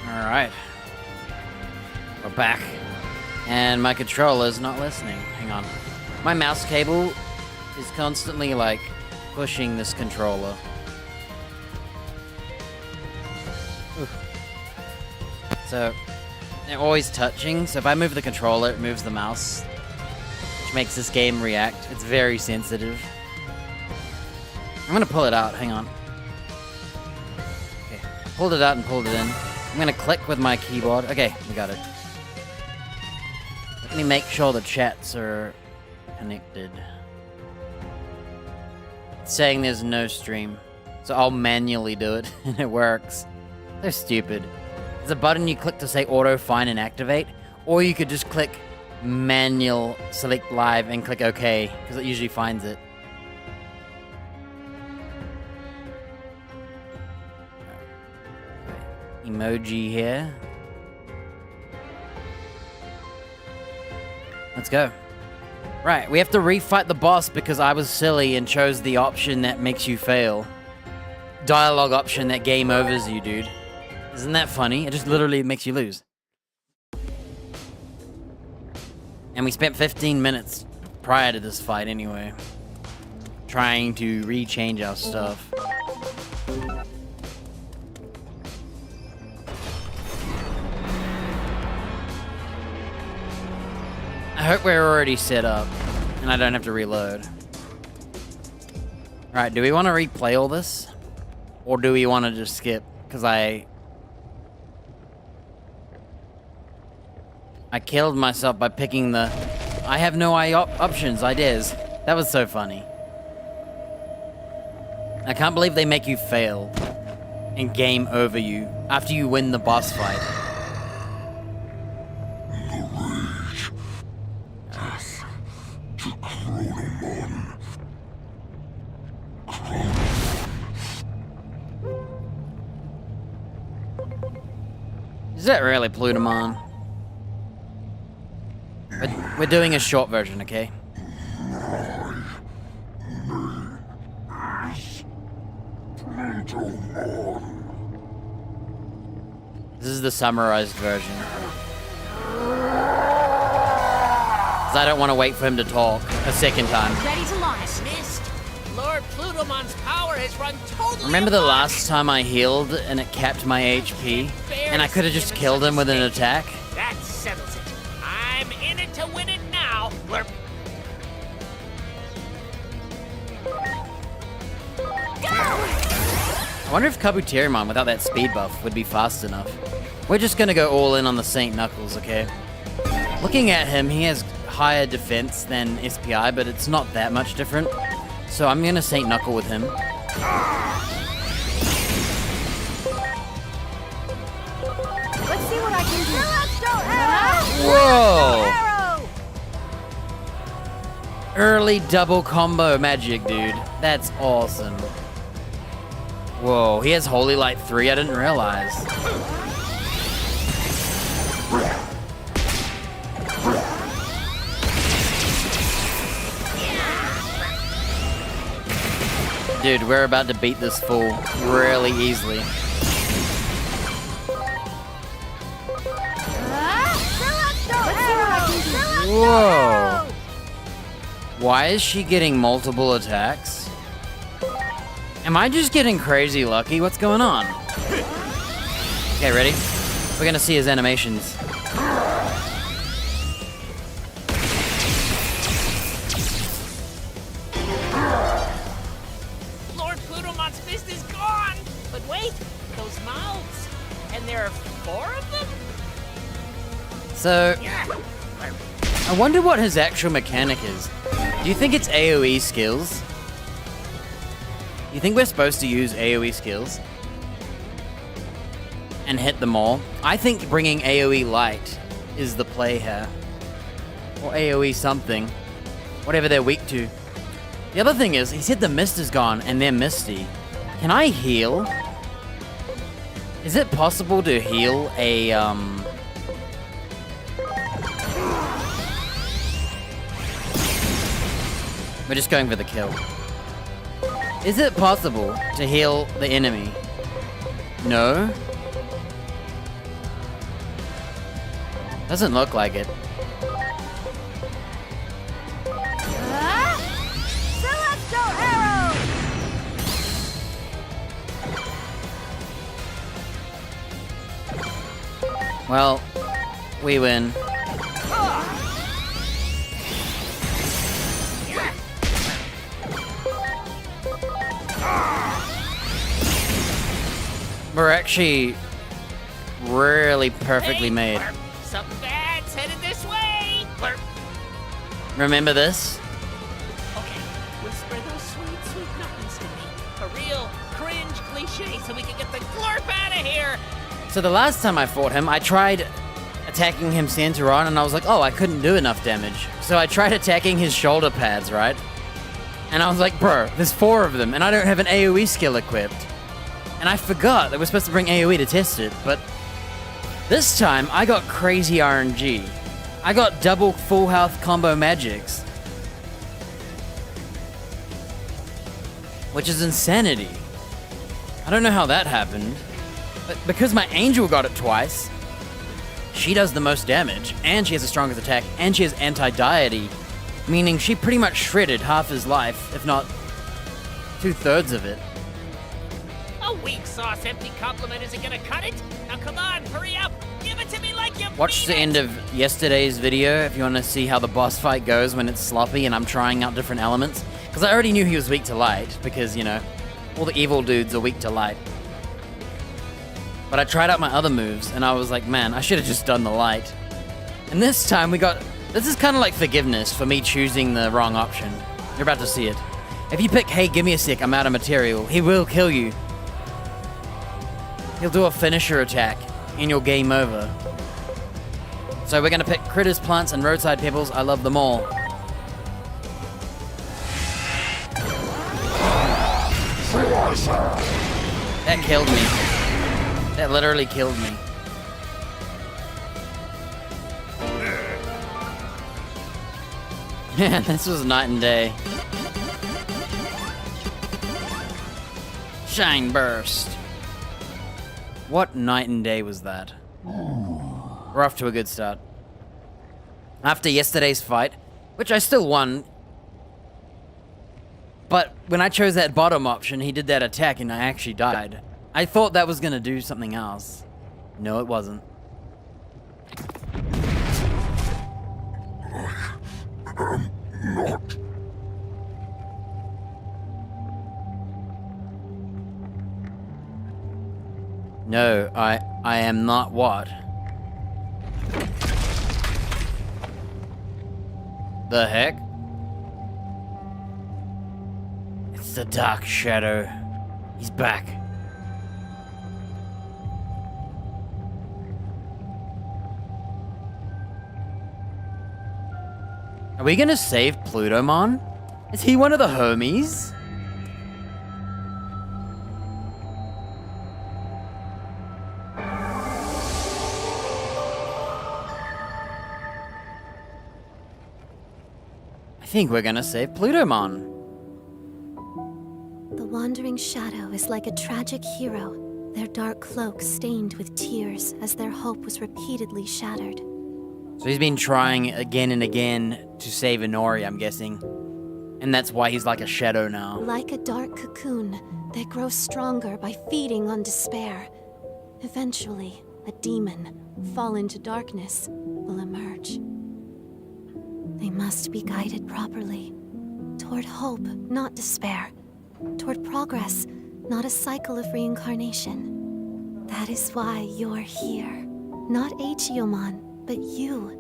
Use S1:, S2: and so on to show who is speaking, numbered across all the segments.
S1: Alright. We're back. And my controller's not listening. Hang on. My mouse cable is constantly, like, pushing this controller. Oof. So, they're always touching, so if I move the controller, it moves the mouse, which makes this game react. It's very sensitive. I'm gonna pull it out, hang on. Okay, pulled it out and pulled it in. I'm gonna click with my keyboard. Okay, we got it. Let me make sure the chats are connected. It's saying there's no stream, so I'll manually do it, and it works. They're stupid. There's a button you click to say auto find and activate, or you could just click manual select live and click OK, because it usually finds it. Emoji here. Let's go. Right, we have to refight the boss because I was silly and chose the option that makes you fail. Dialogue option that game overs you, dude. Isn't that funny? It just literally makes you lose. And we spent 15 minutes prior to this fight anyway, trying to rechange our stuff. I hope we're already set up, and I don't have to reload. Alright, do we want to replay all this? Or do we want to just skip? Because I killed myself by picking the... I have no options, ideas. That was so funny. I can't believe they make you fail and game over you after you win the boss fight. Is that really Plutomon? We're doing a short version, okay? This is the summarized version. 'Cause I don't want to wait for him to talk a second time.
S2: Ready to launch.
S3: Missed. Lord Plutomon's power has run totally.
S1: Remember the
S3: amok.
S1: last time I healed and it capped my HP? And I could have just killed him with an attack?
S3: That settles it. I'm in it to win it now. Blurp.
S1: I wonder if Kabuterimon without that speed buff would be fast enough. We're just gonna go all in on the Saint Knuckles, okay? Looking at him, he has higher defense than SPI, but it's not that much different. So I'm gonna Saint Knuckle with him.
S2: Let's see what I can do.
S1: Whoa!
S2: Arrow!
S1: Early double combo magic, dude. That's awesome. Whoa, he has Holy Light 3, I didn't realize. Dude, we're about to beat this fool really easily. Whoa! Why is she getting multiple attacks? Am I just getting crazy lucky? What's going on? Okay, ready? We're gonna see his animations.
S3: Lord Plutomon's fist is gone. But wait, those mouths. And there are 4 of them?
S1: So, I wonder what his actual mechanic is. Do you think it's AoE skills? You think we're supposed to use AoE skills? And hit them all? I think bringing AoE light is the play here. Or AoE something. Whatever they're weak to. The other thing is, he said the mist is gone and they're misty. Can I heal? Is it possible to heal a, We're just going for the kill. Is it possible to heal the enemy? No? Doesn't look like it.
S2: Celestial arrow!
S1: Well, we win. We're actually really perfectly made.
S3: Blurp. Something bad's headed this way. Blurp.
S1: Remember this?
S3: Okay, whisper those sweet, sweet nothings to me. A real cringe cliche so we can get the glurp out of here.
S1: So the last time I fought him, I tried attacking him Santoron, and I was like, oh, I couldn't do enough damage. So I tried attacking his shoulder pads, right? And I was like, bro, there's 4 of them, and I don't have an AoE skill equipped. And I forgot that we're supposed to bring AoE to test it, but this time I got crazy RNG. I got double full health combo magics. Which is insanity. I don't know how that happened, but because my angel got it twice, she does the most damage, and she has the strongest attack, and she has anti-deity, meaning she pretty much shredded half his life, if not 2/3 of it.
S3: A weak sauce empty compliment isn't gonna cut it. Now come on, hurry up. Give it to me like you
S1: Watch
S3: mean
S1: the
S3: it.
S1: end of yesterday's video if you want to see how the boss fight goes when it's sloppy and I'm trying out different elements. Because I already knew he was weak to light, because, you know, all the evil dudes are weak to light. But I tried out my other moves, and I was like, man, I should have just done the light. And this time we got... This is kind of like forgiveness for me choosing the wrong option. You're about to see it. If you pick, hey, give me a sec, I'm out of material, he will kill you. He'll do a finisher attack, and you'll game over. So we're gonna pick critters, plants, and roadside pebbles. I love them all. That killed me. That literally killed me. Man, this was night and day. Shine burst. What night and day was that? We're off to a good start. After yesterday's fight, which I still won, but when I chose that bottom option, he did that attack and I actually died. I thought that was gonna do something else. No, it wasn't.
S4: Not.
S1: No, I am not what? The heck? It's the Dark Shadow. He's back. Are we gonna save Plutomon? Is he one of the homies? I think we're gonna save Plutomon.
S5: The wandering shadow is like a tragic hero, their dark cloak stained with tears as their hope was repeatedly shattered.
S1: So he's been trying again and again to save Inori, I'm guessing. And that's why he's like a shadow now.
S5: Like a dark cocoon, they grow stronger by feeding on despair. Eventually, a demon, fall into darkness, will emerge. They must be guided properly. Toward hope, not despair. Toward progress, not a cycle of reincarnation. That is why you're here. Not Achiomon, but you.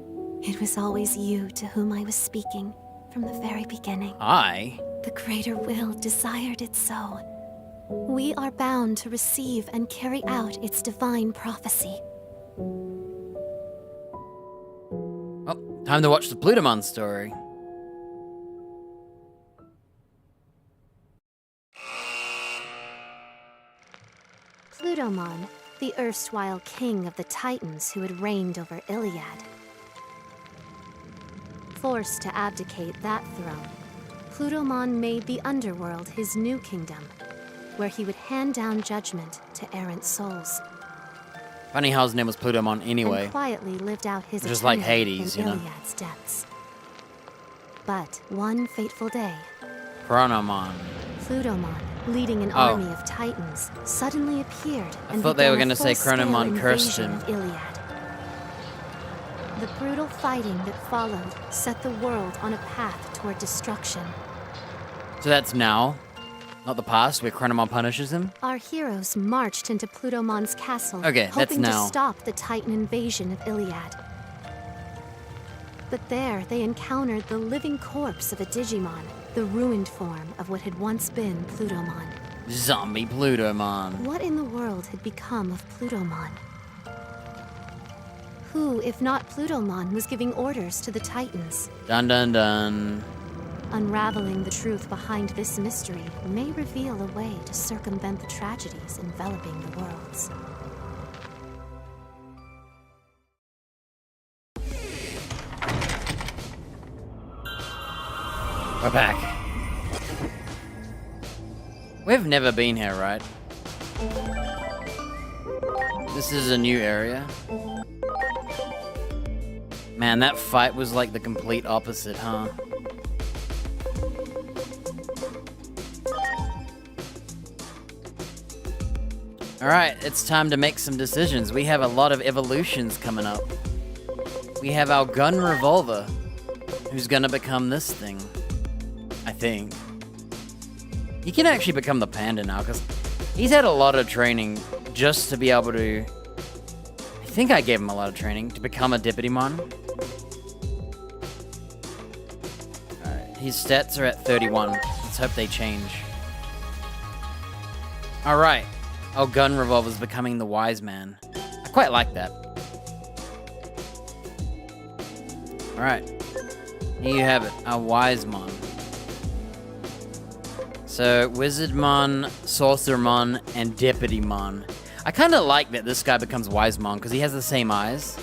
S5: It was always you to whom I was speaking from the very beginning.
S1: I?
S5: The greater will desired it so. We are bound to receive and carry out its divine prophecy.
S1: Well, time to watch the Plutomon story.
S5: Plutomon, the erstwhile king of the Titans who had reigned over Iliad. Forced to abdicate that throne, Plutomon made the underworld his new kingdom, where he would hand down judgment to errant souls.
S1: Funny how his name was Plutomon anyway.
S5: And quietly lived out his
S1: Just like
S5: eternity
S1: Hades,
S5: in
S1: you know.
S5: Iliad's depths. But one fateful day,
S1: Chronomon.
S5: Plutomon, leading an
S1: Oh.
S5: army of titans, suddenly appeared
S1: I
S5: and
S1: thought they
S5: began
S1: were
S5: a
S1: gonna say
S5: full-scale
S1: Chronomon cursed
S5: invasion
S1: him.
S5: of Iliad. The brutal fighting that followed set the world on a path toward destruction.
S1: So that's now, not the past, where Chronomon punishes him?
S5: Our heroes marched into Plutomon's castle,
S1: Okay, that's
S5: hoping
S1: now.
S5: to stop the Titan invasion of Iliad. But there, they encountered the living corpse of a Digimon, the ruined form of what had once been Plutomon.
S1: Zombie Plutomon.
S5: What in the world had become of Plutomon? Who, if not Plutomon, was giving orders to the Titans?
S1: Dun dun dun.
S5: Unraveling the truth behind this mystery may reveal a way to circumvent the tragedies enveloping the worlds.
S1: We're back. We've never been here, right? This is a new area. Man, that fight was like the complete opposite, huh? Alright, it's time to make some decisions. We have a lot of evolutions coming up. We have our gun revolver, who's gonna become this thing. I think. He can actually become the panda now, because he's had a lot of training just to be able to... I think I gave him a lot of training to become a Digimon. Alright, his stats are at 31. Let's hope they change. Alright, our gun revolver's becoming the wise man. I quite like that. Alright, here you have it, our wise mon. So, Wizardmon, Sorcerermon, and Deputymon. I kind of like that this guy becomes Wisemon, because he has the same eyes.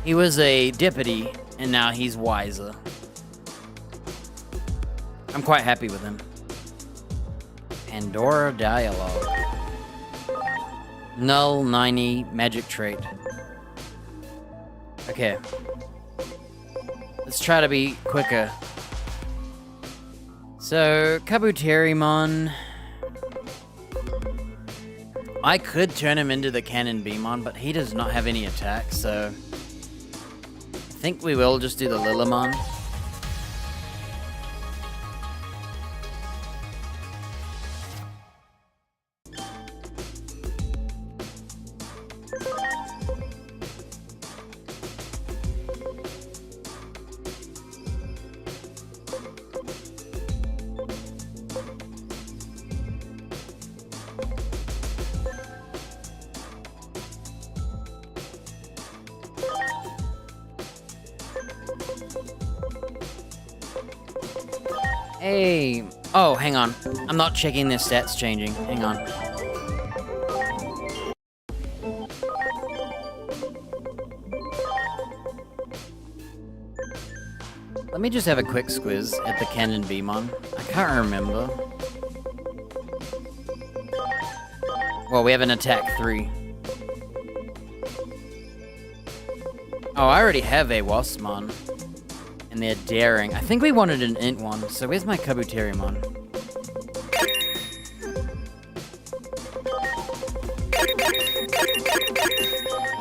S1: He was a deputy, and now he's wiser. I'm quite happy with him. Pandora Dialogue. Null 90 magic trait. Okay. Let's try to be quicker. So, Kabuterimon. I could turn him into the Cannon Beamon, but he does not have any attack, so... I think we will just do the Lilimon. Hey. Oh, hang on. I'm not checking their stats changing. Hang on. Let me just have a quick squiz at the Cannon Beamon. I can't remember. Well, we have an attack 3. Oh, I already have a Waspmon. And they're daring. I think we wanted an int one, so where's my Kabuterimon?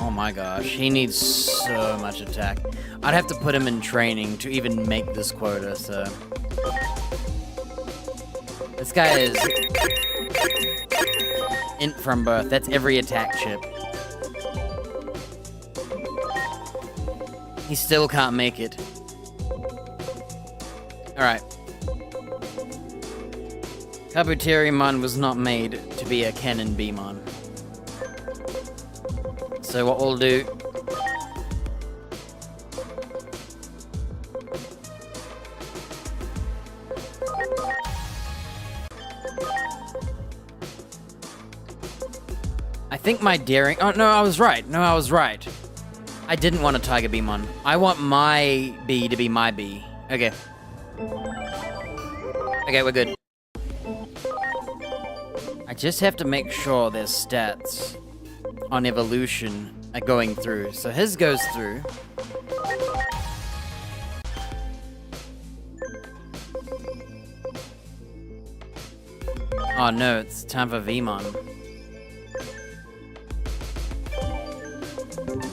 S1: Oh my gosh, he needs so much attack. I'd have to put him in training to even make this quota, so... This guy is... int from birth, that's every attack chip. He still can't make it. Alright. Kabuterimon was not made to be a Cannon Beamon. So what we'll do... I think my daring... Oh, no, I was right. No, I was right. I didn't want a Tiger Beamon. I want my bee to be my bee. Okay. Okay, we're good. I just have to make sure their stats on evolution are going through. So his goes through. Oh no, it's time for Vmon.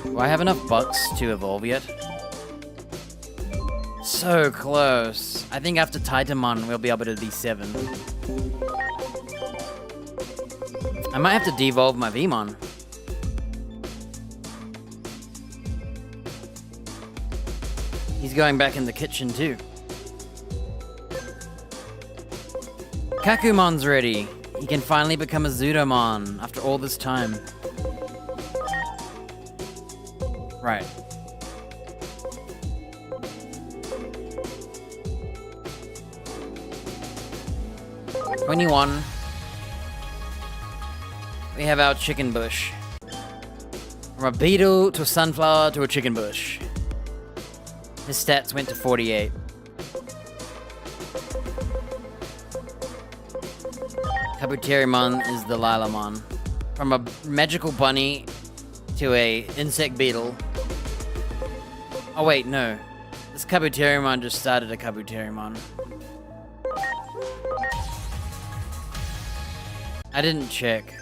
S1: Do I have enough bucks to evolve yet? So close. I think after Titanmon we'll be able to be 7. I might have to devolve my Vmon. He's going back in the kitchen too. Kakumon's ready. He can finally become a Zudomon after all this time. Right. "21. We have our chicken bush. From a beetle to a sunflower to a chicken bush. His stats went to 48. Kabuterimon is the Lilamon. From a magical bunny to a insect beetle. Oh wait, no. This Kabuterimon just started a Kabuterimon. I didn't check.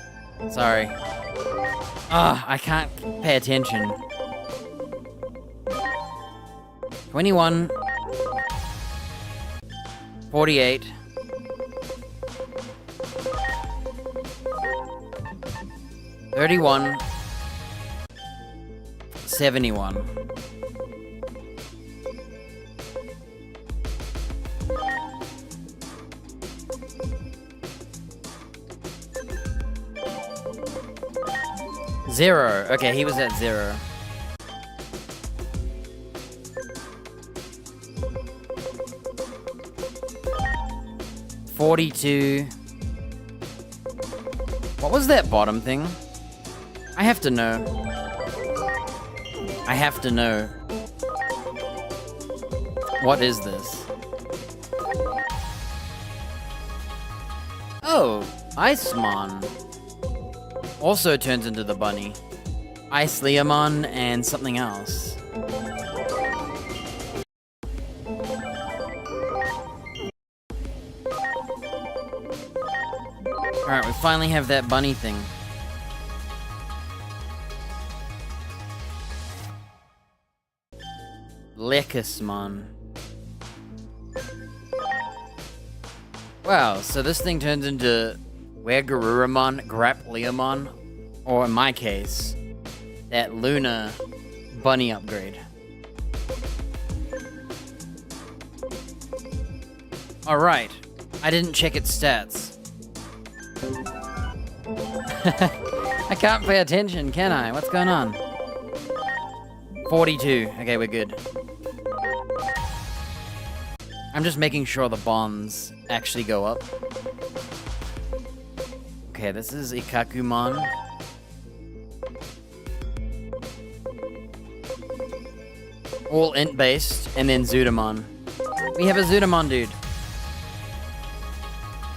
S1: Sorry. I can't pay attention. 21. 48. 31. 71. Zero. Okay, he was at 0. $42. What was that bottom thing? I have to know. I have to know. What is this? Oh, Icemon. Also turns into the bunny. Ice Leomon and something else. Alright, we finally have that bunny thing. Lekismon. Wow, so this thing turns into Wegarurumon, Grapleomon, or in my case, that Luna bunny upgrade. Alright, I didn't check its stats. I can't pay attention, can I? What's going on? 42. Okay, we're good. I'm just making sure the bonds actually go up. Okay, this is Ikakumon. All int based, and then Zudomon. We have a Zudomon, dude.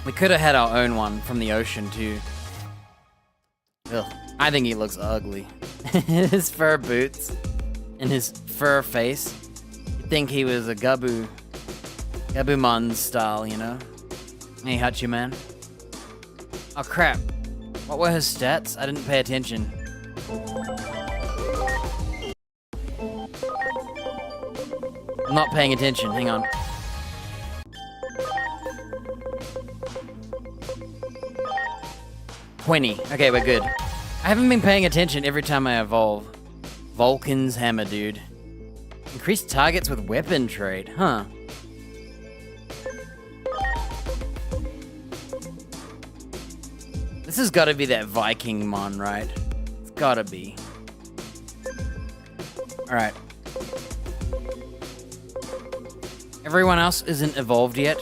S1: We could have had our own one from the ocean too. Ugh, I think he looks ugly. His fur boots and his fur face. You'd think he was a Gabumon style, you know? Hey, Hachiman. Oh crap. What were his stats? I didn't pay attention. I'm not paying attention, hang on. $20. Okay, we're good. I haven't been paying attention every time I evolve. Vulcan's hammer, dude. Increased targets with weapon trade, huh? This has gotta be that Vikingmon, right? It's gotta be. Alright. Everyone else isn't evolved yet.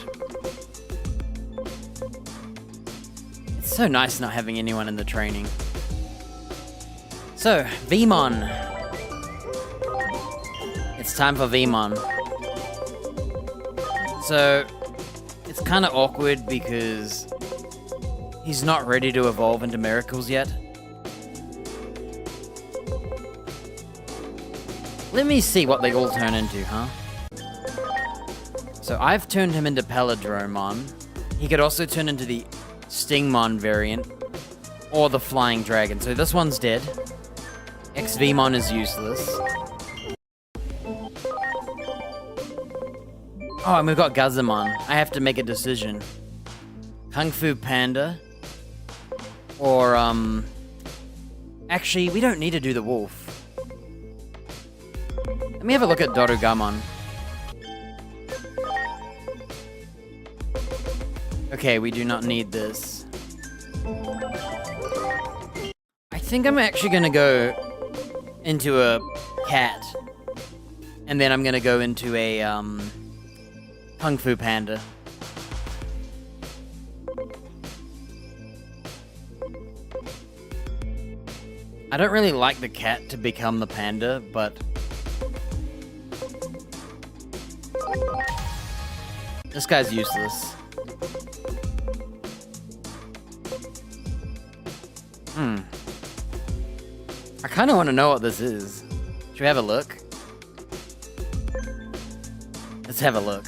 S1: It's so nice not having anyone in the training. So, Vmon. It's time for Vmon. So, it's kind of awkward because he's not ready to evolve into Miracles yet. Let me see what they all turn into, huh? So I've turned him into Palindromon. He could also turn into the Stingmon variant, or the Flying Dragon. So this one's dead. XVmon is useless. Oh, and we've got Gazamon. I have to make a decision. Kung Fu Panda. Or, actually, we don't need to do the wolf. Let me have a look at Dorugamon. Okay, we do not need this. I think I'm actually gonna go into a cat. And then I'm gonna go into a, Kung Fu Panda. I don't really like the cat to become the panda, but... this guy's useless. I kind of want to know what this is. Should we have a look? Let's have a look.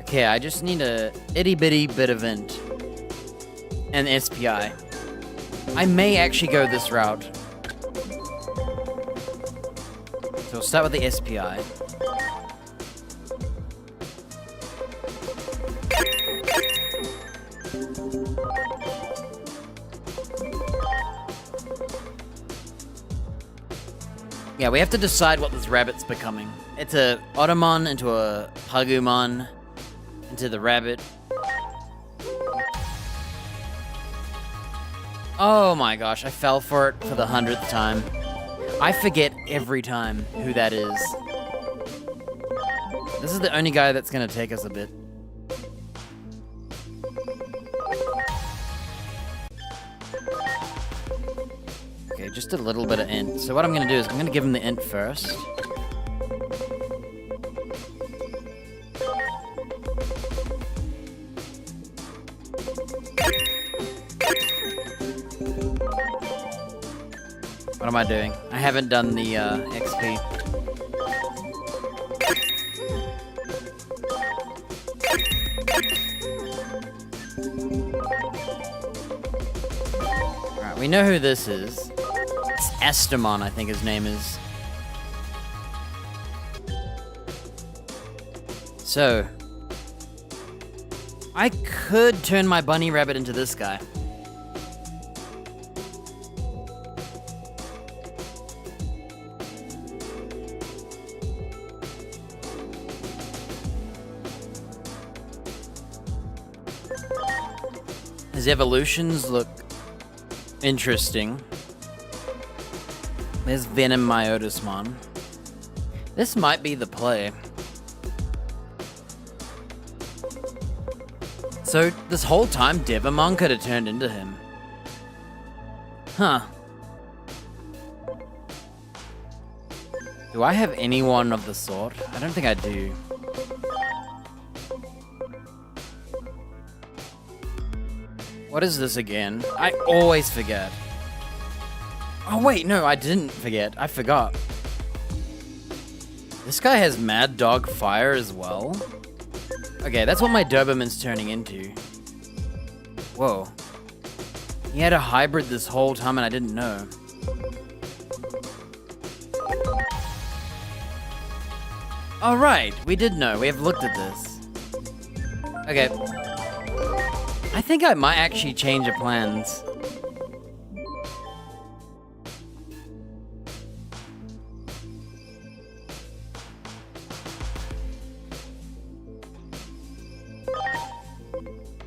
S1: Okay, I just need a itty bitty bit of int. And SPI. I may actually go this route. So we'll start with the SPI. Yeah, we have to decide what this rabbit's becoming. It's a Ottomon into a Pagumon into the rabbit. Oh my gosh, I fell for it for the 100th time. I forget every time who that is. This is the only guy that's gonna take us a bit. Okay, just a little bit of int. So what I'm gonna do is I'm gonna give him the int first. What am I doing? I haven't done the XP. Alright, we know who this is. It's Astamon, I think his name is. So, I could turn my bunny rabbit into this guy. His evolutions look interesting. There's Venom Myotismon. This might be the play. So, this whole time, Devamon could have turned into him. Huh. Do I have anyone of the sort? I don't think I do. What is this again? I always forget. Oh wait, no, I didn't forget. I forgot. This guy has Mad Dog Fire as well? Okay, that's what my Doberman's turning into. Whoa. He had a hybrid this whole time and I didn't know. Alright, we did know. We have looked at this. Okay. I think I might actually change the plans.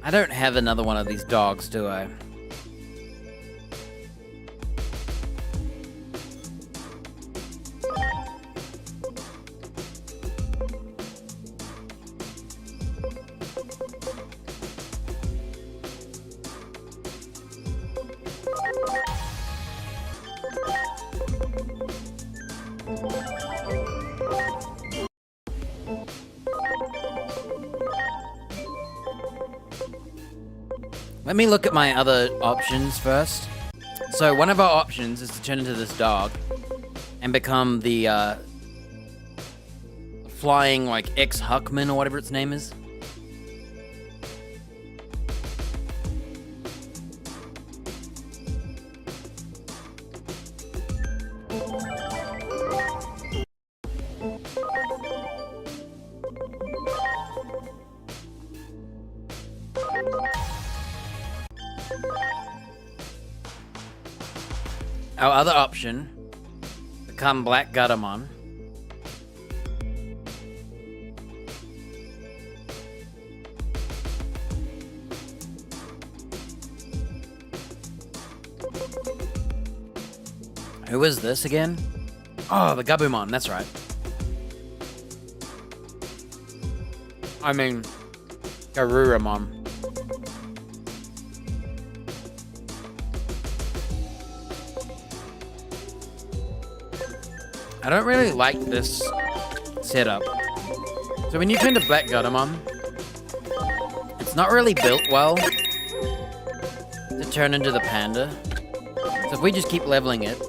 S1: I don't have another one of these dogs, do I? Let me look at my other options first. So one of our options is to turn into this dog and become the flying like ex-Huckman or whatever its name is. Our other option, become Black Guttermon. Who is this again? Oh, the Gabumon, that's right. I mean, Garuramon. I don't really like this setup. So when you turn to Black Guttermon, it's not really built well to turn into the panda. So if we just keep leveling it,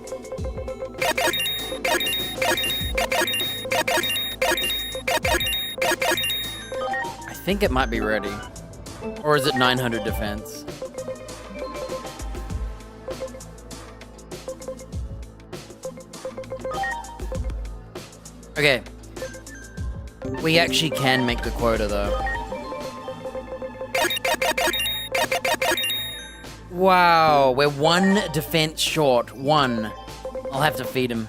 S1: I think it might be ready. Or is it 900 defense? Okay. We actually can make the quota, though. Wow, we're 1 defense short. 1. I'll have to feed him.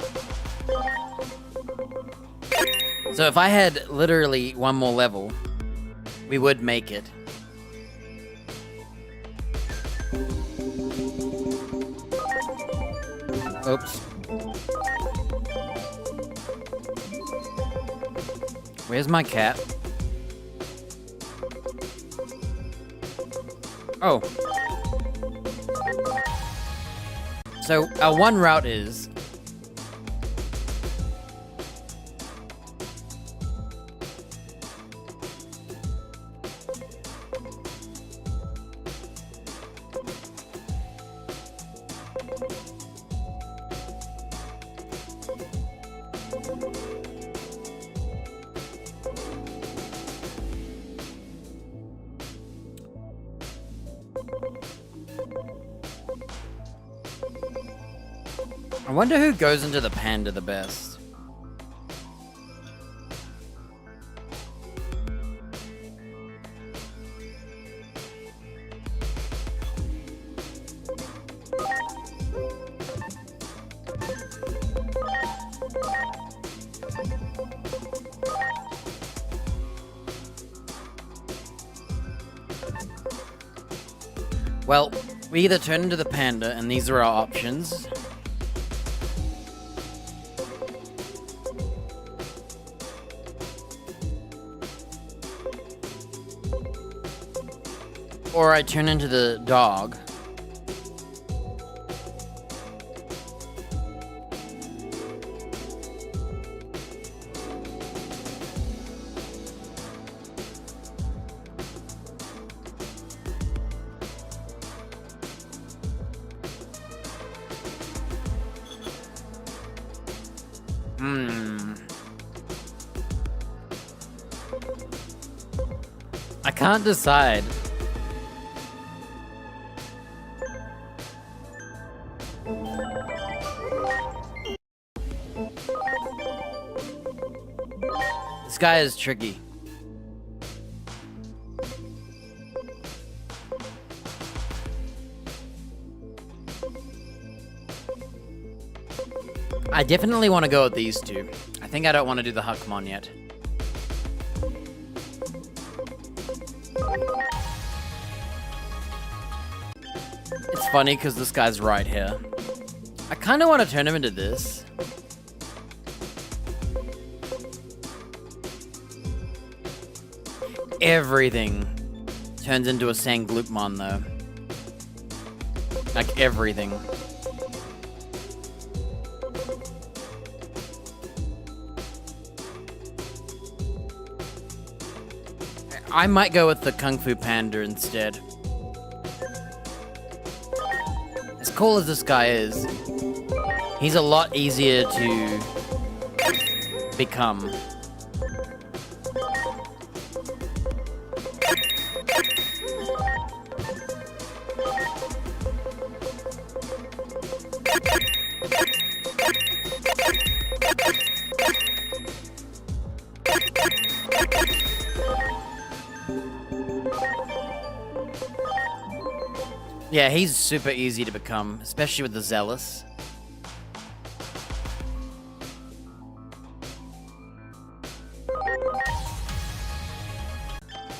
S1: So if I had literally 1 more level, we would make it. Oops. Where's my cat? Oh. So, our one route is... I wonder who goes into the panda the best. Well, we either turn into the panda, and these are our options. Or I turn into the dog. I can't decide. This guy is tricky. I definitely want to go with these two. I think I don't want to do the Huckmon yet. It's funny because this guy's right here. I kind of want to turn him into this. Everything turns into a Sangloopmon though. Like everything. I might go with the Kung Fu Panda instead. cool as this guy is, he's a lot easier to become. Yeah, he's super easy to become, especially with the Zealous.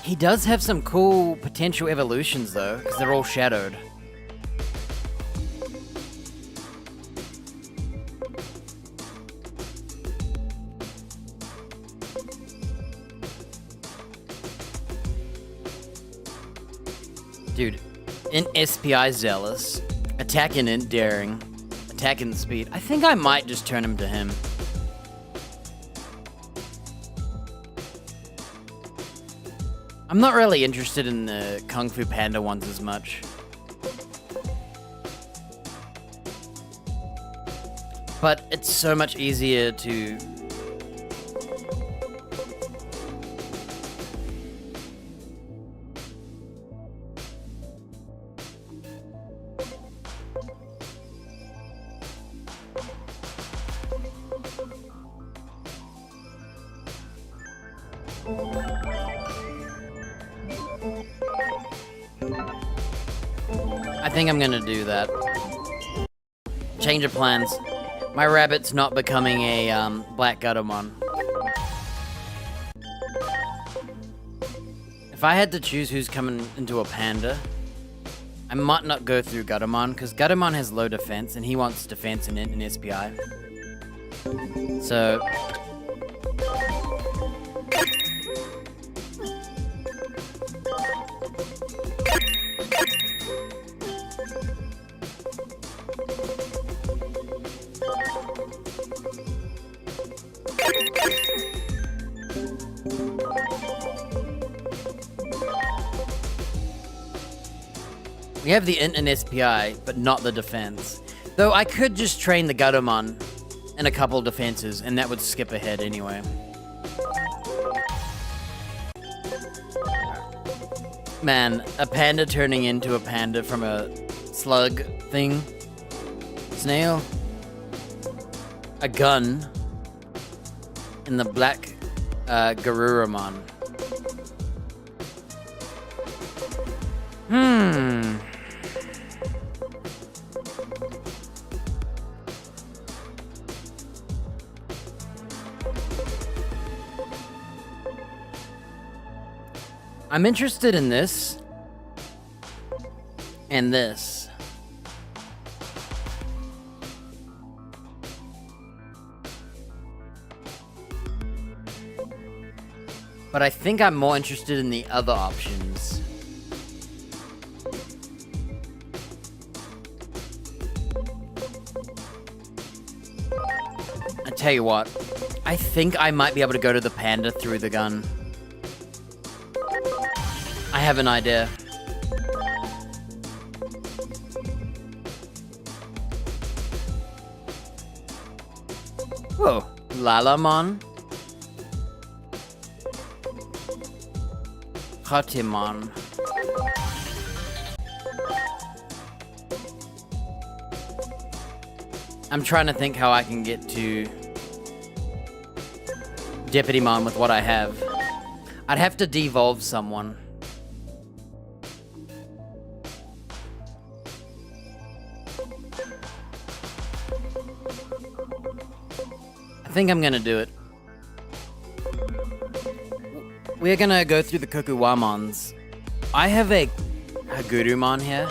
S1: He does have some cool potential evolutions though, because they're all shadowed. Dude, in SPI Zealous, attack in int daring, attack in speed. I think I might just turn him to him. I'm not really interested in the Kung Fu Panda ones as much. But it's so much easier to... I think I'm gonna do that. Change of plans. My rabbit's not becoming a black Guttermon. If I had to choose who's coming into a panda, I might not go through Guttermon, because Guttermon has low defense, and he wants defense in int and SPI. So... we have the int and SPI, but not the defense. Though I could just train the Guttermon in a couple defenses, and that would skip ahead anyway. Man, a panda turning into a panda from a slug thing. Snail. A gun. And the black Garuramon. I'm interested in this. And this. But I think I'm more interested in the other options. I tell you what, I think I might be able to go to the panda through the gun. I have an idea. Whoa, Lalamon. Hatimon. I'm trying to think how I can get to Deputymon with what I have. I'd have to devolve someone. I think I'm gonna do it. We're gonna go through the Kokuwamons. I have a Hagurumon here.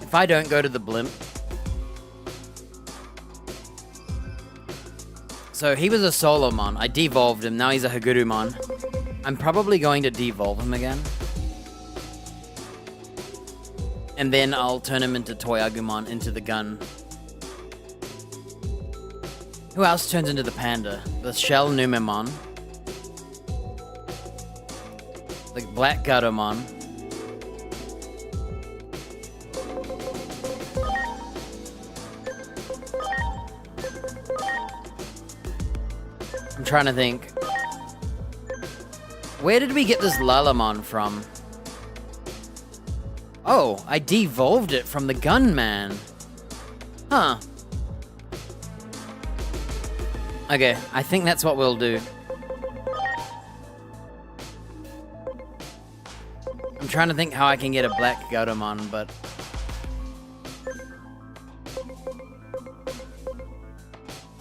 S1: If I don't go to the blimp. So he was a Solomon. I devolved him. Now he's a Hagurumon. I'm probably going to devolve him again. And then I'll turn him into Toyagumon, into the gun. Who else turns into the panda? The Shell Numemon. The Black Guttermon. I'm trying to think. Where did we get this Lalamon from? Oh, I devolved it from the Gunman. Huh. Okay, I think that's what we'll do. I'm trying to think how I can get a Black Guttermon, but...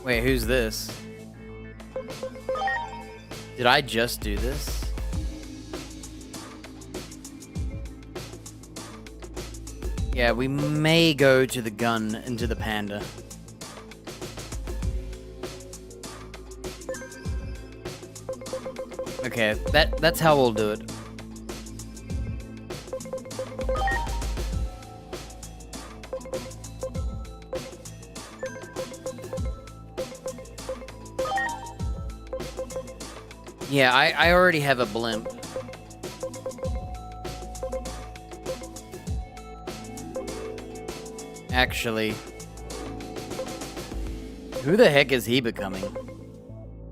S1: Wait, who's this? Did I just do this? Yeah, we may go to the gun into the panda. Okay, that's how we'll do it. Yeah, I already have a blimp. Actually, who the heck is he becoming?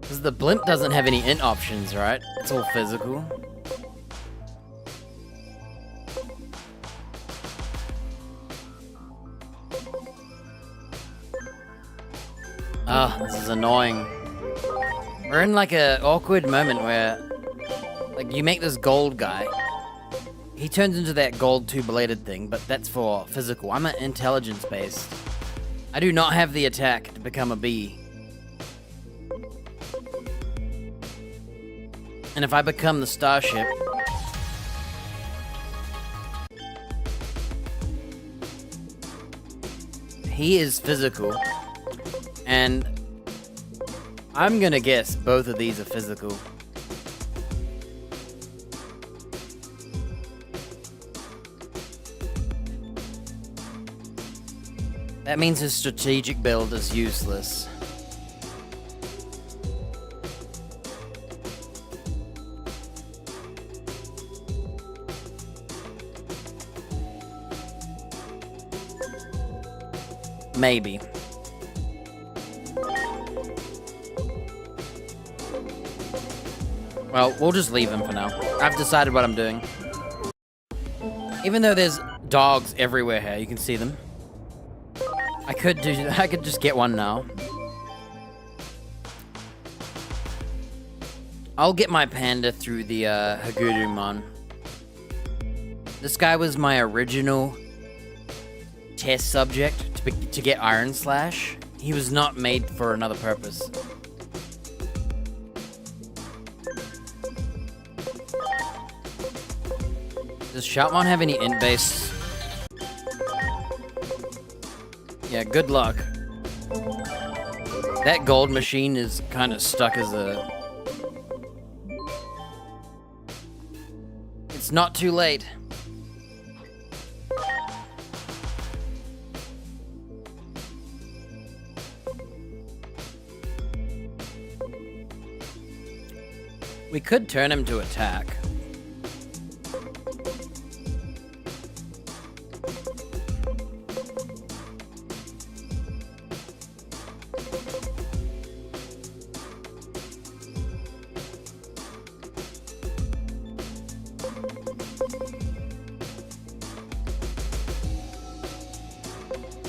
S1: Because the blimp doesn't have any int options, right? It's all physical. Ah, this is annoying. We're in like a awkward moment where, like, you make this gold guy. He turns into that gold two-bladed thing, but that's for physical. I'm an intelligence-based. I do not have the attack to become a bee. And if I become the starship... He is physical. And I'm gonna guess both of these are physical. That means his strategic build is useless. Maybe. Well, we'll just leave him for now. I've decided what I'm doing. Even though there's dogs everywhere here, you can see them. I could just get one now. I'll get my panda through the Hagurumon. This guy was my original test subject to get Iron Slash. He was not made for another purpose. Does Shoutmon have any int-based? Yeah, good luck. That gold machine is kind of stuck as a... It's not too late. We could turn him to attack.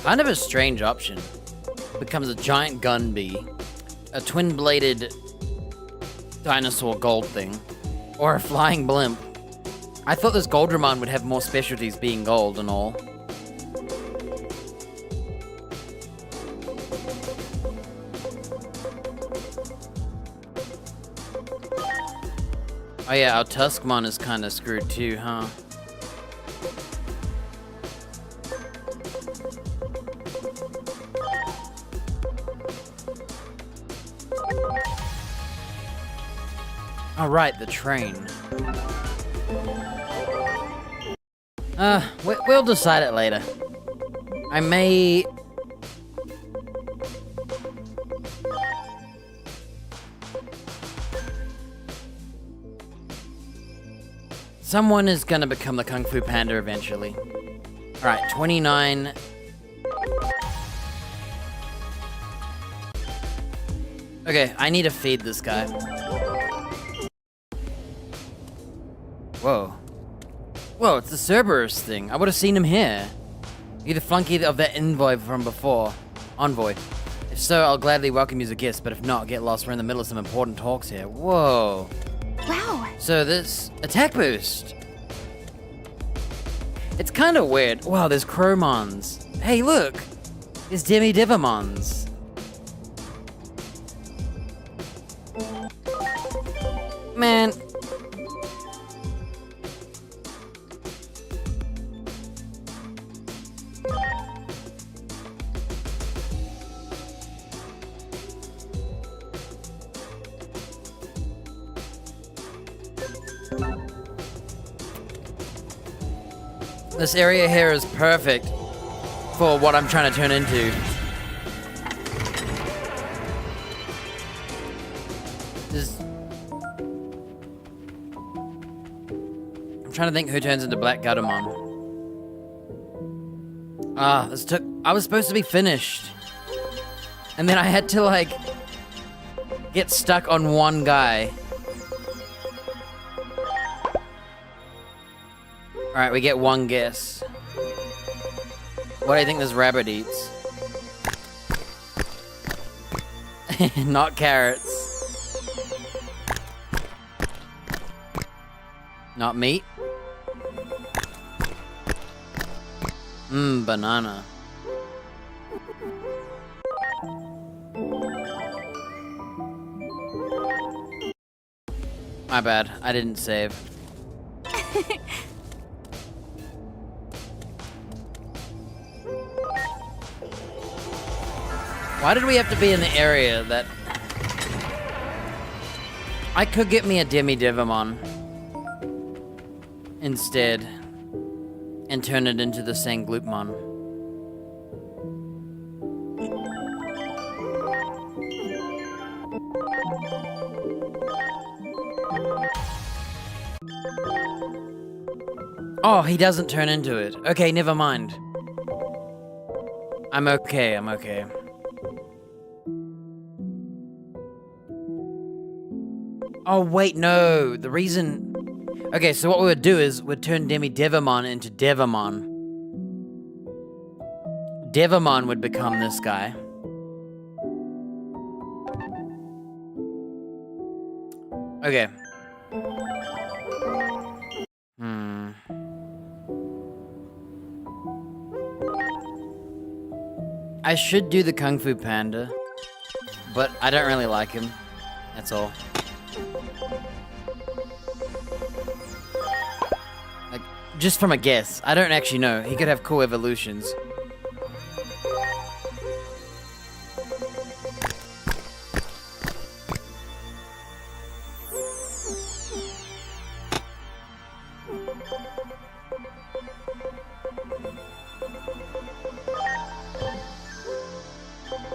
S1: Kind of a strange option. Becomes a giant gun bee, a twin-bladed dinosaur gold thing, or a flying blimp. I thought this Goldramon would have more specialties being gold and all. Oh yeah, our Tuskmon is kind of screwed too, huh? Alright, the train. We'll decide it later. I may... Someone is gonna become the Kung Fu Panda eventually. Alright, 29. Okay, I need to feed this guy. Whoa. Whoa, it's the Cerberus thing. I would have seen him here. You're the flunky of that envoy from before. Envoy. If so, I'll gladly welcome you as a guest, but if not, get lost. We're in the middle of some important talks here. Whoa.
S5: Wow.
S1: So this attack boost. It's kind of weird. Wow, there's Chromons. Hey, look. There's Demi-Divimons. Man. This area here is perfect for what I'm trying to turn into. I'm trying to think who turns into Black Guttermon. I was supposed to be finished. And then I had to, like, get stuck on one guy. Alright, we get one guess. What do you think this rabbit eats? Not carrots. Not meat? Banana. My bad, I didn't save. Why did we have to be in the area that... I could get me a Demi-Divimon instead and turn it into the Sangloopmon. Oh, he doesn't turn into it. Okay, never mind. I'm okay, I'm okay. Oh, wait, no. The reason... Okay, so what we would do is we'd turn Demi-Divimon into Devimon. Devimon would become this guy. Okay. I should do the Kung Fu Panda, but I don't really like him. That's all. Like, just from a guess. I don't actually know. He could have cool evolutions.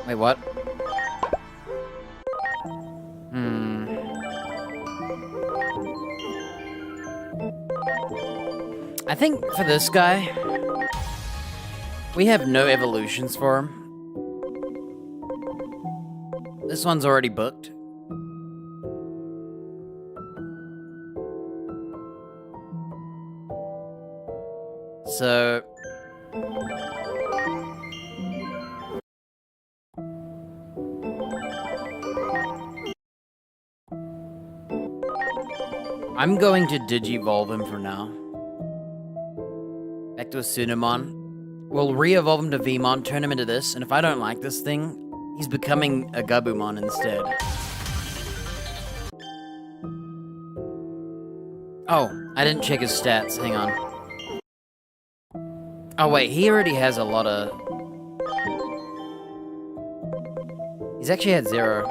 S1: Wait, what? I think for this guy, we have no evolutions for him. This one's already booked. So... I'm going to Digivolve him for now. Back to a Sunamon. We'll re-evolve him to Vmon, turn him into this, and if I don't like this thing, he's becoming a Gabumon instead. Oh, I didn't check his stats, hang on. Oh wait, he already has a lot of... He's actually had 0.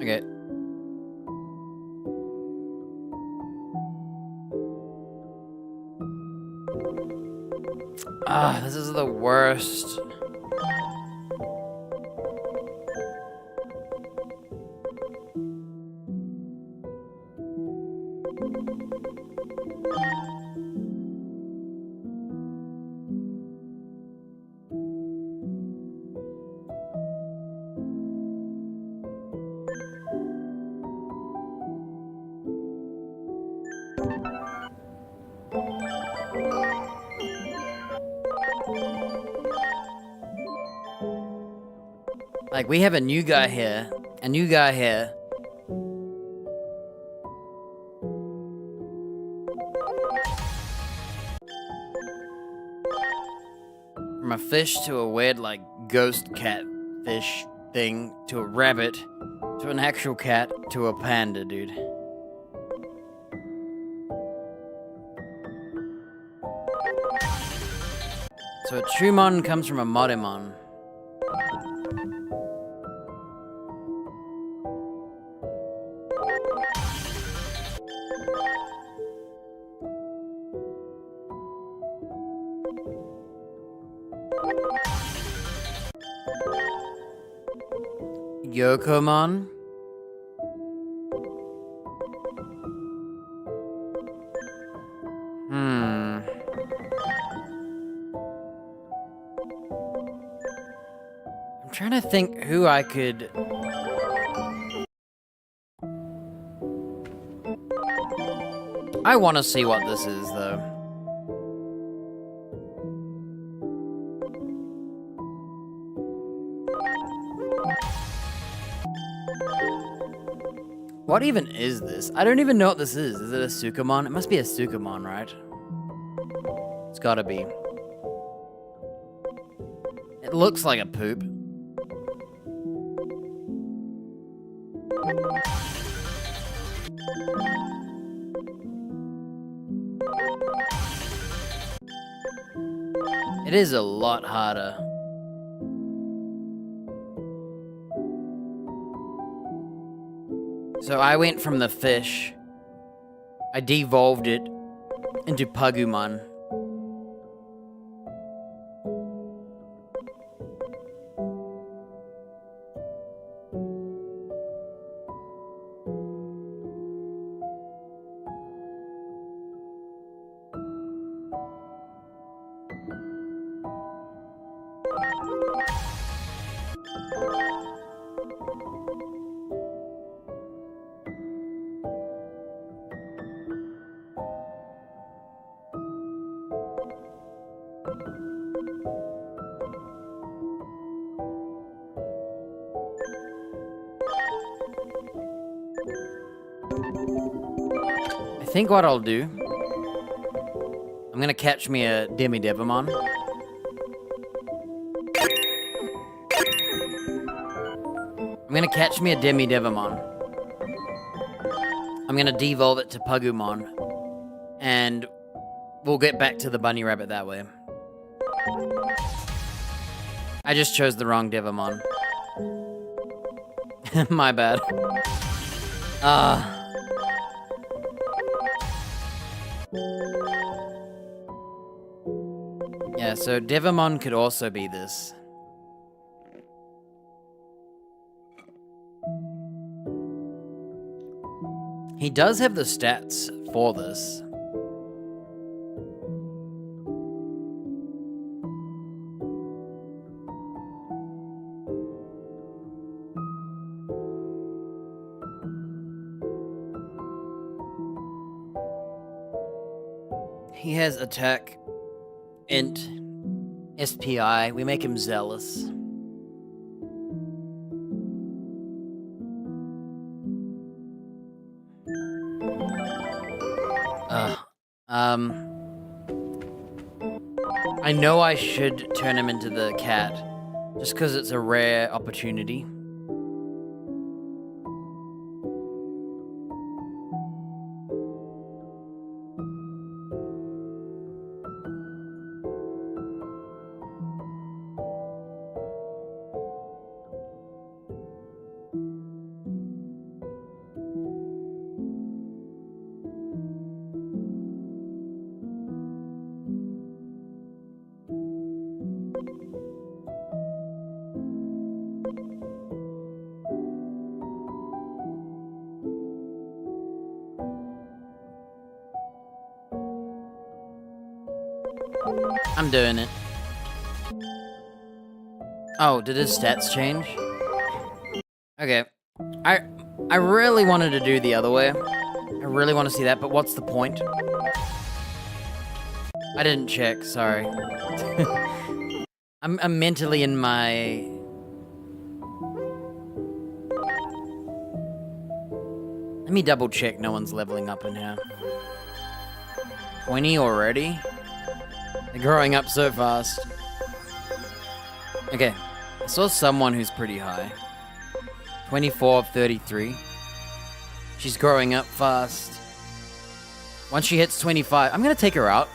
S1: Okay. Ah, this is the worst. Like, we have a new guy here, a new guy here. From a fish to a weird, like, ghost cat fish thing, to a rabbit, to an actual cat, to a panda, dude. So a Trumon comes from a Modemon. Yokomon? I'm trying to think who I could... I want to see what this is, though. What even is this? I don't even know what this is. Is it a Sukamon? It must be a Sukamon, right? It's gotta be. It looks like a poop. It is a lot harder. So I went from the fish, I devolved it into Pagumon. I think what I'll do, I'm gonna catch me a Demi-Devimon. I'm gonna catch me a Demi-Devimon. I'm gonna devolve it to Pagumon. And we'll get back to the bunny rabbit that way. I just chose the wrong Devimon. My bad. Yeah, so Devimon could also be this. He does have the stats for this. He has attack, int, SPI. We make him zealous. I know I should turn him into the cat, just because it's a rare opportunity. I'm doing it. Oh, did his stats change? Okay. I really wanted to do the other way. I really want to see that, but what's the point? I didn't check, sorry. I'm mentally in my... Let me double check no one's leveling up in here. 20 already? They're growing up so fast. Okay, I saw someone who's pretty high. 24 of 33. She's growing up fast. Once she hits 25, I'm gonna take her out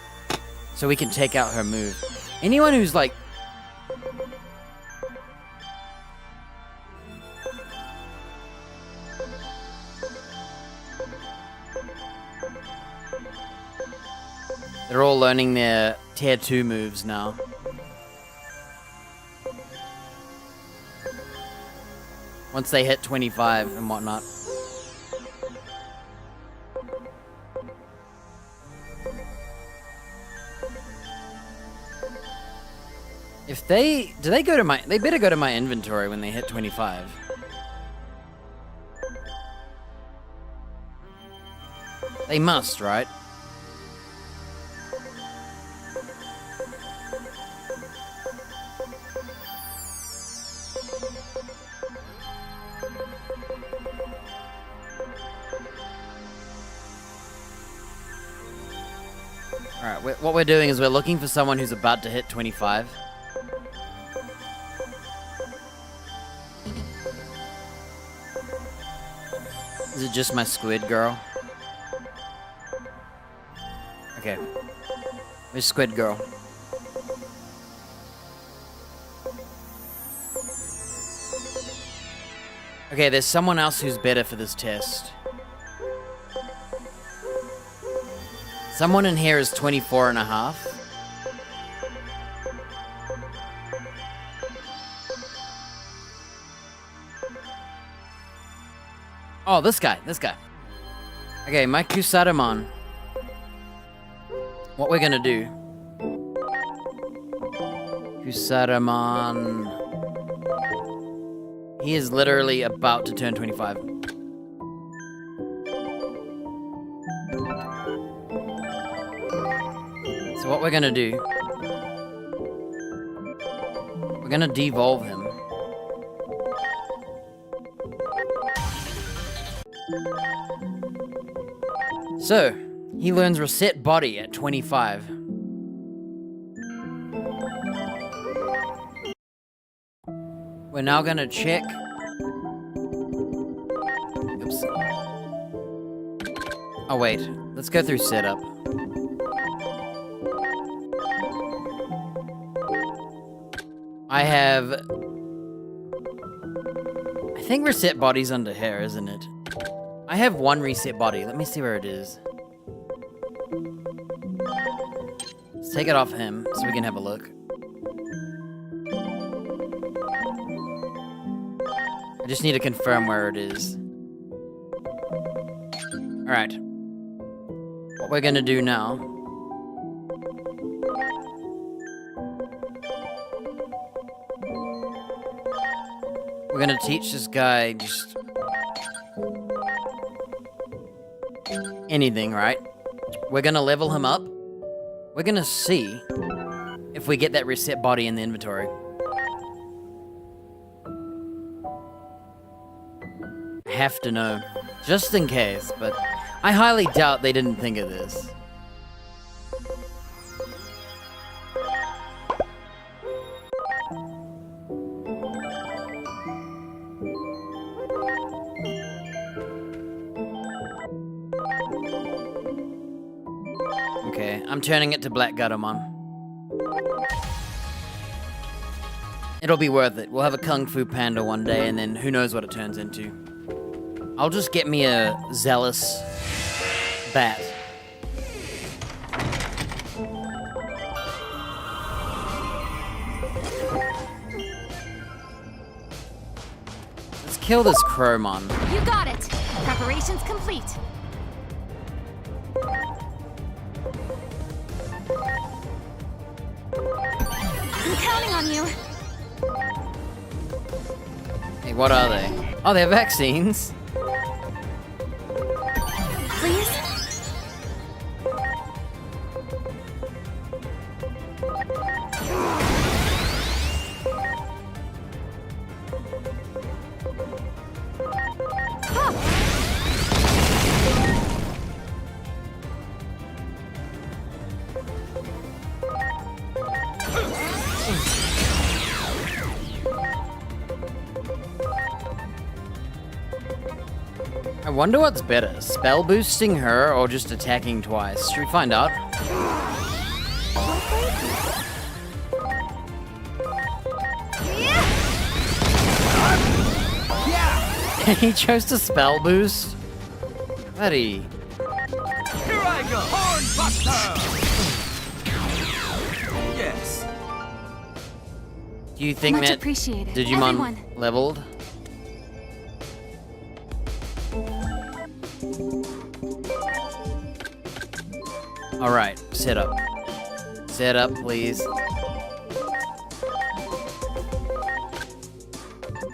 S1: so we can take out her move. Anyone who's like... They're all learning their tier 2 moves now. Once they hit 25 and whatnot. If they... Do they go to my... They better go to my inventory when they hit 25. They must, right? Alright, what we're doing is we're looking for someone who's about to hit 25. Is it just my squid girl? Okay. Where's squid girl? Okay, there's someone else who's better for this test. Someone in here is 24 and a half. Oh, this guy. Okay, my Kusatamon. What we're gonna do... Kusatamon... He is literally about to turn 25. So what we're gonna do... We're gonna devolve him. So, he learns Reset Body at 25. We're now gonna check... Oops. Oh wait, let's go through setup. I have... I think Reset Body's under here, isn't it? I have one Reset Body. Let me see where it is. Let's take it off him so we can have a look. I just need to confirm where it is. Alright. What we're gonna do now... We're gonna teach this guy just... anything, right? We're gonna level him up. We're gonna see if we get that Reset Body in the inventory. I have to know, just in case, but I highly doubt they didn't think of this. Okay, I'm turning it to Black Gatomon. It'll be worth it. We'll have a Kung Fu Panda one day, and then who knows what it turns into. I'll just get me a Zealous Bat. Let's kill this Crowmon.
S2: You got it. Preparations complete. on you.
S1: Hey, what are they? Oh, they're vaccines.
S2: Please?
S1: I wonder what's better, spell boosting her or just attacking twice? Should we find out? He chose to spell boost? Buddy.
S4: Here I go! Hornbuster! Yes.
S1: Do you think
S2: Much
S1: that
S2: appreciated.
S1: Digimon
S2: Everyone.
S1: leveled? Alright, set up. Set up, please.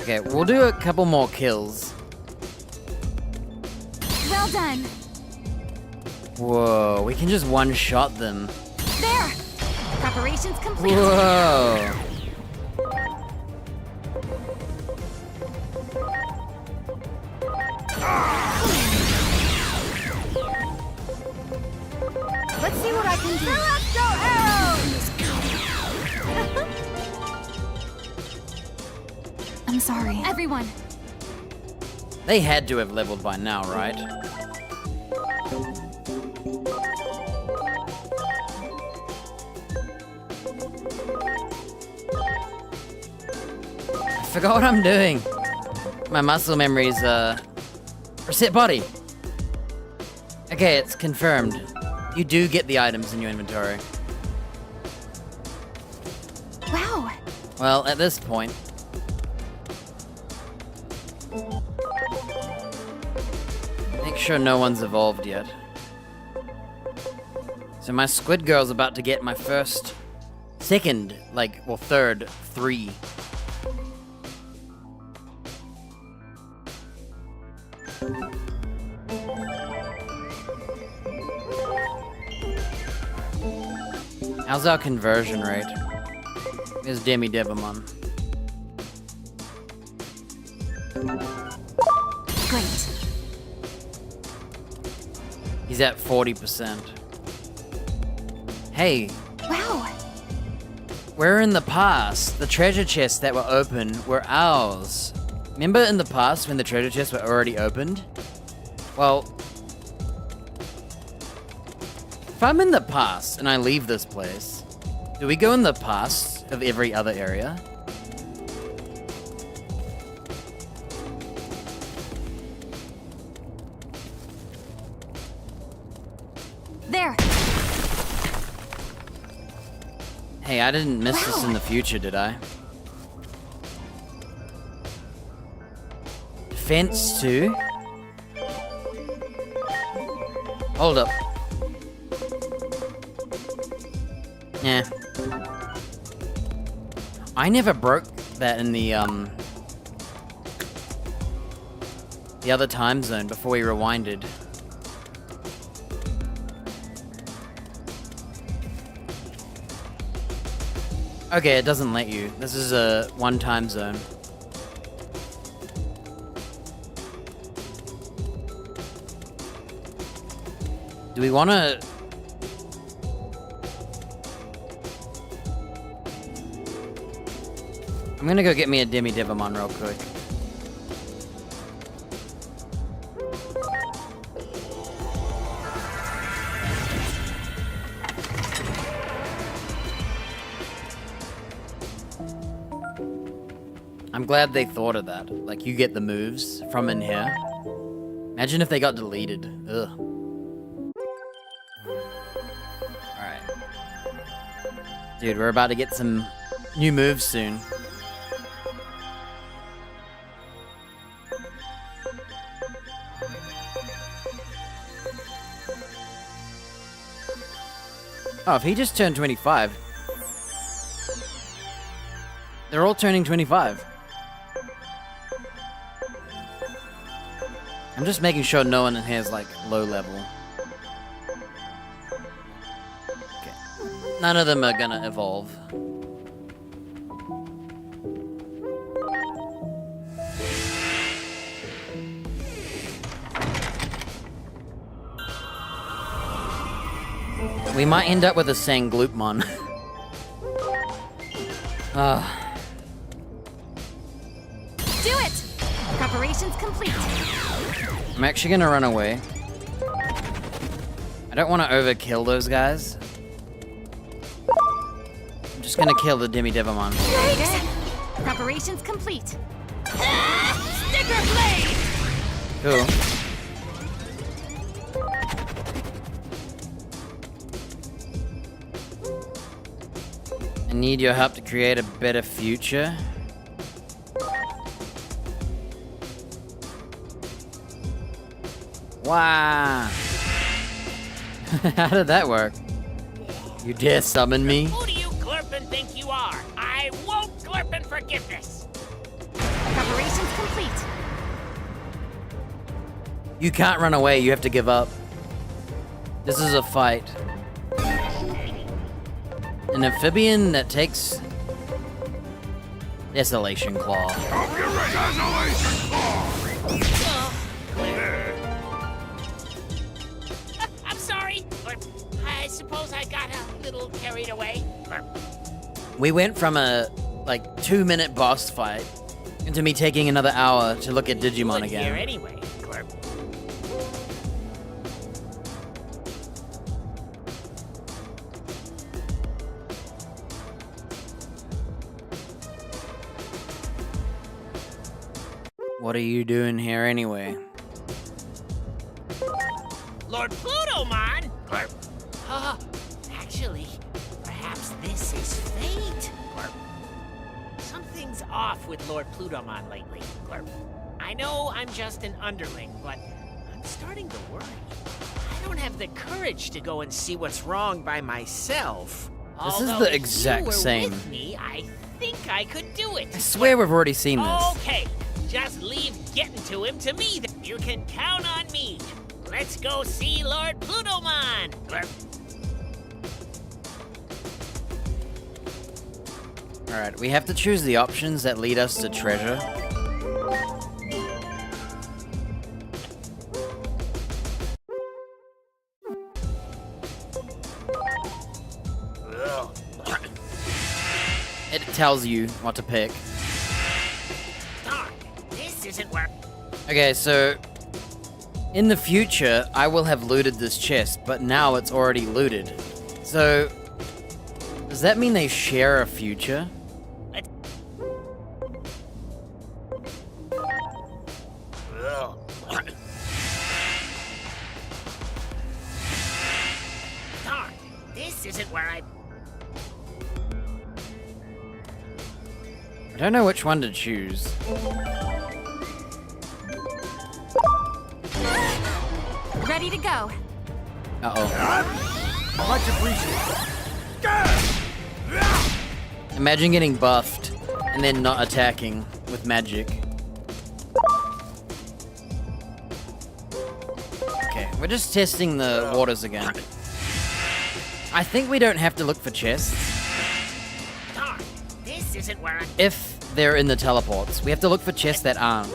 S1: Okay, we'll do a couple more kills.
S2: Well done.
S1: Whoa, we can just one-shot them.
S2: There. Preparations complete.
S1: Whoa.
S2: Let's see what I can do. Let's go arrows! I'm sorry. Everyone.
S1: They had to have leveled by now, right? I forgot what I'm doing. My muscle memory's, reset body. Okay, it's confirmed. You do get the items in your inventory.
S2: Wow.
S1: Well, at this point. Make sure no one's evolved yet. So my Squid Girl's about to get my second, third 3. How's our conversion rate? Is Digimon.
S2: Great.
S1: He's at 40%. Hey,
S2: Wow.
S1: we're in the past. The treasure chests that were open were ours. Remember in the past when the treasure chests were already opened? Well, if I'm in the past and I leave this place, do we go in the past of every other area?
S2: There.
S1: Hey, I didn't miss this
S2: Wow.
S1: in the future, did I? Fence 2? Hold up. Yeah. I never broke that in the other time zone before we rewinded. Okay, it doesn't let you. This is a one time zone. Do we want to... I'm gonna go get me a Digimon real quick. I'm glad they thought of that. Like, you get the moves from in here. Imagine if they got deleted. Ugh. Alright. Dude, we're about to get some new moves soon. Oh, if he just turned 25. They're all turning 25. I'm just making sure no one in here is like low level. Okay. None of them are gonna evolve. We might end up with a Sangloopmon.
S2: Do it! Preparations complete.
S1: I'm actually gonna run away. I don't want to overkill those guys. I'm just gonna kill the Demi-Devimon.
S2: Good. Preparations complete. Sticker blade!
S1: Cool. I need your help to create a better future. Wow. How did that work? You dare summon me?
S3: Who do you Glurpin think you are? I won't Glurpin forgiveness.
S2: Preparations complete.
S1: You can't run away, you have to give up. This is a fight. An amphibian that takes Desolation Claw.
S3: I'm sorry. I suppose I got a little carried away.
S1: We went from a like 2-minute boss fight into me taking another hour to look at Digimon
S3: Here
S1: again.
S3: anyway, Glurp.
S1: What are you doing here anyway?
S3: Lord Plutomon? Glurp. Actually, perhaps this is fate, Glurp. Something's off with Lord Plutomon lately, Glurp. I know I'm just an underling, but I'm starting to worry. I don't have the courage to go and see what's wrong by myself.
S1: This is
S3: Although
S1: the
S3: if
S1: exact
S3: you were
S1: same.
S3: With me, I think I could do it.
S1: I swear we've already seen this.
S3: Okay, just leave getting to him to me. You can count on me. Let's go see Lord Plutomon. Glurp.
S1: Alright, we have to choose the options that lead us to treasure. It tells you what to pick.
S3: Darn, this isn't where.
S1: Okay, so in the future, I will have looted this chest, but now it's already looted. So, does that mean they share a future?
S3: Darn, this isn't where I.
S1: I don't know which one to choose.
S2: Ready to go.
S1: Uh-oh.
S4: Much appreciated.
S1: Imagine getting buffed and then not attacking with magic. Okay, we're just testing the waters again. I think we don't have to look for chests
S3: Darn, this isn't where I.
S1: if they're in the teleports. We have to look for chests that aren't.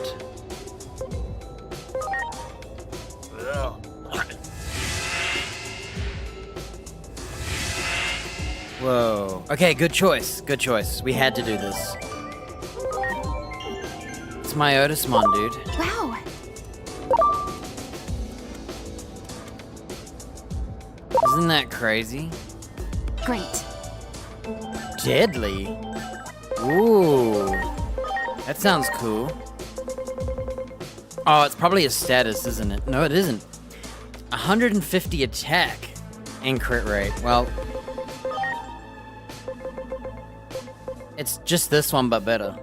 S1: Whoa. Okay, good choice. Good choice. We had to do this. It's my Otismon, dude.
S2: Wow.
S1: Isn't that crazy?
S2: Great.
S1: Deadly. Ooh. That sounds cool. Oh, it's probably a status, isn't it? No, it isn't. 150 attack and crit rate. Well, it's just this one, but better.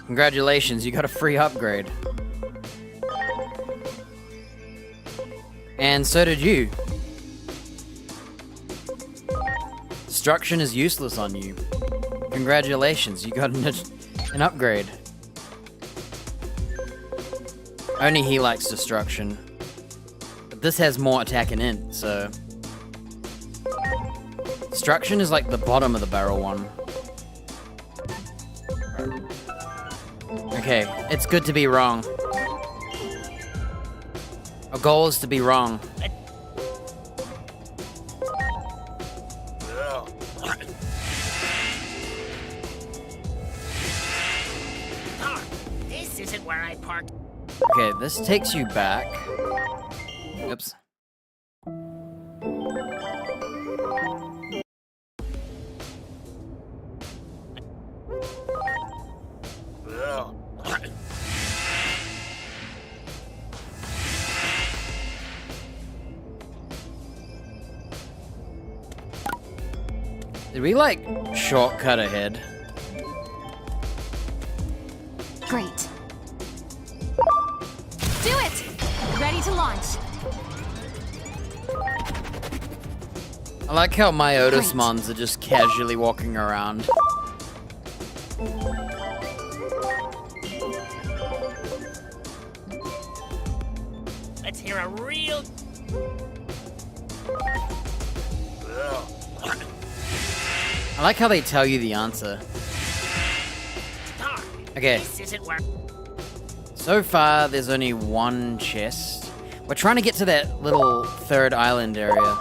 S1: Congratulations, you got a free upgrade. And so did you. destruction is useless on you. Congratulations, you got an upgrade. Only he likes destruction. But this has more attack and int, so... Destruction is like the bottom of the barrel one. Okay, it's good to be wrong. Our goal is to be wrong.
S3: This isn't where I parked.
S1: Okay, this takes you back. Oops. Did we, like, shortcut ahead?
S2: Great. Do it! Ready to launch.
S1: I like how my
S2: Great.
S1: Otismons are just casually walking around.
S3: Let's hear a real...
S1: I like how they tell you the answer. Okay.
S3: This isn't where...
S1: So far, there's only one chest. We're trying to get to that little third island area.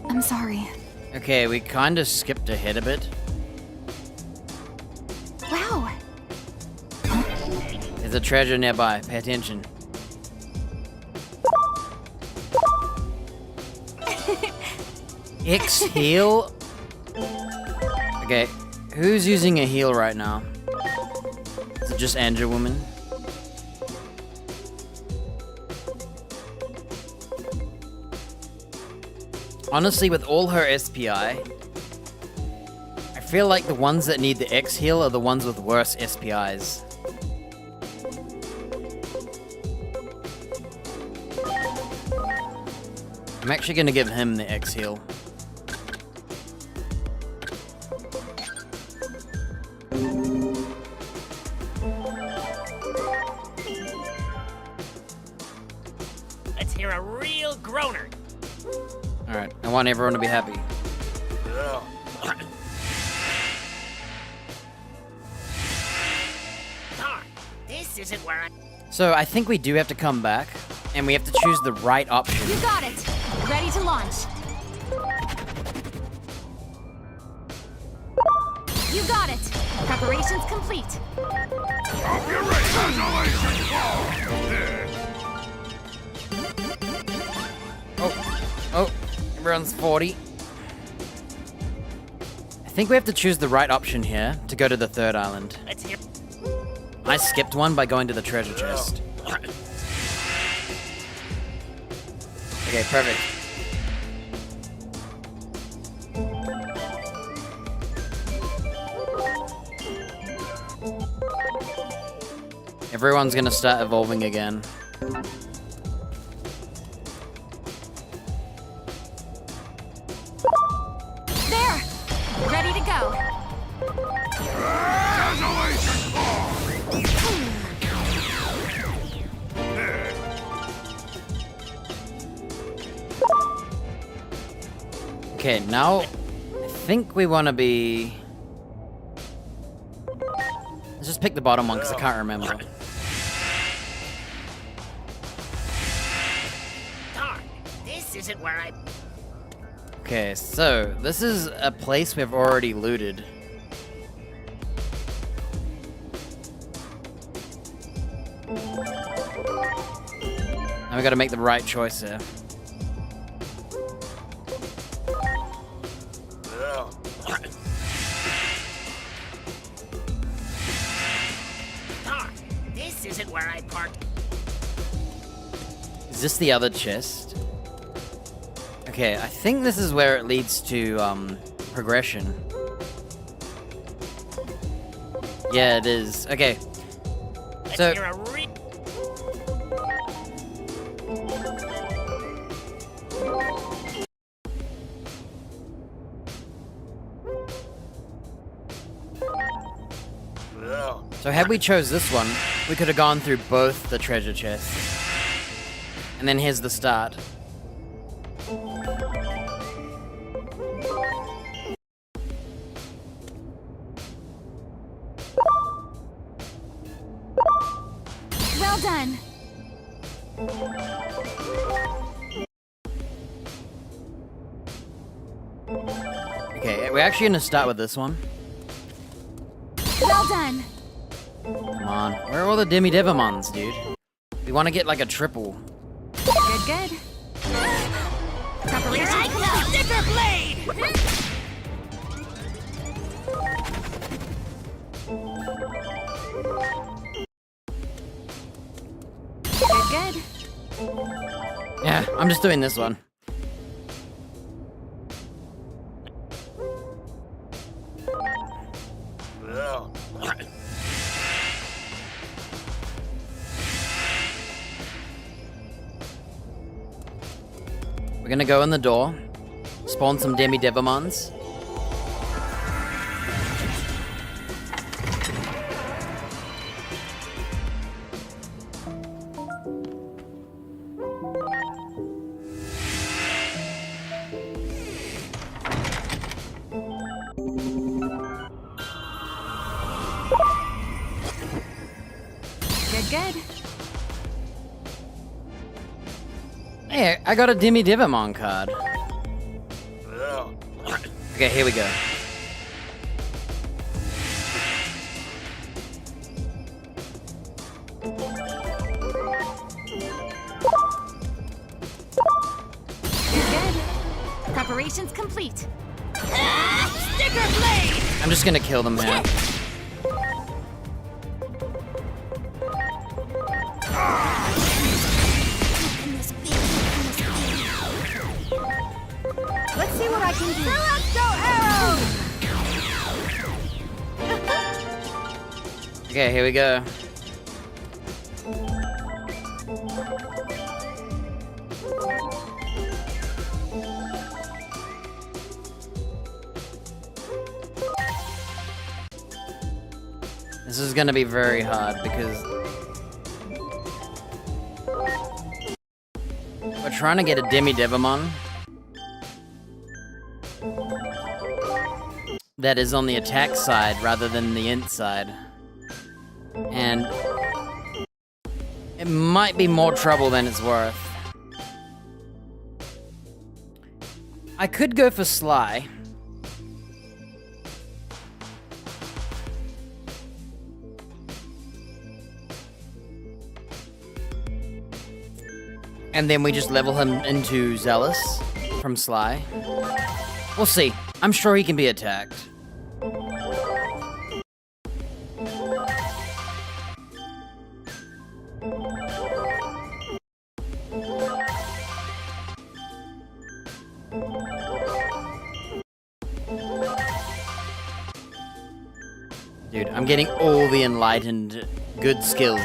S2: I'm sorry.
S1: Okay, we kind of skipped ahead a bit.
S2: Wow.
S1: There's a treasure nearby. Pay attention. X heal? Okay, who's using a heal right now? Is it just Andrew Woman? Honestly, with all her SPI, I feel like the ones that need the X heal are the ones with worse SPIs. I'm actually gonna give him the X heal.
S3: Let's hear a real groaner.
S1: Alright, I want everyone to be happy.
S3: Darn, this isn't where I...
S1: So I think we do have to come back, and we have to choose the right option.
S2: You got it. Ready to launch. You got it. Preparations complete.
S4: Hope you're ready. Congratulations.
S1: Oh, everyone's 40. I think we have to choose the right option here to go to the third island.
S3: Let's hear...
S1: I skipped one by going to the treasure chest. Okay, perfect. Everyone's gonna start evolving again.
S2: There. Ready to go.
S1: Okay, now I think we want to be... Let's just pick the bottom one because I can't remember.
S3: Darn, this isn't where I...
S1: Okay, so this is a place we've already looted. Now we gotta make the right choice here.
S3: Darn, this isn't where I... Park.
S1: Is this the other chest? Okay, I think this is where it leads to, progression. Yeah, it is. Okay.
S3: Let's
S1: So,
S3: hear a
S1: so had we chose this one, we could have gone through both the treasure chests. And then here's the start.
S2: Well done.
S1: Okay, we're actually gonna start with this one.
S2: Well done.
S1: Come on. Where are all the Digimons, dude? We want to get like a triple.
S2: Good, good. Preparation complete.
S3: Sticker blade!
S2: Good, good.
S1: Yeah, I'm just doing this one. We're gonna go in the door, spawn some Digimons.
S2: Good, good.
S1: Hey, I got a Digimon card. Okay, here we go.
S2: Good, good. Preparations complete.
S3: Sticker blade!
S1: I'm just gonna kill them here.
S2: Let's see what I can do. Electro arrow!
S1: Okay, here we go. This is gonna be very hard because we're trying to get a Digimon that is on the attack side rather than the int side. And it might be more trouble than it's worth. I could go for Sly. And then we just level him into Zealous from Sly. We'll see. I'm sure he can be attacked. Dude, I'm getting all the enlightened good skills.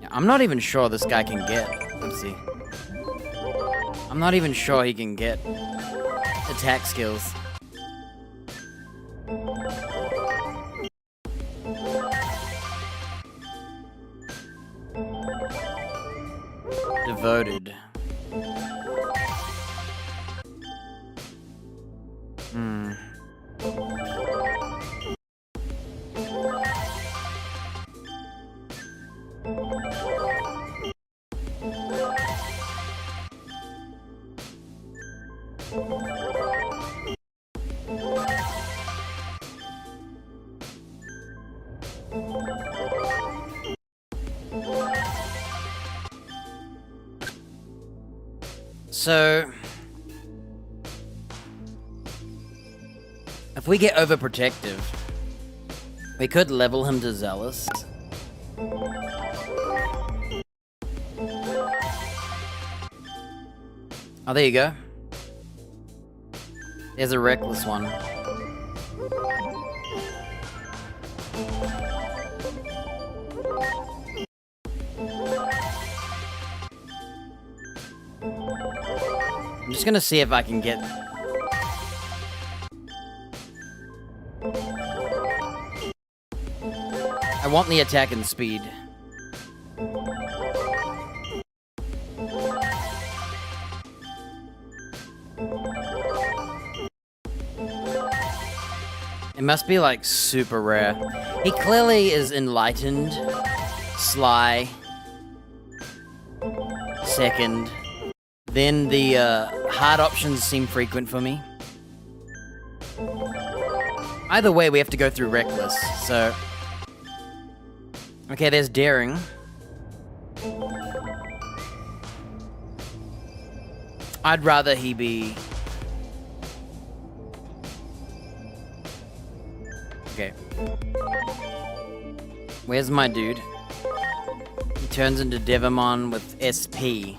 S1: Yeah, I'm not even sure this guy can get. Let's see. I'm not even sure he can get attack skills. Devoted. So, if we get overprotective, we could level him to Zealous. Oh, there you go. There's a Reckless one. I'm just gonna see if I can get... I want the attack and speed. It must be like super rare. He clearly is enlightened, sly, second. Then the hard options seem frequent for me. Either way, we have to go through Reckless, so... Okay, there's Daring. I'd rather he be... Okay. Where's my dude? He turns into Digimon with SP.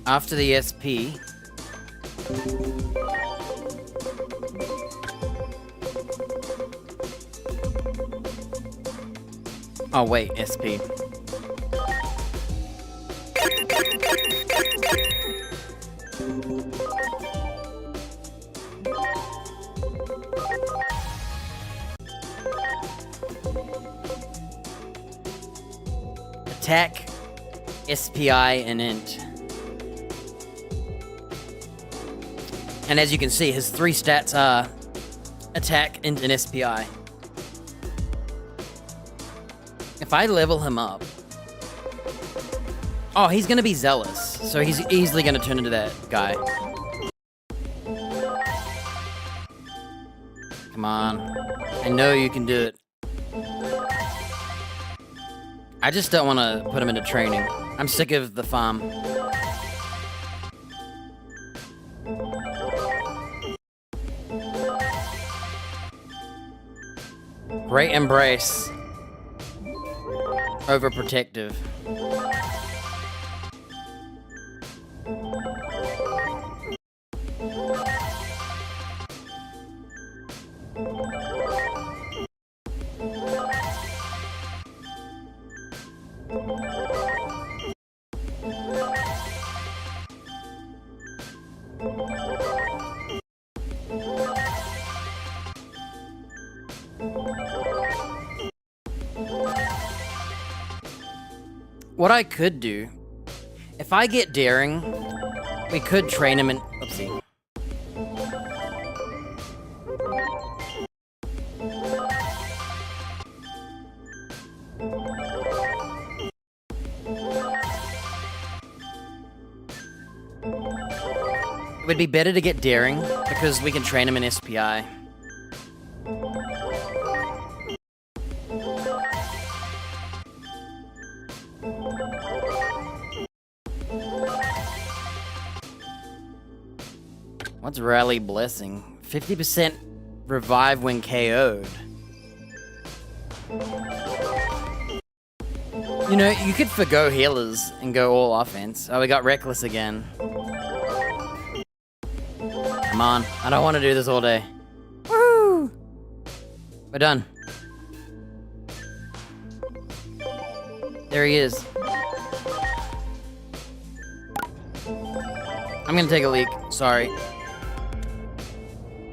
S1: After the SP... Oh wait, SP. Attack, SPI, and Int. And as you can see, his 3 stats are Attack, Int, and SPI. If I level him up... Oh, he's gonna be Zealous, so he's easily gonna turn into that guy. Come on. I know you can do it. I just don't want to put him into training. I'm sick of the farm. Great Embrace. Overprotective. What I could do, if I get Daring, we could train him in... Oopsie. It would be better to get Daring, because we can train him in SPI. What's Rally Blessing? 50% revive when KO'd. You know, you could forgo healers and go all offense. Oh, we got Reckless again. Come on, I don't want to do this all day. Woo! We're done. There he is. I'm gonna take a leak, sorry.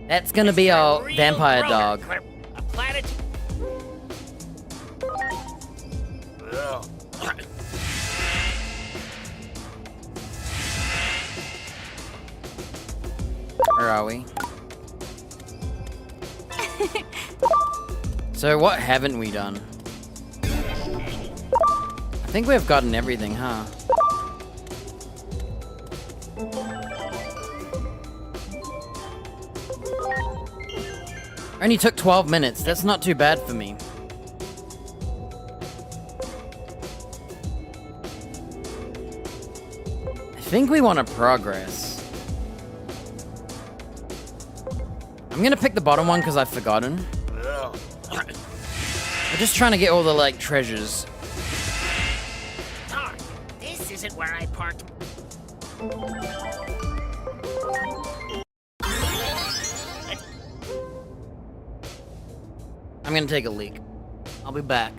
S1: That's gonna be our vampire dog.
S3: A planet.
S1: Where are we? So what haven't we done? I think we've gotten everything, huh? Only took 12 minutes. That's not too bad for me. think we want to progress. I'm gonna pick the bottom one because I've forgotten. We're just trying to get all the, like, treasures.
S3: Darn, this isn't where I parked.
S1: I'm gonna take a leak. I'll be back.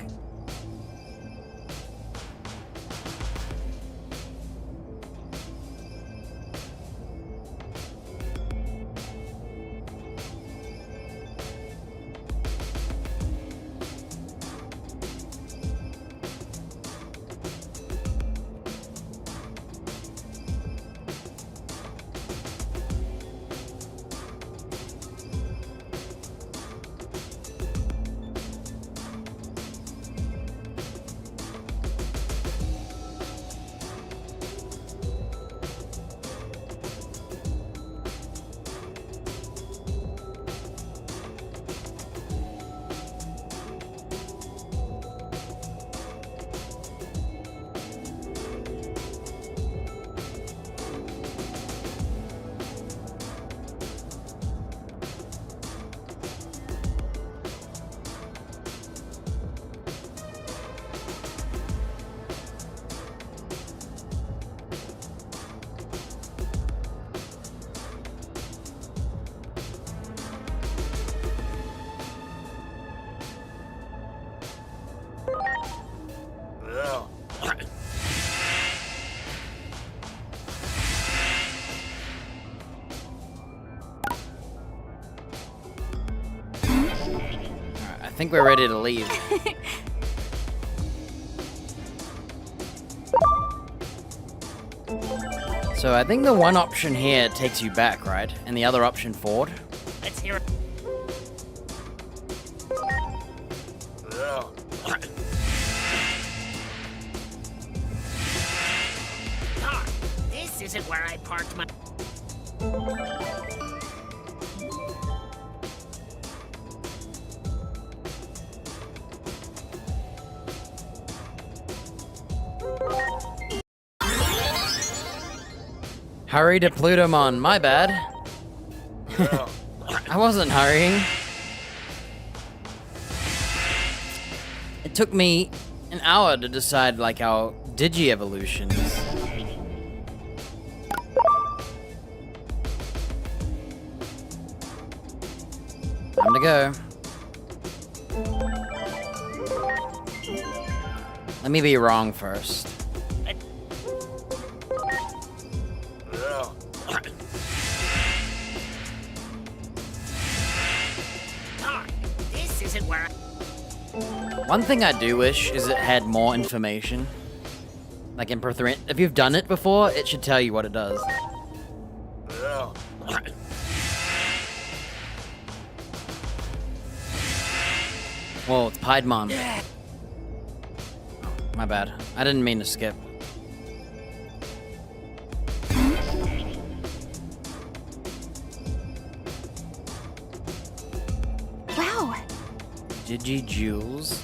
S1: I think we're ready to leave. So I think the one option here takes you back, right? And the other option forward?
S3: Let's hear it. Darn, this isn't where I parked my...
S1: Hurry to Plutomon, my bad. I wasn't hurrying. It took me an hour to decide, like, our Digi-evolutions. Time to go. Let me be wrong first.
S3: This isn't where I...
S1: One thing I do wish is it had more information. Like in if you've done it before, it should tell you what it does. Whoa, it's Piedmon. Oh, my bad. I didn't mean to skip.
S2: Wow.
S1: Digi Jules.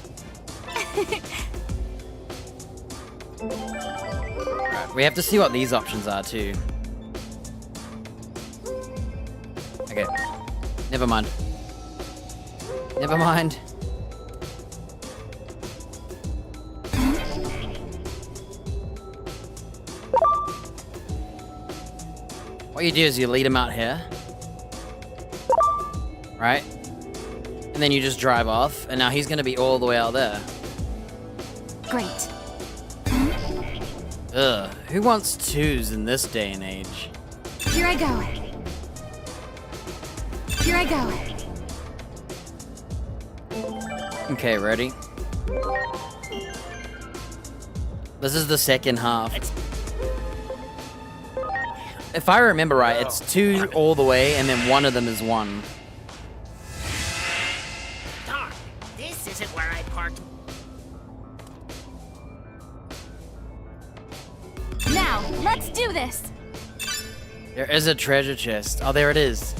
S1: Alright, we have to see what these options are too. Okay. Never mind. Never mind. What you do is you lead him out here. Right? And then you just drive off, and now he's gonna be all the way out there.
S2: Great.
S1: Ugh, who wants twos in this day and age?
S2: Here I go. Here I go.
S1: Okay, ready? This is the second half. If I remember right, it's two all the way, and then one of them is one.
S3: Darn, this isn't where I parked.
S2: Now, let's do this.
S1: There is a treasure chest. Oh, there it is.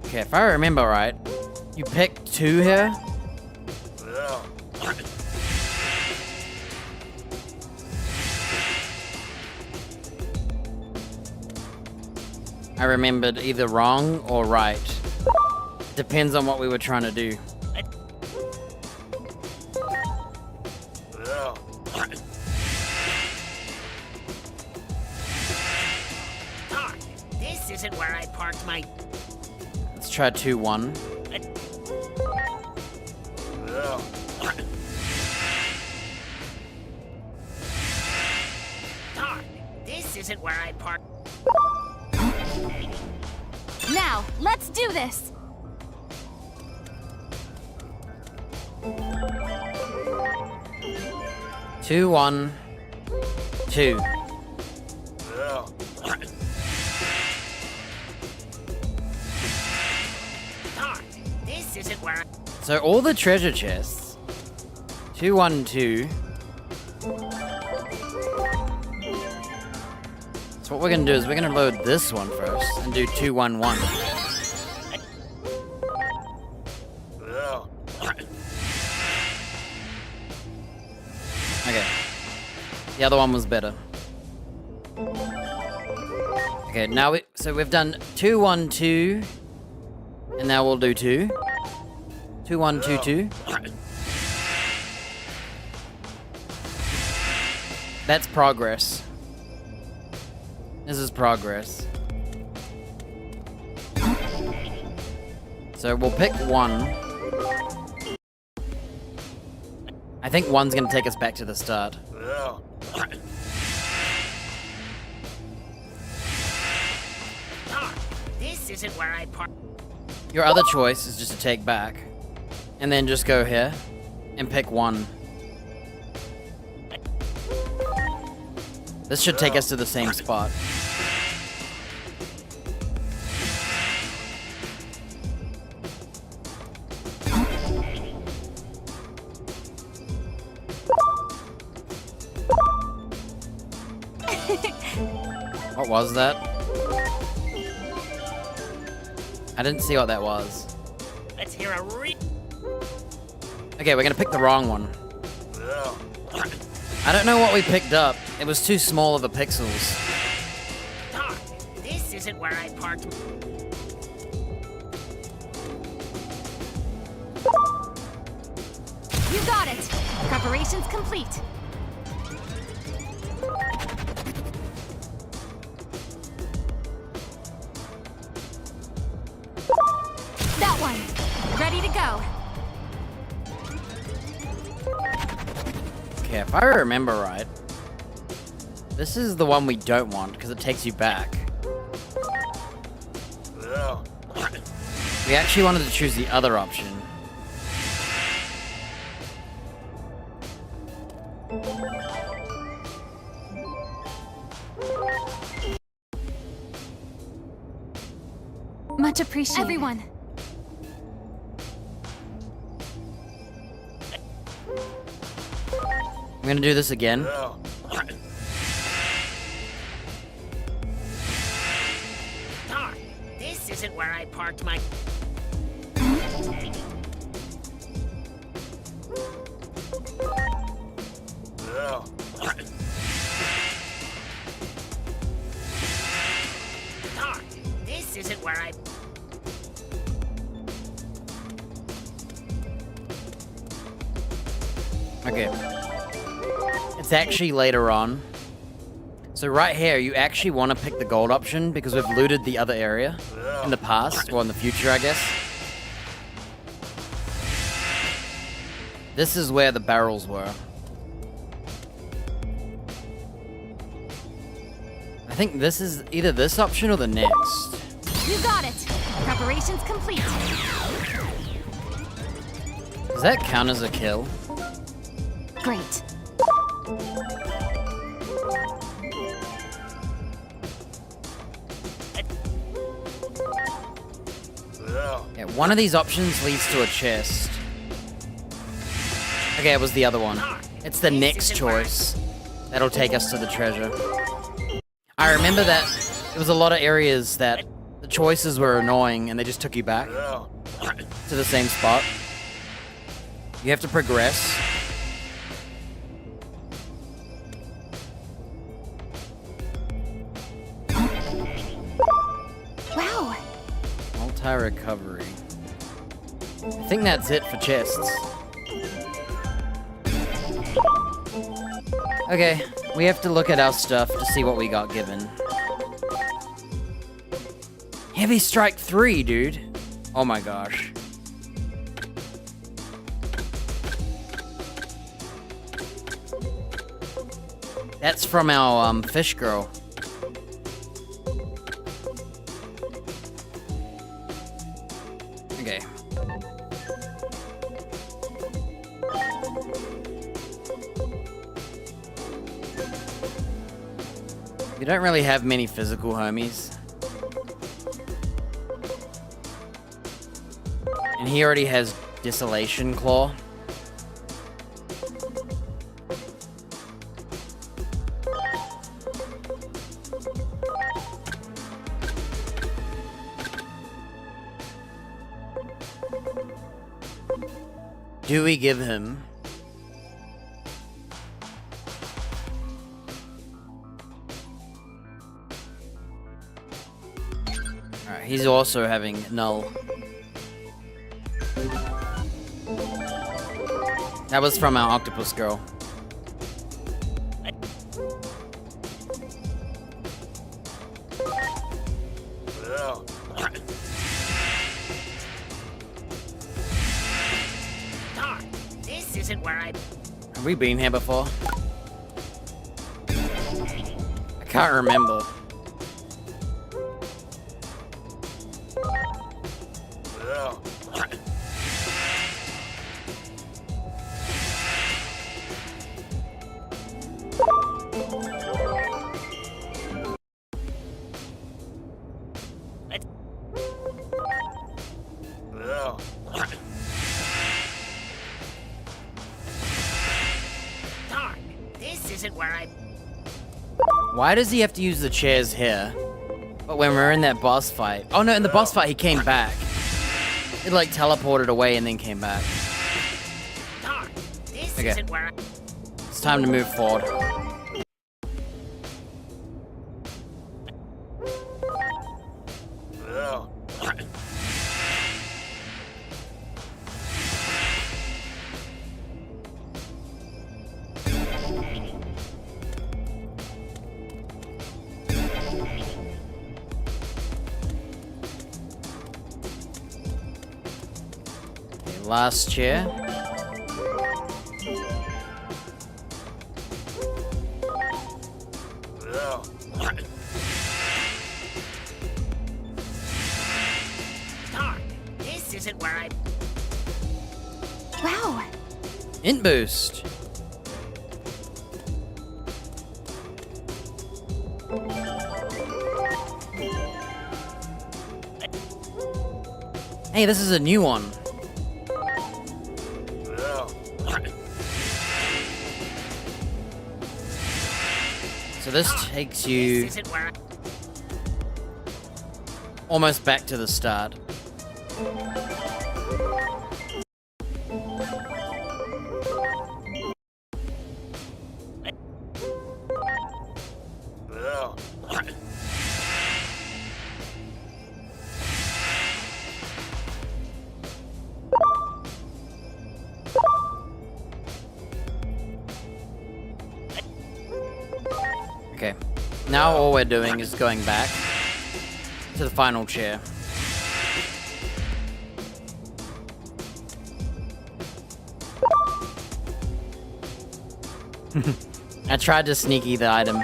S1: Okay, if I remember right, you pick two here. I remembered either wrong or right. Depends on what we were trying to do.
S3: Darn, this isn't where I parked my...
S1: Let's try 2-1.
S3: Darn, this isn't where I parked...
S2: Now, let's do this.
S1: Two, 1, 2.
S3: Darn, this isn't where I...
S1: So all the treasure chests. 2, 1, 2. So what we're gonna do is we're gonna load this one first and do 2, 1, 1. Okay. The other one was better. Okay, now we've done 2, 1, 2. And now we'll do 2. 2, 1, 2, 2. That's progress. This is progress. So we'll pick 1. I think 1's gonna take us back to the start.
S3: Darn, this isn't where I parked...
S1: Your other choice is just to take back. And then just go here and pick 1. This should take us to the same spot. What was that? I didn't see what that was.
S3: Let's hear a
S1: Okay, we're gonna pick the wrong one. I don't know what we picked up. It was too small of a pixels.
S3: Darn, this isn't where I parked...
S2: You got it. Preparations complete. That one. Ready to go.
S1: Okay, if I remember right, this is the one we don't want because it takes you back. We actually wanted to choose the other option.
S2: Much appreciated. Everyone.
S1: I'm gonna do this again.
S3: Darn, this isn't where I parked my... Darn, this isn't where I...
S1: Okay. It's actually later on. So right here, you actually want to pick the gold option because we've looted the other area in the past, or in the future, I guess. This is where the barrels were. I think this is either this option or the next.
S2: You got it. Preparations complete.
S1: Does that count as a kill?
S2: Great.
S1: Yeah, one of these options leads to a chest. Okay, it was the other one. It's the next choice. That'll take us to the treasure. I remember that there was a lot of areas that the choices were annoying and they just took you back to the same spot. You have to progress. Tire recovery. I think that's it for chests. Okay, we have to look at our stuff to see what we got given. Heavy Strike 3, dude. Oh my gosh. That's from our fish girl. Okay. We don't really have many physical homies. And he already has Desolation Claw. Do we give him? Alright, he's also having null. That was from our octopus girl.
S3: Darn, this isn't where I...
S1: Have we been here before? I can't remember.
S3: Darn, this isn't where I...
S1: Why does he have to use the chairs here? But when we're in that boss fight... Oh no, in the boss fight he came back. It like teleported away and then came back.
S3: Darn, this
S1: Okay.
S3: isn't where I...
S1: It's time to move forward. Okay, last chair.
S3: Darn, this isn't where I...
S2: Wow.
S1: Int boost. Hey, this is a new one. So this takes
S3: This
S1: you
S3: isn't where I...
S1: almost back to the start. Okay. Now all we're doing is going back to the final chair. I tried to sneaky the item.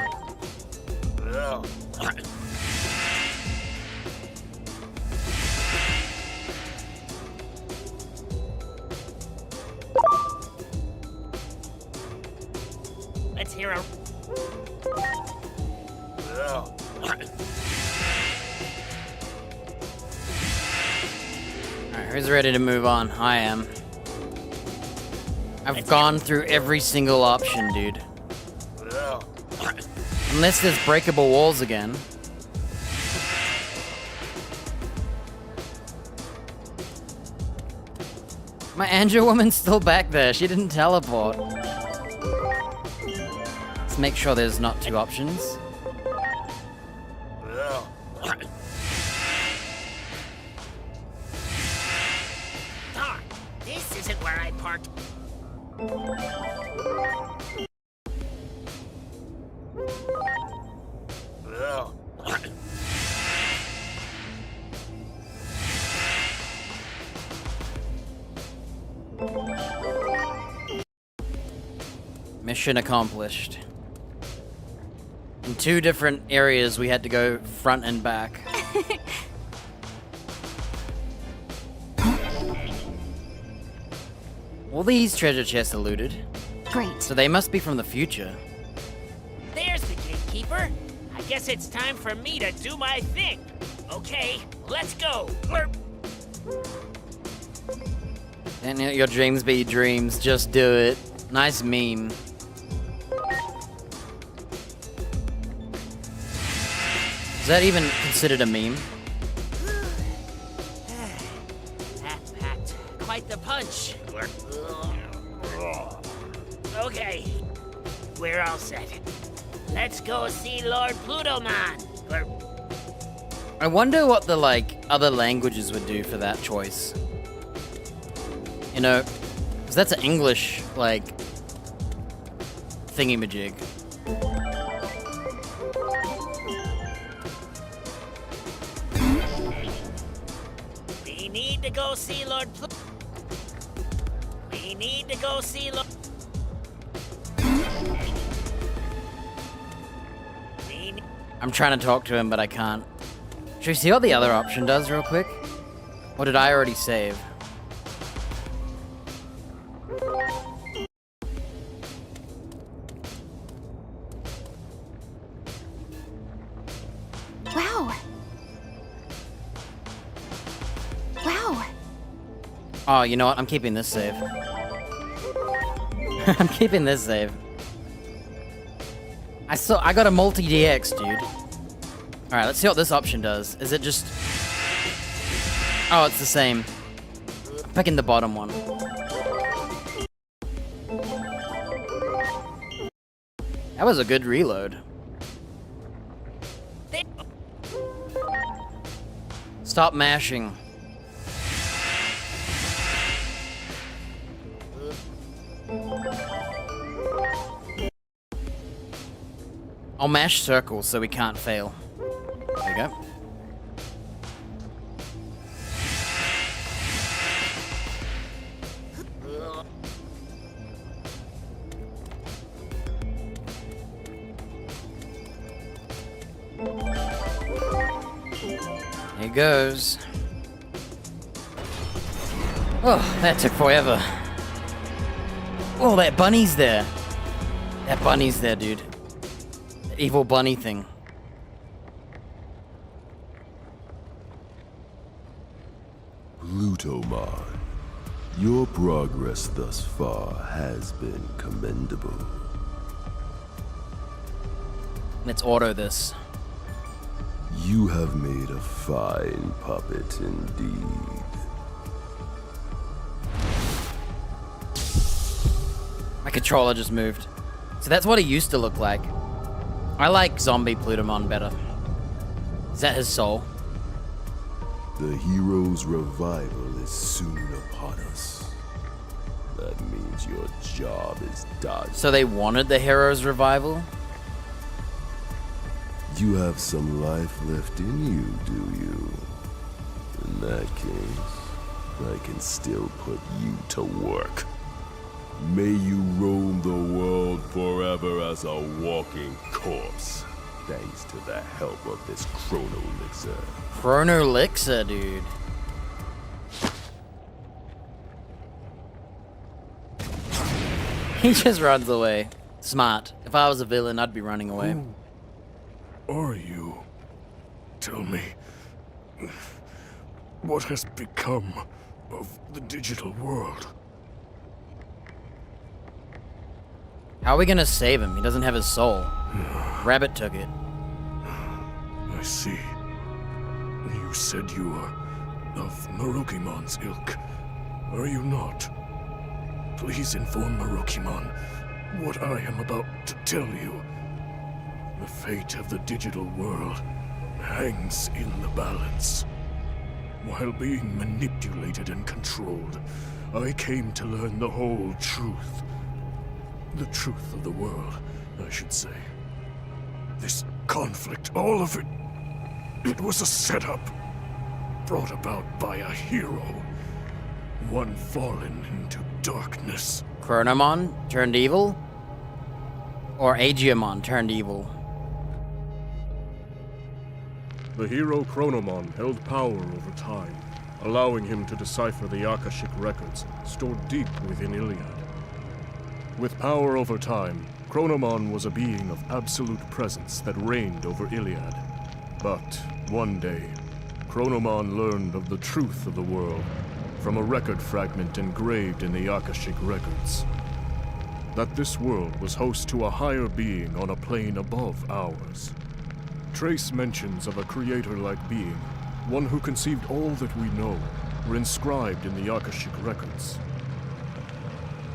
S3: Let's hear a...
S1: Alright, who's ready to move on? I am. I've gone through every single option, dude. Unless there's breakable walls again. My Angel woman's still back there. She didn't teleport. Let's make sure there's not two options. Mission accomplished. In 2 different areas, we had to go front and back. All these treasure chests are looted,
S2: Great.
S1: so they must be from the future.
S3: There's the gatekeeper. I guess it's time for me to do my thing. Okay, let's go.
S1: And let your dreams be dreams, just do it. Nice meme. Is that even considered a meme?
S3: That packed quite the punch. Okay, we're all set. Let's go see Lord Plutomon.
S1: I wonder what the, like, other languages would do for that choice. You know, because that's an English, like, thingy-majig.
S3: We need to go see Lord We need to go see Lord...
S1: I'm trying to talk to him, but I can't. Should we see what the other option does real quick? Or did I already save?
S2: Wow. Wow.
S1: Oh, you know what? I'm keeping this save. I'm keeping this save. I got a multi-DX, dude. Alright, let's see what this option does. Is it just... Oh, it's the same. I'm picking the bottom one. That was a good reload. Stop mashing. I'll mash circles so we can't fail. There you go. Here goes. Oh, that took forever. Oh, that bunny's there. That bunny's there, dude. That evil bunny thing.
S6: Plutomon, your progress thus far has been commendable.
S1: Let's auto this.
S6: You have made a fine puppet indeed.
S1: My controller just moved. So that's what he used to look like. I like zombie Plutomon better. Is that his soul?
S6: The hero's revival is soon upon us. That means your job is done.
S1: So they wanted the hero's revival?
S6: You have some life left in you, do you? In that case, I can still put you to work. May you roam the world forever as a walking corpse, thanks to the help of this chrono elixir.
S1: Chrono elixir, dude. He just runs away. Smart. If I was a villain, I'd be running away.
S4: Are you? Tell me, what has become of the digital world?
S1: How are we gonna save him? He doesn't have his soul. Rabbit took it.
S4: I see. You said you are of Marukimon's ilk. Are you not? Please inform Marukimon what I am about to tell you. The fate of the digital world hangs in the balance. While being manipulated and controlled, I came to learn the whole truth. The truth of the world, I should say. This conflict, all of it, it was a setup. Brought about by a hero. One fallen into darkness.
S1: Chronomon turned evil? Or Aegiomon turned evil.
S4: The hero Chronomon held power over time, allowing him to decipher the Akashic records stored deep within Iliad. With power over time, Chronomon was a being of absolute presence that reigned over Iliad. But one day, Chronomon learned of the truth of the world from a record fragment engraved in the Akashic records. That this world was host to a higher being on a plane above ours. Trace mentions of a creator-like being, one who conceived all that we know, were inscribed in the Akashic records.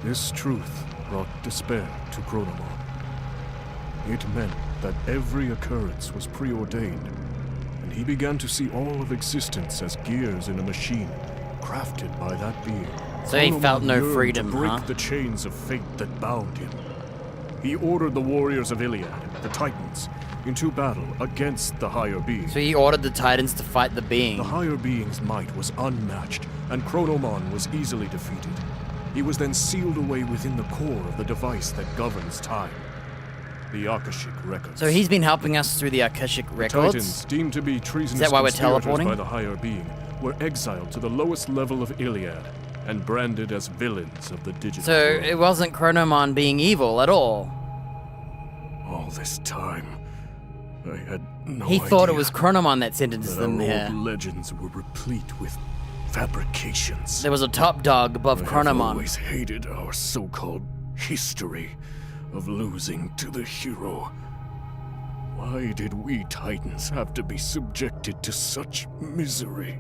S4: This truth brought despair to Chronomon. It meant that every occurrence was preordained, and he began to see all of existence as gears in a machine, crafted by that being.
S1: So he felt no
S4: yearned
S1: freedom,
S4: to break
S1: huh?
S4: the chains of fate that bound him. He ordered the warriors of Iliad, the Titans, into battle against the higher being.
S1: So he ordered the Titans to fight the being.
S4: The higher being's might was unmatched, and Chronomon was easily defeated. He was then sealed away within the core of the device that governs time, the Akashic records.
S1: So he's been helping us through the Akashic records?
S4: Titans, deemed to be treasonous
S1: Is that why we're
S4: conspirators
S1: teleporting?
S4: by the higher being, were exiled to the lowest level of Iliad and branded as villains of the digital
S1: So
S4: world.
S1: it wasn't Chronomon being evil at all.
S4: All this time, I had no
S1: He
S4: idea
S1: thought it was Chronomon that sentenced
S4: that
S1: them
S4: our
S1: here.
S4: old legends were replete with fabrications.
S1: There was a top dog above
S4: I have
S1: Chronomon.
S4: always hated our so-called history of losing to the hero. Why did we Titans have to be subjected to such misery?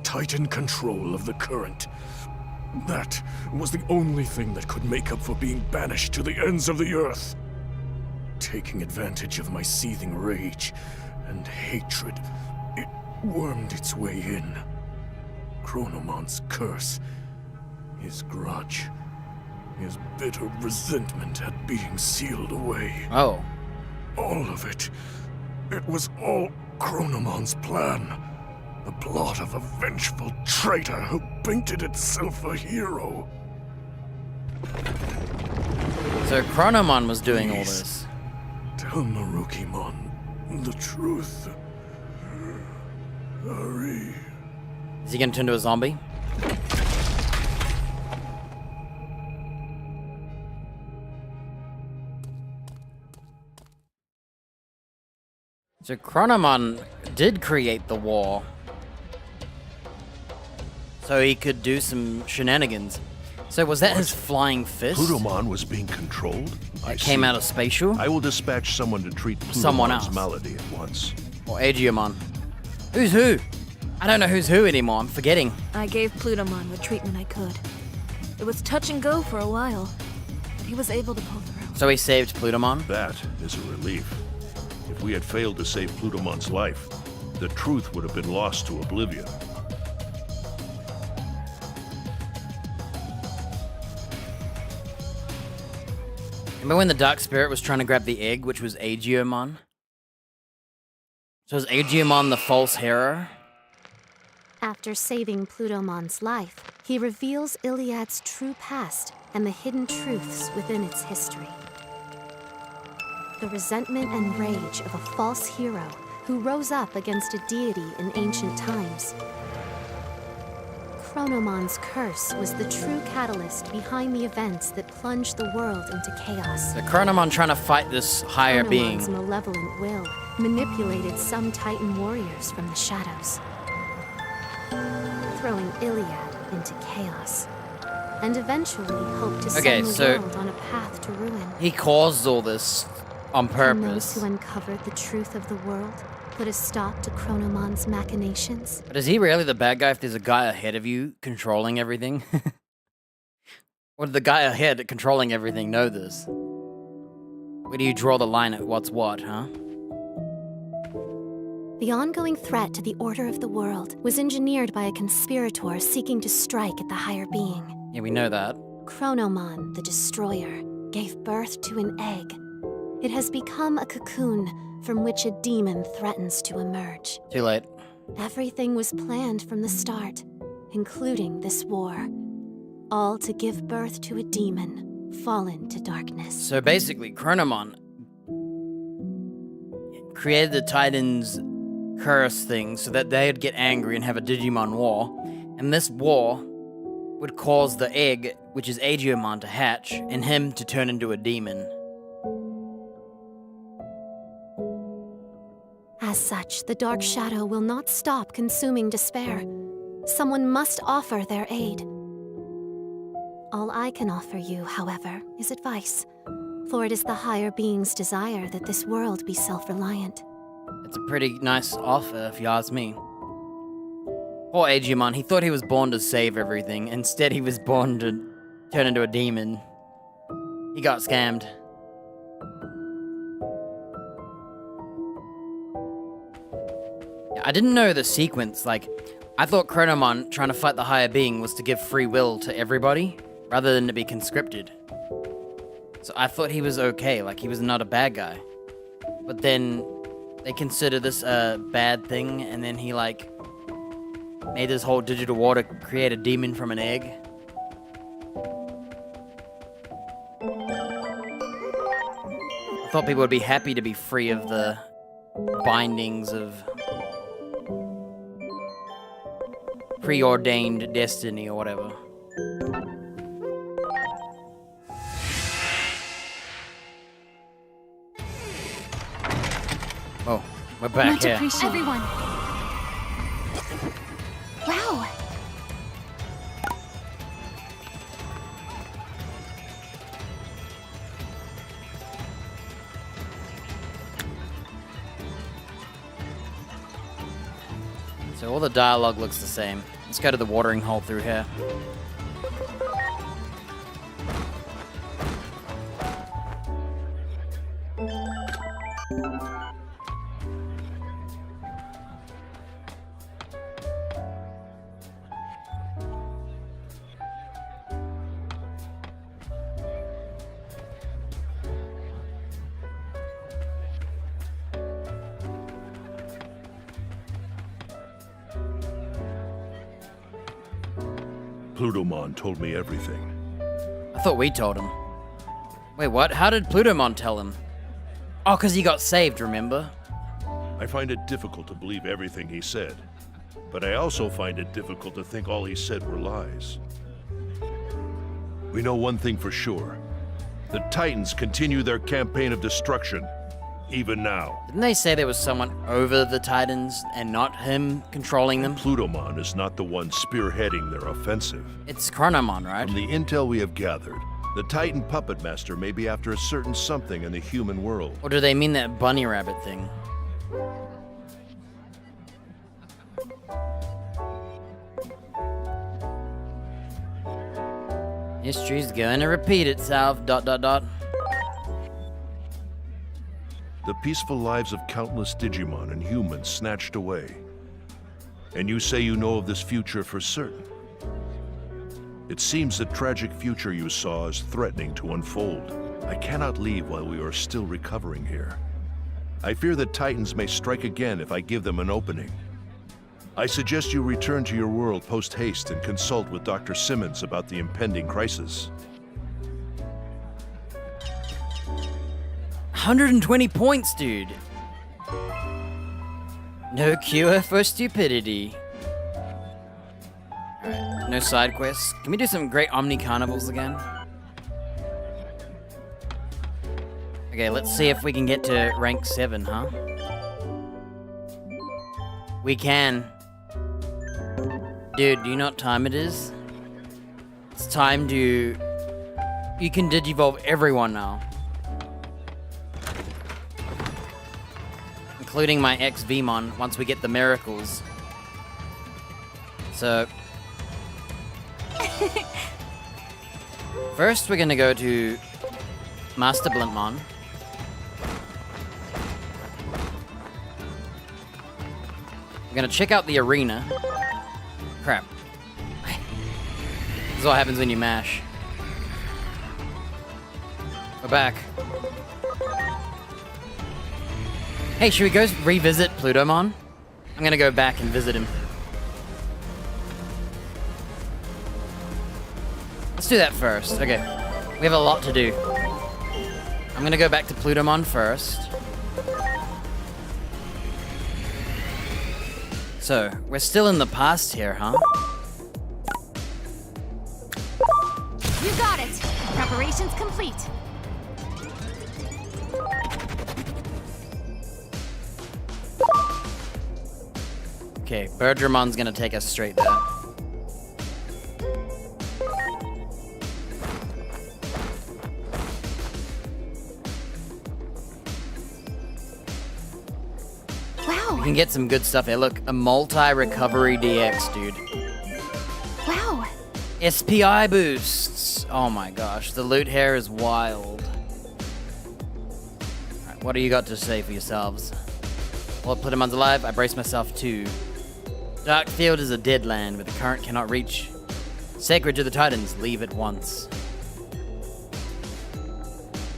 S4: Titan control of the current. That was the only thing that could make up for being banished to the ends of the earth. Taking advantage of my seething rage and hatred, it wormed its way in. Chronomon's curse, his grudge, his bitter resentment at being sealed away.
S1: Oh.
S4: All of it. It was all Chronomon's plan. The plot of a vengeful traitor who painted itself a hero.
S1: So Chronomon was doing all
S4: Please.
S1: this.
S4: Tell Marukimon the truth. Hurry.
S1: Is he gonna turn into a zombie? So Chronomon did create the war. So he could do some shenanigans. So was that his flying fist?
S7: Plutomon was being controlled?
S1: That came out of Spatial?
S7: I will dispatch someone to treat
S1: Someone
S7: Plutomon's
S1: else.
S7: malady at once.
S1: Or Aegiomon? Who's who? I don't know who's who anymore, I'm forgetting.
S8: I gave Plutomon the treatment I could. It was touch and go for a while, but he was able to pull through.
S1: So he saved Plutomon?
S7: That is a relief. If we had failed to save Plutomon's life, the truth would have been lost to oblivion.
S1: Remember when the Dark Spirit was trying to grab the egg, which was Aegiomon? So is Aegiomon the false hero?
S5: After saving Plutomon's life, he reveals Iliad's true past and the hidden truths within its history. The resentment and rage of a false hero who rose up against a deity in ancient times. Chronomon's curse was the true catalyst behind the events that plunged the world into chaos.
S1: So Chronomon trying to fight this higher being.
S5: Chronomon's malevolent will manipulated some Titan warriors from the shadows, throwing Iliad into chaos, and eventually hoped to
S1: Okay,
S5: send the
S1: so
S5: world on a path to ruin.
S1: He caused all this on
S5: And those
S1: purpose.
S5: who uncovered the truth of the world put a stop to Chronomon's machinations.
S1: But is he really the bad guy if there's a guy ahead of you controlling everything? Or did the guy ahead controlling everything know this? Where do you draw the line at what's what, huh?
S5: The ongoing threat to the order of the world was engineered by a conspirator seeking to strike at the higher being.
S1: Yeah, we know that.
S5: Chronomon, the Destroyer, gave birth to an egg. It has become a cocoon from which a demon threatens to emerge.
S1: Too late.
S5: Everything was planned from the start, including this war. All to give birth to a demon, fallen to darkness.
S1: So basically, Chronomon created the Titans' curse thing so that they'd get angry and have a Digimon war. And this war would cause the egg, which is Agiomon, to hatch, and him to turn into a demon.
S5: As such, the Dark Shadow will not stop consuming despair. Someone must offer their aid. All I can offer you, however, is advice, for it is the higher being's desire that this world be self-reliant.
S1: It's a pretty nice offer, if you ask me. Poor Agiomon, he thought he was born to save everything. Instead, he was born to turn into a demon. He got scammed. I didn't know the sequence. Like, I thought Chronomon trying to fight the higher being was to give free will to everybody, rather than to be conscripted. So I thought he was okay, like he was not a bad guy. But then they consider this a bad thing, and then he like made this whole digital war to create a demon from an egg. I thought people would be happy to be free of the bindings of preordained destiny or whatever. Oh, we're back
S2: Much
S1: here.
S2: appreciated. Everyone. Wow.
S1: So all the dialogue looks the same. Let's go to the watering hole through here.
S7: Plutomon told me everything.
S1: I thought we told him. Wait, what? How did Plutomon tell him? Oh, because he got saved, remember?
S7: I find it difficult to believe everything he said, but I also find it difficult to think all he said were lies. We know one thing for sure. The Titans continue their campaign of destruction, even now.
S1: Didn't they say there was someone over the Titans and not him controlling them?
S7: Plutomon is not the one spearheading their offensive.
S1: It's Chronomon, right?
S7: From the intel we have gathered, the Titan Puppet Master may be after a certain something in the human world.
S1: Or do they mean that bunny rabbit thing? History's going to repeat itself, ...
S7: The peaceful lives of countless Digimon and humans snatched away. And you say you know of this future for certain. It seems the tragic future you saw is threatening to unfold. I cannot leave while we are still recovering here. I fear the Titans may strike again if I give them an opening. I suggest you return to your world post-haste and consult with Dr. Simmons about the impending crisis.
S1: 120 points, dude. No cure for stupidity. Alright, no side quests. Can we do some great Omni Carnivals again? Okay, let's see if we can get to rank 7, huh? We can. Dude, do you know what time it is? It's time to... You can Digivolve everyone now. Including my ex-Vmon, once we get the miracles. So... First, we're gonna go to Master Blintmon. We're gonna check out the arena. Crap. This is what happens when you mash. We're back. Hey, should we go revisit Plutomon? I'm gonna go back and visit him. Let's do that first. Okay. We have a lot to do. I'm gonna go back to Plutomon first. So, we're still in the past here, huh?
S2: You got it! Preparations complete.
S1: Okay, Berdramon's gonna take us straight there.
S2: Wow.
S1: We can get some good stuff here. Look, a multi-recovery DX, dude.
S2: Wow.
S1: SPI boosts. Oh my gosh, the loot here is wild. Alright, what do you got to say for yourselves? While Plutomon's alive, I brace myself too. Darkfield is a dead land where the current cannot reach. Sacred to the Titans, leave at once.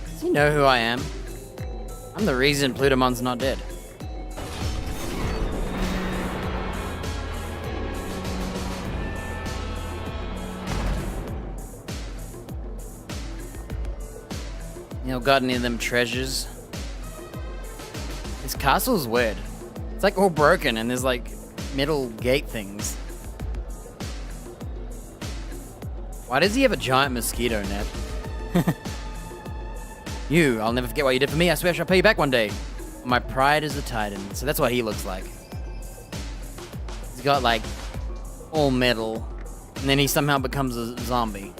S1: Does he know who I am? I'm the reason Plutomon's not dead. You know, got any of them treasures? This castle's weird. It's like all broken and there's like metal gate things. Why does he have a giant mosquito net? You, I'll never forget what you did for me. I swear I shall pay you back one day. My pride is the Titan. So that's what he looks like. He's got like all metal and then he somehow becomes a zombie.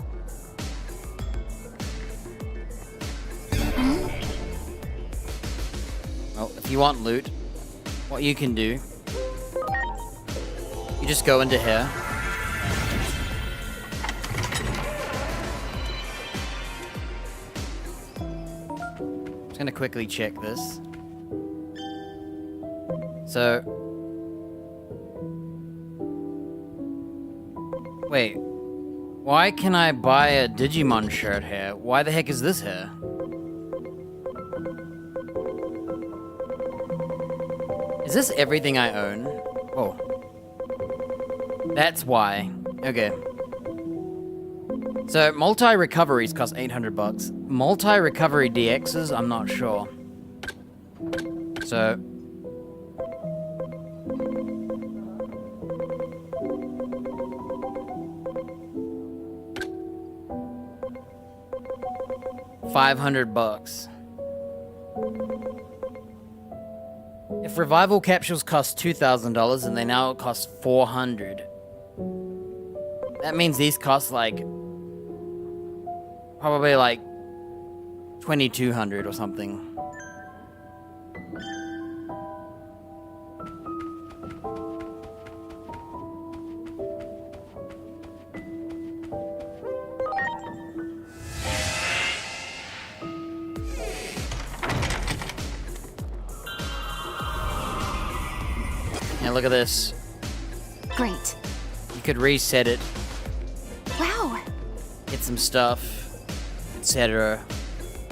S1: Well, if you want loot, what you can do, you just go into here. Just gonna quickly check this. So, wait, why can I buy a Digimon shirt here? Why the heck is this here? Is this everything I own? Oh. That's why. Okay. So, multi-recoveries cost 800 bucks. Multi-recovery DXs, I'm not sure. So... $500. If revival capsules cost $2,000 and they now cost $400, that means these cost like probably like $2,200 or something. Now look at this.
S2: Great.
S1: You could reset it,
S2: Wow.
S1: get some stuff, etc.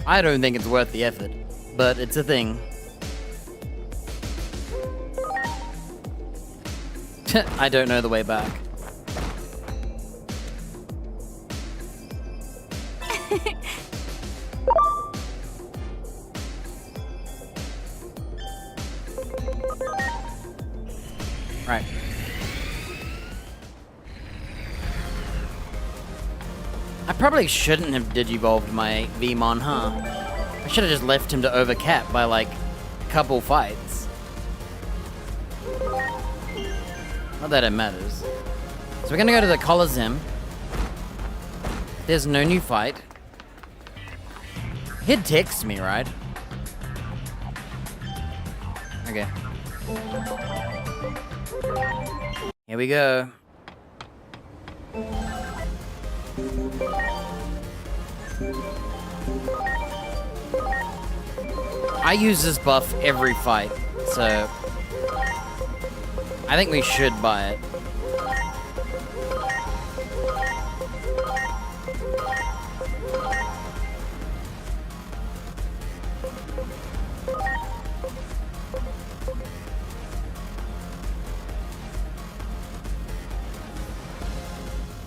S1: I don't think it's worth the effort, but it's a thing. I don't know the way back. Right. I probably shouldn't have digivolved my Vmon, huh? I should have just left him to overcap by like a couple fights. Not that it matters. So we're gonna go to the Coliseum. There's no new fight. He'd text me, right? Okay. Here we go. I use this buff every fight, so I think we should buy it.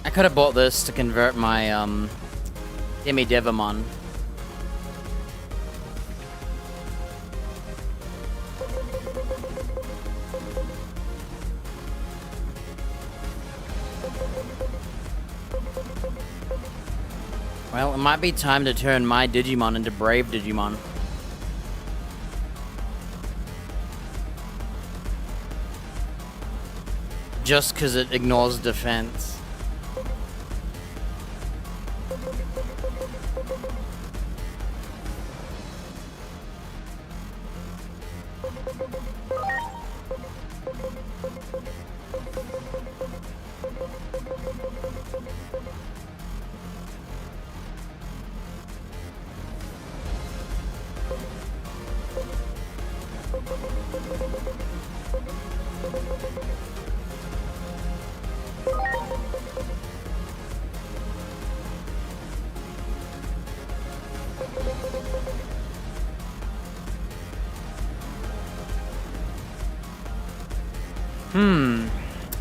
S1: I could have bought this to convert my Devimon. Well, it might be time to turn my Digimon into Brave Digimon. Just because it ignores defense.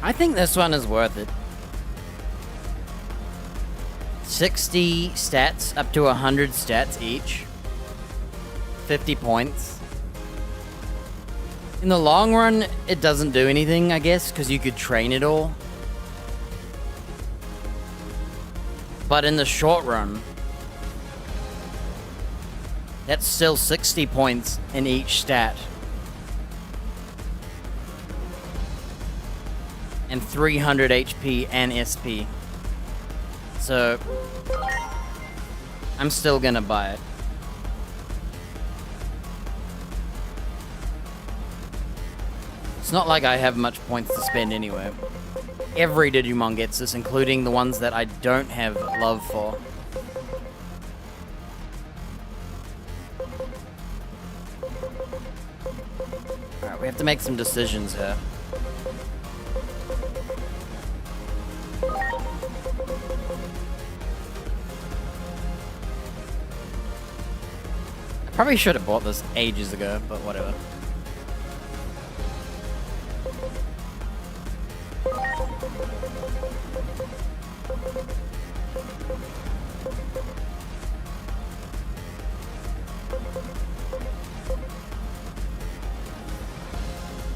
S1: I think this one is worth it. 60 stats up to 100 stats each. 50 points. In the long run, it doesn't do anything, I guess, because you could train it all. But in the short run, that's still 60 points in each stat. And 300 HP and SP. So, I'm still gonna buy it. It's not like I have much points to spend anyway. Every Digimon gets this, including the ones that I don't have love for. Alright, we have to make some decisions here. Probably should have bought this ages ago, but whatever.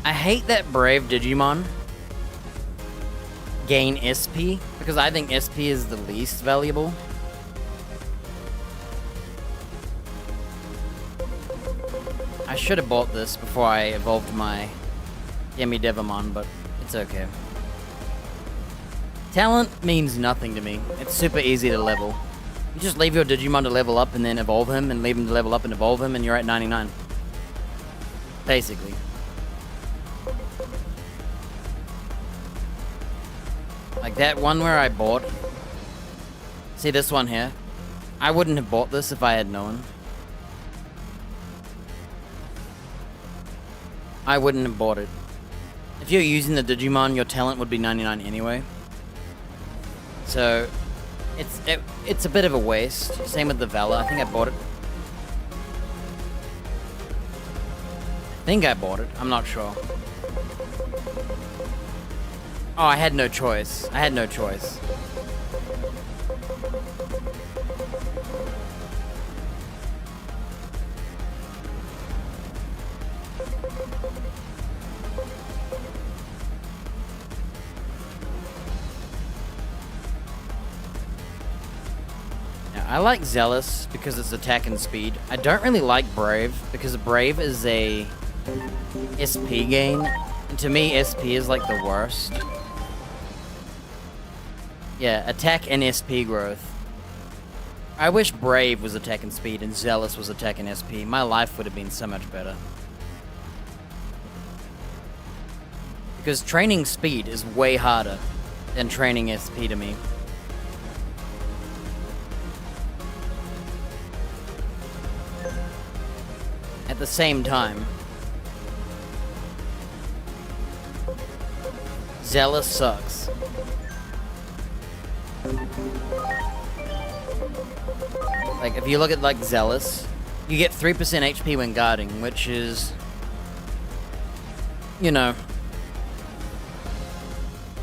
S1: I hate that Brave Digimon gain SP, because I think SP is the least valuable. I should have bought this before I evolved my Devimon, but it's okay. Talent means nothing to me. It's super easy to level. You just leave your Digimon to level up and then evolve him, and leave him to level up and evolve him, and you're at 99. Basically. Like that one where I bought. See this one here? I wouldn't have bought this if I had known. I wouldn't have bought it. If you're using the Digimon, your talent would be 99 anyway. So, it's a bit of a waste. Same with the Valor. I think I bought it. I'm not sure. Oh, I had no choice. I like Zealous because it's attack and speed. I don't really like Brave because Brave is a SP gain. And to me, SP is like the worst. Yeah, attack and SP growth. I wish Brave was attack and speed and Zealous was attack and SP. My life would have been so much better. Because training speed is way harder than training SP to me. At the same time, Zealous sucks. Like, if you look at, like, Zealous, you get 3% HP when guarding, which is, you know,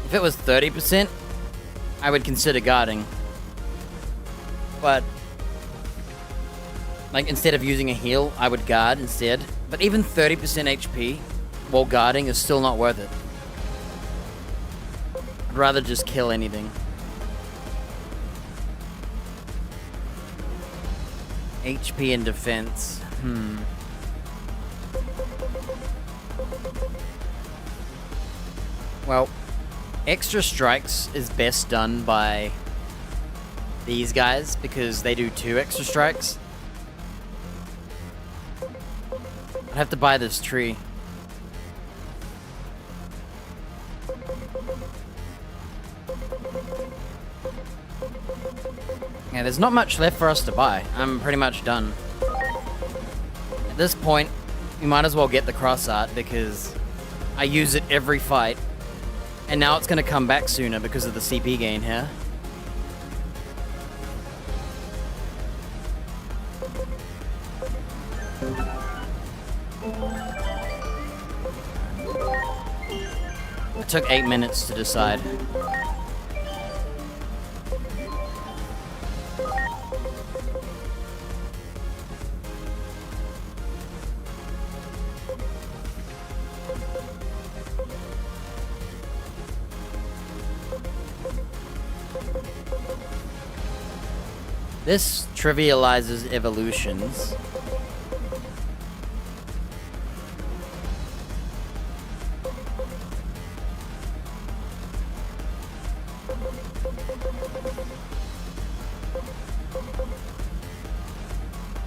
S1: if it was 30%, I would consider guarding. But Like, instead of using a heal, I would guard instead. But even 30% HP while guarding is still not worth it. I'd rather just kill anything. HP and defense. Well, extra strikes is best done by these guys because they do 2 extra strikes. I'd have to buy this tree. Yeah, there's not much left for us to buy. I'm pretty much done. At this point, we might as well get the cross art because I use it every fight. And now it's going to come back sooner because of the CP gain here. It took 8 minutes to decide. This trivializes evolutions.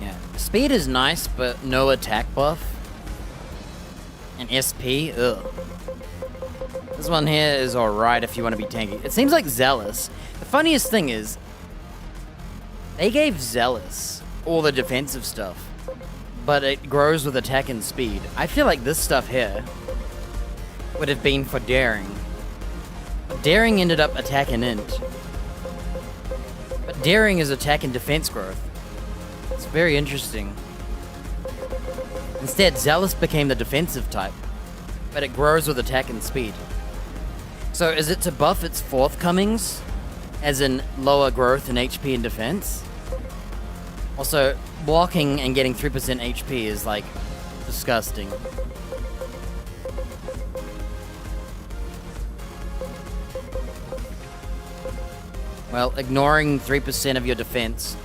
S1: Yeah, speed is nice, but no attack buff. And SP, ugh. This one here is alright if you want to be tanky. It seems like Zealous. The funniest thing is, they gave Zealous all the defensive stuff, but it grows with attack and speed. I feel like this stuff here would have been for Daring. Daring ended up attack and int. But Daring is attack and defense growth. It's very interesting. Instead, Zealous became the defensive type, but it grows with attack and speed. So is it to buff its forthcomings? As in lower growth in HP and defense? Also, blocking and getting 3% HP is like disgusting. Well, ignoring 3% of your defense,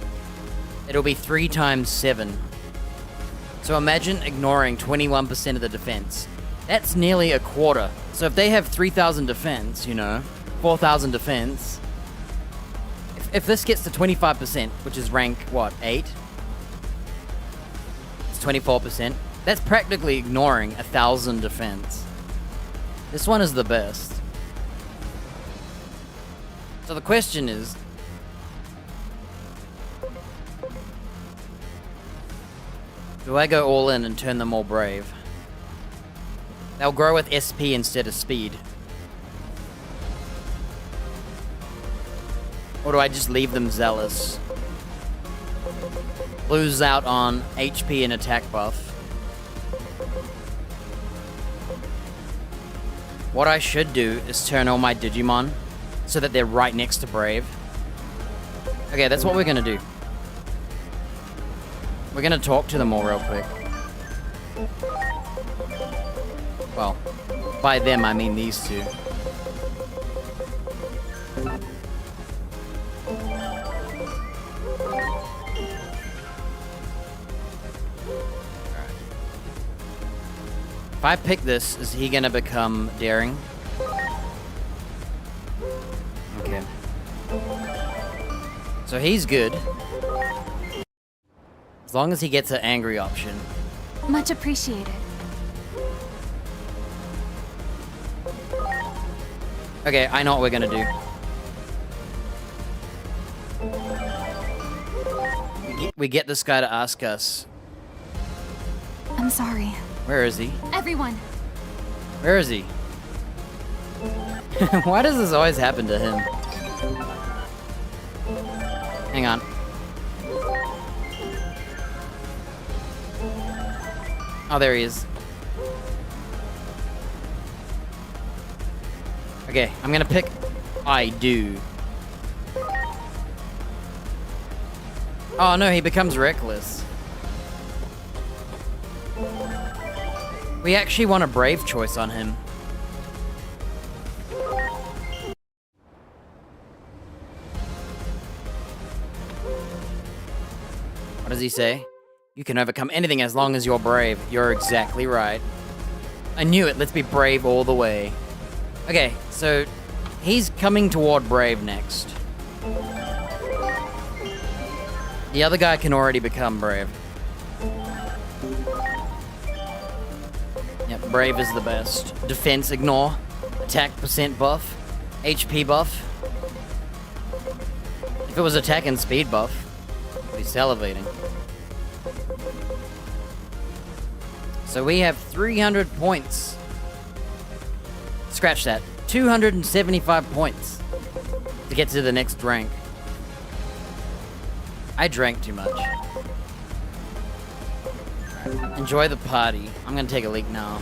S1: it'll be 3 times 7. So imagine ignoring 21% of the defense. That's nearly a quarter. So if they have 3,000 defense, 4,000 defense. If this gets to 25%, which is rank, 8? It's 24%. That's practically ignoring 1,000 defense. This one is the best. So the question is, do I go all in and turn them all brave? They'll grow with SP instead of speed. Or do I just leave them Zealous? Lose out on HP and attack buff. What I should do is turn all my Digimon so that they're right next to Brave. Okay, that's what we're gonna do. We're gonna talk to them all real quick. Well, by them I mean these two. If I pick this, is he gonna become Daring? Okay. So he's good. As long as he gets an angry option.
S2: Much appreciated.
S1: Okay, I know what we're gonna do. We get this guy to ask us.
S2: I'm sorry.
S1: Where is he?
S2: Everyone.
S1: Where is he? Why does this always happen to him? Hang on. Oh, there he is. Okay, I'm gonna pick I do. Oh no, he becomes reckless. We actually want a brave choice on him. What does he say? You can overcome anything as long as you're brave. You're exactly right. I knew it. Let's be brave all the way. Okay, so he's coming toward brave next. The other guy can already become brave. Yep, brave is the best. Defense, ignore. Attack percent buff. HP buff. If it was attack and speed buff, I'd be salivating. So we have 300 points. Scratch that. 275 points to get to the next rank. I drank too much. Enjoy the party. I'm gonna take a leak now.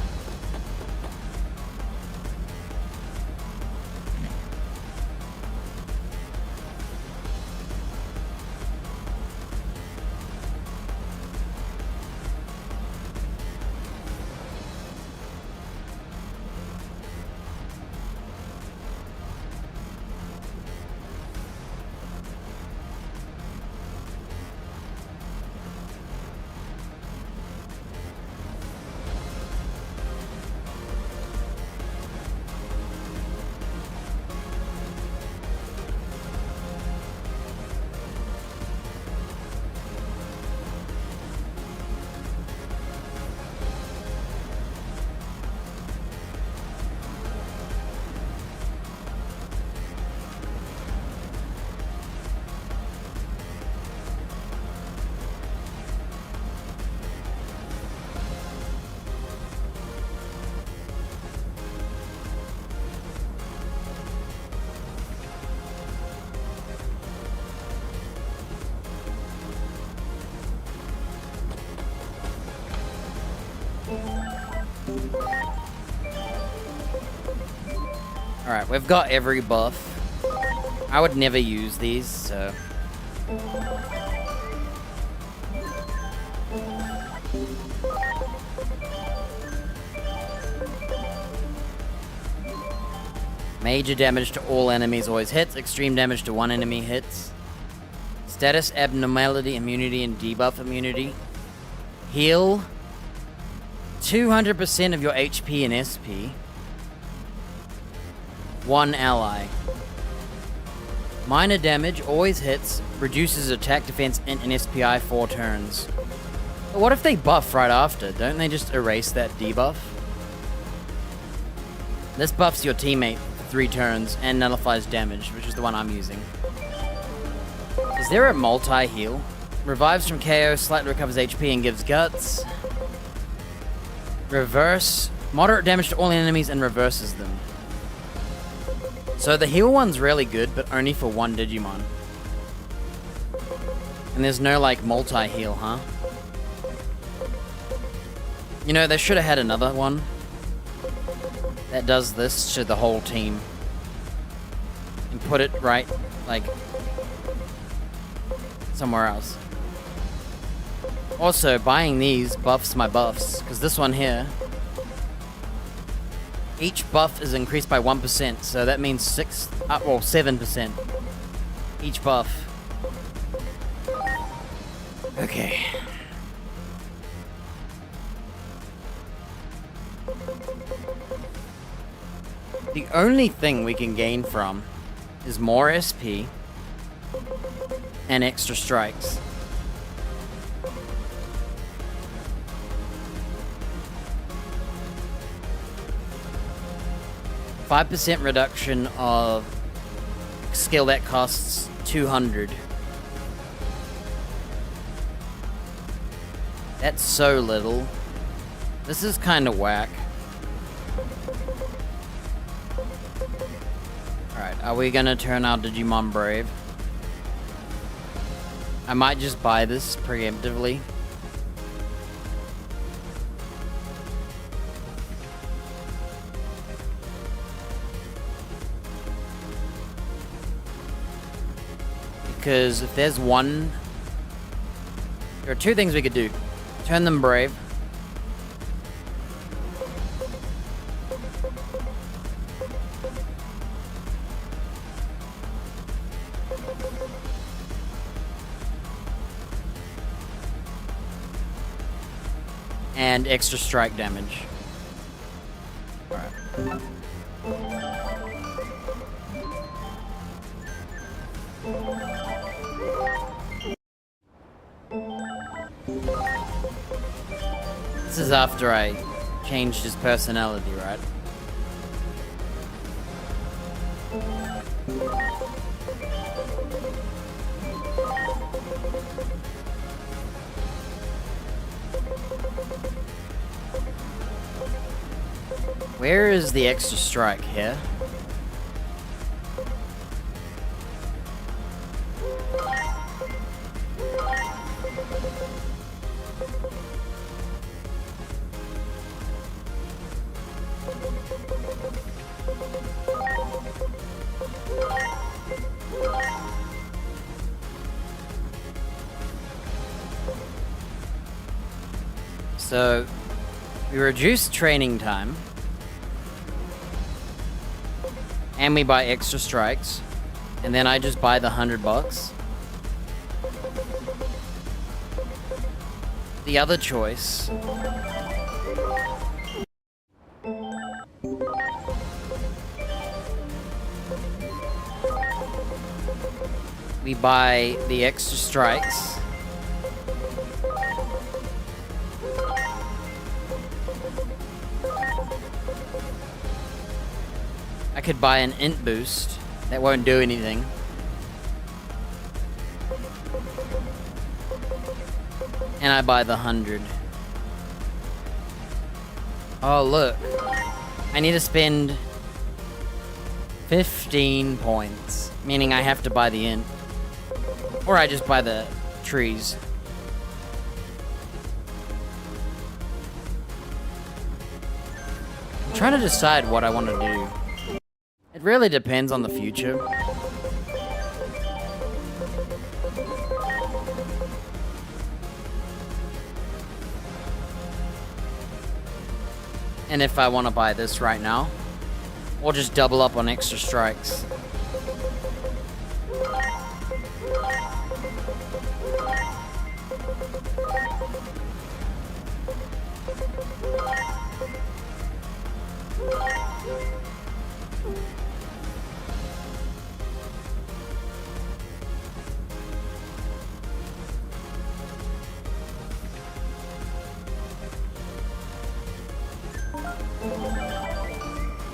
S1: Alright, we've got every buff. I would never use these, so... Major damage to all enemies always hits. Extreme damage to one enemy hits. Status abnormality immunity and debuff immunity. Heal 200% of your HP and SP. One ally. Minor damage always hits. Reduces attack, defense, and SPI 4 turns. But what if they buff right after? Don't they just erase that debuff? This buffs your teammate for 3 turns and nullifies damage, which is the one I'm using. Is there a multi-heal? Revives from KO, slightly recovers HP and gives guts. Reverse. Moderate damage to all enemies and reverses them. So the heal one's really good, but only for one Digimon. And there's no, like, multi-heal, huh? You know, they should have had another one that does this to the whole team. And put it right, like, somewhere else. Also, buying these buffs my buffs, because this one here, each buff is increased by 1%, so that means 7% each buff. Okay. The only thing we can gain from is more SP and extra strikes. %5 reduction of skill that costs 200. That's so little. This is kind of whack. Alright, are we gonna turn our Digimon brave? I might just buy this preemptively. Because if there's one... There are 2 things we could do. Turn them brave. and extra strike damage. Alright. This is after I changed his personality, right? Where is the extra strike here? So, we reduce training time. And we buy extra strikes. And then I just buy the $100. The other choice. We buy the extra strikes. I could buy an int boost that won't do anything. And I buy the 100. Oh, look. I need to spend 15 points, meaning I have to buy the int. Or I just buy the trees. I'm trying to decide what I want to do. It really depends on the future. And if I want to buy this right now, or just double up on extra strikes.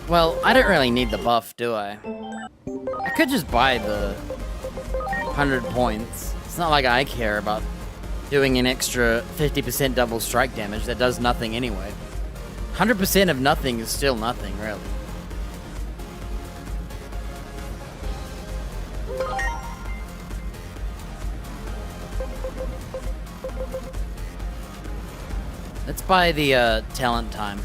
S1: Well, I don't really need the buff, do I? I could just buy the 100 points. It's not like I care about doing an extra 50% double strike damage that does nothing anyway. 100% of nothing is still nothing, really. Let's buy the talent time.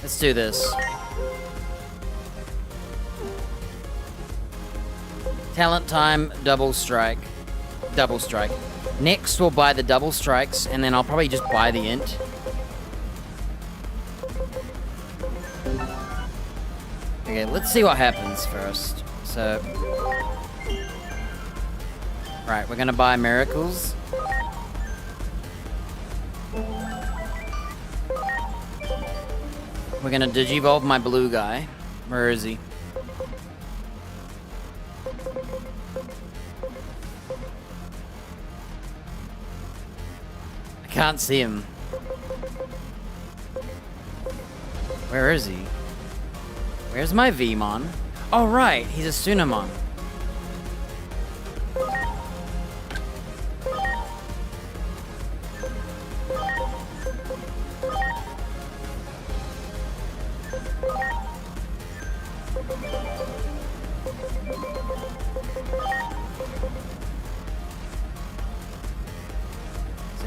S1: Let's do this. Talent time, double strike. Double strike. Next, we'll buy the double strikes, and then I'll probably just buy the int. Okay, let's see what happens first. So... Right, we're gonna buy miracles. We're gonna digivolve my blue guy. Where is he? I can't see him. Where is he? Where's my Vmon? Oh right, he's a Sunamon.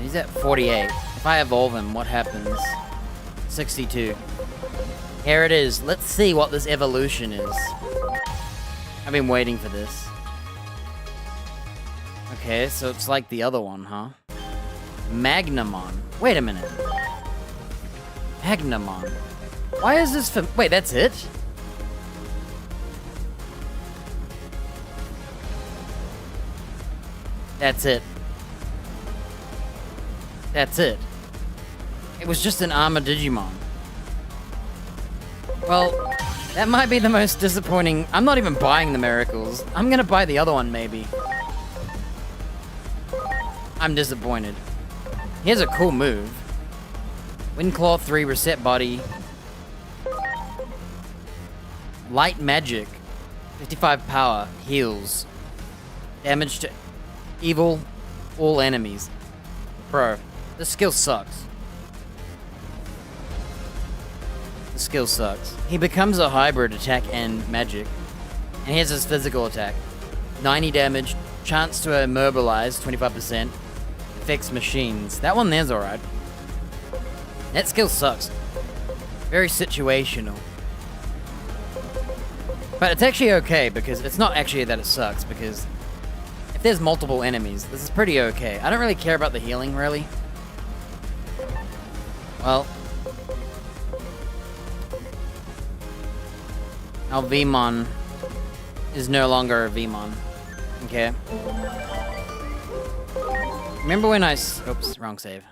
S1: He's at 48. If I evolve him, what happens? 62. Here it is. Let's see what this evolution is. I've been waiting for this. Okay, so it's like the other one, huh? Magnamon. Wait a minute. Magnamon. Why is this for... Wait, that's it? That's it. That's it. It was just an armored Digimon. Well, that might be the most disappointing. I'm not even buying the miracles. I'm gonna buy the other one, maybe. I'm disappointed. He has a cool move. Windclaw 3, reset body. Light magic. 55 power, heals. Damage to evil, all enemies. Bro, this skill sucks. This skill sucks. He becomes a hybrid attack and magic. And he has his physical attack. 90 damage, chance to immobilize, 25%. Affects machines. That one there's alright. That skill sucks. Very situational. But it's actually okay, because it's not actually that it sucks, because if there's multiple enemies, this is pretty okay. I don't really care about the healing, really. Well. Our Vmon is no longer a Vmon. Okay. Remember when I oops, wrong save.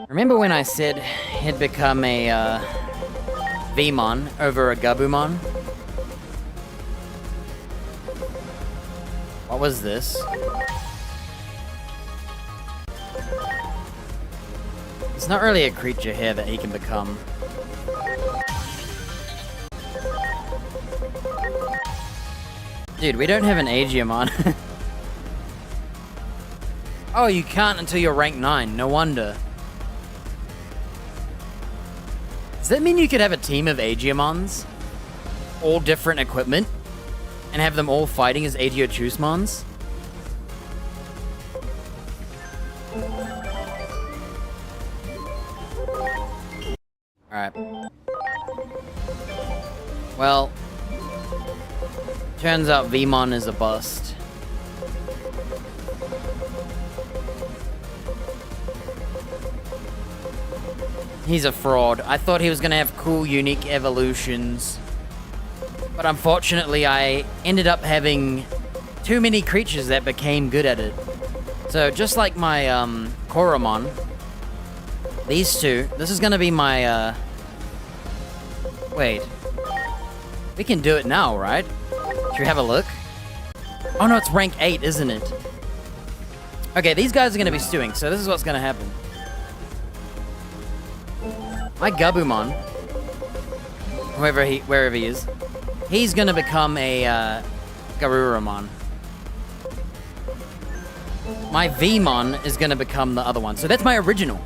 S1: Remember when I said he'd become a Vmon over a Gabumon? What was this? It's not really a creature here that he can become. Dude, we don't have an Agiamon. Oh, you can't until you're rank 9. No wonder. Does that mean you could have a team of Agiamons? All different equipment? And have them all fighting as Agiochusmons? Alright. Well, turns out Vmon is a bust. He's a fraud. I thought he was gonna have cool, unique evolutions. But unfortunately, I ended up having too many creatures that became good at it. So just like my Koromon, these two, this is gonna be my wait. We can do it now, right? Should we have a look? Oh no, it's rank 8, isn't it? Okay, these guys are gonna be stewing, so this is what's gonna happen. My Gabumon, wherever he is, he's gonna become a Garurumon. My Vmon is gonna become the other one. So that's my original.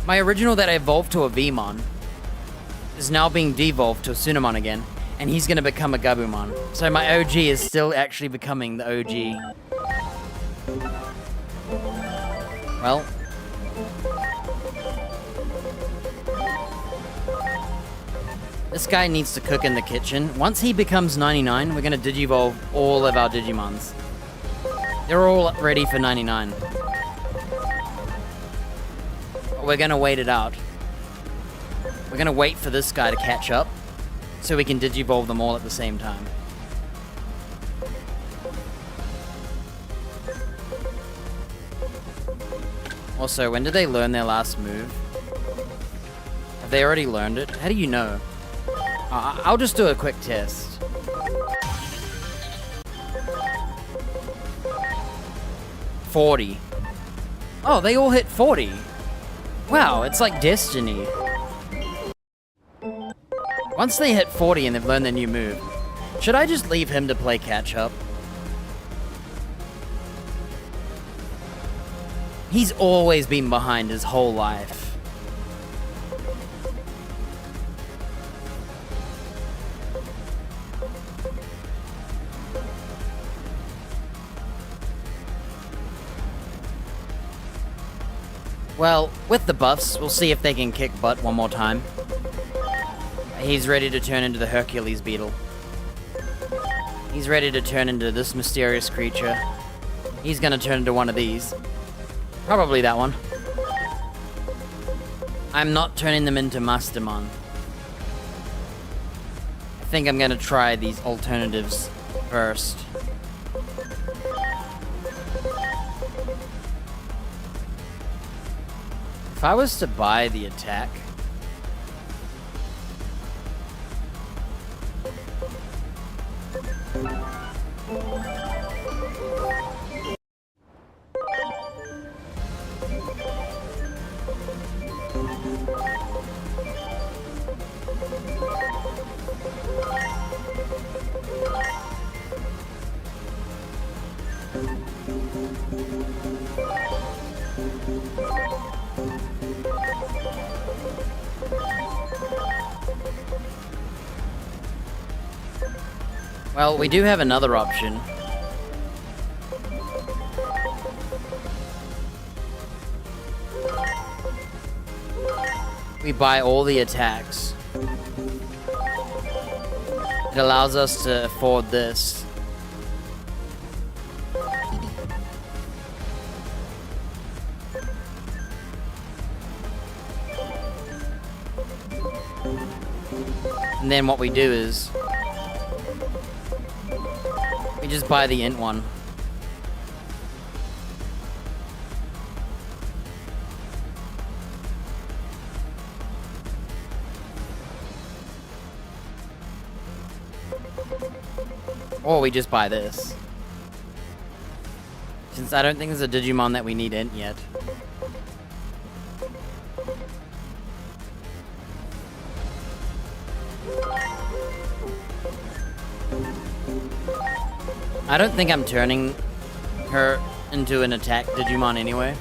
S1: My original that I evolved to a Vmon is now being devolved to a Sunamon again, and he's gonna become a Gabumon. So my OG is still actually becoming the OG. Well. This guy needs to cook in the kitchen. Once he becomes 99, we're gonna digivolve all of our Digimons. They're all ready for 99. But we're gonna wait it out. We're gonna wait for this guy to catch up, so we can digivolve them all at the same time. Also, when did they learn their last move? Have they already learned it? How do you know? I'll just do a quick test. $40. Oh, they all hit 40. Wow, it's like destiny. Once they hit 40 and they've learned their new move, should I just leave him to play catch up? He's always been behind his whole life. Well, with the buffs, we'll see if they can kick butt one more time. He's ready to turn into the Hercules beetle. He's ready to turn into this mysterious creature. He's gonna turn into one of these. Probably that one. I'm not turning them into Mastermon. I think I'm gonna try these alternatives first. If I was to buy the attack, well, we do have another option. We buy all the attacks. It allows us to afford this. And then what we do is we just buy the int one. Or we just buy this. Since I don't think there's a Digimon that we need int yet. I don't think I'm turning her into an attack Digimon anyway.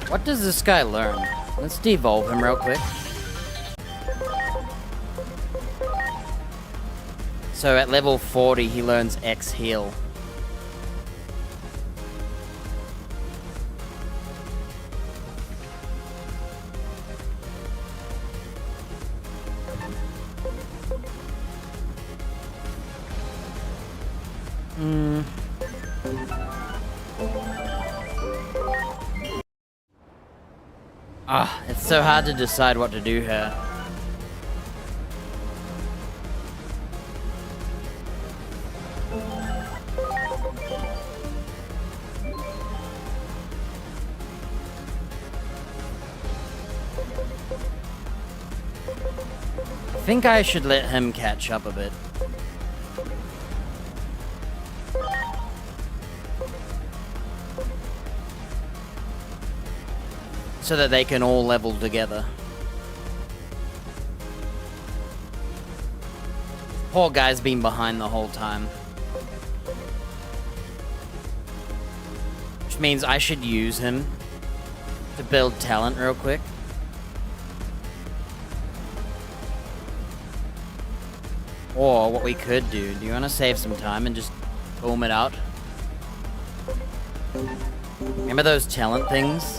S1: What does this guy learn? Let's devolve him real quick. So at level 40 he learns X heal. It's so hard to decide what to do here. I think I should let him catch up a bit. So that they can all level together. Poor guy's been behind the whole time. Which means I should use him to build talent real quick. Or what we could do you want to save some time and just boom it out? Remember those talent things?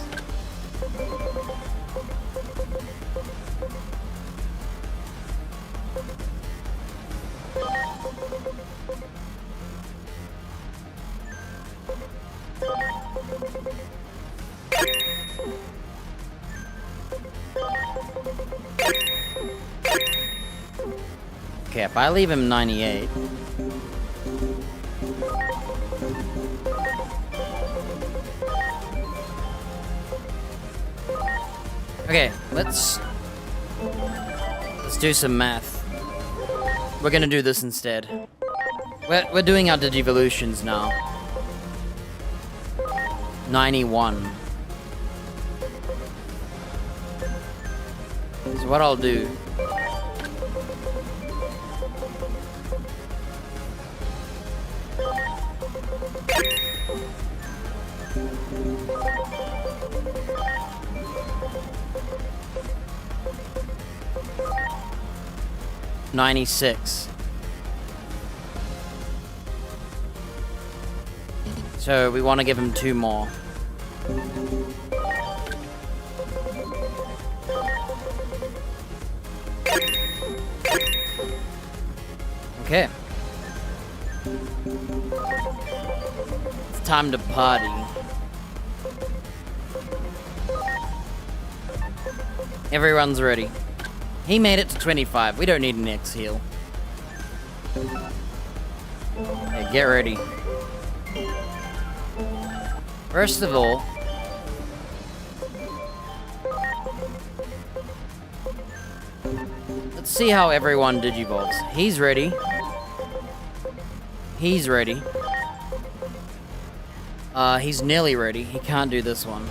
S1: Okay, if I leave him 98... Okay, let's do some math. We're gonna do this instead. We're doing our Digivolutions now. 91. So what I'll do... $96. So we want to give him 2 more. Okay. It's time to party. Everyone's ready. He made it to 25. We don't need an X heal. Okay, get ready. First of all, let's see how everyone digivolves. He's ready. He's ready. He's nearly ready. He can't do this one.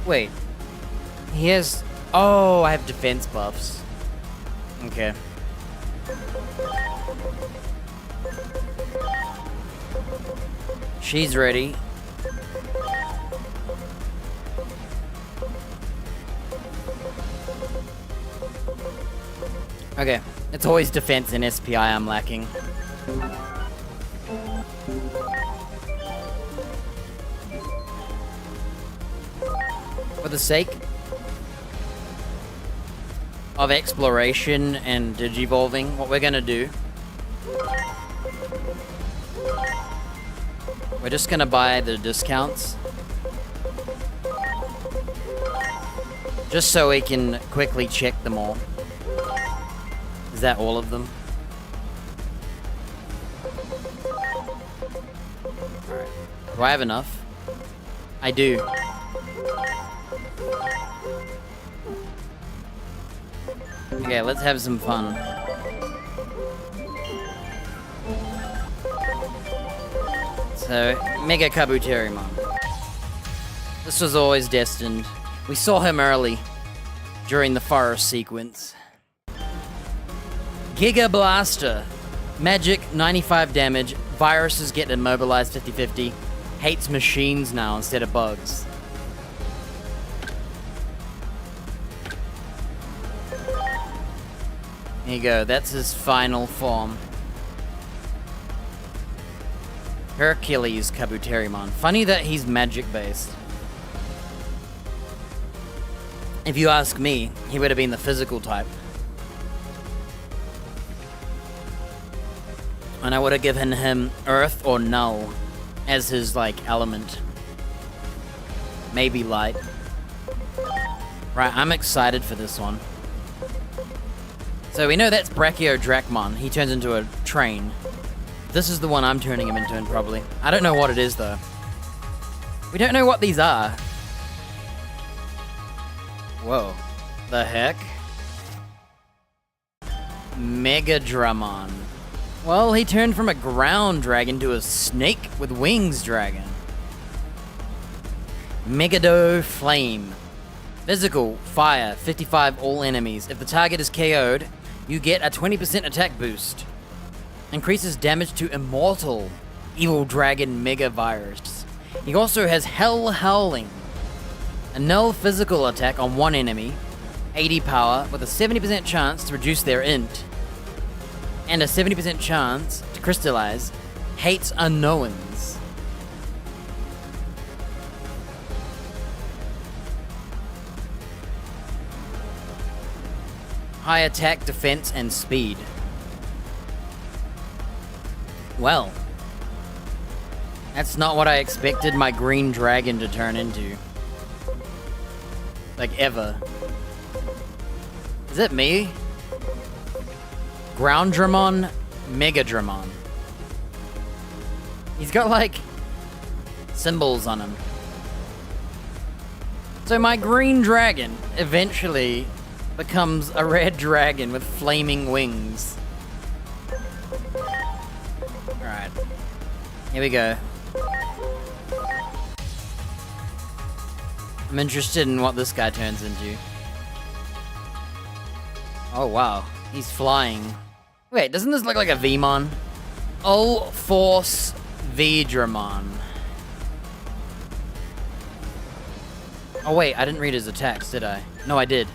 S1: Wait. He has... Oh, I have defense buffs. Okay. She's ready. Okay. It's always defense and SPI I'm lacking. For the sake of exploration and digivolving, what we're gonna do, we're just gonna buy the discounts. Just so we can quickly check them all. Is that all of them? Alright. Do I have enough? I do. Okay, let's have some fun. So, Mega Kabuterimon. This was always destined. We saw him early, during the forest sequence. Giga Blaster. Magic, 95 damage. Viruses get immobilized 50-50. Hates machines now instead of bugs. There you go, that's his final form. Hercules Kabuterimon. Funny that he's magic based. If you ask me, he would have been the physical type. And I would have given him Earth or Null as his, like, element. Maybe Light. Right, I'm excited for this one. So we know that's Brachio Dracmon. He turns into a train. This is the one I'm turning him into, probably. I don't know what it is, though. We don't know what these are. Whoa. The heck? Megadramon. Well, he turned from a ground dragon to a snake with wings dragon. Megado Flame. Physical, fire, 55 all enemies. If the target is KO'd, you get a 20% attack boost. Increases damage to Immortal, Evil Dragon Mega Virus. He also has Hell Howling. A null physical attack on one enemy, 80 power, with a 70% chance to reduce their int. And a 70% chance to crystallize. Hates unknowns. High attack, defense, and speed. Well, that's not what I expected my green dragon to turn into. Like, ever. Is it me? Groundramon, Megadramon. He's got, like, symbols on him. So my green dragon eventually becomes a red dragon with flaming wings. Alright. Here we go. I'm interested in what this guy turns into. Oh, wow. He's flying. Wait, doesn't this look like a Vmon? All Force Vedramon. Oh, wait, I didn't read his attacks, did I? No, I did.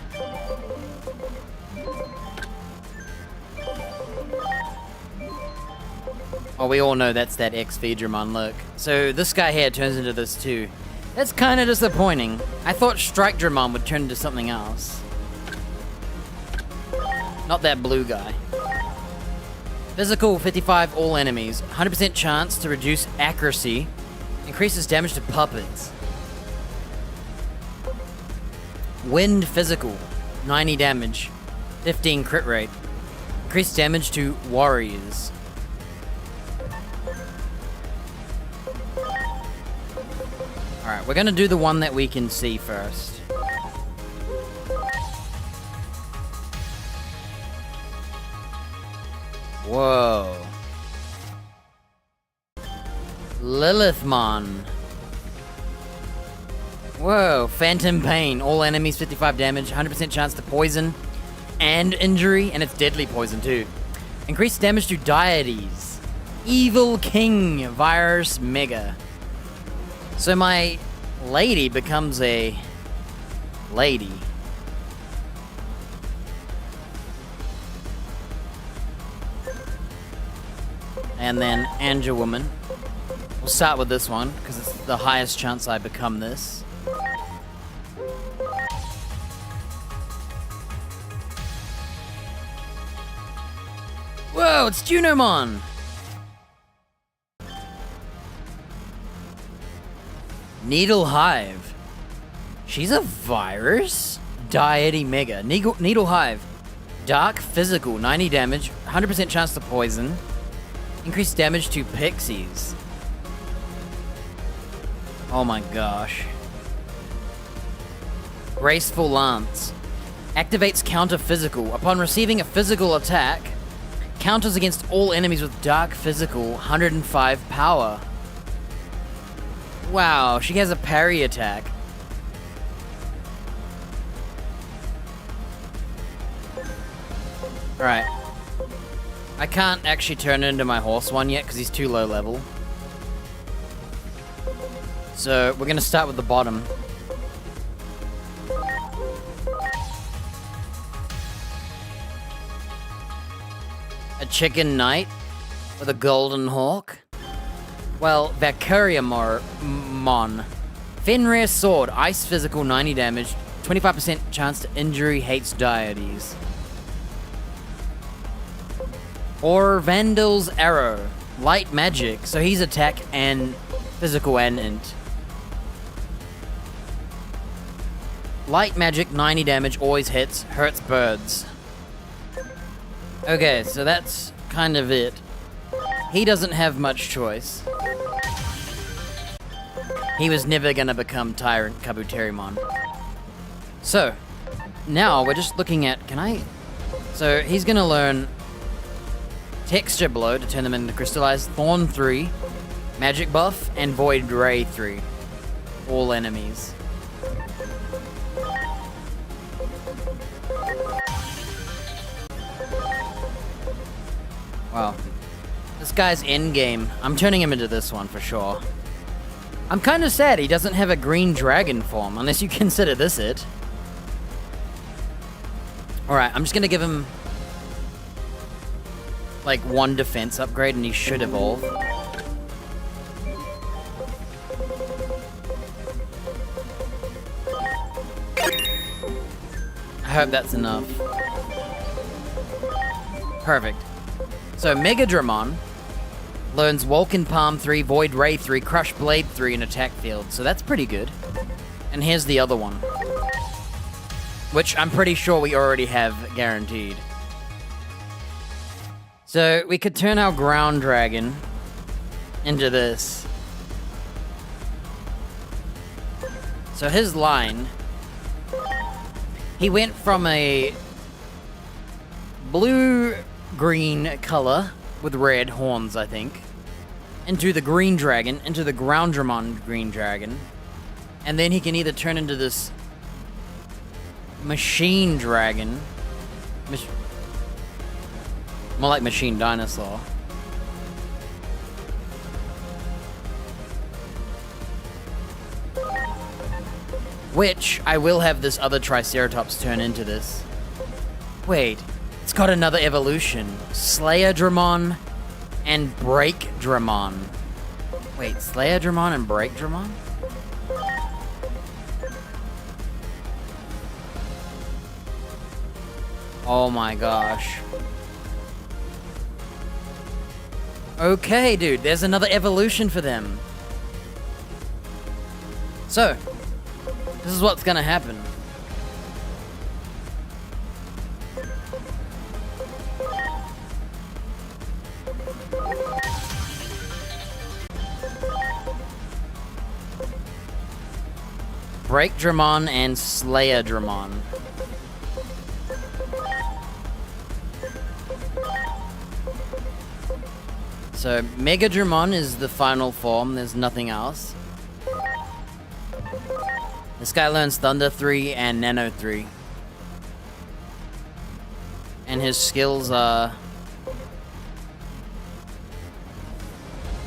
S1: Oh, we all know that's that X-Vedramon look. So this guy here turns into this too. That's kind of disappointing. I thought Strike Dramon would turn into something else. Not that blue guy. Physical 55 all enemies. 100% chance to reduce accuracy. Increases damage to puppets. Wind physical. 90 damage. 15 crit rate. Increased damage to warriors. Alright, we're gonna do the one that we can see first. Whoa. Lilithmon. Whoa, Phantom Pain. All enemies 55 damage, 100% chance to poison and injury, and it's deadly poison too. Increased damage to deities. Evil King Virus Mega. So my lady becomes a lady. And then Angel Woman. We'll start with this one, because it's the highest chance I become this. Whoa, it's Junomon! Needle Hive. She's a virus? Deity Mega. Needle Hive. Dark Physical, 90 damage, 100% chance to poison. Increased damage to pixies. Oh my gosh. Graceful Lance. Activates counter physical. Upon receiving a physical attack, counters against all enemies with dark physical, 105 power. Wow, she has a parry attack. Alright. I can't actually turn into my horse one yet because he's too low level. So we're gonna start with the bottom. A chicken knight with a golden hawk. Well, Valkyriamon. Fenrir sword, ice physical, 90 damage, 25% chance to injury, hates deities. Or Vandal's arrow, light magic, so he's attack and physical and int. Light magic, 90 damage, always hits, hurts birds. Okay, so that's kind of it. He doesn't have much choice. He was never gonna become Tyrant Kabuterimon. So, now we're just looking at, so he's gonna learn Texture Blow to turn them into Crystallized, Thorn 3, Magic Buff, and Void Ray 3. All enemies. Wow. This guy's endgame. I'm turning him into this one for sure. I'm kind of sad he doesn't have a green dragon form, unless you consider this it. Alright, I'm just gonna give him like one defense upgrade and he should evolve. I hope that's enough. Perfect. So Megadramon learns Vulcan Palm 3, Void Ray 3, Crush Blade 3, and Attack Field. So that's pretty good. And here's the other one, which I'm pretty sure we already have guaranteed. So we could turn our ground dragon into this. So his line, he went from a blue-green color with red horns, I think, into the green dragon, into the Groundramon green dragon, and then he can either turn into this machine dragon, more like machine dinosaur, which I will have this other Triceratops turn into this. Wait. It's got another evolution. Slayerdramon and Breakdramon. Wait, Slayerdramon and Breakdramon? Oh my gosh. Okay, dude, there's another evolution for them. So, this is what's gonna happen. Break Dramon and Slayer Dramon. So, Mega Dramon is the final form, there's nothing else. This guy learns Thunder 3 and Nano 3. And his skills are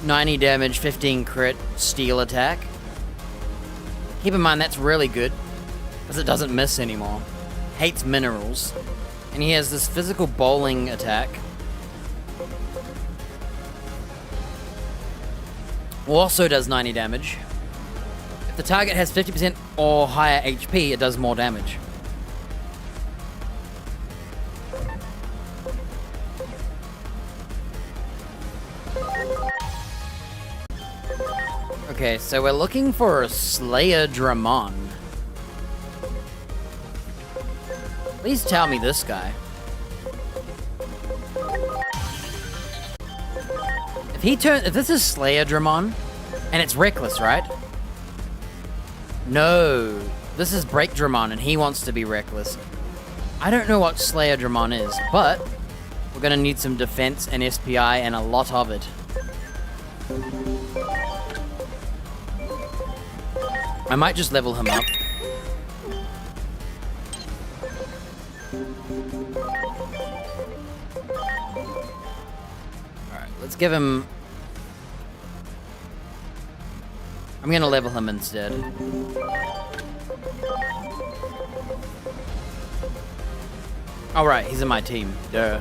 S1: 90 damage, 15 crit, steel attack. Keep in mind that's really good, because it doesn't miss anymore. Hates minerals. And he has this physical bowling attack. Also does 90 damage. If the target has 50% or higher HP, it does more damage. Okay, so we're looking for a Slayer Dramon. Please tell me this guy. If this is Slayer Dramon, and it's reckless, right? No, this is Break Dramon, and he wants to be reckless. I don't know what Slayer Dramon is, but we're gonna need some defense and SPI and a lot of it. I might just level him up. Alright, let's give him... I'm gonna level him instead. Alright, he's in my team. Duh.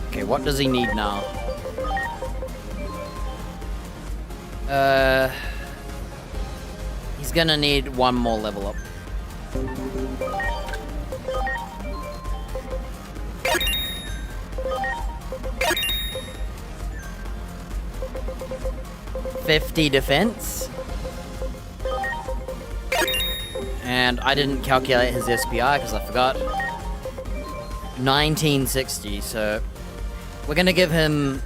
S1: Okay, what does he need now? He's gonna need one more level up. $50 defense. And I didn't calculate his SPI because I forgot. 1960, so we're gonna give him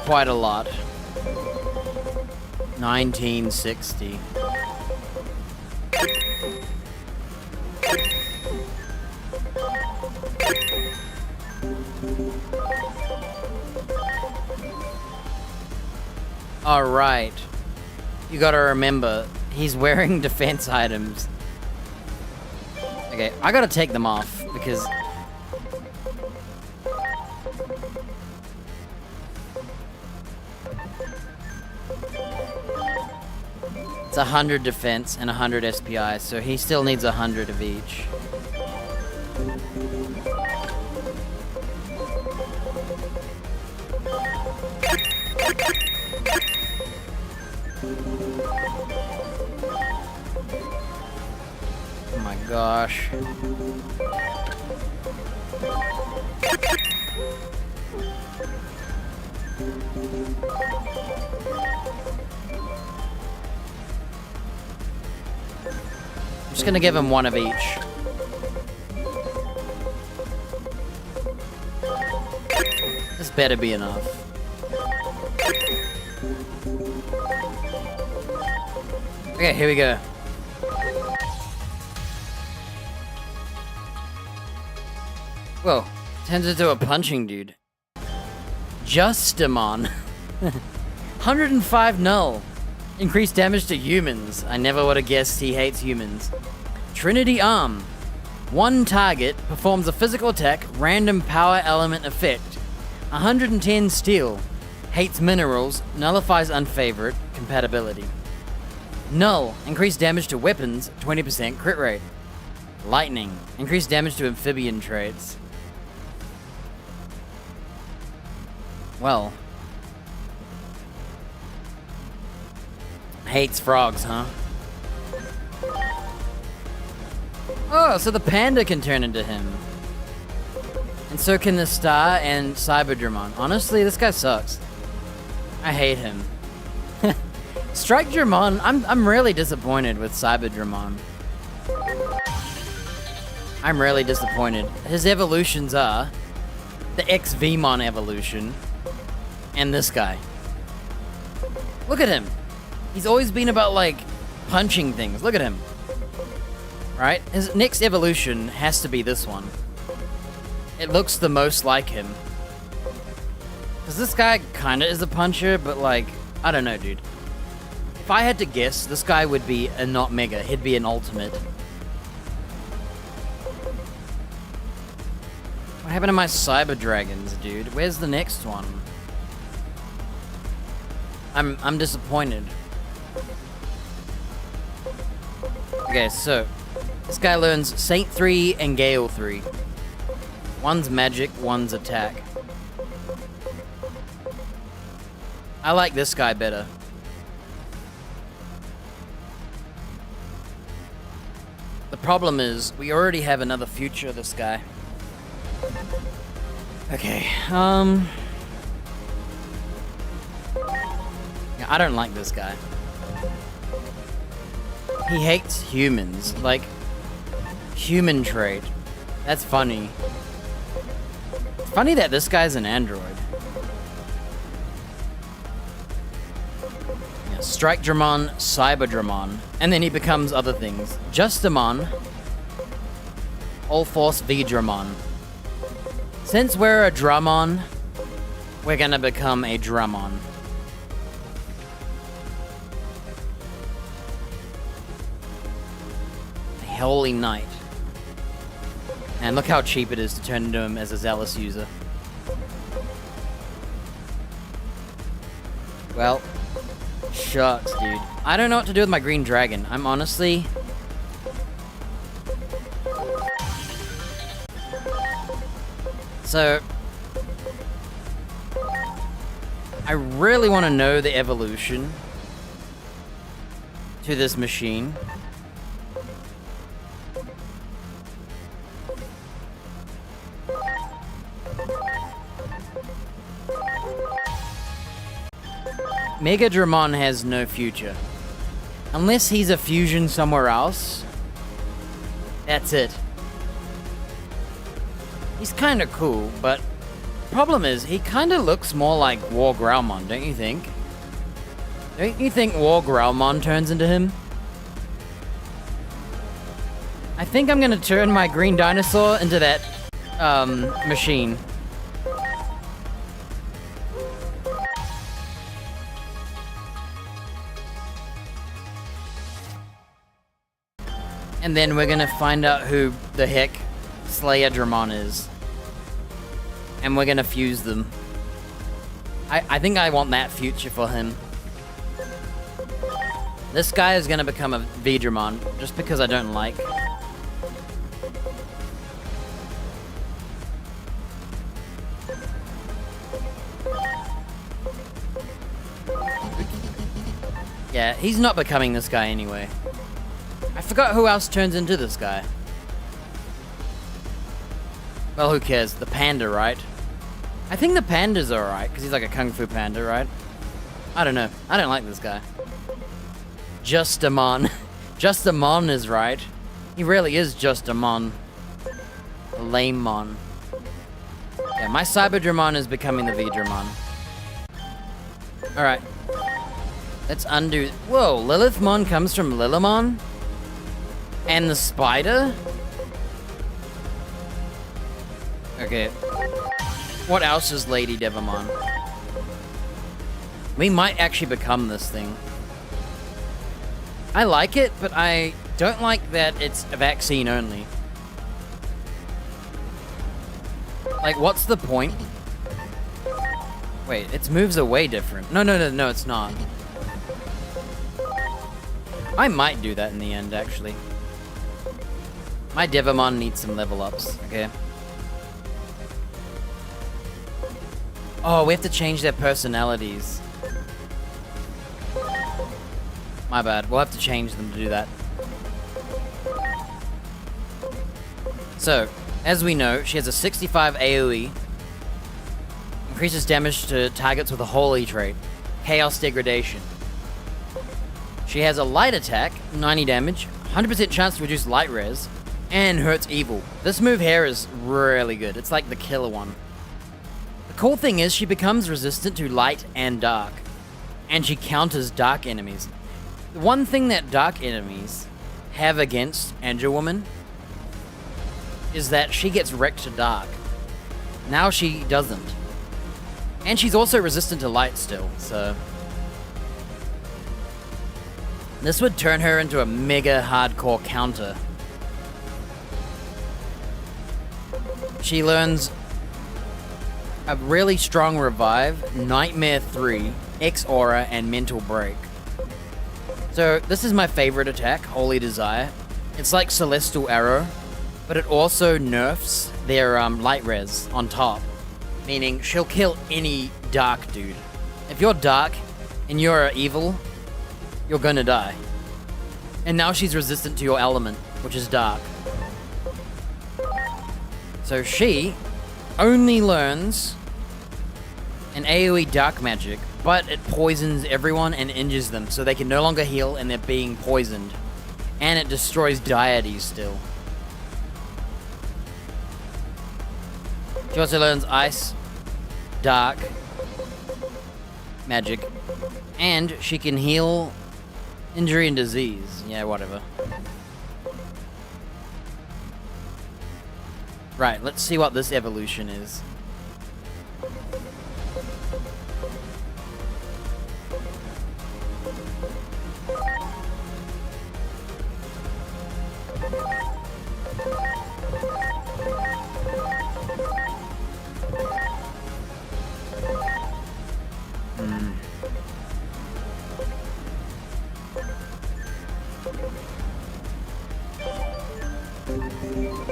S1: quite a lot. 1960. Alright. You gotta remember, he's wearing defense items. Okay, I gotta take them off because it's 100 defense and 100 SPI, so he still needs 100 of each. Oh my gosh. I'm just gonna give him one of each. This better be enough. Okay, here we go. Whoa, turns into a punching dude. Justimon. 105 null. Increased damage to humans. I never would have guessed he hates humans. Trinity Arm. One target performs a physical attack, random power element effect. 110 steel. Hates minerals, nullifies unfavorite, compatibility. Null. Increased damage to weapons, 20% crit rate. Lightning. Increased damage to amphibian traits. Well. Hates frogs, huh? Oh, so the panda can turn into him. And so can the star and Cyberdramon. Honestly, this guy sucks. I hate him. Strike Dramon, I'm really disappointed with Cyberdramon. I'm really disappointed. His evolutions are the XVmon evolution and this guy. Look at him. He's always been about like punching things. Look at him. Right? His next evolution has to be this one. It looks the most like him. Because this guy kinda is a puncher, but like, I don't know, dude. If I had to guess, this guy would be a not mega. He'd be an ultimate. What happened to my Cyber Dragons, dude? Where's the next one? I'm disappointed. Okay, so this guy learns Saint 3 and Gale 3. One's magic, one's attack. I like this guy better. The problem is, we already have another future of this guy. Okay, yeah, I don't like this guy. He hates humans, like, human trait. That's funny. It's funny that this guy's an android. Yeah, Strike Dramon, Cyber Dramon, and then he becomes other things. Justamon, All Force V Dramon. Since we're a Dramon, we're gonna become a Dramon. A Holy Knight. And look how cheap it is to turn into him as a Zealous user. Well, shucks, dude. I don't know what to do with my green dragon. I'm honestly... So... I really want to know the evolution to this machine. Mega Dramon has no future. Unless he's a fusion somewhere else. That's it. He's kinda cool, but problem is, he kinda looks more like War Growlmon, don't you think? Don't you think War Growlmon turns into him? I think I'm gonna turn my green dinosaur into that, machine. And then we're gonna find out who the heck Slayer Dramon is. And we're gonna fuse them. I think I want that future for him. This guy is gonna become a V-Dramon, just because I don't like. Yeah, he's not becoming this guy anyway. I forgot who else turns into this guy. Well, who cares? The panda, right? I think the panda's alright, because he's like a kung fu panda, right? I don't know. I don't like this guy. Justamon. Justamon is right. He really is Justamon. A lame mon. Yeah, my Cyberdramon is becoming the V-Dramon. Alright. Let's undo... Whoa, Lilithmon comes from Lilimon? And the spider? Okay. What else is Lady Devamon? We might actually become this thing. I like it, but I don't like that it's a vaccine only. Like, what's the point? Wait, its moves are way different. No, it's not. I might do that in the end, actually. My Devamon needs some level ups, okay? Oh, we have to change their personalities. My bad. We'll have to change them to do that. So, as we know, she has a 65 AoE, increases damage to targets with a holy trait, Chaos Degradation. She has a light attack, 90 damage, 100% chance to reduce light res, and hurts evil. This move here is really good. It's like the killer one. The cool thing is she becomes resistant to light and dark, and she counters dark enemies. The one thing that dark enemies have against Angel Woman is that she gets wrecked to dark. Now she doesn't. And she's also resistant to light still, so... this would turn her into a mega hardcore counter. She learns a really strong revive, Nightmare 3, X-Aura, and Mental Break. So this is my favorite attack, Holy Desire. It's like Celestial Arrow, but it also nerfs their light res on top. Meaning she'll kill any dark dude. If you're dark and you're evil, you're gonna die. And now she's resistant to your element, which is dark. So she only learns an AoE dark magic, but it poisons everyone and injures them, so they can no longer heal and they're being poisoned. And it destroys deities still. She also learns ice, dark, magic, and she can heal injury and disease. Yeah, whatever. Right, let's see what this evolution is.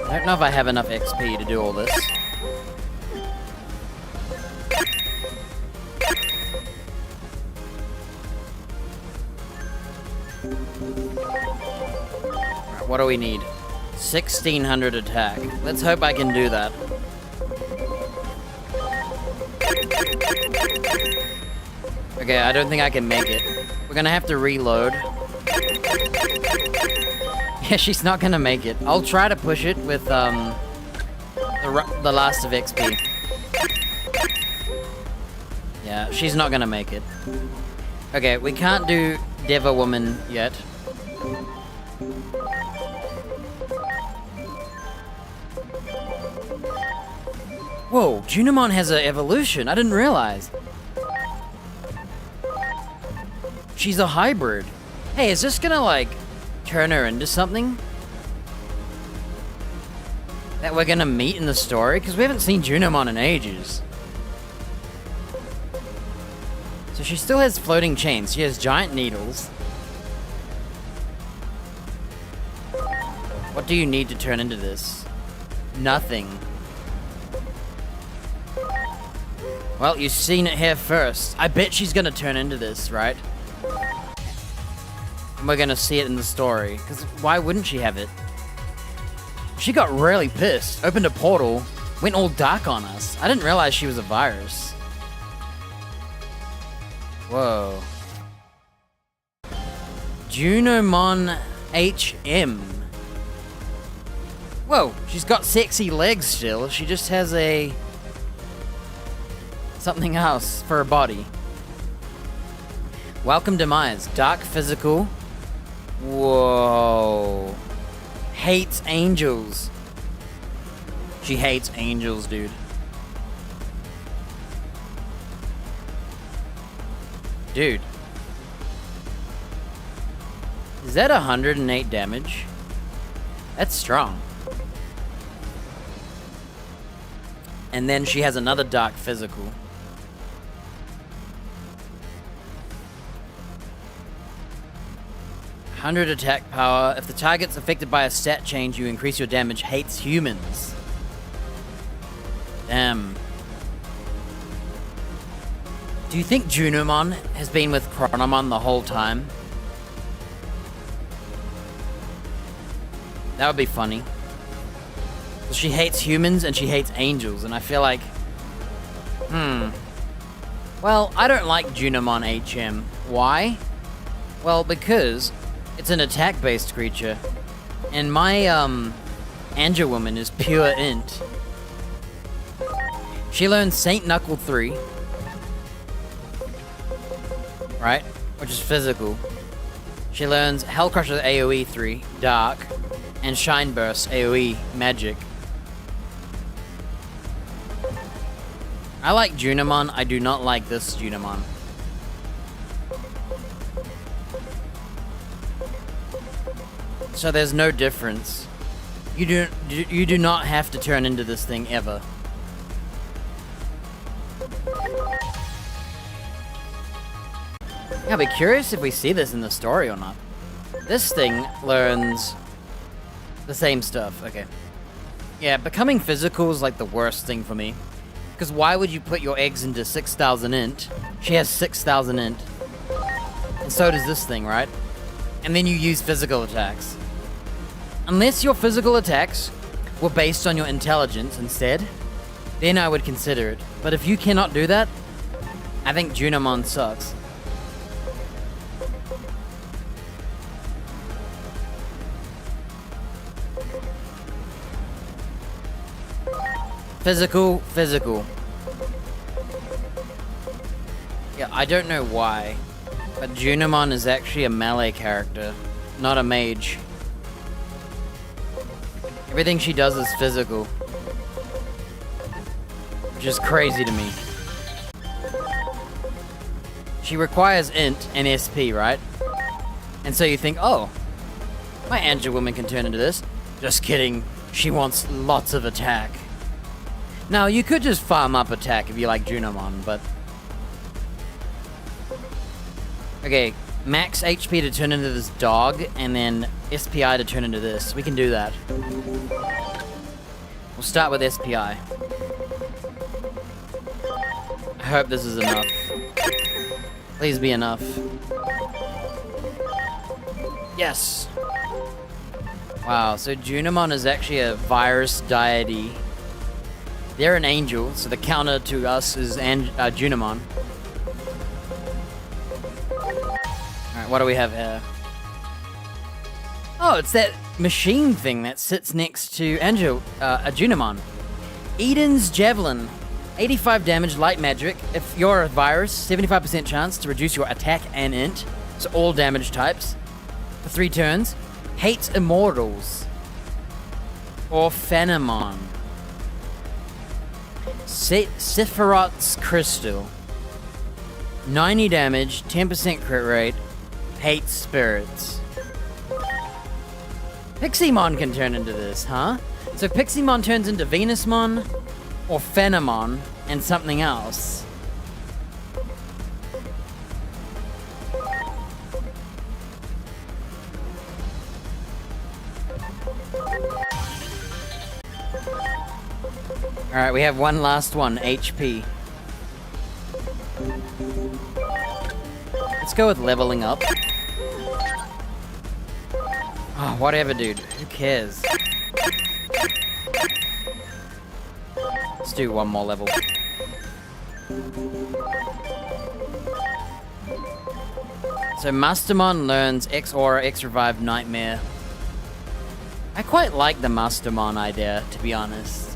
S1: I don't know if I have enough XP to do all this. Right, what do we need? 1600 attack. Let's hope I can do that. Okay, I don't think I can make it. We're gonna have to reload. Yeah, she's not gonna make it. I'll try to push it with the last of XP. Yeah, she's not gonna make it. Okay, we can't do Deva Woman yet. Whoa, Junimon has an evolution. I didn't realize. She's a hybrid. Hey, is this gonna like turn her into something that we're gonna meet in the story? Because we haven't seen Junimon in ages. So she still has floating chains. She has giant needles. What do you need to turn into this? Nothing. Well, you've seen it here first. I bet she's gonna turn into this, right? And we're gonna see it in the story. Because why wouldn't she have it? She got really pissed, opened a portal, went all dark on us. I didn't realize she was a virus. Whoa. Junimon HM. Whoa, she's got sexy legs still. She just has a... something else for her body. Welcome Demise. Dark physical. Whoa. Hates angels. She hates angels, dude. Dude. Is that 108 damage? That's strong. And then she has another dark physical. 100 attack power. If the target's affected by a stat change, you increase your damage. Hates humans. Damn. Do you think Junimon has been with Chronomon the whole time? That would be funny. She hates humans and she hates angels, and I feel like, well, I don't like Junimon HM. Why? Well, because it's an attack-based creature, and my Angel Woman is pure int. She learns Saint Knuckle 3, right? Which is physical. She learns Hellcrusher AoE 3, Dark, and Shine Burst AoE, Magic. I like Junimon, I do not like this Junimon. So there's no difference. You do not have to turn into this thing ever. I'll be curious if we see this in the story or not. This thing learns the same stuff. Okay. Yeah, becoming physical is like the worst thing for me. Because why would you put your eggs into 6,000 int? She has 6,000 int. And so does this thing, right? And then you use physical attacks. Unless your physical attacks were based on your intelligence instead, then I would consider it. But if you cannot do that, I think Junimon sucks. Physical. Yeah, I don't know why, but Junimon is actually a melee character, not a mage. Everything she does is physical, which is crazy to me. She requires int and SP, right? And so you think, oh, my Angel Woman can turn into this. Just kidding, she wants lots of attack. Now, you could just farm up attack if you like Junimon, but... Okay, max HP to turn into this dog, and then SPI to turn into this. We can do that. We'll start with SPI. I hope this is enough. Please be enough. Yes! Wow, so Junimon is actually a virus deity. They're an angel, so the counter to us is Junimon. Alright, what do we have here? Oh, it's that machine thing that sits next to Junimon. Eden's Javelin. 85 damage, light magic. If you're a virus, 75% chance to reduce your attack and int. So all damage types. For 3 turns. Hates immortals. Or Phenomon. Sephiroth's Crystal. 90 damage, 10% crit rate. Hates spirits. Piximon can turn into this, huh? So Piximon turns into Venusmon, or Phenomon, and something else. Alright, we have one last one, HP. Let's go with leveling up. Oh, whatever, dude. Who cares? Let's do one more level. So Mastermon learns X Aura, X Revive, Nightmare. I quite like the Mastermon idea, to be honest.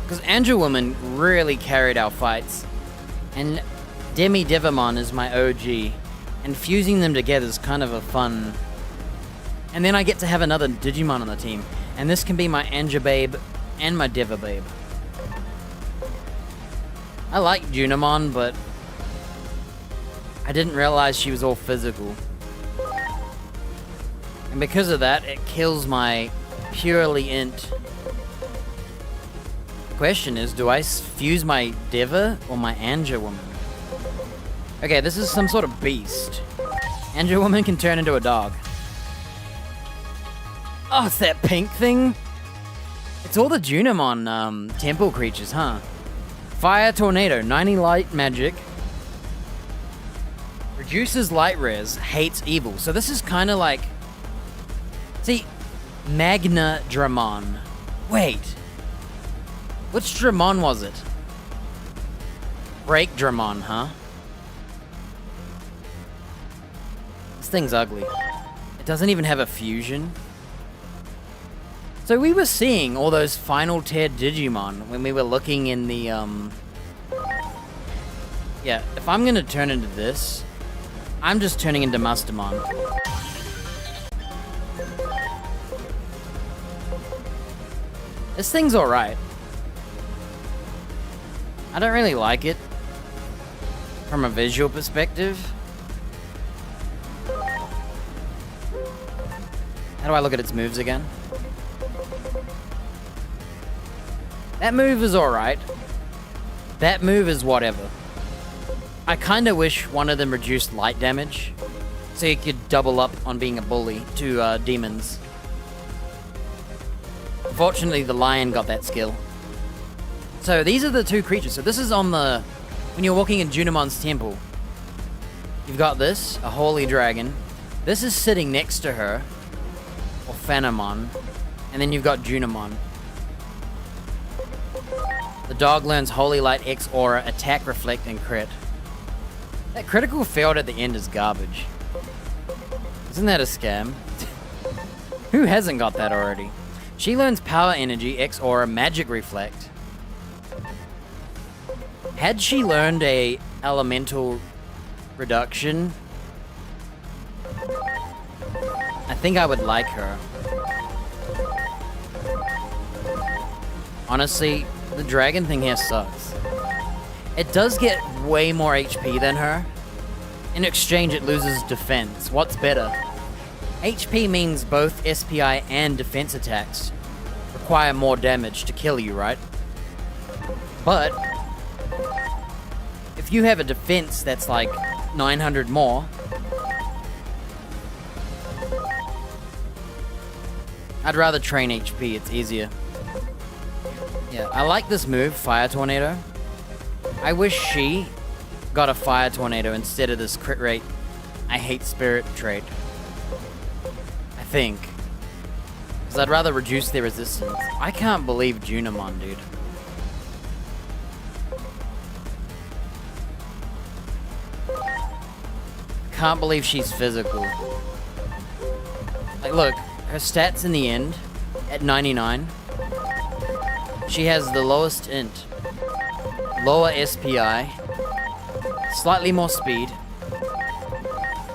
S1: Because Angel Woman really carried our fights. And Demi-Devimon is my OG. And fusing them together is kind of a fun... And then I get to have another Digimon on the team. And this can be my Angebabe and my Devababe. I like Junimon, but... I didn't realize she was all physical. And because of that, it kills my purely int. Question is, do I fuse my Deva or my Angel Woman? Okay, this is some sort of beast. Angel Woman can turn into a dog. Oh, it's that pink thing? It's all the Junimon temple creatures, huh? Fire Tornado, 90 light magic. Reduces light res, hates evil. So this is kind of like... See, Magna Dramon. Wait. Which Dramon was it? Break Dramon, huh? This thing's ugly. It doesn't even have a fusion. So we were seeing all those final tier Digimon when we were looking in the, Yeah, if I'm gonna turn into this, I'm just turning into Mastermon. This thing's alright. I don't really like it from a visual perspective. How do I look at its moves again? That move is alright. That move is whatever. I kinda wish one of them reduced light damage, so you could double up on being a bully to demons. Fortunately, the lion got that skill. So these are the two creatures. So this is on the... when you're walking in Junomon's temple. You've got this, a holy dragon. This is sitting next to her, or Phanamon. And then you've got Junomon. The dog learns Holy Light X Aura, Attack, Reflect, and Crit. That critical failed at the end is garbage. Isn't that a scam? Who hasn't got that already? She learns Power Energy, X Aura, Magic Reflect. Had she learned a Elemental Reduction, I think I would like her. Honestly, the dragon thing here sucks. It does get way more HP than her. In exchange, it loses defense. What's better? HP means both SPI and defense attacks require more damage to kill you, right? But if you have a defense that's like 900 more, I'd rather train HP, it's easier. Yeah, I like this move, Fire Tornado. I wish she got a Fire Tornado instead of this crit rate I hate Spirit trait. I think. Because I'd rather reduce their resistance. I can't believe Junomon, dude. Can't believe she's physical. Like, look, her stats in the end, at 99, she has the lowest int, lower SPI, slightly more speed,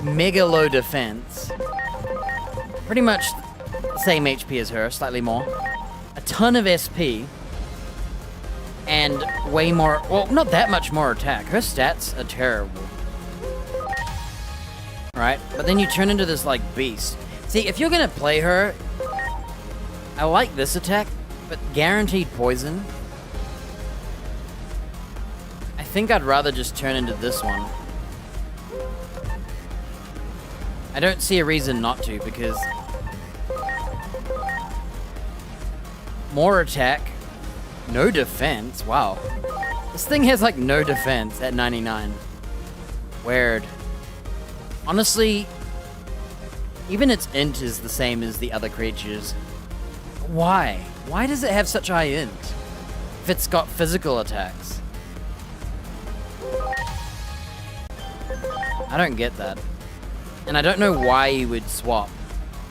S1: mega low defense, pretty much the same HP as her, slightly more, a ton of SP, and way more, well, not that much more attack. Her stats are terrible. Right? But then you turn into this, like, beast. See, if you're gonna play her, I like this attack, but guaranteed poison. I think I'd rather just turn into this one. I don't see a reason not to, because more attack, no defense. Wow. This thing has like no defense at 99. Weird. Honestly, even its int is the same as the other creatures. Why? Why does it have such high int if it's got physical attacks? I don't get that. And I don't know why you would swap.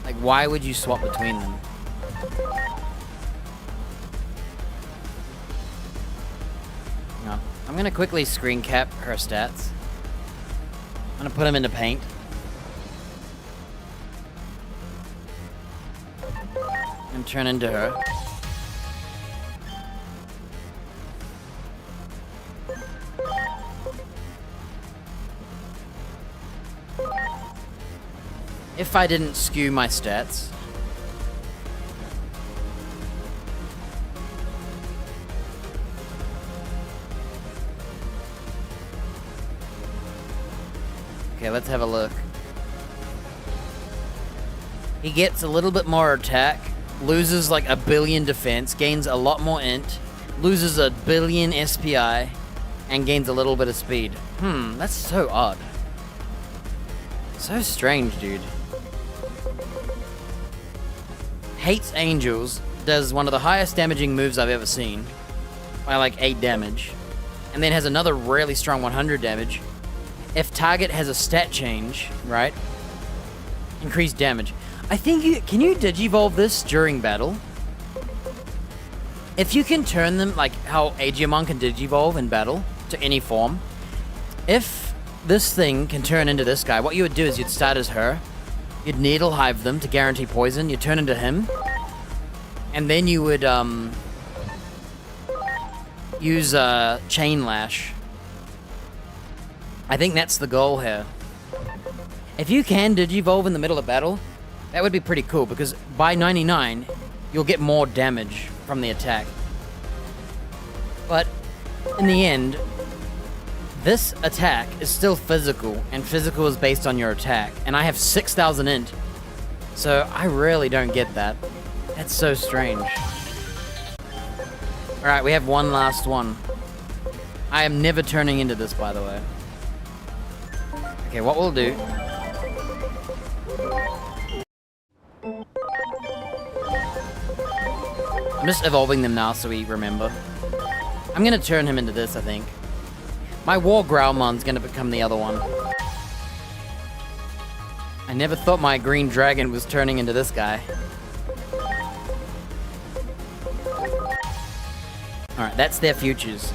S1: Like, why would you swap between them? No. I'm gonna quickly screen cap her stats. I'm gonna put them into paint. And turn into her. If I didn't skew my stats. Okay, let's have a look. He gets a little bit more attack, loses like 1 billion defense, gains a lot more int, loses 1 billion SPI, and gains a little bit of speed. That's so odd. So strange, dude. Hates angels, does one of the highest damaging moves I've ever seen, by like 8 damage, and then has another really strong 100 damage. If target has a stat change, right? Increased damage. I think can you digivolve this during battle? If you can turn them like how Digimon can digivolve in battle to any form, if this thing can turn into this guy, what you would do is you'd start as her, you'd needle hive them to guarantee poison, you'd turn into him, and then you would use chain lash. I think that's the goal here. If you can digivolve in the middle of battle, that would be pretty cool, because by 99, you'll get more damage from the attack. But in the end, this attack is still physical, and physical is based on your attack, and I have 6,000 int, so I really don't get that. That's so strange. Alright, we have one last one. I am never turning into this, by the way. Okay, what we'll do... I'm just evolving them now so we remember. I'm gonna turn him into this, I think. My War Growlmon's gonna become the other one. I never thought my green dragon was turning into this guy. Alright, that's their futures.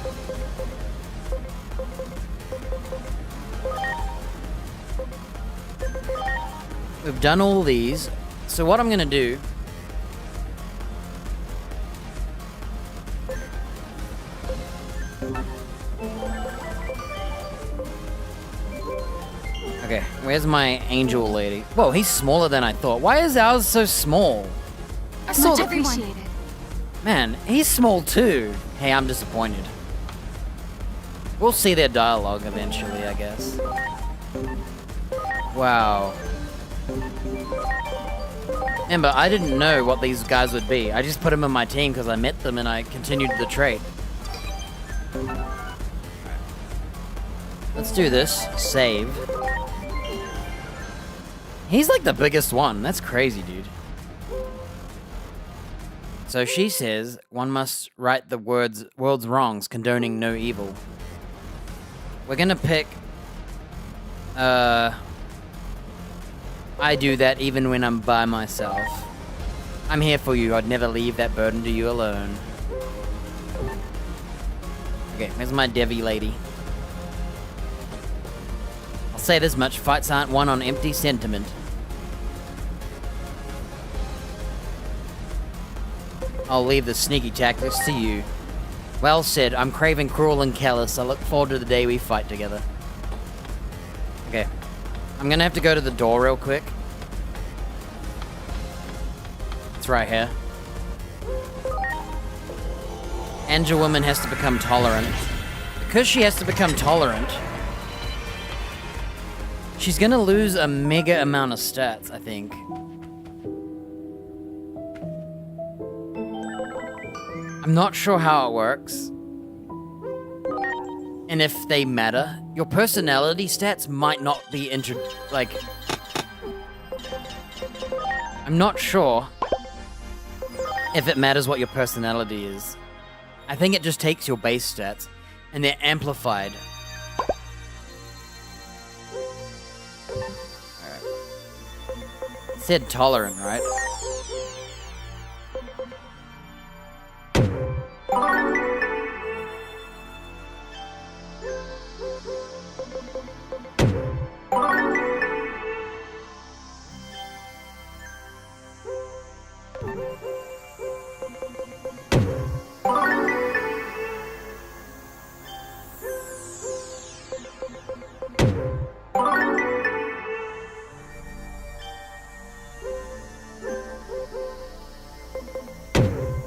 S1: We've done all these, so what I'm gonna do... Okay, where's my angel lady? Whoa, he's smaller than I thought. Why is ours so small? I saw
S2: Much
S1: the...
S2: appreciated.
S1: Man, he's small too. Hey, I'm disappointed. We'll see their dialogue eventually, I guess. Wow. Remember, I didn't know what these guys would be. I just put them in my team because I met them and I continued the trait. Let's do this. Save. He's like the biggest one. That's crazy, dude. So she says, one must right the world's wrongs, condoning no evil. We're gonna pick... I do that even when I'm by myself. I'm here for you. I'd never leave that burden to you alone. Okay, where's my Devi lady? I'll say this much, fights aren't won on empty sentiment. I'll leave the sneaky tactics to you. Well said, I'm craving cruel and callous. I look forward to the day we fight together. Okay. I'm gonna have to go to the door real quick. It's right here. Angel Woman has to become tolerant. Because she has to become tolerant, she's gonna lose a mega amount of stats, I think. I'm not sure how it works. And if they matter. Your personality stats might not be I'm not sure if it matters what your personality is. I think it just takes your base stats and they're amplified. Alright. It said tolerant, right?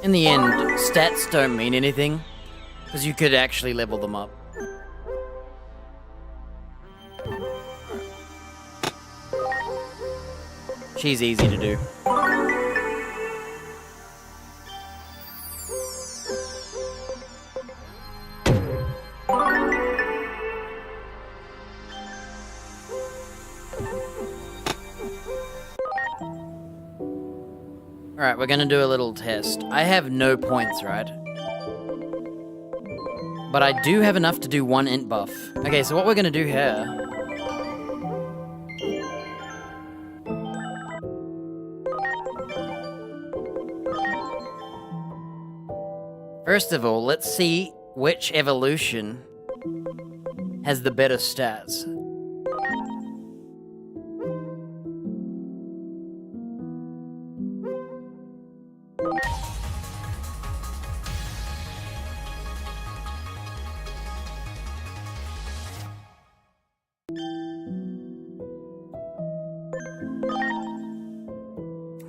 S1: In the end, stats don't mean anything, because you could actually level them up. She's easy to do. Alright, we're gonna do a little test. I have no points, right? But I do have enough to do 1 int buff. Okay, so what we're gonna do here... First of all, let's see which evolution has the better stats.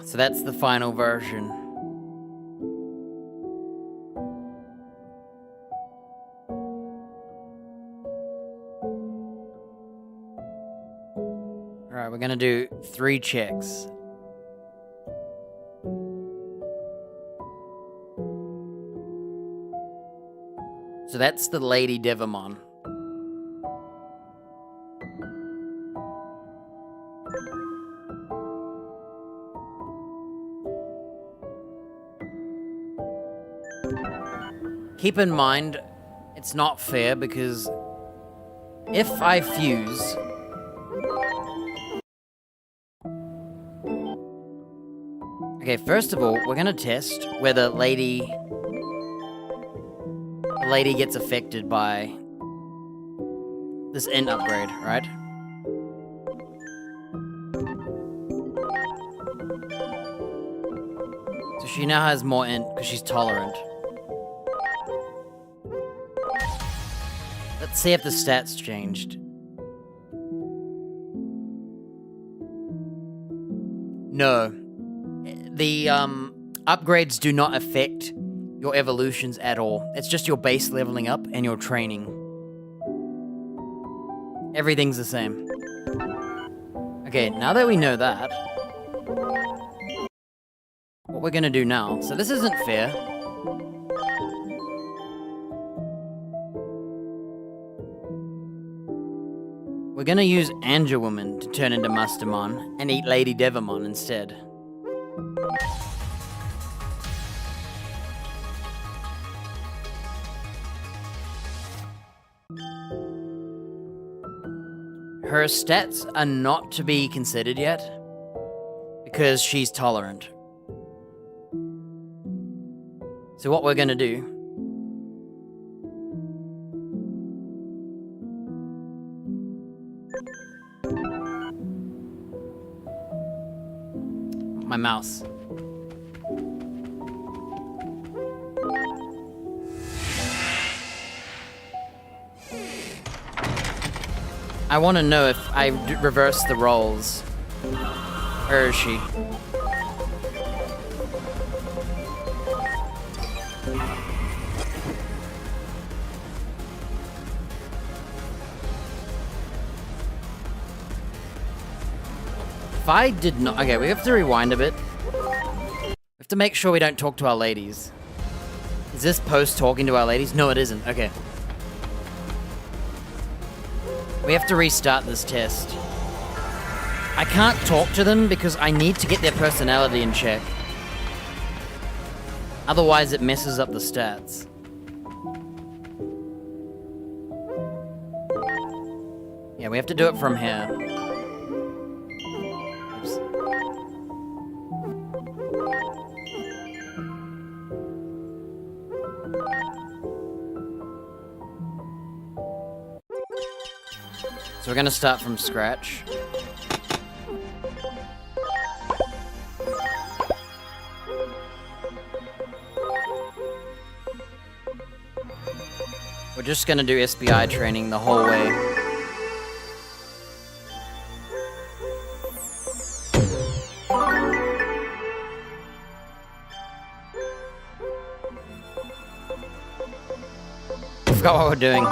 S1: So that's the final version. Alright, we're gonna do 3 checks. So that's the Lady Digimon. Keep in mind, it's not fair because if I fuse... Okay, first of all, we're gonna test whether the lady gets affected by this int upgrade, right? So she now has more int because she's tolerant. Let's see if the stats changed. No. The upgrades do not affect your evolutions at all. It's just your base leveling up and your training. Everything's the same. Okay, now that we know that, what we're gonna do now, so this isn't fair. We're gonna use Woman to turn into Mastermon and eat Lady Digimon instead. Her stats are not to be considered yet because she's tolerant. So what we're gonna do my mouse. I want to know if I reverse the roles. Where is she? If I did not... Okay, we have to rewind a bit. We have to make sure we don't talk to our ladies. Is this post talking to our ladies? No, it isn't. Okay. We have to restart this test. I can't talk to them because I need to get their personality in check. Otherwise, it messes up the stats. Yeah, we have to do it from here. Oops. So we're gonna start from scratch. We're just gonna do SBI training the whole way. Forgot what we're doing.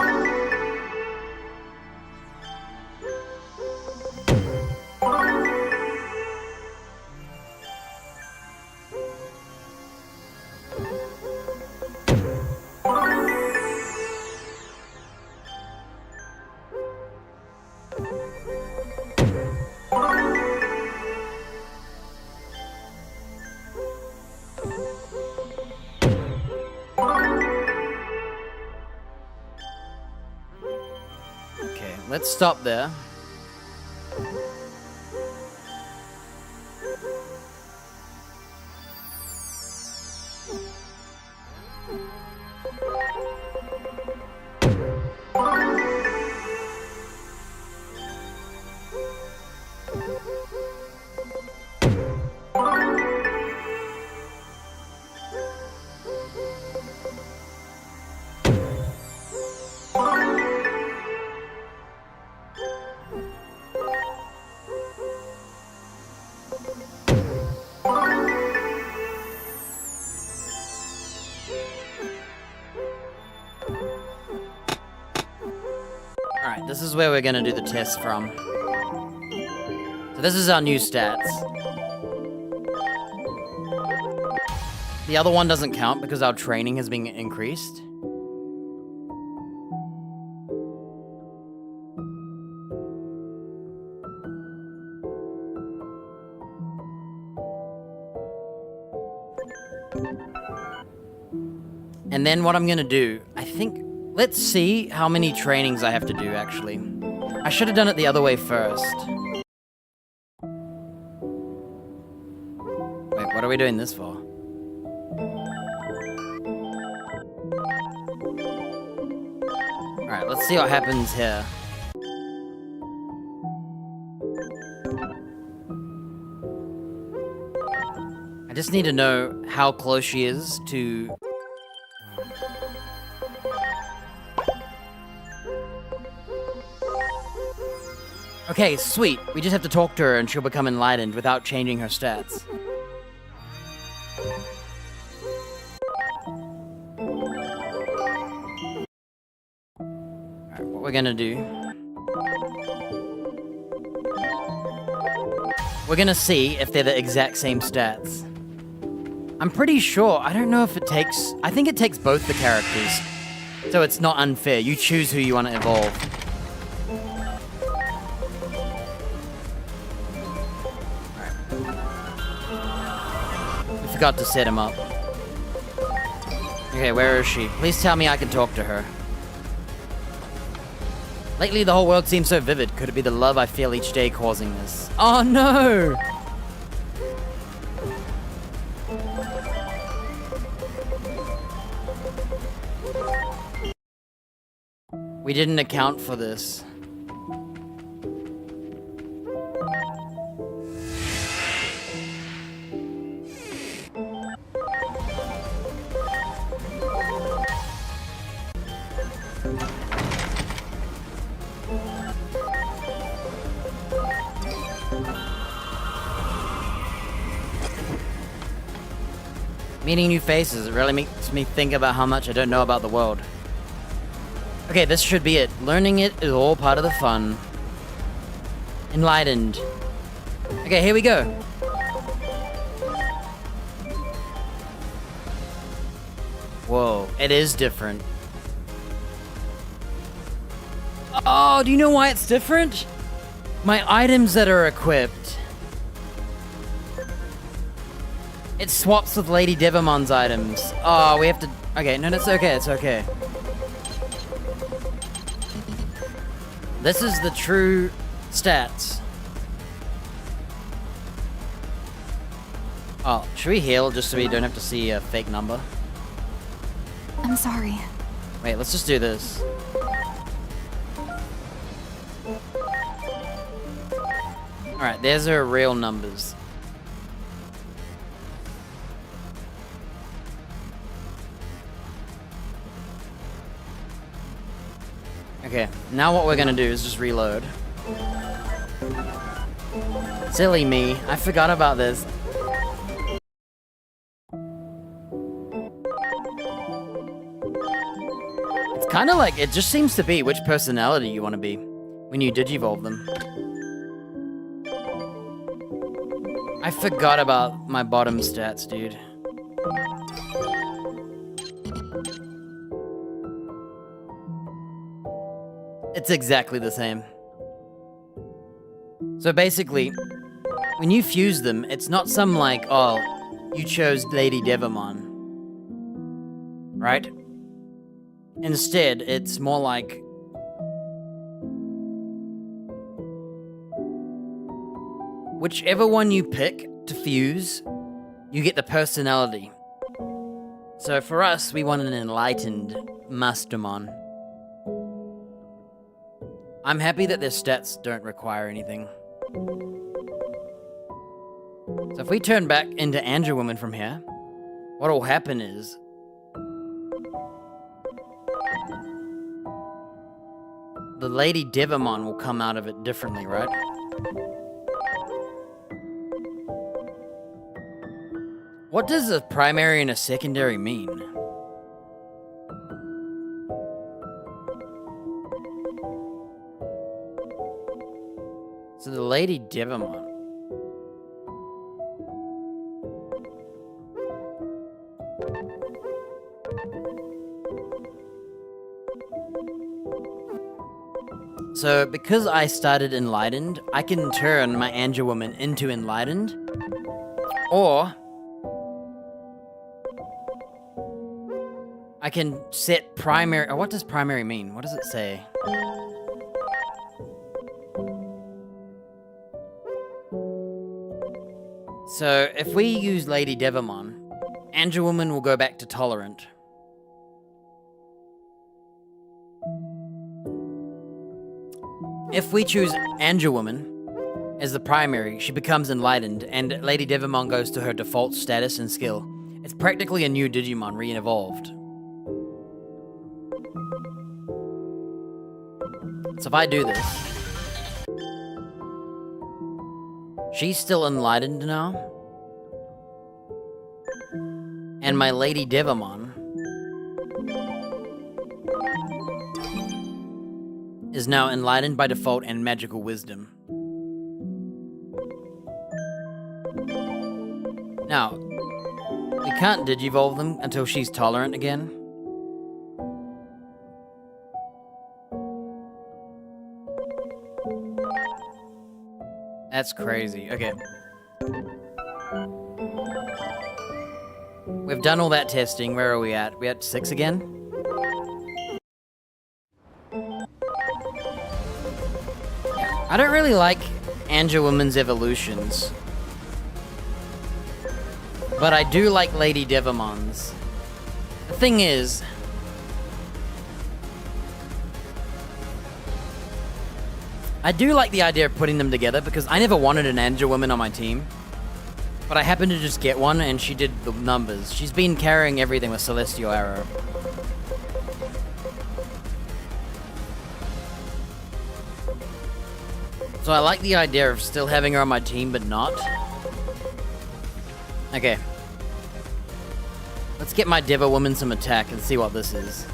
S1: let's stop there. Alright, this is where we're gonna do the test from. So this is our new stats. The other one doesn't count because our training has been increased. And then what I'm gonna do, I think, let's see how many trainings I have to do, actually. I should have done it the other way first. Wait, what are we doing this for? Alright, let's see what happens here. I just need to know how close she is to... Okay, sweet. We just have to talk to her and she'll become enlightened without changing her stats. Alright, what we're gonna do... We're gonna see if they're the exact same stats. I'm pretty sure, I don't know if it takes... I think it takes both the characters. So it's not unfair. You choose who you want to evolve. Got to set him up. Okay, where is she? Please tell me I can talk to her. Lately, the whole world seems so vivid. Could it be the love I feel each day causing this? Oh no! We didn't account for this. Meeting new faces, it really makes me think about how much I don't know about the world. Okay, this should be it. Learning it is all part of the fun. Enlightened. Okay, here we go. Whoa, it is different. Oh, do you know why it's different? My items that are equipped. It swaps with Lady Digimon's items. Oh, we have to... Okay, no, it's okay, it's okay. This is the true stats. Oh, should we heal just so we don't have to see a fake number?
S2: I'm sorry.
S1: Wait, let's just do this. Alright, there's her real numbers. Okay, now what we're gonna do is just reload. Silly me, I forgot about this. It's kind of like, it just seems to be which personality you want to be when you digivolve them. I forgot about my bottom stats, dude. It's exactly the same. So basically, when you fuse them, it's not some like, oh, you chose Lady Digimon. Right? Instead, it's more like whichever one you pick to fuse, you get the personality. So for us, we want an enlightened Mastermon. I'm happy that their stats don't require anything. So if we turn back into Andrew Woman from here, what will happen is the Lady Devamon will come out of it differently, right? What does a primary and a secondary mean? So the Lady Devamon. So because I started Enlightened, I can turn my Angel Woman into Enlightened, or I can set primary. Oh, what does primary mean? What does it say? So if we use Lady Devamon, Angel Woman will go back to Tolerant. If we choose Angel Woman as the primary, she becomes Enlightened, and Lady Devamon goes to her default status and skill. It's practically a new Digimon re-evolved. So if I do this, she's still Enlightened now, and my Lady Devamon is now Enlightened by default and Magical Wisdom. Now, we can't Digivolve them until she's Tolerant again. That's crazy. Okay. We've done all that testing. Where are we at? We at 6 again? I don't really like Angel Woman's evolutions, but I do like Lady Devamon's. The thing is, I do like the idea of putting them together because I never wanted an Angel Woman on my team, but I happened to just get one and she did the numbers. She's been carrying everything with Celestial Arrow. So I like the idea of still having her on my team, but not. Okay. Let's get my Deva Woman some attack and see what this is.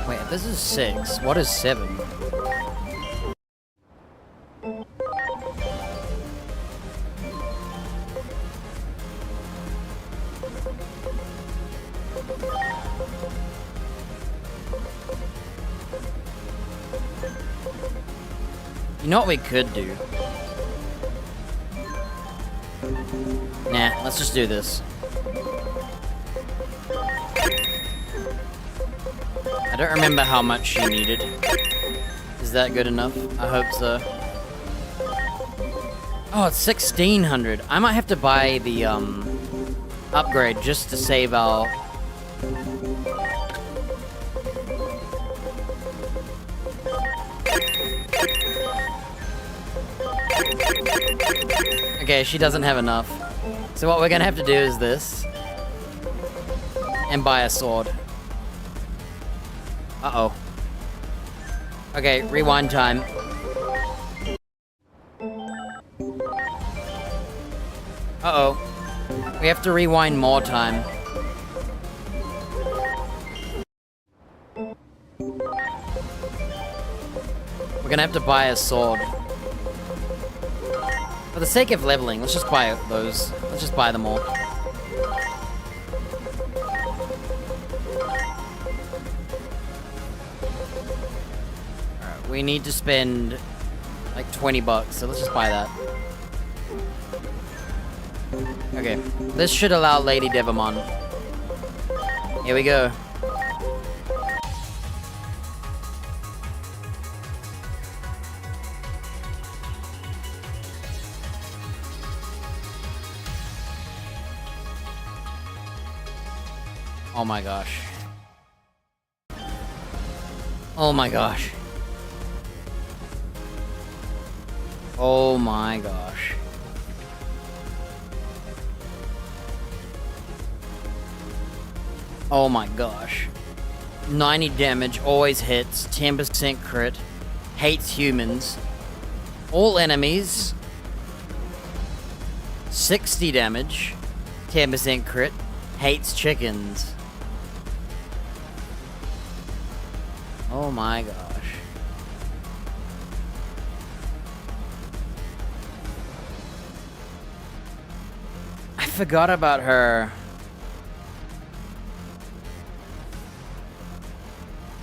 S1: Wait, this is 6. What is 7? You know what we could do? Nah, let's just do this. I don't remember how much she needed. Is that good enough? I hope so. Oh, it's 1,600. I might have to buy the, upgrade just to save our... Okay, she doesn't have enough. So what we're gonna have to do is this. And buy a sword. Uh-oh. Okay, rewind time. Uh-oh. We have to rewind more time. We're gonna have to buy a sword. For the sake of leveling, let's just buy those. Let's just buy them all. Alright, we need to spend like 20 bucks, so let's just buy that. Okay, this should allow Lady Devamon. Here we go. Oh my gosh. Oh my gosh. Oh my gosh. Oh my gosh. 90 damage, always hits, 10% crit, hates humans, all enemies, 60 damage, 10% crit, hates chickens. Oh my gosh. I forgot about her.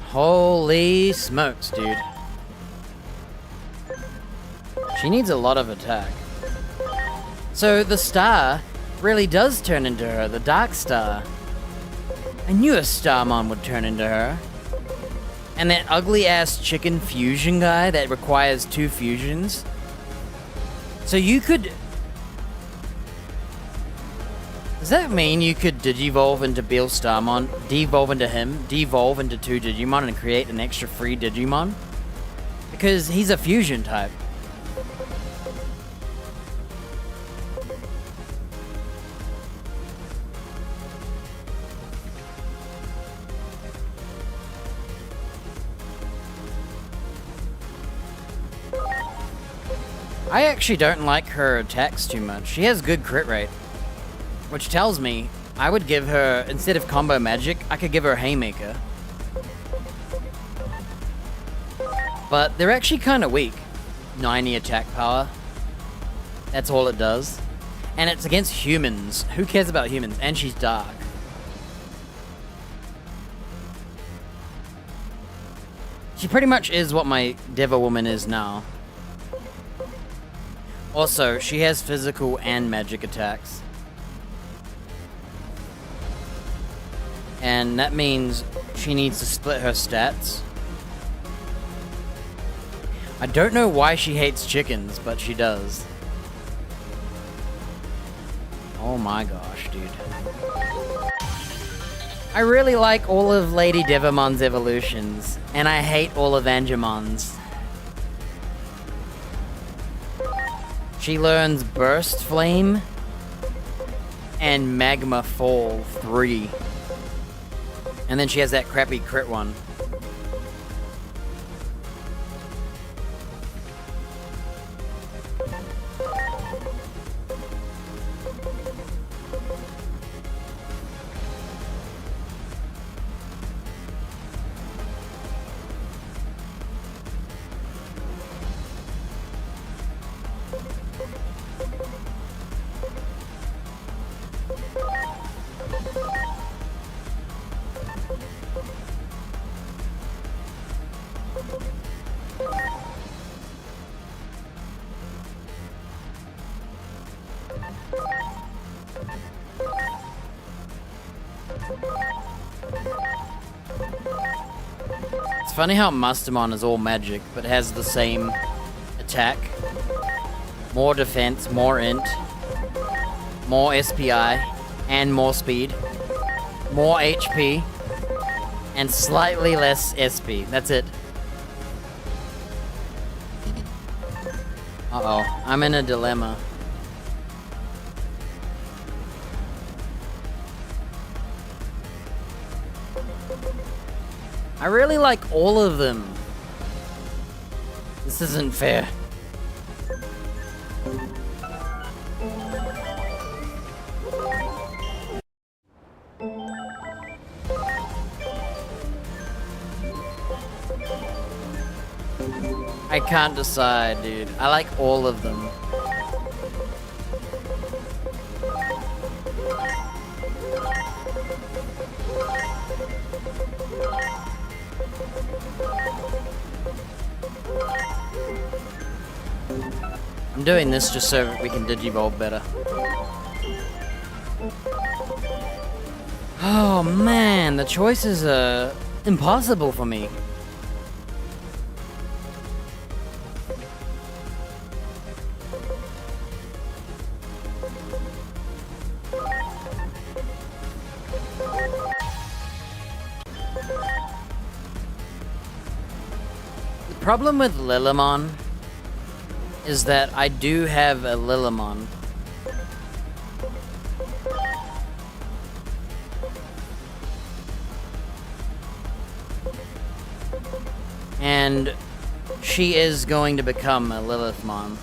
S1: Holy smokes, dude. She needs a lot of attack. So the star really does turn into her, the Dark Star. I knew a Starmon would turn into her. And that ugly ass chicken fusion guy that requires 2 fusions. So you could... Does that mean you could digivolve into Beal Starmon, devolve into him, devolve into 2 Digimon and create an extra 3 Digimon? Because he's a fusion type. I actually don't like her attacks too much. She has good crit rate. Which tells me I would give her, instead of combo magic, I could give her a Haymaker. But they're actually kind of weak. 90 attack power. That's all it does. And it's against humans. Who cares about humans? And she's dark. She pretty much is what my Devil Woman is now. Also, she has physical and magic attacks. And that means she needs to split her stats. I don't know why she hates chickens, but she does. Oh my gosh, dude. I really like all of Lady Devimon's evolutions, and I hate all of Angemon's. She learns Burst Flame and Magma Fall 3. And then she has that crappy crit one. It's funny how Mastermon is all magic, but has the same attack. More defense, more int, more SPI, and more speed. More HP, and slightly less SP. That's it. Uh-oh, I'm in a dilemma. I really like all of them. This isn't fair. I can't decide, dude. I like all of them. I'm doing this just so we can digivolve better. Oh man, the choices are impossible for me. The problem with Lillimon is that I do have a Lillimon. And she is going to become a Lilithmon.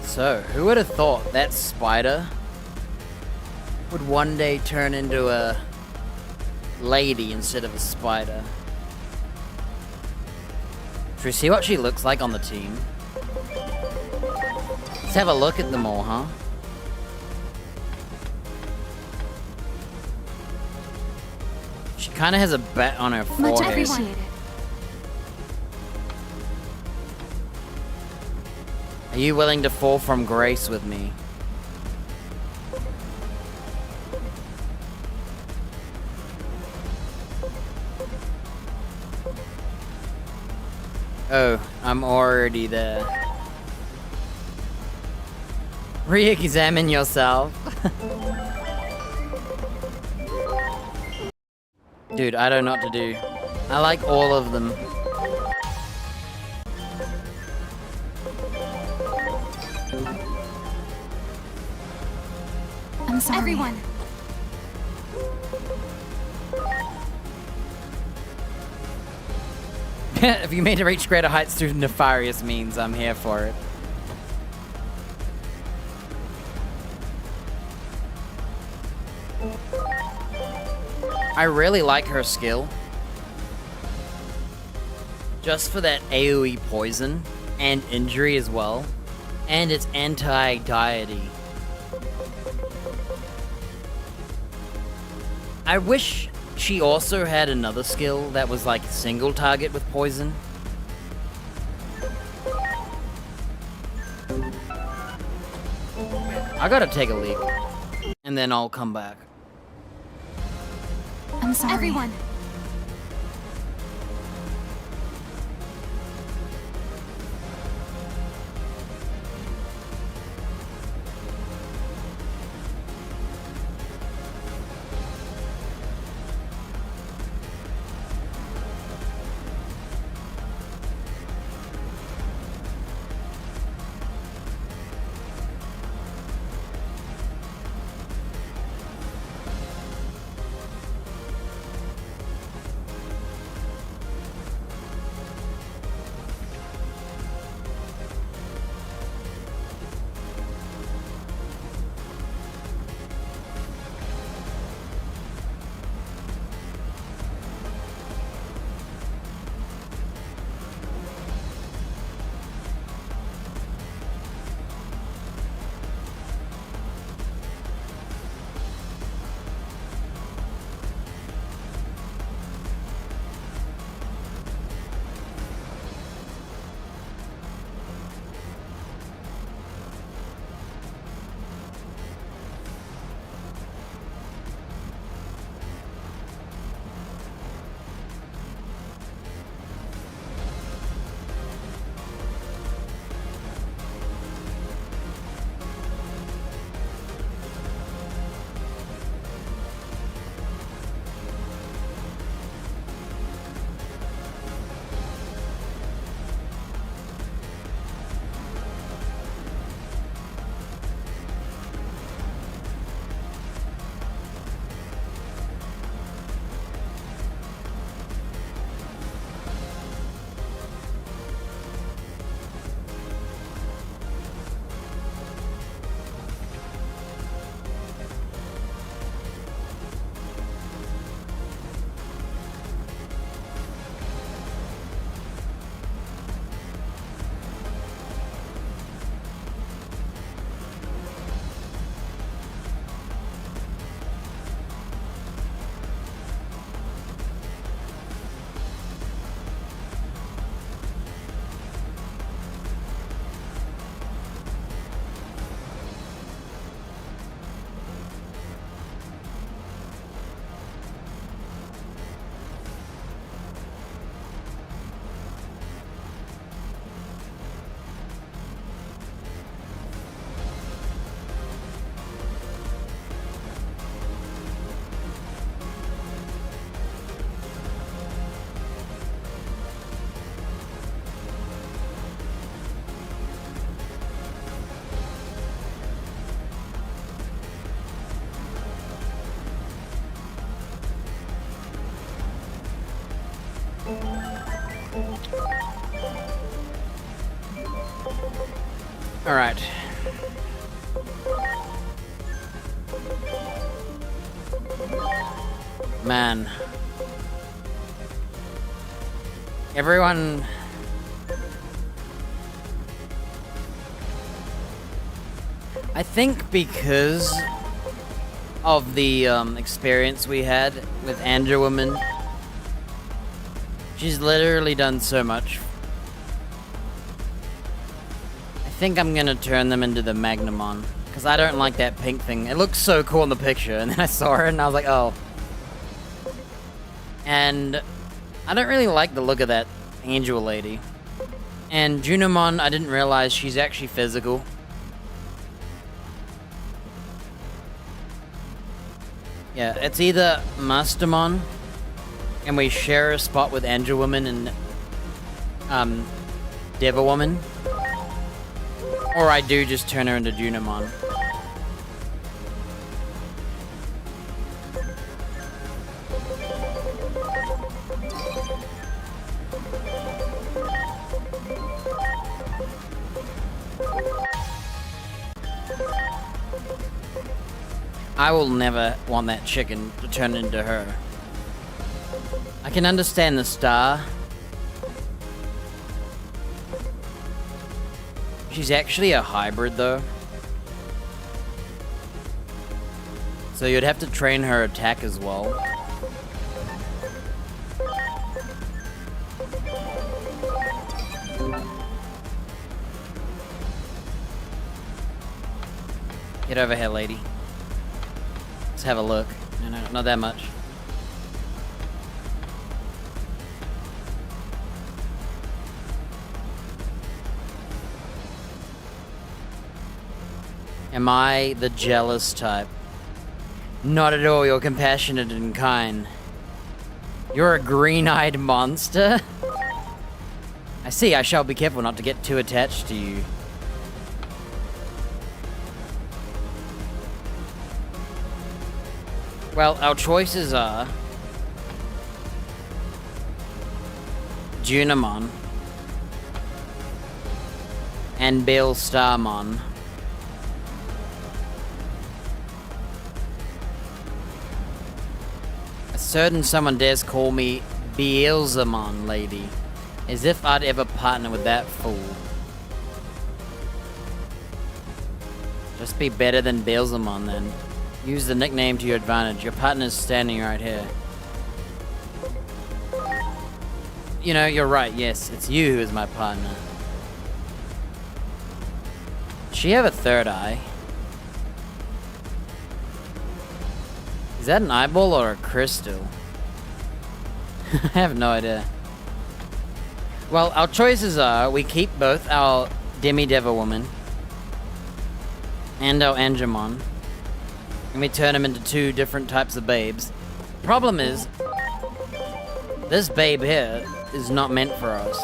S1: So, who would have thought that spider would one day turn into a lady instead of a spider? Should we see what she looks like on the team? Let's have a look at them all, huh? She kind of has a bat on her
S2: Much
S1: forehead.
S2: appreciated.
S1: Are you willing to fall from grace with me? Oh, I'm already there. Re-examine yourself. Dude, I don't know what to do. I like all of them.
S2: I'm sorry. Everyone.
S1: If you made to reach greater heights through nefarious means, I'm here for it. I really like her skill. Just for that AoE poison and injury as well. And its anti-deity. I wish she also had another skill that was like single target with poison. I gotta take a leak. And then I'll come back.
S2: I'm sorry. Everyone.
S1: Alright. Man. Everyone... I think because of the experience we had with Andrew Woman, she's literally done so much. I think I'm gonna turn them into the Magnamon, because I don't like that pink thing. It looks so cool in the picture, and then I saw her and I was like, oh. And I don't really like the look of that angel lady. And Junimon, I didn't realize she's actually physical. Yeah, it's either Mastermon, and we share a spot with Angel Woman and Devil Woman, or I do just turn her into Junimon. I will never want that chicken to turn into her. I can understand the star. She's actually a hybrid though. So you'd have to train her attack as well. Get over here, lady. Let's have a look. No, not that much. Am I the jealous type? Not at all, you're compassionate and kind. You're a green-eyed monster? I see, I shall be careful not to get too attached to you. Well, our choices are Junimon and Bill Starmon. A certain someone dares call me Beelzemon, lady, as if I'd ever partner with that fool. Just be better than Beelzemon then. Use the nickname to your advantage. Your partner's standing right here. You know, you're right, yes, it's you who is my partner. Does she have a third eye? Is that an eyeball or a crystal? I have no idea. Well, our choices are, we keep both our Demi-Devil Woman and our Angemon, and we turn them into two different types of babes. Problem is, this babe here is not meant for us.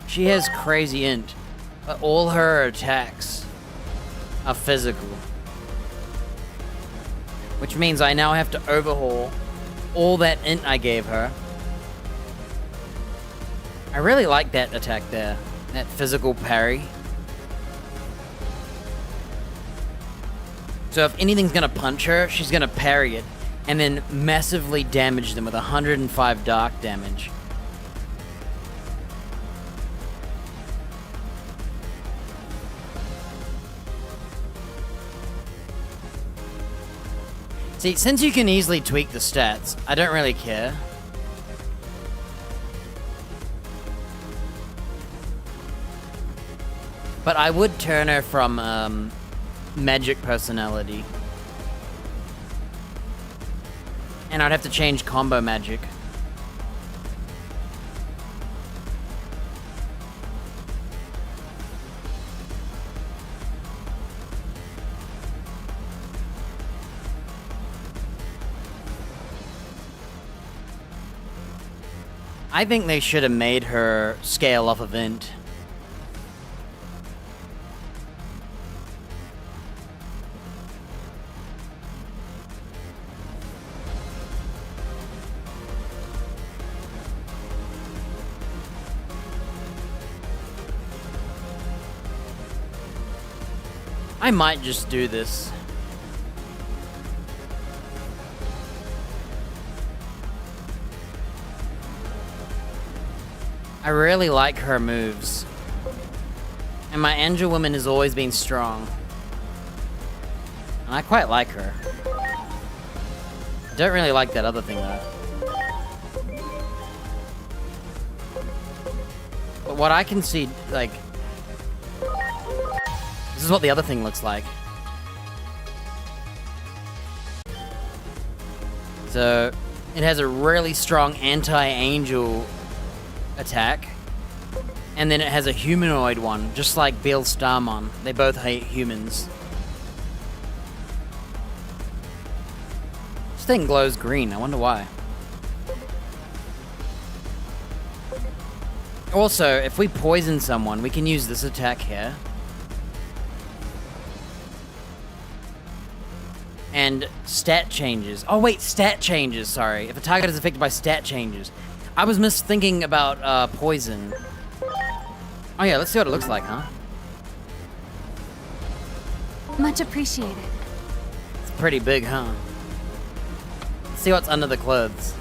S1: She has crazy int, but all her attacks are physical. Which means I now have to overhaul all that int I gave her. I really like that attack there, that physical parry. So if anything's gonna punch her, she's gonna parry it, and then massively damage them with 105 dark damage. See, since you can easily tweak the stats, I don't really care. But I would turn her from, magic personality. And I'd have to change combo magic. I think they should have made her scale off of int. I might just do this. I really like her moves. And my angel woman has always been strong. And I quite like her. I don't really like that other thing though. But what I can see, like... This is what the other thing looks like. So, it has a really strong anti-angel attack. And then it has a humanoid one, just like Bill Starmon. They both hate humans. This thing glows green, I wonder why. Also, if we poison someone, we can use this attack here. And stat changes. Oh wait, stat changes, sorry. If a target is affected by stat changes. I was misthinking about poison. Oh yeah, let's see what it looks like, huh?
S2: Much appreciated.
S1: It's pretty big, huh? Let's see what's under the clothes.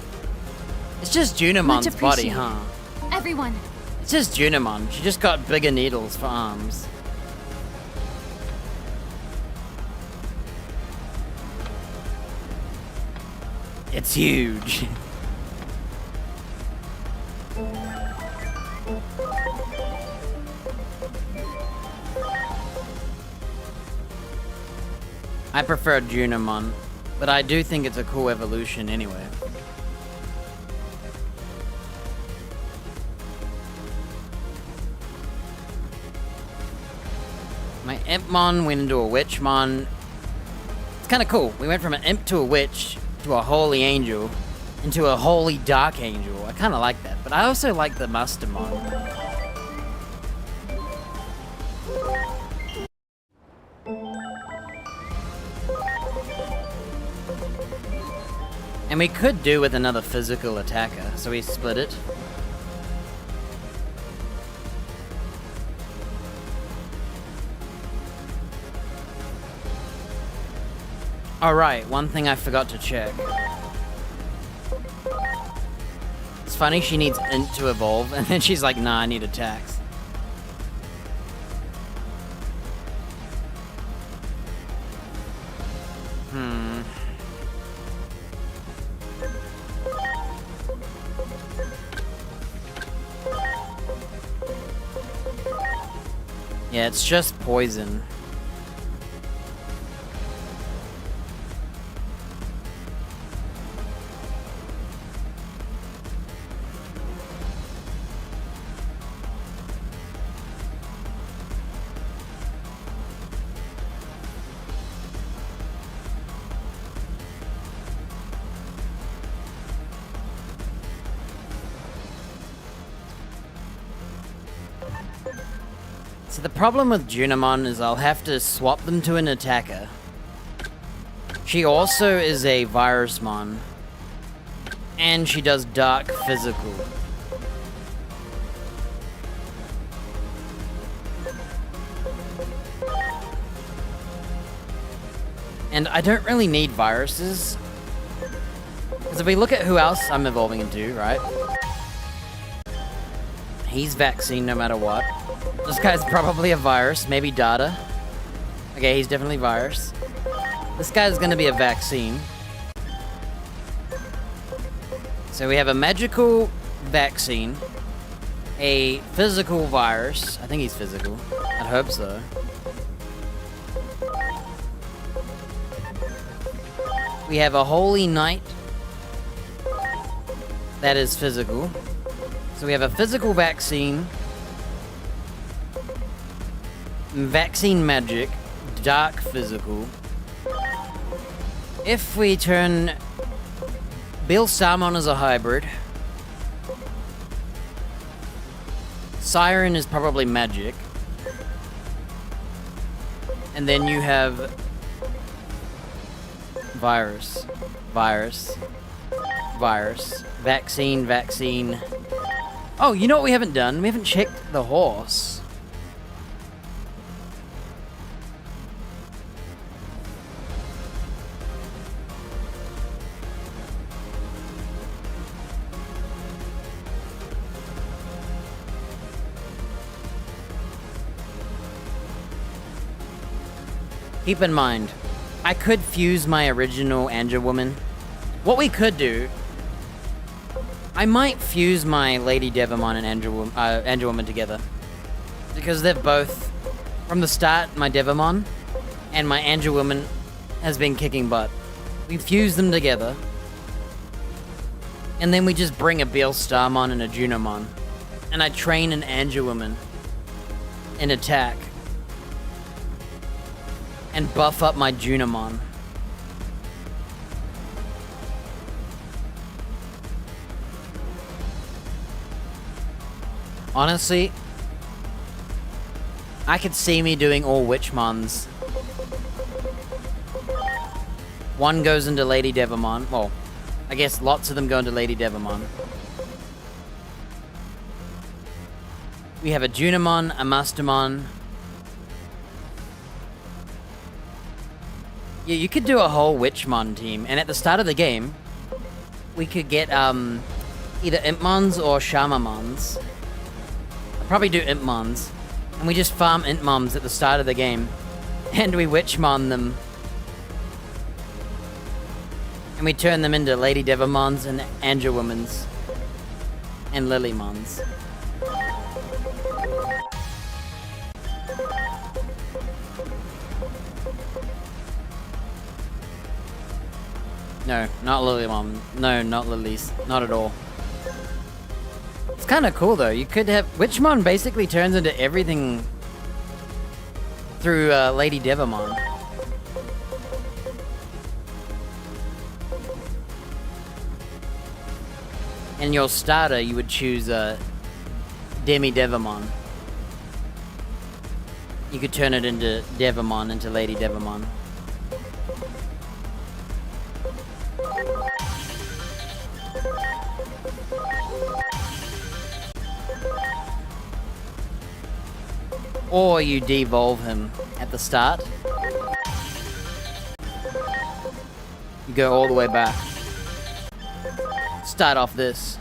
S1: It's just Junomon's body, huh?
S2: Everyone.
S1: It's just Junimon. She just got bigger needles for arms. It's huge. I prefer Junimon, but I do think it's a cool evolution anyway. My Impmon went into a Witchmon. It's kind of cool. We went from an Imp to a Witch to a Holy Angel into a Holy Dark Angel. I kind of like that, but I also like the Mastermon. And we could do with another physical attacker, so we split it. Alright, one thing I forgot to check. It's funny she needs int to evolve, and then she's like, nah, I need attacks. Yeah, it's just poison. So the problem with Junimon is I'll have to swap them to an attacker. She also is a Virusmon. And she does dark physical. And I don't really need viruses. Because if we look at who else I'm evolving into, right? He's vaccine no matter what. This guy's probably a virus, maybe Data. Okay, he's definitely virus. This guy's gonna be a vaccine. So we have a magical vaccine, a physical virus. I think he's physical. I'd hope so. We have a holy knight that is physical. So we have a physical vaccine, vaccine magic, dark physical. If we turn Bill Salmon as a hybrid, Siren is probably magic, and then you have virus, virus, virus, vaccine, vaccine. Oh, you know what we haven't done? We haven't checked the horse. keep in mind, I could fuse my original Angel Woman. What we could do, I might fuse my Lady Devimon and Angel Woman together. Because they're both, from the start, my Devimon and my Angel Woman has been kicking butt. We fuse them together. And then we just bring a Beelstarmon and a Junimon. And I train an Angel Woman in attack. And buff up my Junimon. Honestly, I could see me doing all Witchmons. One goes into Lady Devimon. Well, I guess lots of them go into Lady Devimon. We have a Junimon, a Mastamon. Yeah, you could do a whole Witchmon team, and at the start of the game, we could get either Impmons or Shamamons. I'll probably do Impmons, and we just farm Impmons at the start of the game, and we Witchmon them. And we turn them into Lady Devimons and Angel Womans. And Lilymons. No, not Lilymon. No, not Lilies. Not at all. It's kind of cool though. You could have... Witchmon basically turns into everything through Lady Devimon. In your starter, you would choose Demi Devimon. You could turn it into Devimon, into Lady Devimon. Or you devolve him at the start. You go all the way back. Start off this.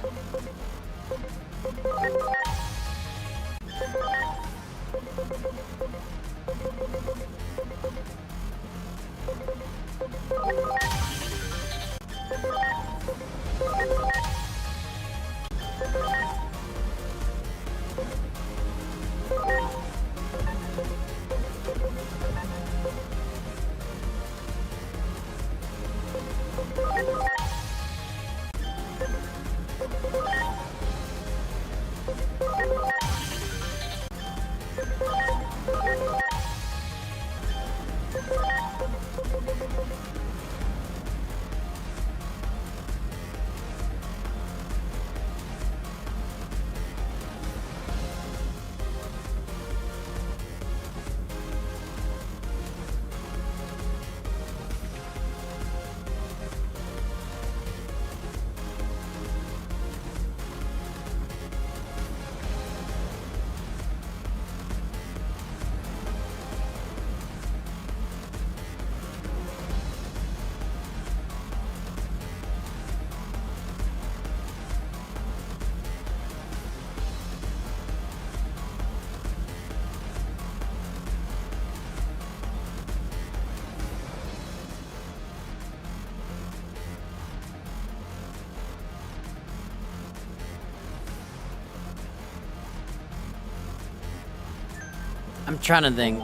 S1: I'm trying to think.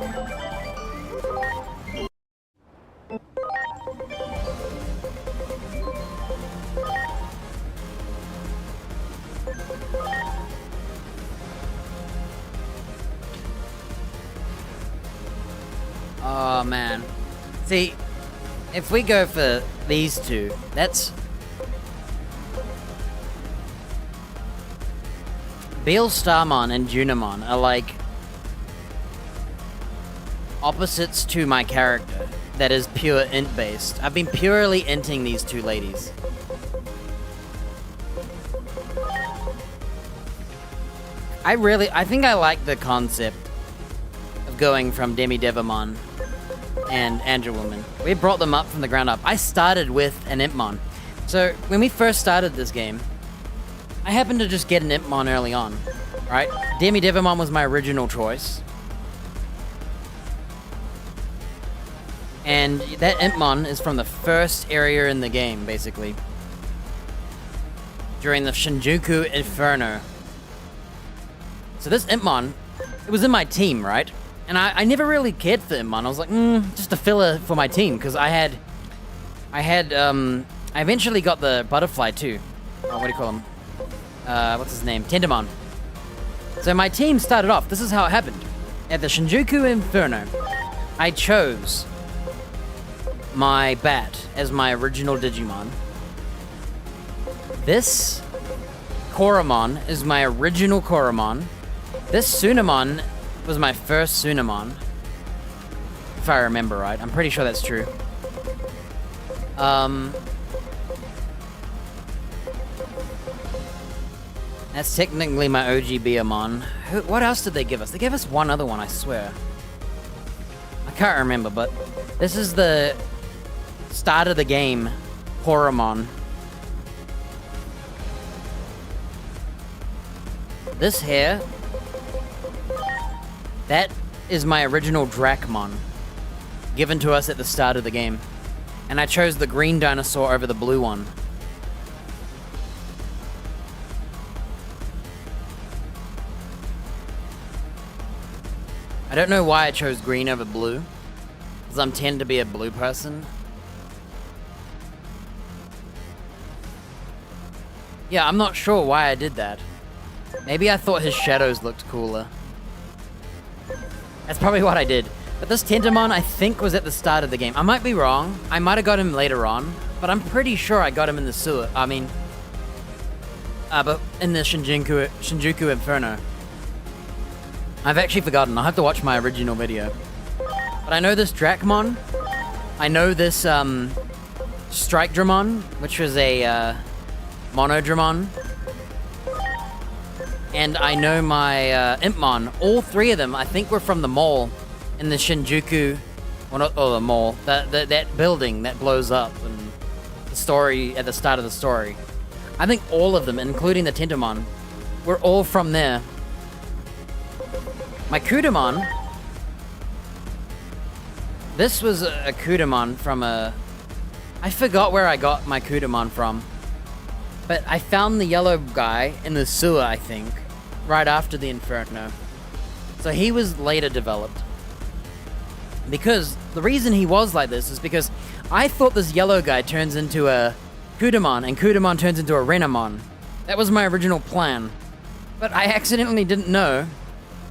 S1: Oh man. See, if we go for these two, that's... Beelstarmon and Junimon are like opposites to my character that is pure int based. I've been purely inting these two ladies. I think I like the concept of going from Demi Devimon and Angel Woman. We brought them up from the ground up. I started with an Impmon. So when we first started this game, I happened to just get an Impmon early on, right? Demi Devimon was my original choice. And that Impmon is from the first area in the game, basically. During the Shinjuku Inferno. So this Impmon, it was in my team, right? And I never really cared for Impmon. I was like, just a filler for my team, because I eventually got the butterfly too. Oh, what do you call him? What's his name? Tendamon. So my team started off, this is how it happened. At the Shinjuku Inferno, I chose my bat as my original Digimon. This Koromon is my original Koromon. This Sunamon was my first Sunamon. If I remember right. I'm pretty sure that's true. That's technically my OG Beamon. What else did they give us? They gave us one other one, I swear. I can't remember, but this is the start of the game, Koromon. This here, that is my original Dracmon, given to us at the start of the game. And I chose the green dinosaur over the blue one. I don't know why I chose green over blue, because I tend to be a blue person. Yeah, I'm not sure why I did that. Maybe I thought his shadows looked cooler. That's probably what I did. But this Tentamon, I think, was at the start of the game. I might be wrong. I might have got him later on, but I'm pretty sure I got him in the sewer. I mean, but in the Shinjuku Inferno. I've actually forgotten. I'll have to watch my original video. But I know this Dracmon. I know this Strike Dramon, which was a Monodramon. And I know my Impmon. All three of them, I think, were from the mall in the Shinjuku. Well, not the mall. That building that blows up and the story at the start of the story. I think all of them, including the Tentamon, were all from there. My Kudamon. This was a Kudamon from a... I forgot where I got my Kudamon from. But I found the yellow guy in the sewer, I think, right after the Inferno. So he was later developed. Because the reason he was like this is because I thought this yellow guy turns into a Kudamon, and Kudamon turns into a Renamon. That was my original plan. But I accidentally didn't know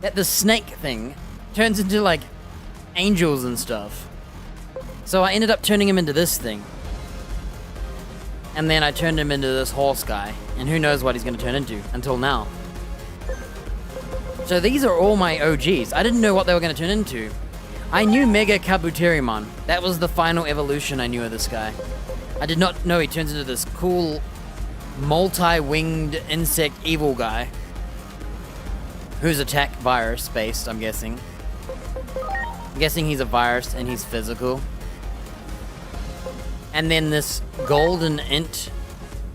S1: that the snake thing turns into, like, angels and stuff. So I ended up turning him into this thing. And then I turned him into this horse guy. And who knows what he's going to turn into until now. So these are all my OGs. I didn't know what they were going to turn into. I knew Mega Kabuterimon. That was the final evolution I knew of this guy. I did not know he turns into this cool, multi-winged insect evil guy. Who's attack virus based, I'm guessing. I'm guessing he's a virus and he's physical. And then this golden int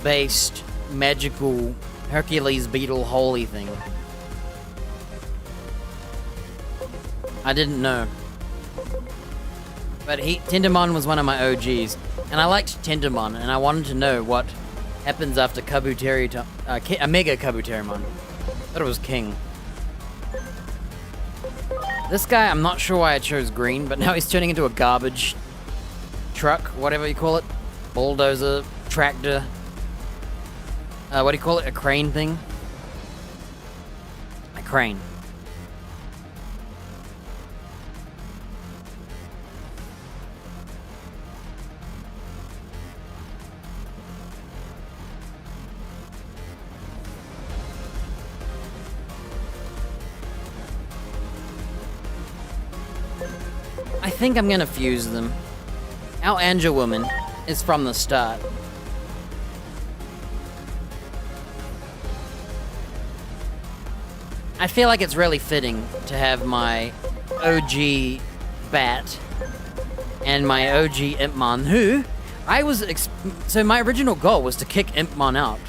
S1: based magical Hercules beetle holy thing. I didn't know. But Tendamon was one of my OGs. And I liked Tendamon, and I wanted to know what happens after a Mega Kabuterimon. Thought it was King. This guy, I'm not sure why I chose green, but now he's turning into a garbage truck, whatever you call it. Bulldozer, tractor. What do you call it? A crane thing? A crane. I think I'm gonna fuse them. Our Angel Woman is from the start. I feel like it's really fitting to have my OG Bat and my OG Impmon, who I was so my original goal was to kick Impmon out.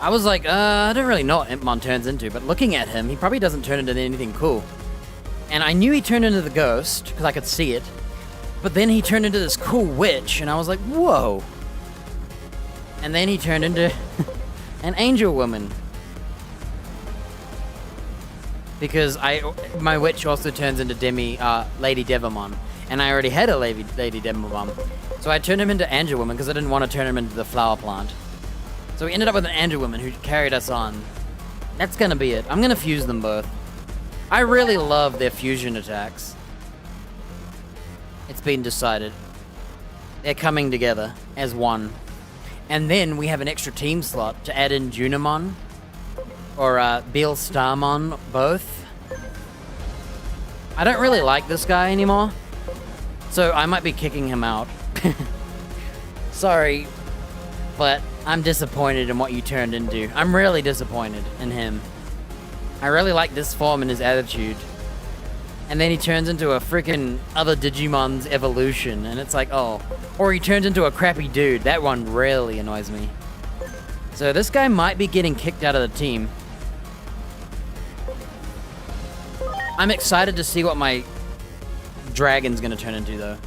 S1: I was like, I don't really know what Impmon turns into, but looking at him, he probably doesn't turn into anything cool. And I knew he turned into the ghost, because I could see it. But then he turned into this cool witch, and I was like, whoa. And then he turned into an angel woman. Because my witch also turns into Lady Devimon. And I already had a Lady Devimon. So I turned him into angel woman because I didn't want to turn him into the flower plant. So we ended up with an angel woman who carried us on. That's gonna be it. I'm gonna fuse them both. I really love their fusion attacks. It's been decided. They're coming together as one. And then we have an extra team slot to add in Junimon or Beal Starmon, both. I don't really like this guy anymore, so I might be kicking him out. Sorry, but I'm disappointed in what you turned into. I'm really disappointed in him. I really like this form and his attitude. And then he turns into a freaking other Digimon's evolution, and it's like, oh. Or he turns into a crappy dude. That one really annoys me. So this guy might be getting kicked out of the team. I'm excited to see what my dragon's gonna turn into, though.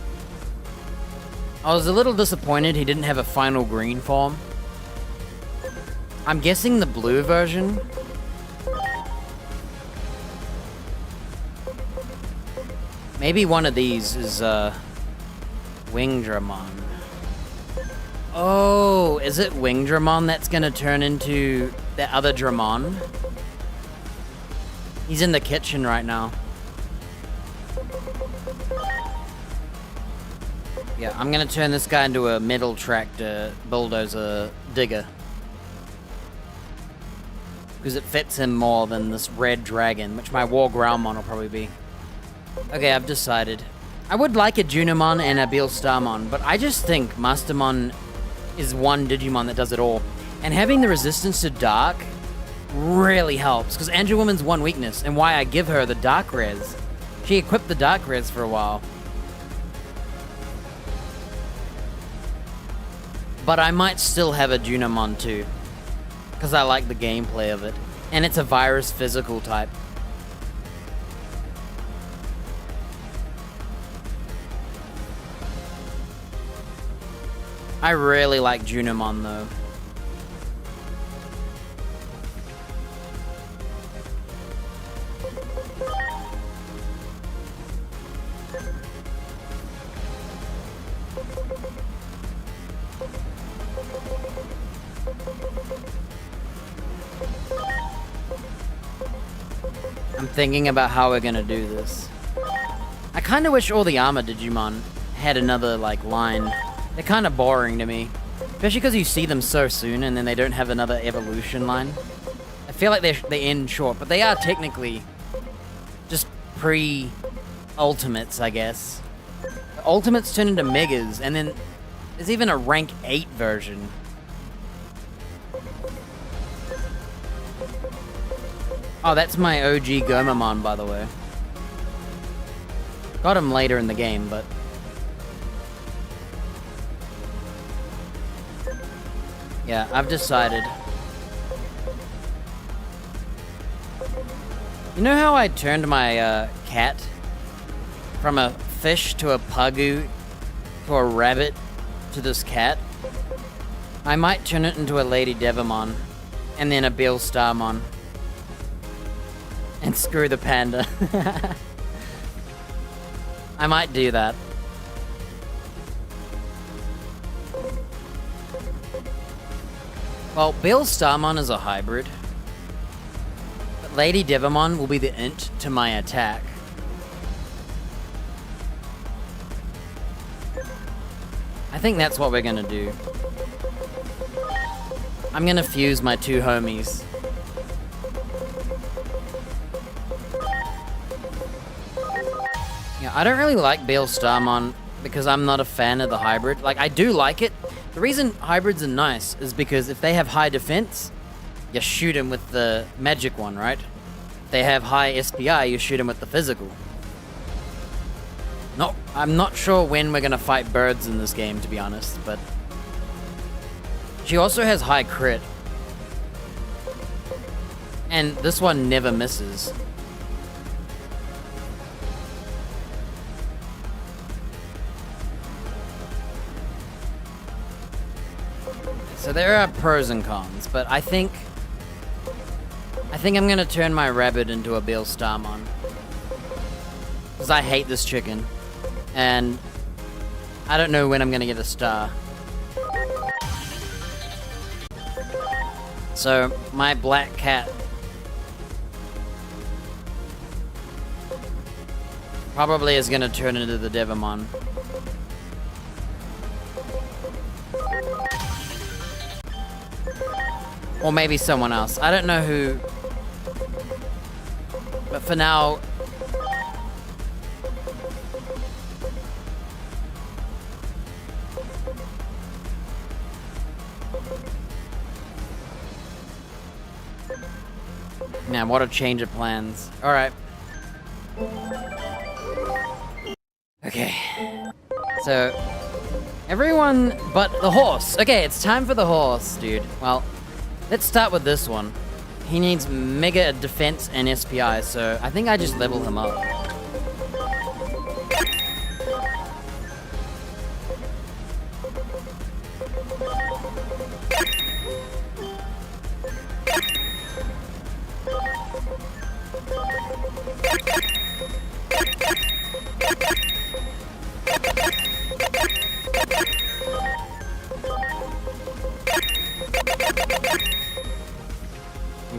S1: I was a little disappointed he didn't have a final green form. I'm guessing the blue version. Maybe one of these is, Wingdramon. Oh, is it Wingdramon that's gonna turn into the other Dramon? He's in the kitchen right now. Yeah, I'm gonna turn this guy into a metal tractor bulldozer digger. Because it fits him more than this red dragon, which my War Groundmon will probably be. Okay, I've decided. I would like a Junimon and a Beal Starmon, but I just think Mastermon is one Digimon that does it all. And having the resistance to dark really helps, because Angel Woman's one weakness, and why I give her the dark res. She equipped the dark res for a while. But I might still have a Junimon too, because I like the gameplay of it. And it's a virus physical type. I really like Junimon though. I'm thinking about how we're gonna do this. I kinda wish all the armor Digimon had another, like, line. They're kinda boring to me. Especially because you see them so soon and then they don't have another evolution line. I feel like they end short, but they are technically just pre-ultimates, I guess. The ultimates turn into megas, and then there's even a rank 8 version. Oh, that's my OG Gomamon, by the way. Got him later in the game, but... yeah, I've decided. You know how I turned my cat from a fish to a Pagu to a rabbit to this cat? I might turn it into a Lady Devimon and then a Beal Starmon. And screw the panda. I might do that. Well, Beal Starmon is a hybrid. But Lady Devimon will be the int to my attack. I think that's what we're gonna do. I'm gonna fuse my two homies. Yeah, I don't really like Beal Starmon because I'm not a fan of the hybrid. Like, I do like it. The reason hybrids are nice is because if they have high defense, you shoot them with the magic one, right? If they have high SPI, you shoot them with the physical. No, I'm not sure when we're gonna fight birds in this game, to be honest, but... she also has high crit. And this one never misses. so there are pros and cons, but I think I'm gonna turn my rabbit into a Bill Starmon. Because I hate this chicken. And I don't know when I'm gonna get a star. So, my black cat probably is gonna turn into the Devimon. Or maybe someone else. I don't know who. But for now... Man, what a change of plans. Alright. Okay. So... Everyone but the horse. Okay, it's time for the horse, dude. Well... Let's start with this one. He needs mega defense and SPI, so I think I just level him up.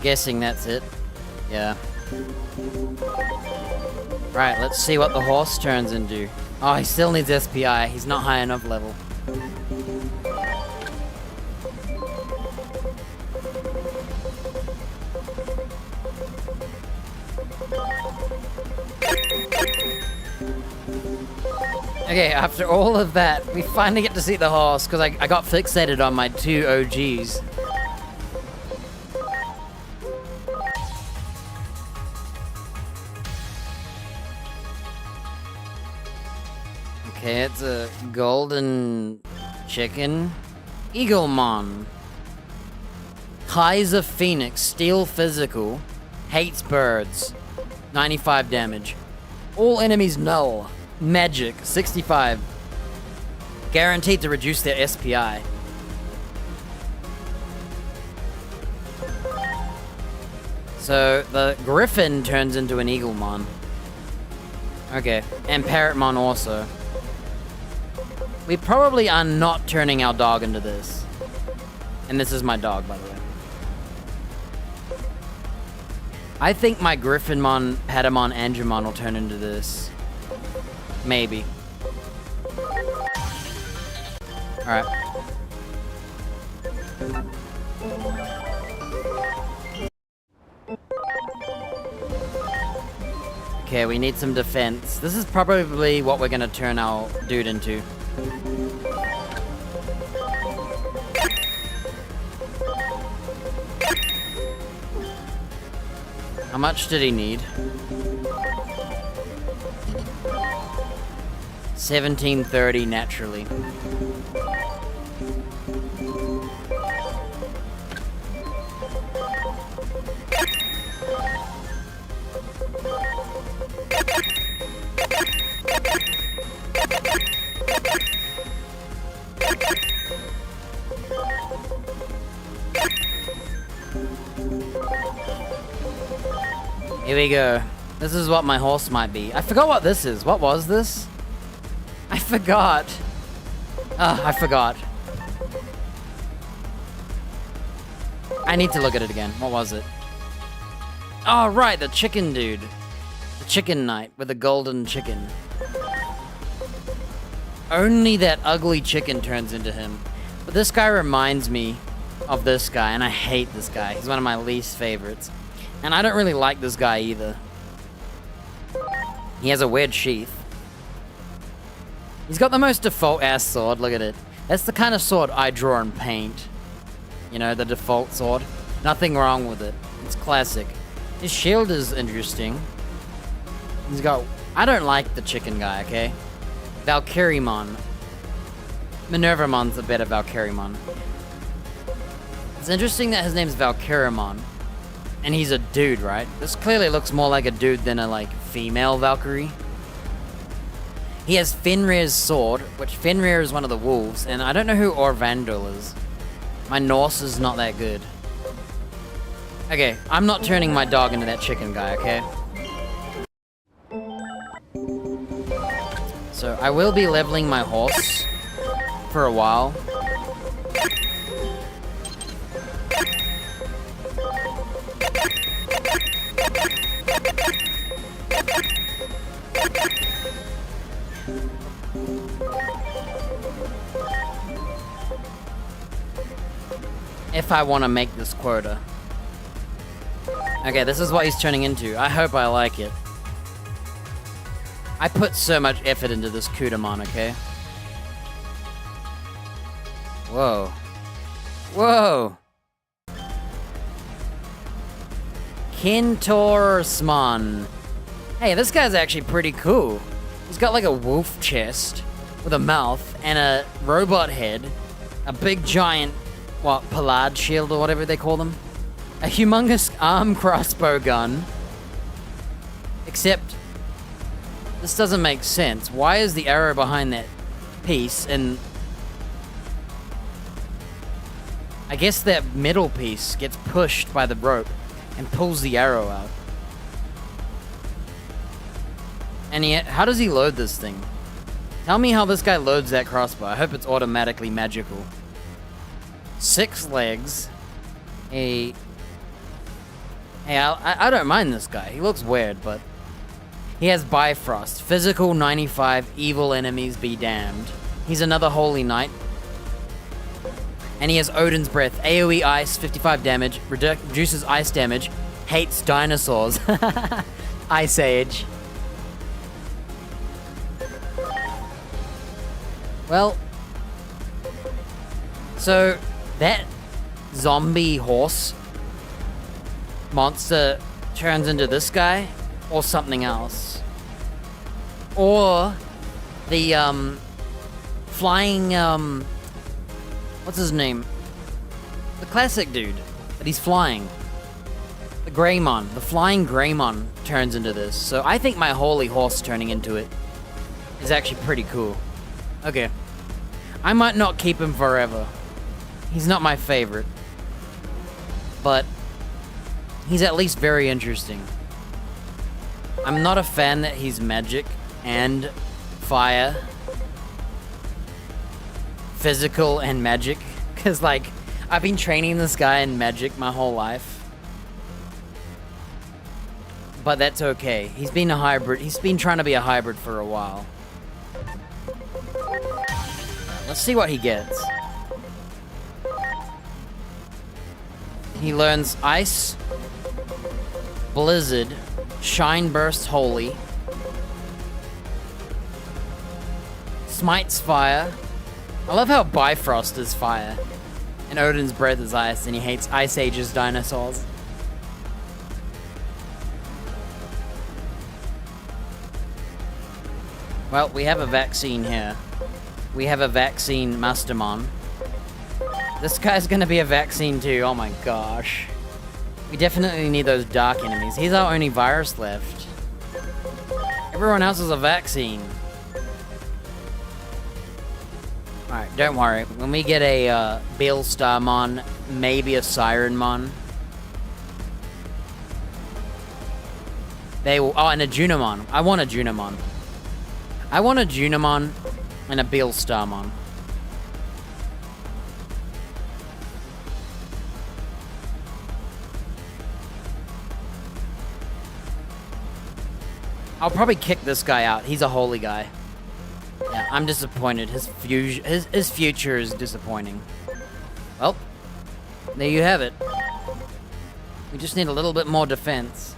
S1: Guessing that's it. Yeah. Right, let's see what the horse turns into. Oh, he still needs SPI. He's not high enough level. Okay, after all of that, we finally get to see the horse, because I got fixated on my two OGs. Okay, it's a golden chicken. Eaglemon. Kaiser Phoenix, steel physical. Hates birds. 95 damage. All enemies null. Magic, 65. Guaranteed to reduce their SPI. So, the Griffin turns into an Eaglemon. Okay, and Parrotmon also. We probably are not turning our dog into this. And this is my dog, by the way. I think my Griffinmon, Patamon, Angemon will turn into this. Maybe. Alright. Okay, we need some defense. This is probably what we're gonna turn our dude into. How much did he need? 1730 naturally. Here we go. This is what my horse might be. I forgot what this is. What was this? I forgot. I forgot. I need to look at it again. What was it? Oh, right, the chicken dude. The chicken knight with the golden chicken. Only that ugly chicken turns into him. But this guy reminds me of this guy, and I hate this guy. He's one of my least favorites. And I don't really like this guy either. He has a weird sheath. He's got the most default-ass sword, look at it. That's the kind of sword I draw and paint. You know, the default sword. Nothing wrong with it. It's classic. His shield is interesting. He's got... I don't like the chicken guy, okay? Valkyriemon. Minervamon's a better Valkyriemon. It's interesting that his name's Valkyriemon. And he's a dude, right? This clearly looks more like a dude than a, like, female Valkyrie. He has Fenrir's sword, which Fenrir is one of the wolves, and I don't know who Orvandil is. My Norse is not that good. Okay, I'm not turning my dog into that chicken guy, okay? So I will be leveling my horse for a while. If I want to make this quota. Okay, this is what he's turning into. I hope I like it. I put so much effort into this Kudamon, okay? Whoa. Whoa! Kintorsmon. Hey, this guy's actually pretty cool. He's got like a wolf chest with a mouth and a robot head, a big giant, what, Palad shield or whatever they call them, a humongous arm crossbow gun. Except, this doesn't make sense. Why is the arrow behind that piece? And I guess that middle piece gets pushed by the rope and pulls the arrow out. And yet, how does he load this thing? Tell me how this guy loads that crossbow. I hope it's automatically magical. 6 legs. Hey, I don't mind this guy. He looks weird, but he has Bifrost. Physical 95, evil enemies be damned. He's another holy knight. And he has Odin's Breath. AoE ice, 55 damage. Reduces ice damage. Hates dinosaurs. Ice Age. Well, so that zombie horse monster turns into this guy or something else. Or the flying what's his name? The classic dude that he's flying. The Greymon, the flying Greymon turns into this. So I think my holy horse turning into it is actually pretty cool. Okay. I might not keep him forever. He's not my favorite. But he's at least very interesting. I'm not a fan that he's magic and fire. Physical and magic. Because, like, I've been training this guy in magic my whole life. But that's okay. He's been a hybrid. He's been trying to be a hybrid for a while. Let's see what he gets. He learns Ice, Blizzard, Shine Burst Holy, Smites Fire. I love how Bifrost is fire, and Odin's Breath is ice, and he hates Ice Age's dinosaurs. Well, we have a vaccine here. We have a vaccine Mastermon. This guy's gonna be a vaccine too, oh my gosh. We definitely need those dark enemies. He's our only virus left. Everyone else is a vaccine. Alright, don't worry. When we get a Beelstarmon, maybe a Sirenmon, they will. Oh, and a Junimon. I want a Junimon. I want a Junimon and a Beelstarmon. I'll probably kick this guy out. He's a holy guy. Yeah, I'm disappointed. His future is disappointing. Well, there you have it. We just need a little bit more defense.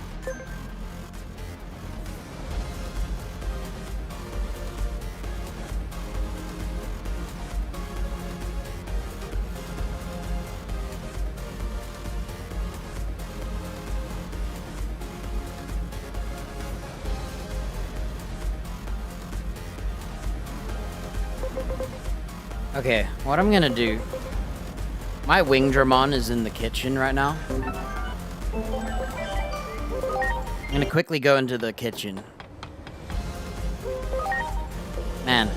S1: Okay, what I'm gonna do... My Wingdramon is in the kitchen right now. I'm gonna quickly go into the kitchen. Man.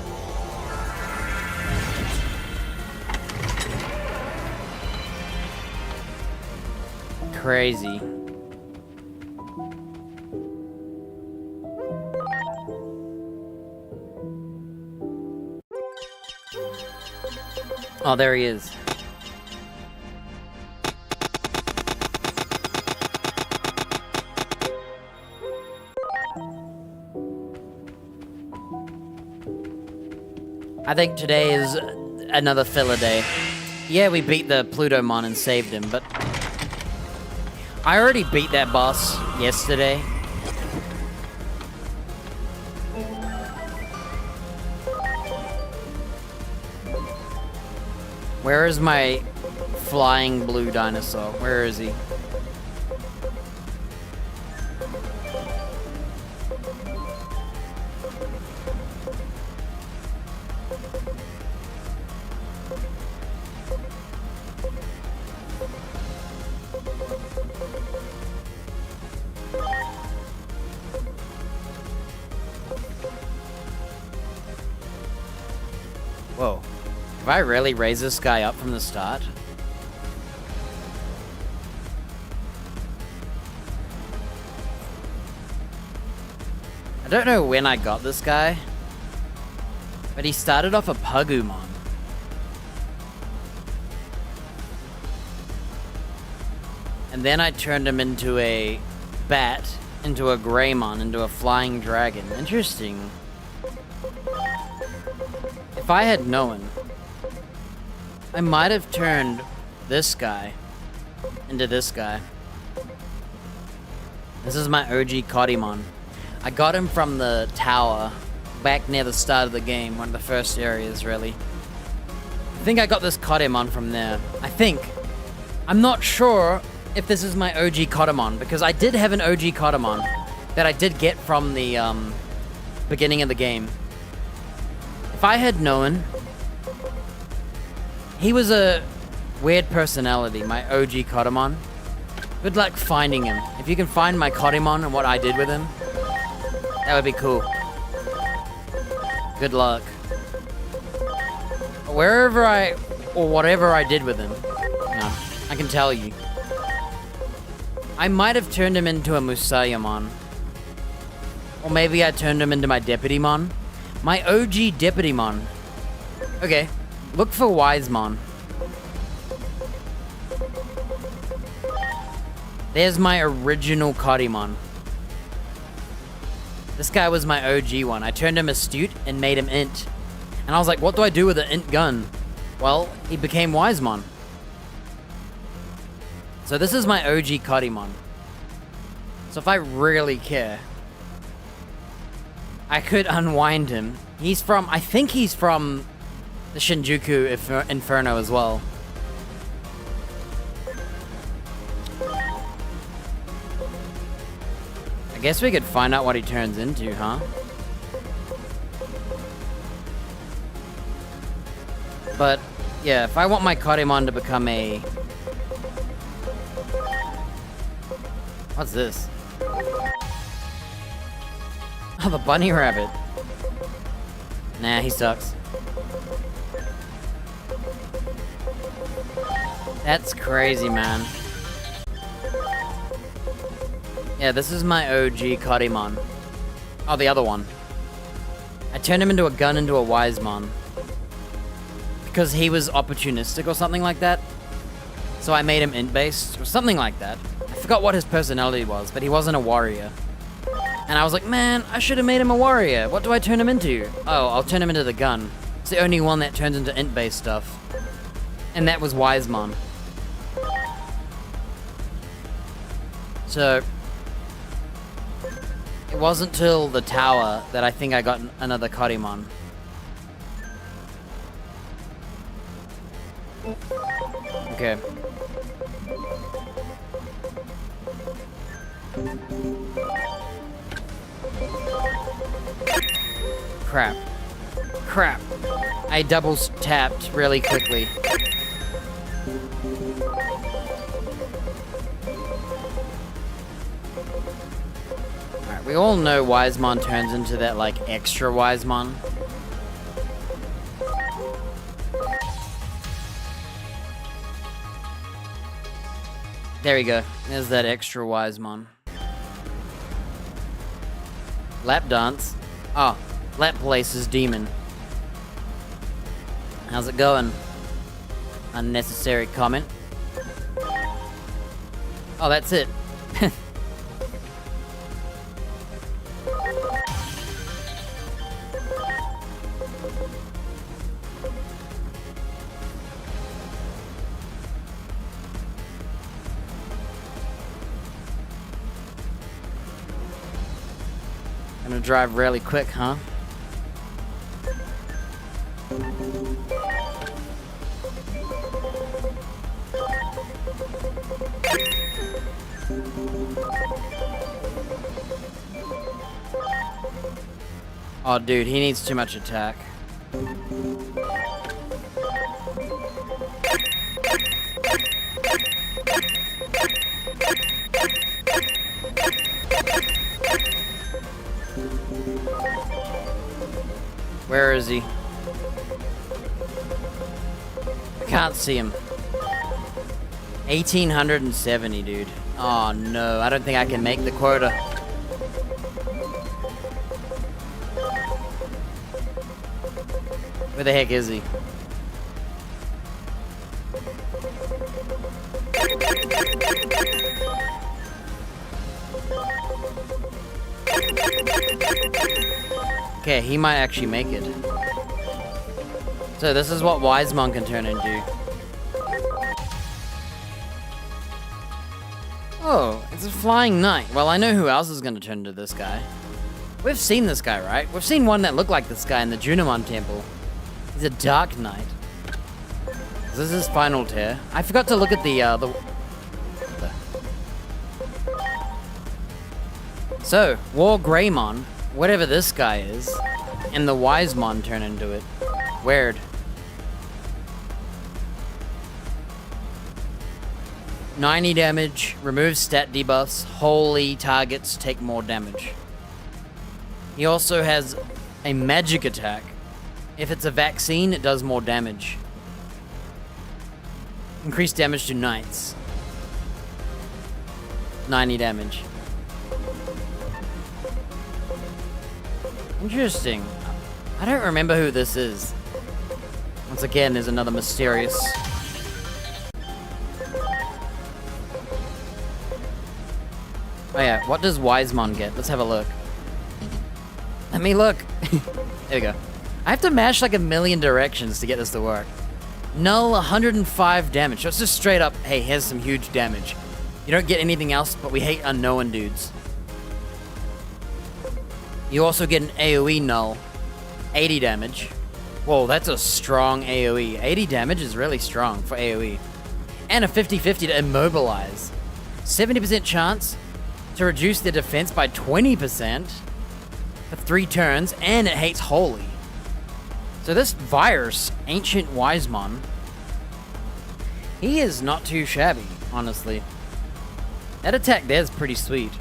S1: Crazy. Oh, there he is. I think today is another filler day. Yeah, we beat the Plutomon and saved him, but I already beat that boss yesterday. Where is my flying blue dinosaur? Where is he? Whoa. Have I really raised this guy up from the start? I don't know when I got this guy, but he started off a Pugumon. And then I turned him into a bat, into a Greymon, into a flying dragon. Interesting. If I had known, I might have turned this guy into this guy. This is my OG Kodimon. I got him from the tower back near the start of the game, one of the first areas, really. I think I got this Kodimon from there. I think. I'm not sure if this is my OG Kodimon, because I did have an OG Kodimon that I did get from the beginning of the game. If I had known, he was a weird personality, my OG Kodimon. Good luck finding him. If you can find my Kodimon and what I did with him, that would be cool. Good luck. Wherever or whatever I did with him, no, I can tell you. I might have turned him into a Musayamon. Or maybe I turned him into my Deputymon. My OG Deputymon. Okay, look for Wisemon. There's my original Kodimon. This guy was my OG one. I turned him astute and made him int. And I was like, what do I do with an int gun? Well, he became Wisemon. So this is my OG Kodimon. So if I really care, I could unwind him. He's from, I think he's from the Shinjuku Inferno as well. I guess we could find out what he turns into, huh? But, yeah, if I want my Kodimon to become a... What's this? Oh, the bunny rabbit. Nah, he sucks. That's crazy, man. Yeah, this is my OG Kodimon. Oh, the other one. I turned him into a gun into a Wisemon. Because he was opportunistic or something like that. So I made him int-based, or something like that. I forgot what his personality was, but he wasn't a warrior. And I was like, man, I should have made him a warrior. What do I turn him into? Oh, I'll turn him into the gun. It's the only one that turns into int-based stuff. And that was Wisemon. So... it wasn't till the tower that I think I got another Kodimon. Okay. Crap. Crap. I double tapped really quickly. Alright, we all know Wisemon turns into that, like, extra Wisemon. There we go. There's that extra Wisemon. Lap dance. Oh, lap places demon. How's it going? Unnecessary comment. Oh, that's it. Gonna drive really quick, huh? Oh, dude, he needs too much attack. Where is he? I can't see him. 1870, dude. Oh no, I don't think I can make the quota. Where the heck is he? Okay, he might actually make it. So this is what Wisemon can turn into. Oh, it's a flying knight. Well, I know who else is going to turn into this guy. We've seen this guy, right? We've seen one that looked like this guy in the Junimon temple. He's a dark knight. This is his final tear. I forgot to look at So, War Greymon, whatever this guy is, and the Wisemon turn into it. Weird. $90 damage, removes stat debuffs, holy targets take more damage. He also has a magic attack. If it's a vaccine, it does more damage. Increased damage to knights. 90 damage. Interesting. I don't remember who this is. Once again, there's another mysterious... Oh yeah, what does Wisemon get? Let's have a look. Let me look. There we go. I have to mash like a million directions to get this to work. Null, 105 damage. So it's just straight up, hey, here's some huge damage. You don't get anything else, but we hate unknown dudes. You also get an AoE null. 80 damage. Whoa, that's a strong AoE. 80 damage is really strong for AoE. And a 50-50 to immobilize. 70% chance to reduce their defense by 20% for 3 turns, and it hates holy. So this virus, Ancient Wisemon, he is not too shabby, honestly. That attack there is pretty sweet.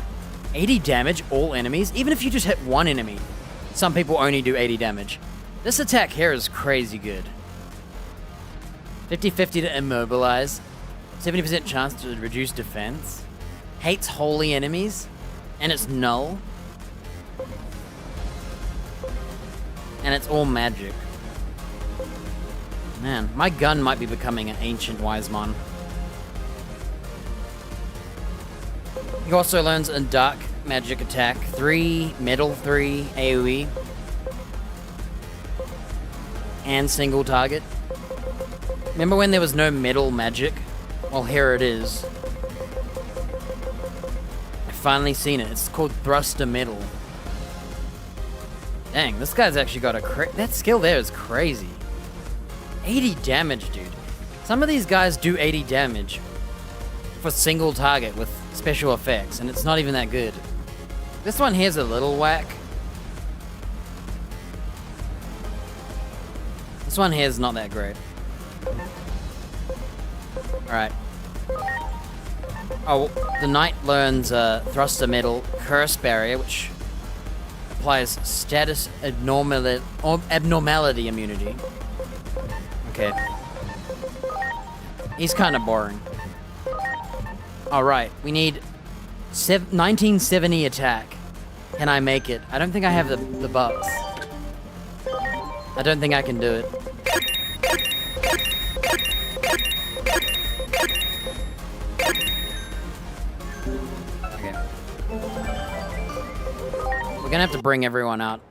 S1: 80 damage, all enemies, even if you just hit one enemy. Some people only do 80 damage. This attack here is crazy good. 50-50 to immobilize, 70% chance to reduce defense, hates holy enemies, and it's null. And it's all magic. Man, my gun might be becoming an Ancient Wisemon. He also learns a dark magic attack, 3, metal 3, AoE, and single target. Remember when there was no metal magic? Well, here it is. I've finally seen it. It's called Thruster Metal. Dang, this guy's actually got that skill there is crazy. 80 damage, dude. Some of these guys do 80 damage for single target with special effects, and it's not even that good. This one here's a little whack. This one here's not that great. Alright. Oh, the knight learns Thruster Metal, Curse Barrier, which applies status abnormality immunity. Okay. He's kind of boring. All right, we need 1970 attack. Can I make it? I don't think I have the bucks. I don't think I can do it. Okay. We're gonna have to bring everyone out.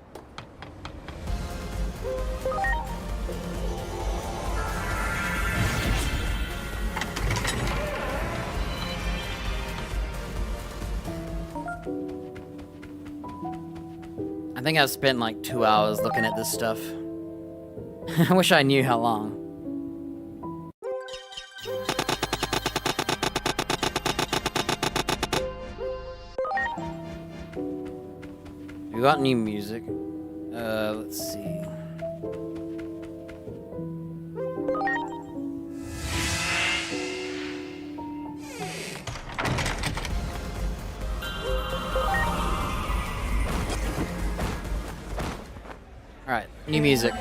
S1: I think I've spent like 2 hours looking at this stuff. I wish I knew how long. We got new music. Let's see. Alright, new music.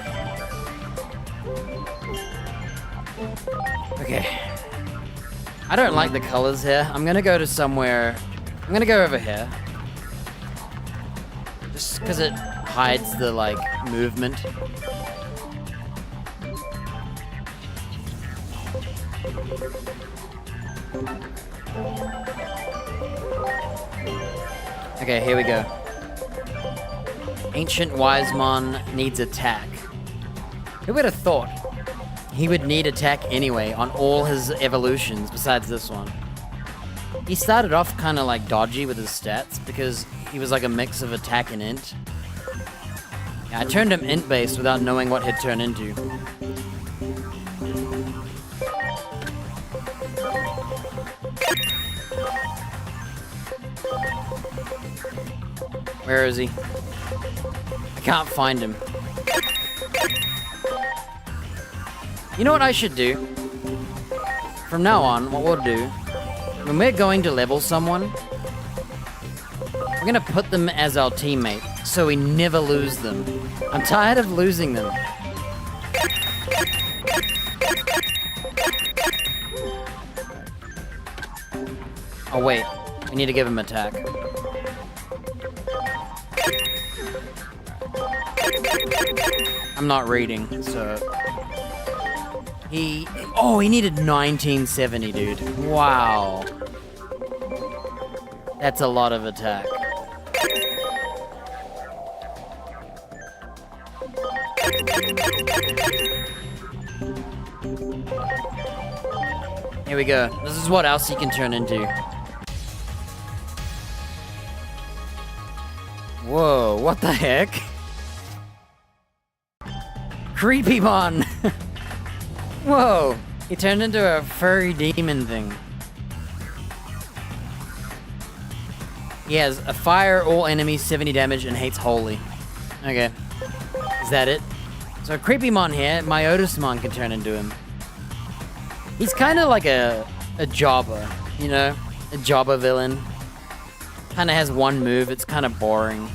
S1: Okay. I don't like the colors here. I'm gonna go to somewhere... I'm gonna go over here. Just because it hides the, like, movement. Okay, here we go. Ancient Wisemon needs attack. Who would have thought he would need attack anyway on all his evolutions besides this one? He started off kind of like dodgy with his stats because he was like a mix of attack and int. Yeah, I turned him int based without knowing what he'd turn into. Where is he? I can't find him. You know what I should do? From now on, what we'll do, when we're going to level someone, we're gonna put them as our teammate, so we never lose them. I'm tired of losing them. Oh wait, we need to give him attack. I'm not reading, so... Oh, he needed 1970, dude. Wow. That's a lot of attack. Here we go. This is what else he can turn into. Whoa, what the heck? Creepymon! Whoa! He turned into a furry demon thing. He has a fire, all enemies, 70 damage, and hates holy. Okay. Is that it? So Creepymon here, Myotismon can turn into him. He's kind of like a jobber, you know? A jobber villain. Kind of has one move, it's kind of boring.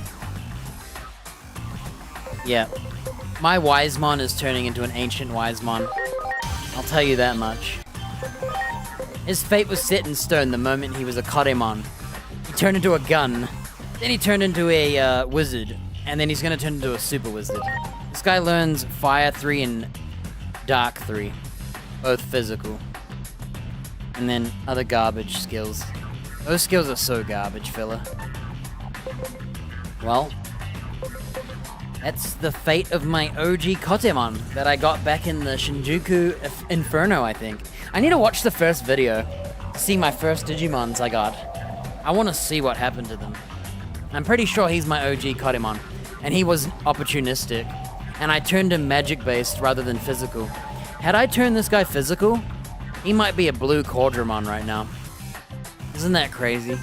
S1: Yeah. My Wisemon is turning into an Ancient Wisemon. I'll tell you that much. His fate was set in stone the moment he was a Kotemon. He turned into a gun, then he turned into a wizard, and then he's gonna turn into a super wizard. This guy learns Fire 3 and Dark 3, both physical. And then other garbage skills. Those skills are so garbage, fella. Well, that's the fate of my OG Kotemon that I got back in the Shinjuku Inferno, I think. I need to watch the first video to see my first Digimons I got. I want to see what happened to them. I'm pretty sure he's my OG Kotemon, and he was opportunistic, and I turned him magic-based rather than physical. Had I turned this guy physical, he might be a blue Quadramon right now. Isn't that crazy?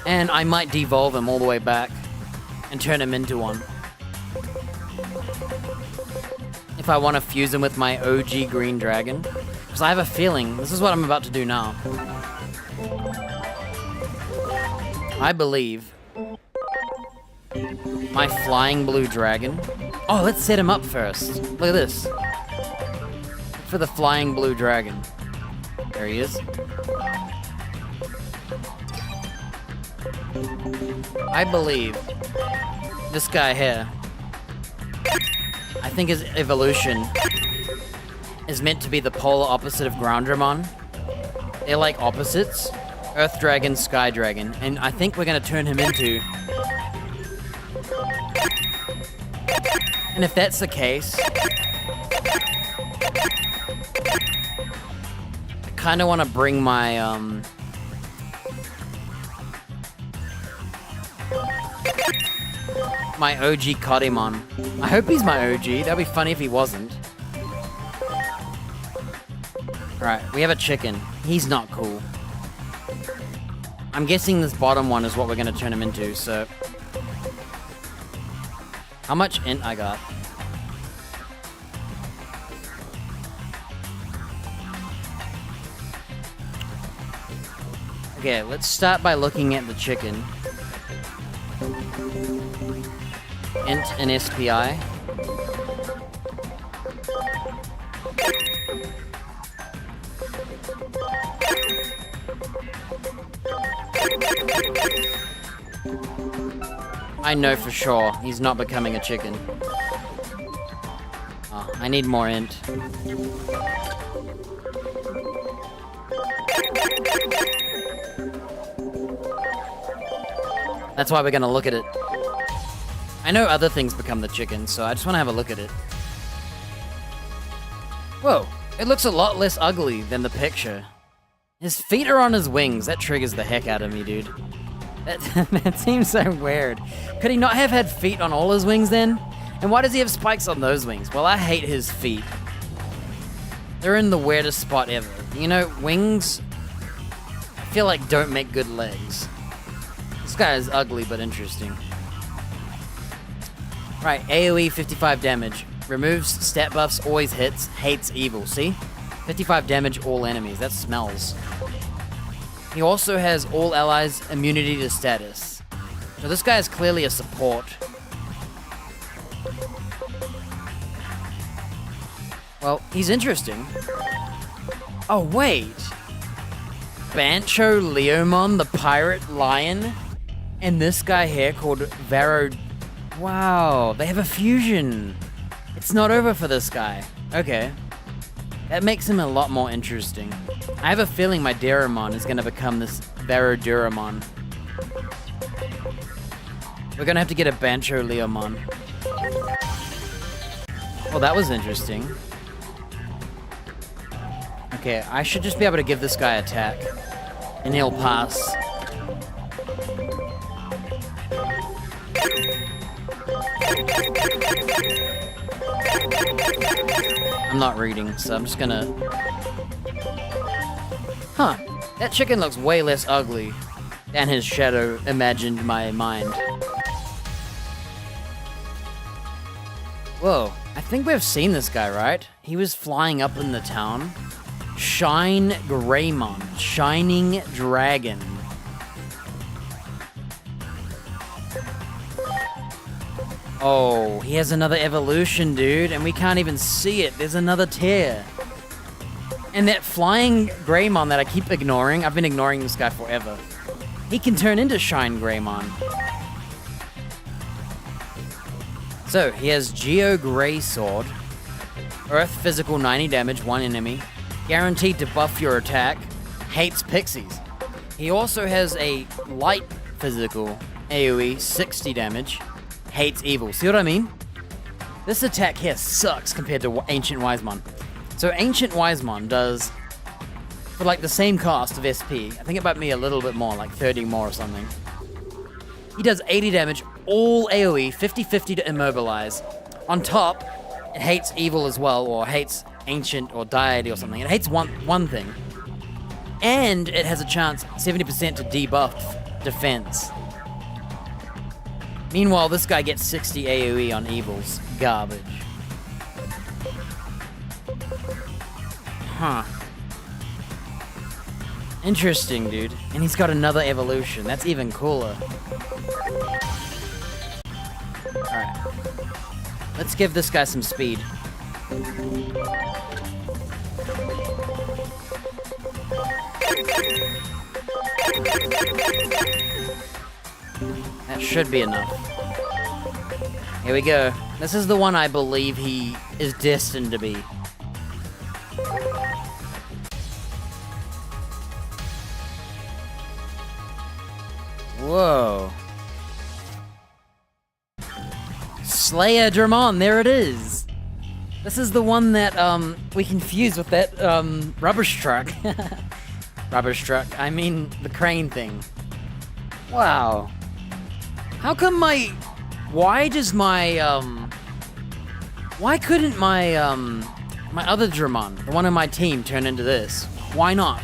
S1: And I might devolve him all the way back and turn him into one. If I want to fuse him with my OG Green Dragon. Because I have a feeling, this is what I'm about to do now. I believe my Flying Blue Dragon... Oh, let's set him up first. Look at this. For the Flying Blue Dragon. There he is. I believe this guy here, I think his evolution is meant to be the polar opposite of Groundramon. They're like opposites. Earth Dragon, Sky Dragon. And I think we're gonna turn him into... And if that's the case... I kinda wanna bring my, my OG Kodimon. I hope he's my OG. That'd be funny if he wasn't. Alright, we have a chicken. He's not cool. I'm guessing this bottom one is what we're gonna turn him into, so... How much int I got? Okay, let's start by looking at the chicken. Int and SPI. I know for sure he's not becoming a chicken. Oh, I need more int. That's why we're gonna look at it. I know other things become the chicken, so I just want to have a look at it. Whoa, it looks a lot less ugly than the picture. His feet are on his wings. That triggers the heck out of me, dude. That seems so weird. Could he not have had feet on all his wings then? And why does he have spikes on those wings? Well, I hate his feet. They're in the weirdest spot ever. You know, wings, I feel like don't make good legs. This guy is ugly but interesting. Right, AoE 55 damage. Removes stat buffs, always hits, hates evil, see? 55 damage all enemies, that smells. He also has all allies immunity to status. So this guy is clearly a support. Well, he's interesting. Oh wait! Bancho Leomon, the pirate lion, and this guy here called Varo... Wow, they have a fusion! It's not over for this guy. Okay. That makes him a lot more interesting. I have a feeling my Duramon is gonna become this Varo-Duramon. We're gonna have to get a Bancho Leomon. Well, that was interesting. Okay, I should just be able to give this guy attack. And he'll pass. I'm not reading, so I'm just gonna... Huh. That chicken looks way less ugly than his shadow imagined in my mind. Whoa. I think we've seen this guy, right? He was flying up in the town. Shine Greymon. Shining Dragon. Oh, he has another evolution, dude, and we can't even see it. There's another tier. And that flying Greymon that I keep ignoring, I've been ignoring this guy forever. He can turn into Shine Greymon. So, he has Geo Grey Sword. Earth physical 90 damage, one enemy. Guaranteed to buff your attack. Hates pixies. He also has a light physical AoE, 60 damage. Hates evil. See what I mean? This attack here sucks compared to Ancient Wisemon. So Ancient Wisemon does, for like the same cost of SP, I think it might be a little bit more, like 30 more or something. He does 80 damage, all AoE, 50-50 to immobilize. On top, it hates evil as well, or hates ancient or deity or something. It hates one thing. And it has a chance, 70% to debuff defense. Meanwhile, this guy gets 60 AoE on evils. Garbage. Huh. Interesting, dude. And he's got another evolution. That's even cooler. Alright. Let's give this guy some speed. That should be enough. Here we go. This is the one I believe he is destined to be. Whoa. Slayer Dramon, there it is. This is the one that we confused with that rubbish truck. Rubbish truck, I mean the crane thing. Wow. How come why does my why couldn't my my other Dramon, the one on my team, turn into this? Why not?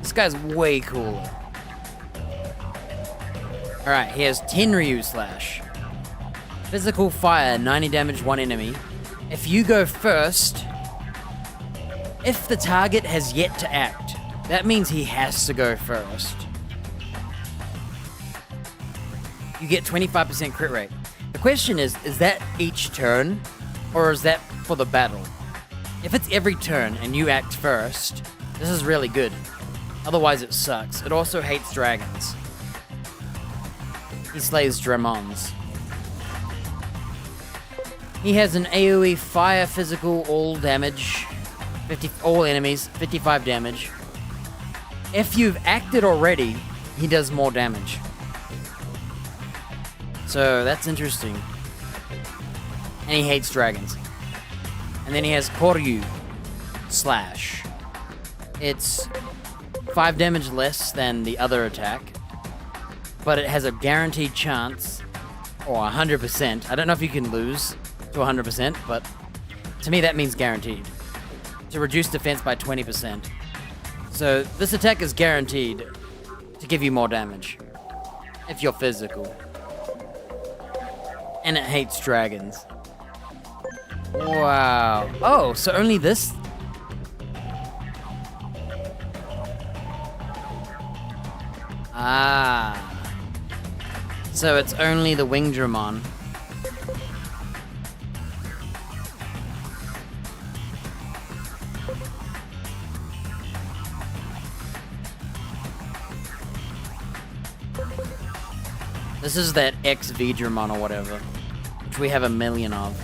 S1: This guy's way cooler. Alright, he has Tenryu Slash. Physical fire, 90 damage, one enemy. If you go first, if the target has yet to act, that means he has to go first. You get 25% crit rate. The question is that each turn, or is that for the battle? If it's every turn and you act first, this is really good. Otherwise it sucks. It also hates dragons. He slays Dramons. He has an AoE fire physical all damage, all enemies, 55 damage. If you've acted already, he does more damage. So that's interesting. And he hates dragons. And then he has Koryu Slash. It's 5 damage less than the other attack, but it has a guaranteed chance, or 100%. I don't know if you can lose to 100%, but to me that means guaranteed. To reduce defense by 20%. So this attack is guaranteed to give you more damage if you're physical. And it hates dragons. Wow. Oh, so only this? Ah. So it's only the Wing Dramon. This is that XV Dramon or whatever, which we have a million of.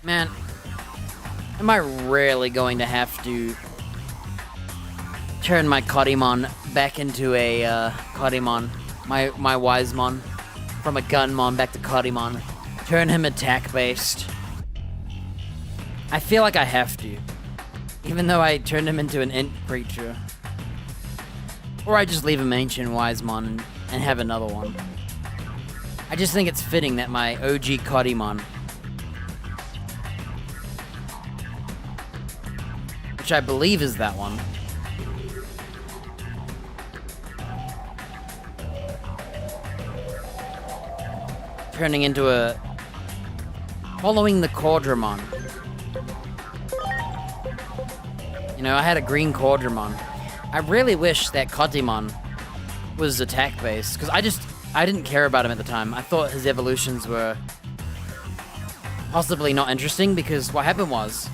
S1: Man, am I really going to have to turn my Kodimon back into a Kodimon, my Wisemon, from a Gunmon back to Kodimon, turn him attack-based? I feel like I have to, even though I turned him into an int creature. Or I just leave him Ancient Wisemon and have another one. I just think it's fitting that my OG Kodimon, which I believe is that one, turning into a... following the Cordramon. You know, I had a green Cordramon. I really wish that Kodimon was attack-based, because I didn't care about him at the time. I thought his evolutions were possibly not interesting, because what happened was,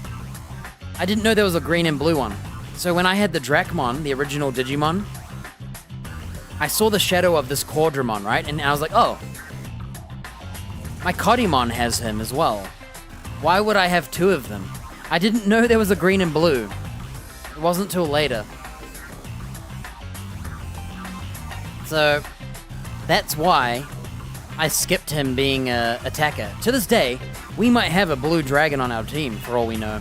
S1: I didn't know there was a green and blue one. So when I had the Dracmon, the original Digimon, I saw the shadow of this Cordramon, right? And I was like, oh, my Kodimon has him as well. Why would I have two of them? I didn't know there was a green and blue. It wasn't till later. So, that's why I skipped him being an attacker. To this day, we might have a blue dragon on our team, for all we know.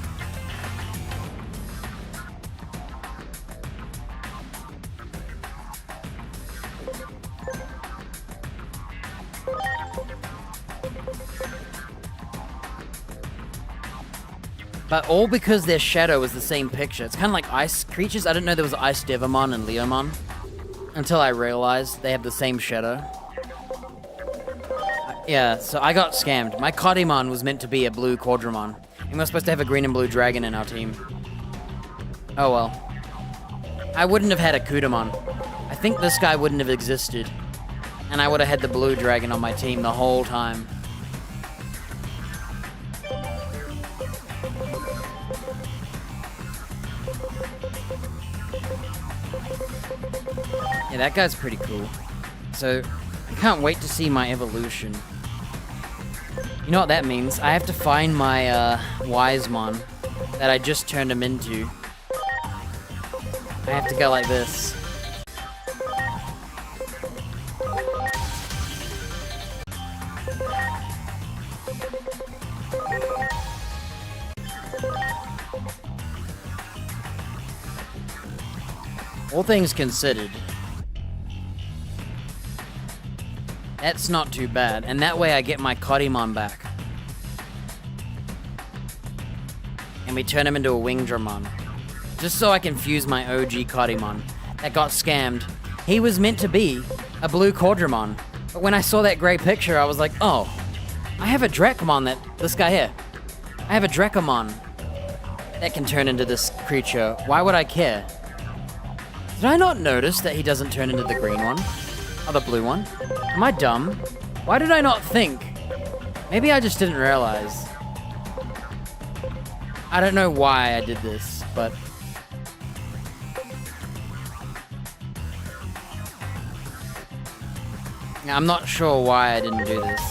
S1: But all because their shadow is the same picture. It's kind of like ice creatures. I didn't know there was Ice Devamon and Leomon until I realized they have the same shadow. Yeah, so I got scammed. My Kodimon was meant to be a blue Cordramon, and we were supposed to have a green and blue dragon in our team. Oh well. I wouldn't have had a Kudamon. I think this guy wouldn't have existed, and I would have had the blue dragon on my team the whole time. Yeah, that guy's pretty cool. So, I can't wait to see my evolution. You know what that means? I have to find my Wisemon that I just turned him into. I have to go like this. All things considered, that's not too bad, and that way I get my Kodimon back. And we turn him into a Wingdramon. Just so I can fuse my OG Kodimon that got scammed. He was meant to be a blue Quadramon, but when I saw that gray picture, I was like, oh, I have a Dracomon this guy here. I have a Dracomon that can turn into this creature. Why would I care? Did I not notice that he doesn't turn into the green one? Or the blue one? Am I dumb? Why did I not think? Maybe I just didn't realize. I don't know why I did this, but... I'm not sure why I didn't do this.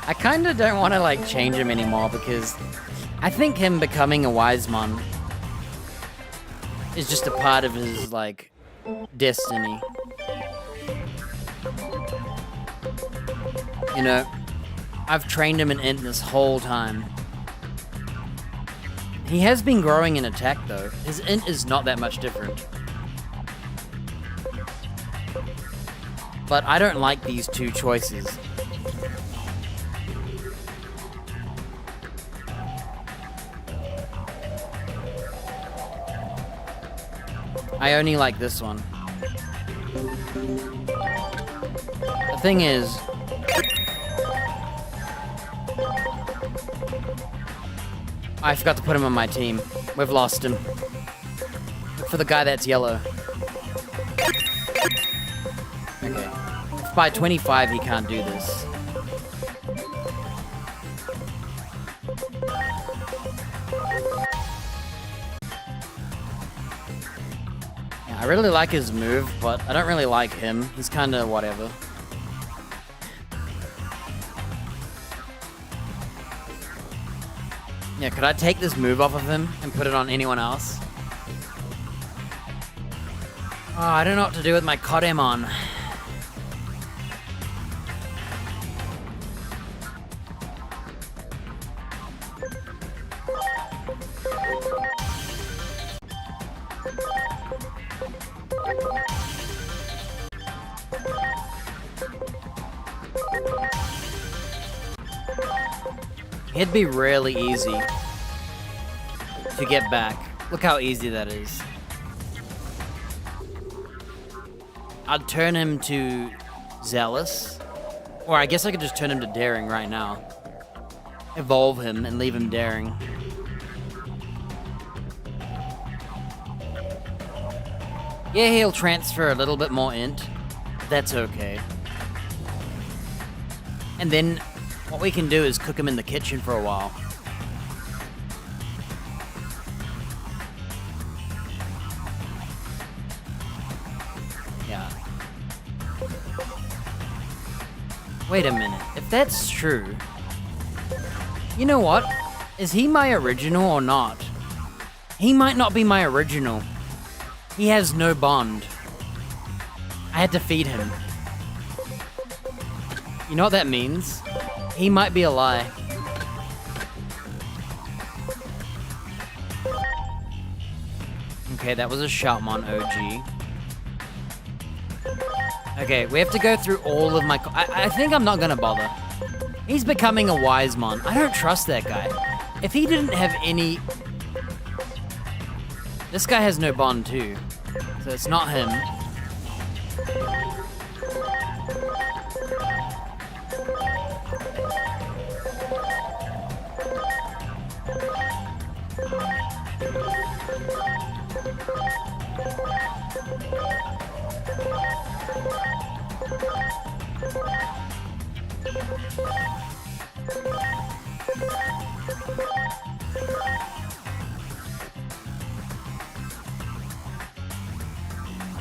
S1: I kinda don't want to like change him anymore because I think him becoming a Wisemon is just a part of his like destiny. You know, I've trained him in Int this whole time. He has been growing in attack though. His Int is not that much different. But I don't like these two choices. I only like this one. The thing is... I forgot to put him on my team. We've lost him. Look for the guy that's yellow. Okay. If by 25 he can't do this. I really like his move, but I don't really like him. He's kinda whatever. Yeah, could I take this move off of him and put it on anyone else? Oh, I don't know what to do with my Kodemon. It'd be really easy to get back. Look how easy that is. I'd turn him to Zealous. Or I guess I could just turn him to Daring right now. Evolve him and leave him Daring. Yeah, he'll transfer a little bit more Int. That's okay. And then what we can do is cook him in the kitchen for a while. Yeah. Wait a minute. If that's true... You know what? Is he my original or not? He might not be my original. He has no bond. I had to feed him. You know what that means? He might be a lie. Okay, that was a Shoutmon OG. Okay, we have to go through all of my... I think I'm not gonna bother. He's becoming a Wisemon. I don't trust that guy. If he didn't have any... This guy has no bond too. So it's not him.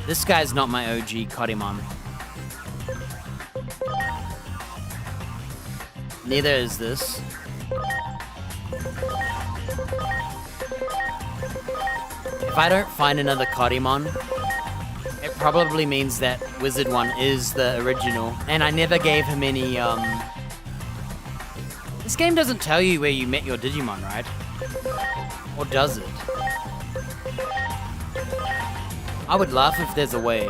S1: This guy's not my OG Kodimon. Neither is this. If I don't find another Kodimon, it probably means that Wizard one is the original. And I never gave him any, This game doesn't tell you where you met your Digimon, right? Or does it? I would laugh if there's a way.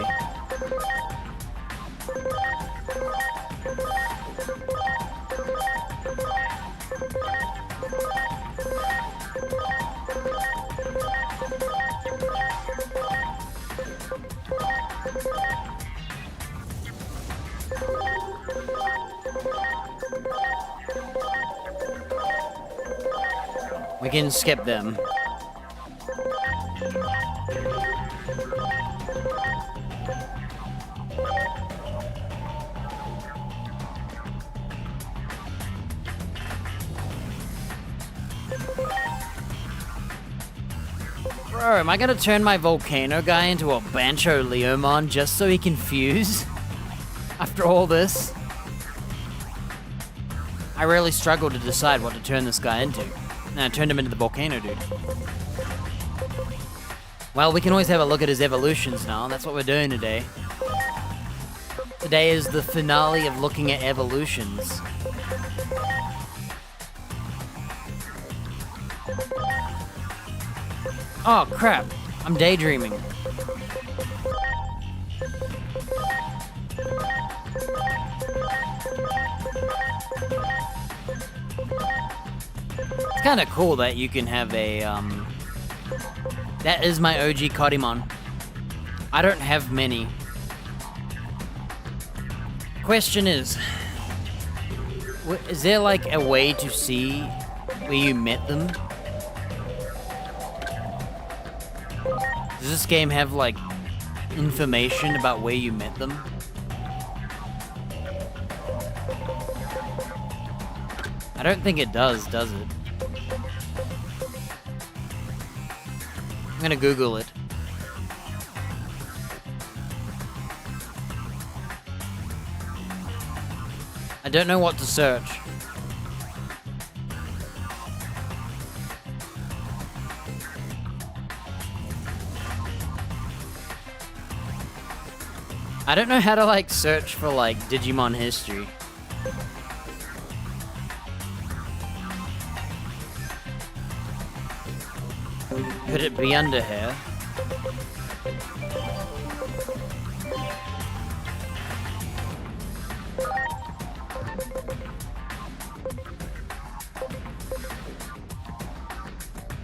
S1: We can skip them. Bro, am I gonna turn my volcano guy into a Bancho Leomon just so he can fuse? After all this? I really struggled to decide what to turn this guy into. And I turned him into the volcano dude. Well, we can always have a look at his evolutions now. That's what we're doing today. Today is the finale of looking at evolutions. Oh crap, I'm daydreaming. It's kind of cool that you can have a, that is my OG Kodimon. I don't have many. Question is there like a way to see where you met them? Does this game have like information about where you met them? I don't think it does it? I'm gonna Google it. I don't know what to search. I don't know how to like search for like Digimon history. Could it be under here?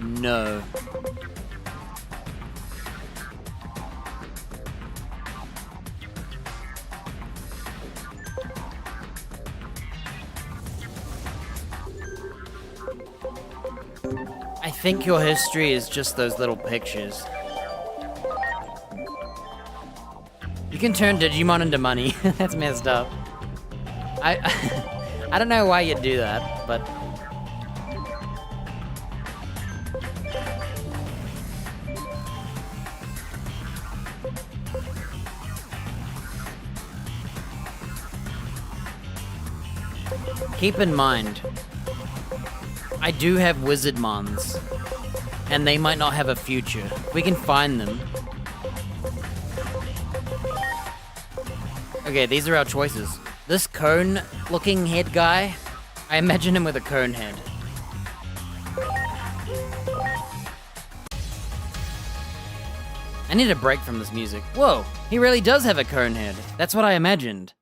S1: No. I think your history is just those little pictures. You can turn Digimon into money. That's messed up. I don't know why you'd do that, but... Keep in mind, I do have Wizardmons, and they might not have a future. We can find them. Okay, these are our choices. This cone-looking head guy, I imagine him with a cone head. I need a break from this music. Whoa, he really does have a cone head. That's what I imagined.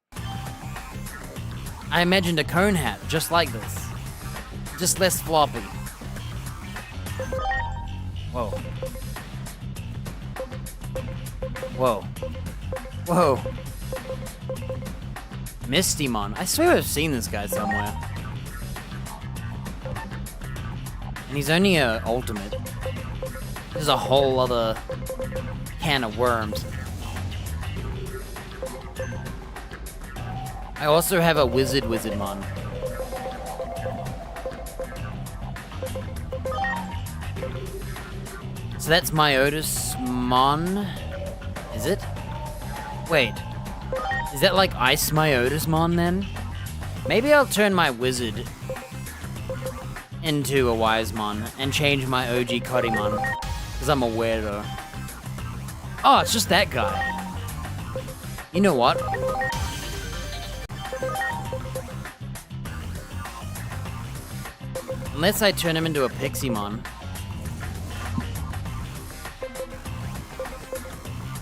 S1: I imagined a cone hat, just like this. Just less floppy. Whoa. Whoa. Whoa. Mistymon. I swear I've seen this guy somewhere. And he's only a ultimate. There's a whole other can of worms. I also have a Wizardmon. So that's Myotismon. Is it? Wait. Is that like Ice Myotismon then? Maybe I'll turn my wizard into a Wisemon and change my OG Kodimon. Because I'm a weirdo. Oh, it's just that guy. You know what? Unless I turn him into a Pixiemon.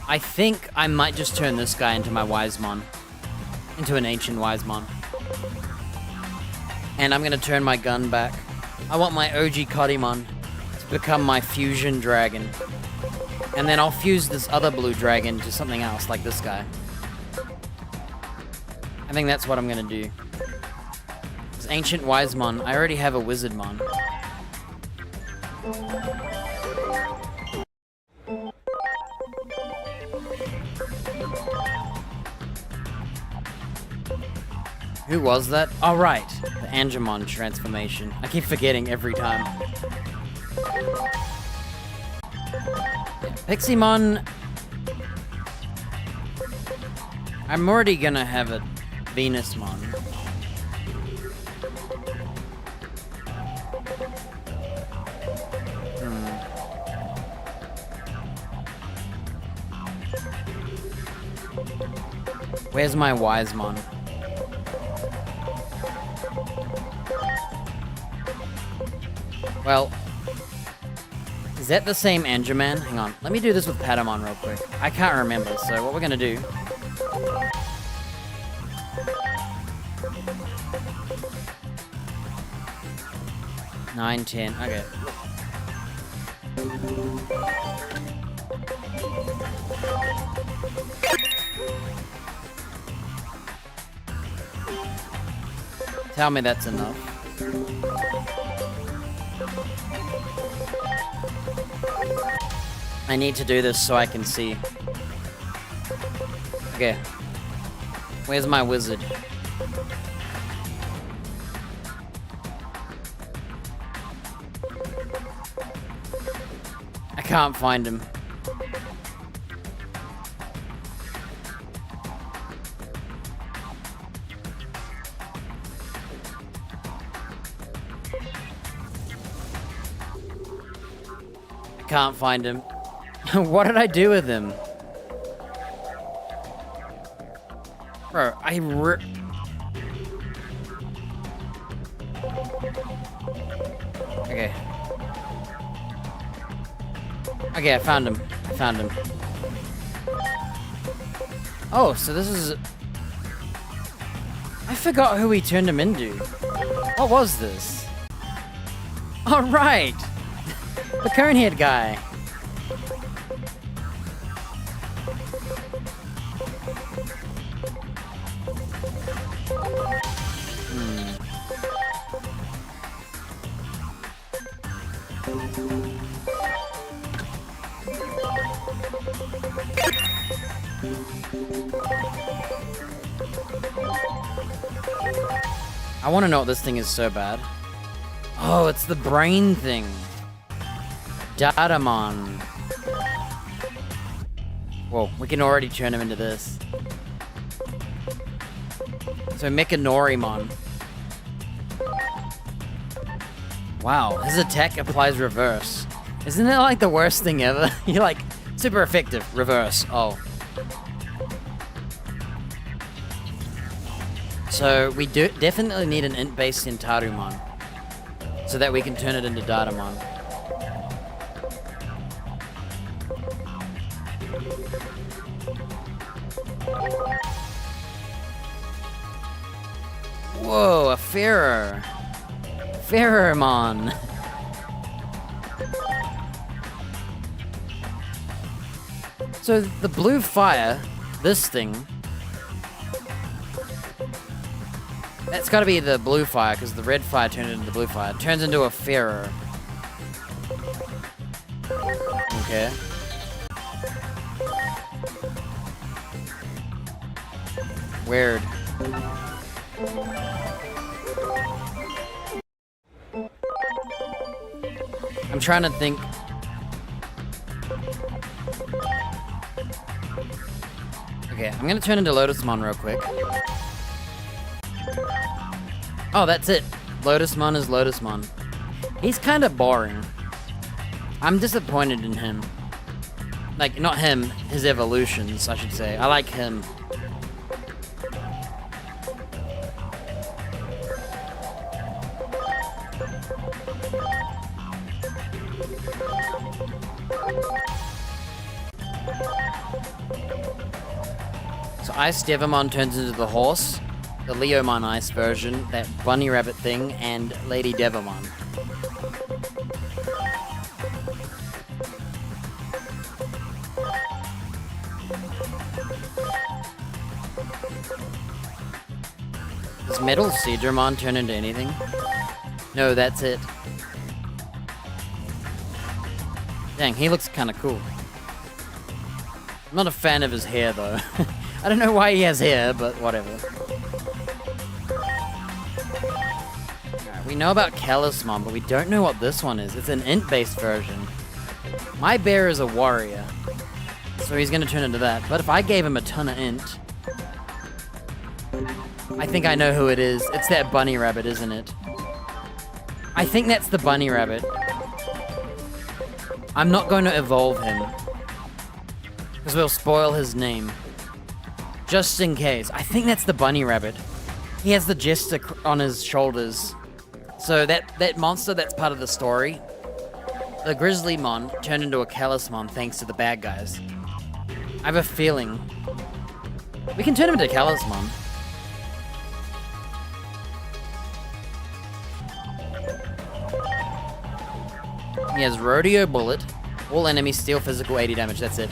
S1: I think I might just turn this guy into my Wisemon. Into an ancient Wisemon. And I'm gonna turn my gun back. I want my OG Kodimon to become my fusion dragon. And then I'll fuse this other blue dragon to something else, like this guy. I think that's what I'm gonna do. This ancient Wisemon, I already have a Wizardmon. Who was that? Oh, right. The Angemon transformation. I keep forgetting every time. Pixiemon... I'm already gonna have a Venusmon. Where's my Wisemon? Well, is that the same Angerman? Hang on, let me do this with Patamon real quick. I can't remember, so what we're gonna do... Nine, 10, okay. Tell me that's enough. I need to do this so I can see. Okay. Where's my wizard? I can't find him. I can't find him. What did I do with him? Bro, Okay. Okay, I found him. I found him. Oh, so this is... I forgot who he turned him into. What was this? Oh, right! The cone-head guy. I want to know what this thing is so bad. Oh, it's the brain thing. Datamon. Whoa, we can already turn him into this. So Mechanorimon. Wow, his attack applies reverse. Isn't that like the worst thing ever? You're like, super effective, reverse, oh. So we do definitely need an int-based Centarumon. So that we can turn it into Datamon. Whoa, a Pharaoh. Pharaohmon. So the blue fire, this thing, that's gotta be the blue fire, because the red fire turned into the blue fire. It turns into a Pharaoh. Okay. Weird. I'm trying to think. Okay, I'm gonna turn into Lotusmon real quick. Oh, that's it. Lotusmon is Lotusmon. He's kind of boring. I'm disappointed in him. Like, not him, his evolutions, I should say. I like him. So Ice Devimon turns into the horse, the Leomon Ice version, that bunny rabbit thing, and Lady Devimon. Does Metal Seadramon turn into anything? No, that's it. Dang, he looks kinda cool. I'm not a fan of his hair, though. I don't know why he has hair, but whatever. Alright, we know about Callusmon, but we don't know what this one is. It's an int-based version. My bear is a warrior, so he's gonna turn into that. But if I gave him a ton of int... I think I know who it is. It's that bunny rabbit, isn't it? I think that's the bunny rabbit. I'm not going to evolve him, because we'll spoil his name. Just in case. I think that's the bunny rabbit. He has the jester on his shoulders. So that monster that's part of the story, the Grizzlymon turned into a Callusmon thanks to the bad guys. I have a feeling we can turn him into Callusmon. He has Rodeo Bullet. All enemies steal physical 80 damage, that's it.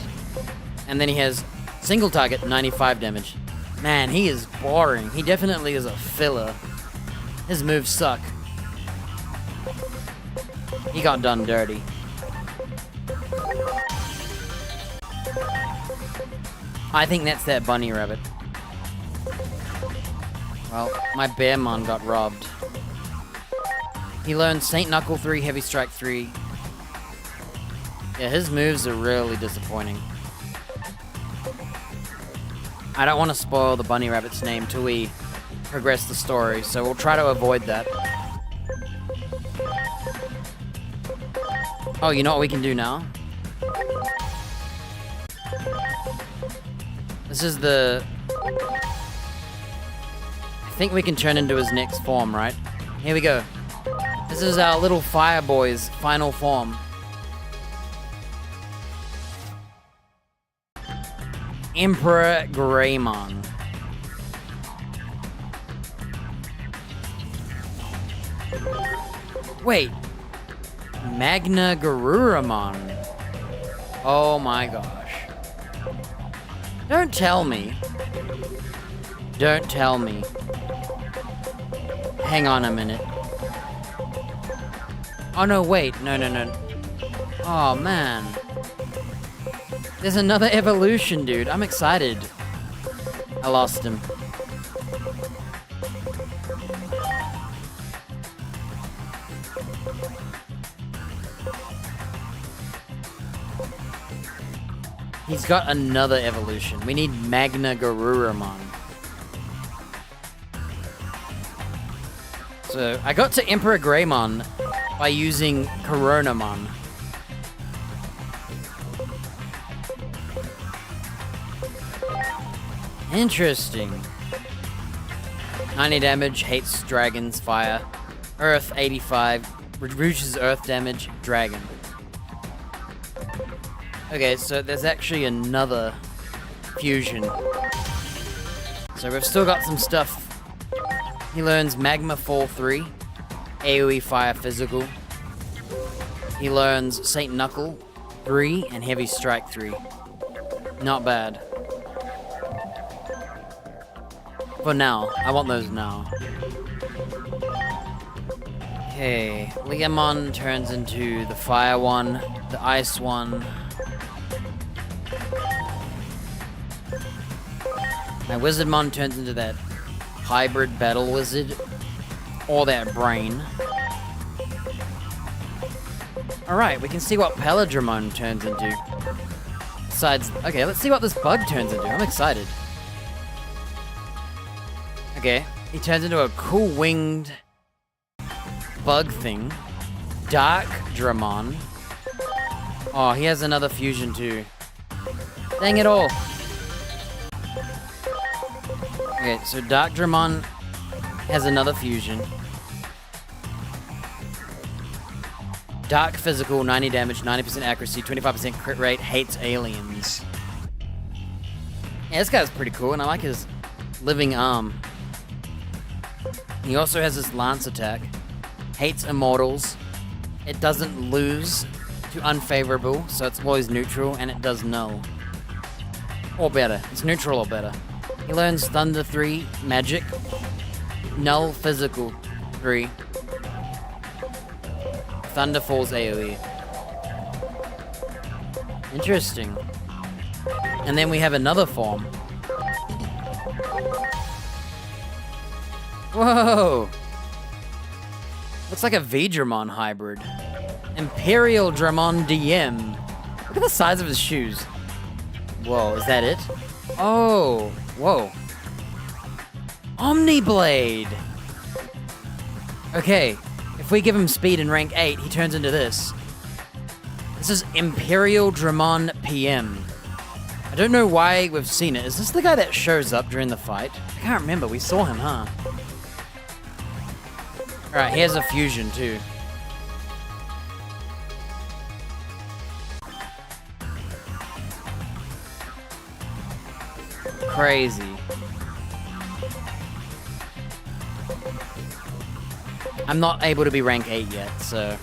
S1: And then he has single target 95 damage. Man, he is boring. He definitely is a filler. His moves suck. He got done dirty. I think that's that bunny rabbit. Well, my Bearmon got robbed. He learned Saint Knuckle 3, Heavy Strike 3. Yeah, his moves are really disappointing. I don't want to spoil the bunny rabbit's name till we progress the story, so we'll try to avoid that. Oh, you know what we can do now? This is the... I think we can turn into his next form, right? Here we go. This is our little fire boy's final form. Emperor Greymon. Wait. Magna Garuramon. Oh my gosh. Don't tell me. Don't tell me. Hang on a minute. Oh no, wait. No. Oh man. There's another evolution, dude. I'm excited. I lost him. He's got another evolution. We need Magna Garuramon. So, I got to Emperor Greymon by using Coronamon. Interesting. 90 damage, hates dragons, fire. Earth, 85. Reduces earth damage, dragon. Okay, so there's actually another fusion. So we've still got some stuff. He learns Magma Fall 3, AoE Fire Physical. He learns Saint Knuckle 3 and Heavy Strike 3. Not bad. For now. I want those now. Okay, Leomon turns into the fire one, the ice one. My Wizardmon turns into that hybrid battle wizard, or that brain. Alright, we can see what Paladramon turns into. Besides, okay, let's see what this bug turns into. I'm excited. Okay, he turns into a cool winged bug thing. Dark Dramon. Oh, he has another fusion too. Dang it all. Okay, so Dark Dramon has another fusion. Dark physical, 90 damage, 90% accuracy, 25% crit rate, hates aliens. Yeah, this guy's pretty cool, and I like his living arm. He also has this lance attack. Hates immortals. It doesn't lose to unfavorable, so it's always neutral, and it does null. Or better. It's neutral or better. He learns Thunder 3, magic. Null physical 3. Thunder Falls AoE. Interesting. And then we have another form. Whoa! Looks like a V-Dramon hybrid. Imperial Dramon DM. Look at the size of his shoes. Whoa, is that it? Oh, whoa. Omniblade! Okay, if we give him speed in rank 8, he turns into this. This is Imperial Dramon PM. I don't know why we've seen it. Is this the guy that shows up during the fight? I can't remember. We saw him, huh? Alright, he has a fusion too. Crazy. I'm not able to be rank 8 yet, so...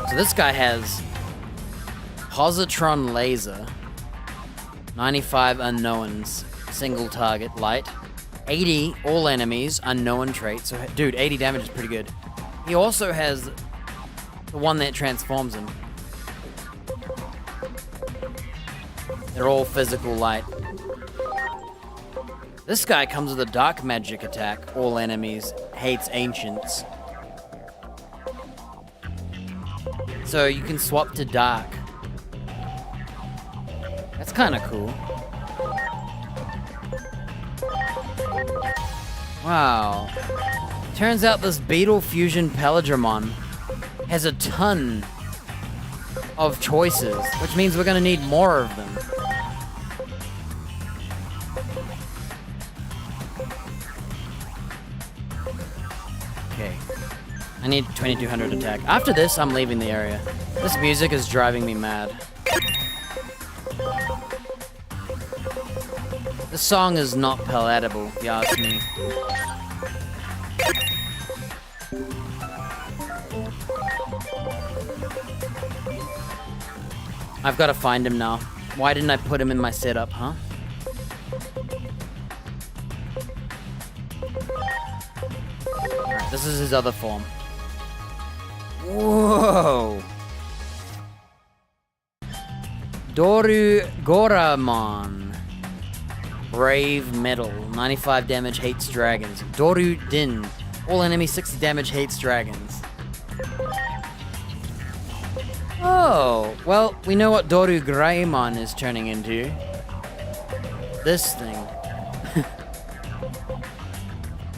S1: So this guy has... Positron Laser. 95 unknowns. Single target, light. 80 all enemies, unknown trait. So, dude, 80 damage is pretty good. He also has the one that transforms him. They're all physical light. This guy comes with a dark magic attack. All enemies, hates ancients. So you can swap to dark. That's kind of cool. Wow. Turns out this Beetle Fusion Paladramon has a ton of choices, which means we're gonna need more of them. Okay. I need 2200 attack. After this, I'm leaving the area. This music is driving me mad. This song is not palatable, if you ask me. I've got to find him now. Why didn't I put him in my setup, huh? Alright, this is his other form. Whoa! Doru Goramon. Brave Metal. 95 damage, hates dragons. Doru Din. All enemies 60 damage, hates dragons. Oh, well, we know what Doru Greymon is turning into. This thing.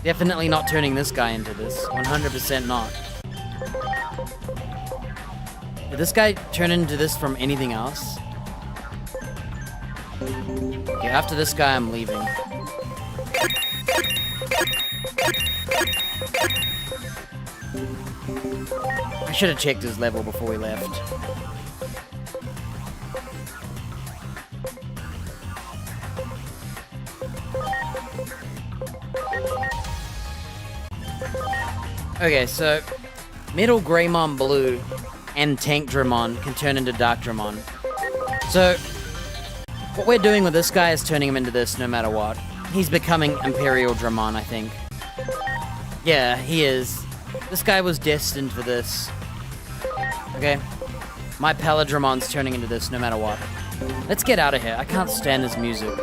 S1: Definitely not turning this guy into this. 100% not. Did this guy turn into this from anything else? Okay, after this guy, I'm leaving. I should have checked his level before we left. Okay, so Metal Greymon Blue and Tank Dramon can turn into Dark Dramon. So what we're doing with this guy is turning him into this no matter what. He's becoming Imperial Dramon, I think. Yeah, he is. This guy was destined for this. Okay? My Paladramon's turning into this no matter what. Let's get out of here. I can't stand this music.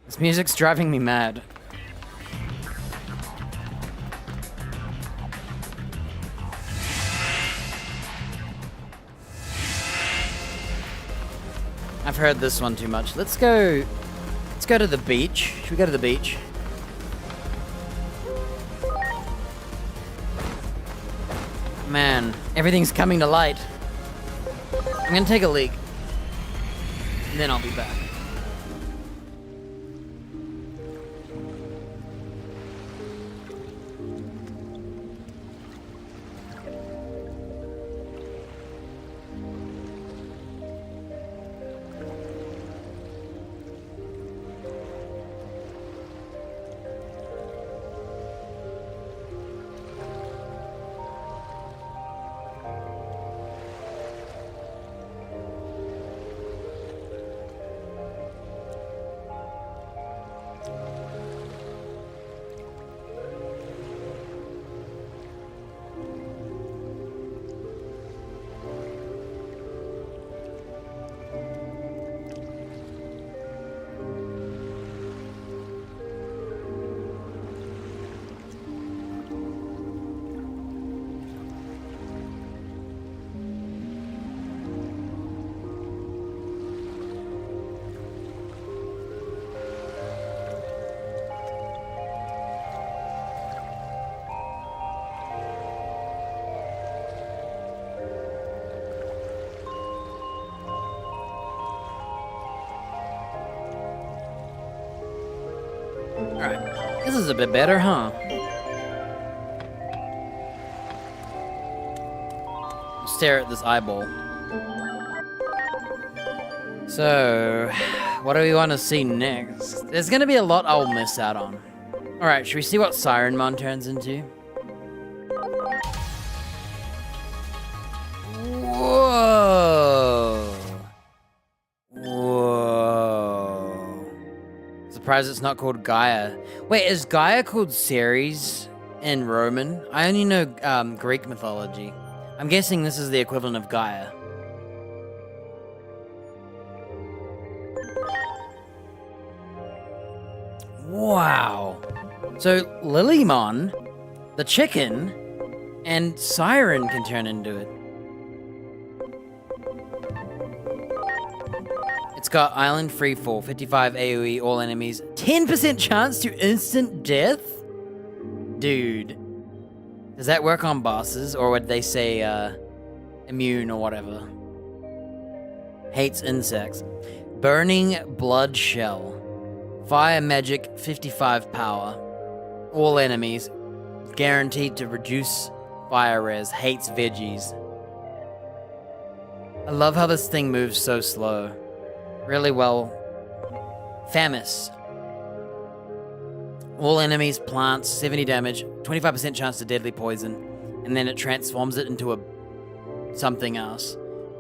S1: This music's driving me mad. I've heard this one too much. Let's go to the beach. Should we go to the beach? Man, everything's coming to light. I'm gonna take a leak. And then I'll be back. Alright, this is a bit better, huh? Stare at this eyeball. So, what do we want to see next? There's gonna be a lot I'll miss out on. Alright, should we see what Sirenmon turns into? Whoa! Whoa. Surprised it's not called Gaia. Wait, is Gaia called Ceres in Roman? I only know Greek mythology. I'm guessing this is the equivalent of Gaia. Wow. So Lilymon, the chicken, and Siren can turn into it. It's got Island Freefall, 55 AoE, all enemies, 10% chance to instant death? Dude. Does that work on bosses, or would they say, immune or whatever? Hates insects. Burning Blood Shell. Fire Magic, 55 power. All enemies, guaranteed to reduce fire res. Hates veggies. I love how this thing moves so slow. Really well. Famis. All enemies, plants, 70 damage, 25% chance to deadly poison, and then it transforms it into something else.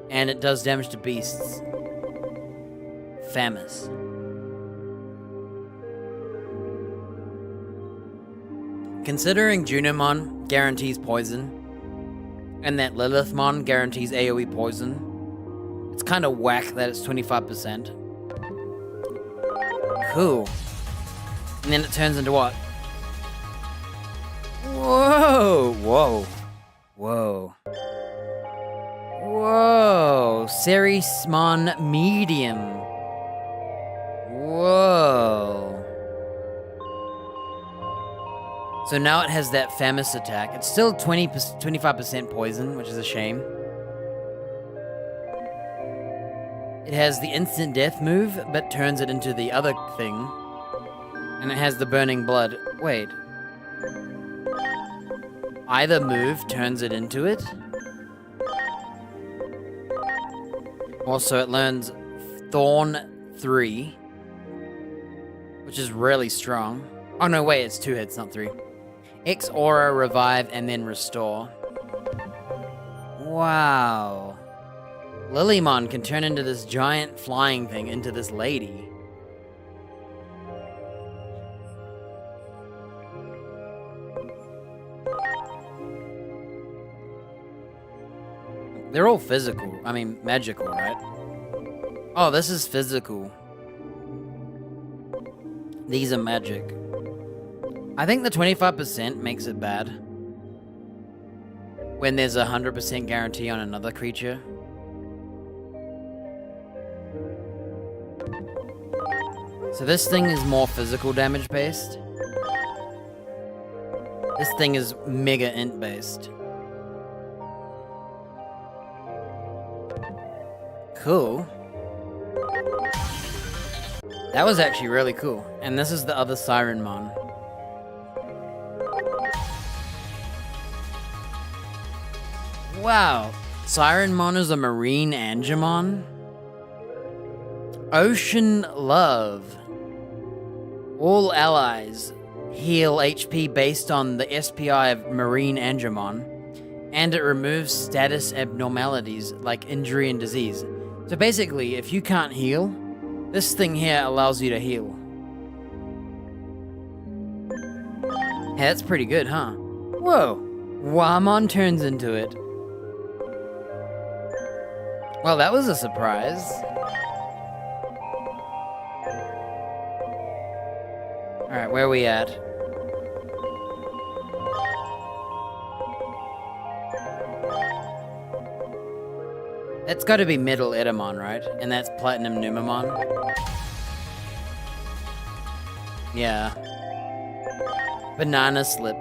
S1: And it does damage to beasts. Famis. Considering Junimon guarantees poison, and that Lilithmon guarantees AoE poison, it's kind of whack that it's 25%. Cool. And then it turns into what? Whoa! Whoa. Whoa. Whoa. Ceresmon Medium. Whoa. So now it has that Famis attack. It's still 25% poison, which is a shame. It has the instant death move, but turns it into the other thing. And it has the burning blood. Wait. Either move turns it into it? Also, it learns Thorn 3, which is really strong. Oh no, wait, it's 2 hits, not 3. X Aura, Revive, and then Restore. Wow. Lilymon can turn into this giant flying thing into this lady. They're all physical. I mean, magical, right? Oh, this is physical. These are magic. I think the 25% makes it bad. When there's a 100% guarantee on another creature. So this thing is more physical damage based. This thing is mega int based. Cool. That was actually really cool. And this is the other Sirenmon. Wow. Sirenmon is a marine Angemon. Ocean Love. All allies heal HP based on the SPI of marine Angemon. And it removes status abnormalities like injury and disease. So basically, if you can't heal, this thing here allows you to heal. Hey, that's pretty good, huh? Whoa! Wamon turns into it. Well, that was a surprise. Alright, where are we at? That's gotta be Middle Edamon, right? And that's Platinum Numamon? Yeah. Banana Slip.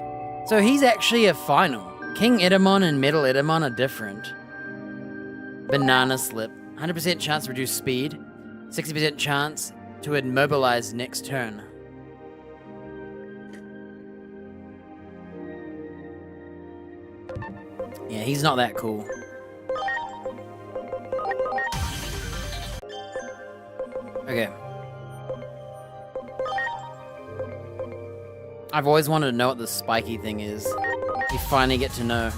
S1: So he's actually a final. King Edamon and Middle Edamon are different. Banana Slip. 100% chance to reduce speed. 60% chance to immobilize next turn. Yeah, he's not that cool. Okay. I've always wanted to know what this spiky thing is. We finally get to know.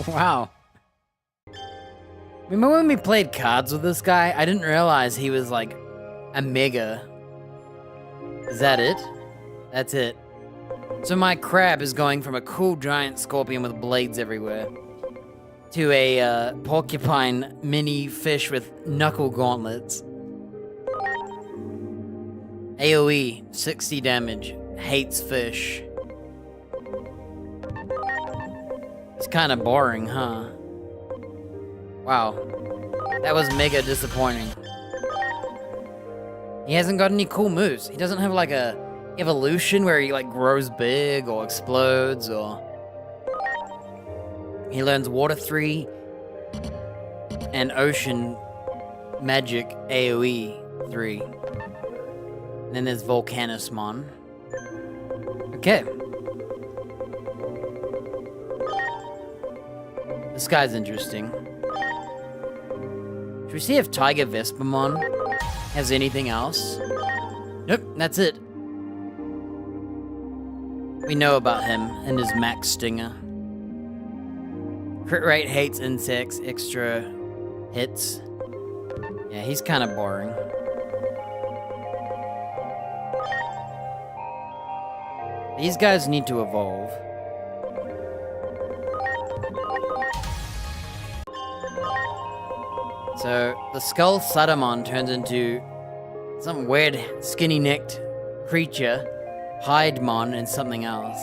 S1: Wow. Remember when we played cards with this guy? I didn't realize he was like a mega. Is that it? That's it. So my crab is going from a cool giant scorpion with blades everywhere to a porcupine mini fish with knuckle gauntlets. AoE, 60 damage, hates fish. It's kind of boring, huh? Wow. That was mega disappointing. He hasn't got any cool moves. He doesn't have like a evolution where he like grows big or explodes or... He learns Water 3 and Ocean Magic AoE 3. And then there's Volcanismon. Okay. This guy's interesting. Should we see if Tiger Vespamon has anything else? Nope, that's it. We know about him and his Max Stinger. Crit rate hates insects, extra hits. Yeah, he's kind of boring. These guys need to evolve. So, the Skull Satamon turns into some weird skinny-necked creature, Hydemon, and something else.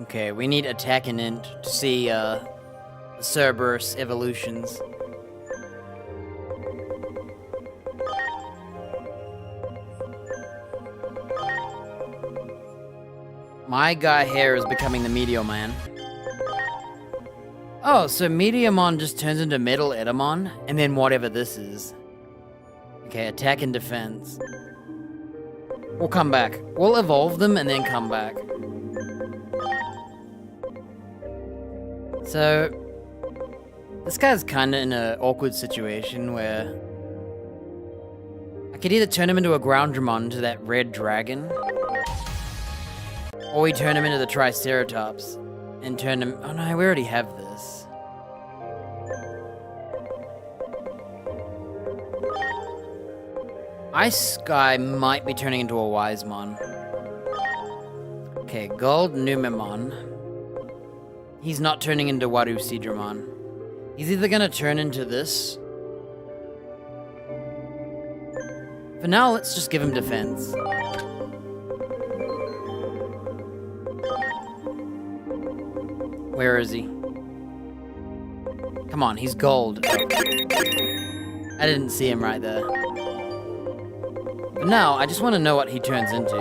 S1: Okay, we need attack and int to see the Cerberus evolutions. My guy here is becoming the Meteor Man. Oh, so Meteormon just turns into Metal Edamon, and then whatever this is. Okay, attack and defense. We'll come back. We'll evolve them and then come back. So, this guy's kinda in an awkward situation where I could either turn him into a Groundramon, into that red dragon, or we turn him into the Triceratops and turn him... Oh no, we already have this. Ice Guy might be turning into a Wisemon. Okay, Gold Numemon. He's not turning into Waru Sidramon. He's either gonna turn into this. For now, let's just give him defense. Where is he? Come on, he's gold. I didn't see him right there. But now, I just want to know what he turns into.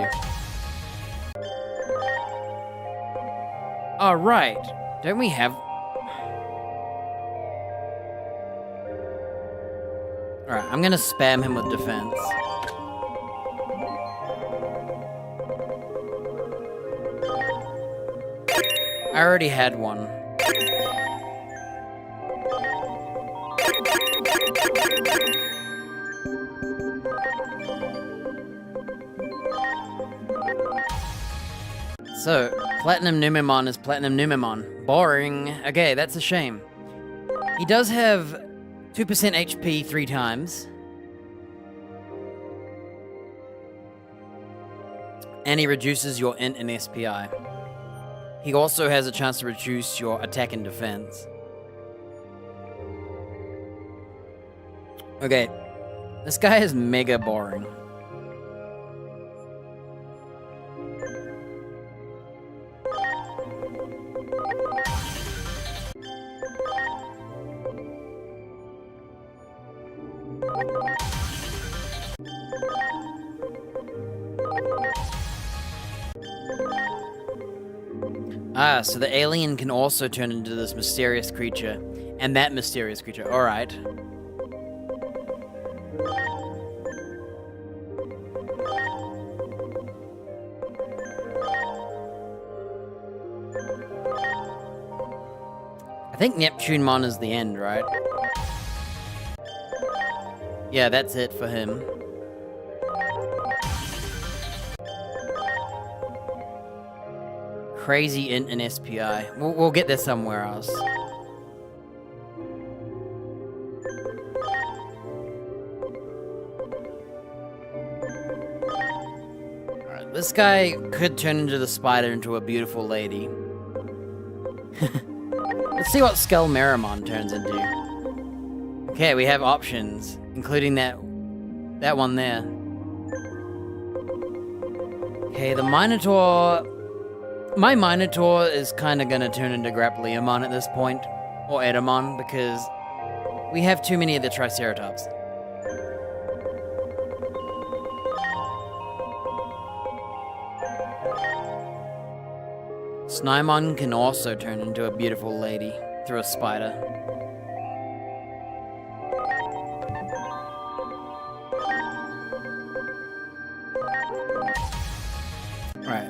S1: Alright. Don't we have... Alright, I'm gonna spam him with defense. I already had one. So, Platinum Numemon is Platinum Numemon. Boring. Okay, that's a shame. He does have 2% HP 3 times. And he reduces your int and SPI. He also has a chance to reduce your attack and defense. Okay, this guy is mega boring. Ah, so the alien can also turn into this mysterious creature, and that mysterious creature. Alright. I think Neptunemon is the end, right? Yeah, that's it for him. Crazy int and SPI. We'll get there somewhere else. Alright, this guy could turn into the spider into a beautiful lady. Let's see what Skull Meramon turns into. Okay, we have options, including that one there. Okay, the Minotaur... My Minotaur is kind of going to turn into Grappleomon at this point, or Edamon, because we have too many of the Triceratops. Snymon can also turn into a beautiful lady through a spider. Right.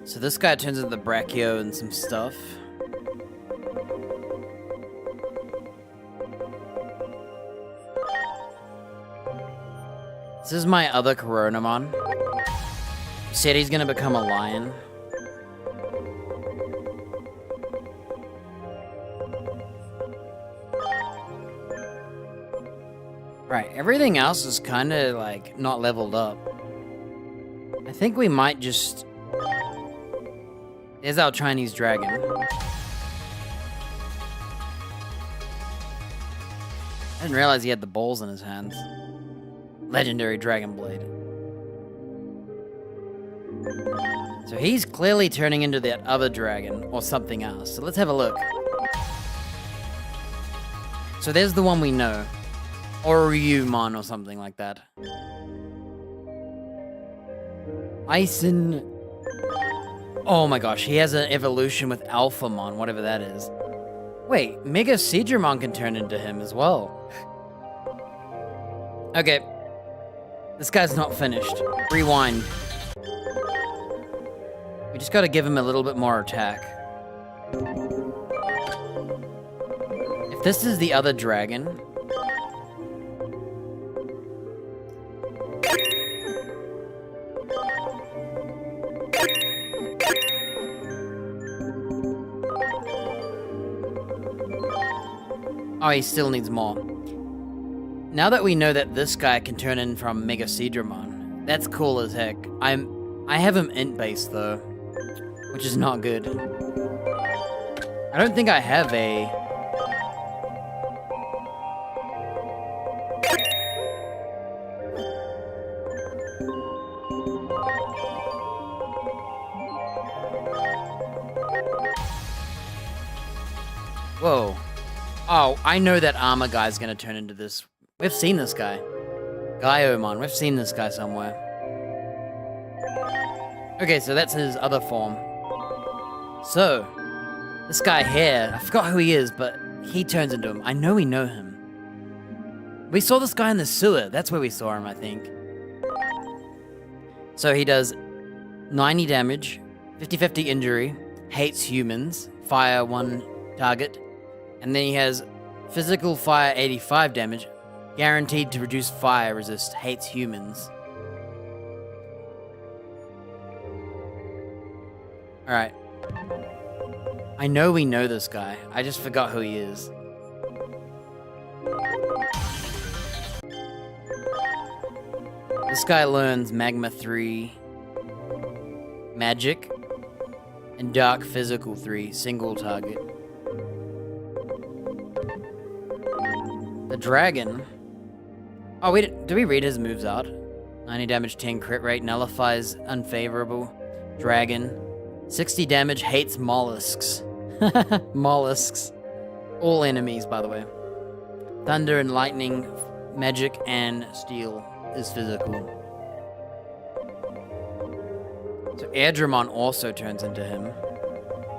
S1: So this guy turns into the Brachio and some stuff. This is my other Coronamon. He said he's gonna become a lion. Right, everything else is kind of like not leveled up. I think we might just... There's our Chinese dragon. I didn't realize he had the balls in his hands. Legendary Dragon Blade. So he's clearly turning into that other dragon, or something else. So let's have a look. So there's the one we know. Or Ryumon or something like that. Ison... Oh my gosh, he has an evolution with Alphamon, whatever that is. Wait, Mega Seadramon can turn into him as well. Okay. This guy's not finished. Rewind. We just gotta give him a little bit more attack. If this is the other dragon... Oh, he still needs more. Now that we know that this guy can turn in from Mega Seadramon, that's cool as heck. I have him int based though, which is not good. I don't think I have a... Whoa. Oh, I know that armor guy's gonna turn into this. We've seen this guy. Gaiomon, we've seen this guy somewhere. Okay, so that's his other form. So, this guy here, I forgot who he is, but he turns into him. I know we know him. We saw this guy in the sewer. That's where we saw him, I think. So he does 90 damage, 50-50 injury, hates humans, fire 1 target, and then he has physical fire 85 damage, guaranteed to reduce fire resist, hates humans. Alright. I know we know this guy. I just forgot who he is. This guy learns Magma 3, Magic, and Dark Physical 3, single target. The dragon... Oh, did we read his moves out? 90 damage, 10 crit rate, nullifies unfavorable. Dragon. 60 damage, hates mollusks. Mollusks. All enemies, by the way. Thunder and lightning, magic, and steel is physical. So Airdramon also turns into him.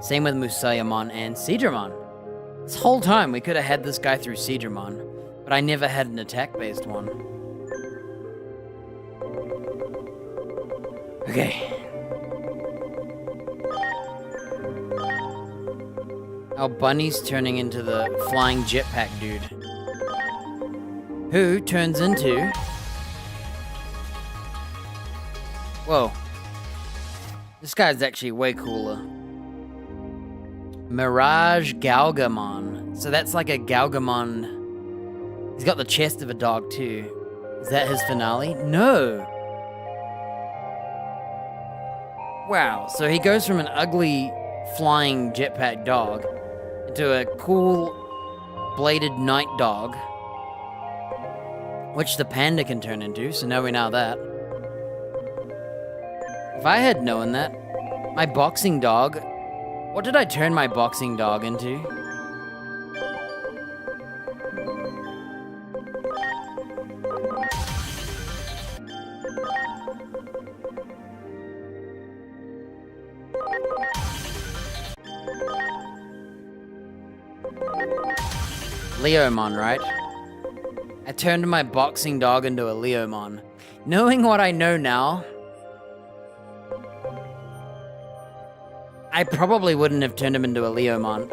S1: Same with Musayamon and Seadramon. This whole time we could have had this guy through Seadramon, but I never had an attack-based one. Okay. Our bunny's turning into the flying jetpack dude. Who turns into... Whoa. This guy's actually way cooler. Mirage Galgamon. So that's like a Galgamon. He's got the chest of a dog too. Is that his finale? No! Wow, so he goes from an ugly flying jetpack dog into a cool bladed night dog, which the panda can turn into, so now we know that. If I had known that, my boxing dog, what did I turn my boxing dog into? Leomon, right? I turned my boxing dog into a Leomon. Knowing what I know now, I probably wouldn't have turned him into a Leomon,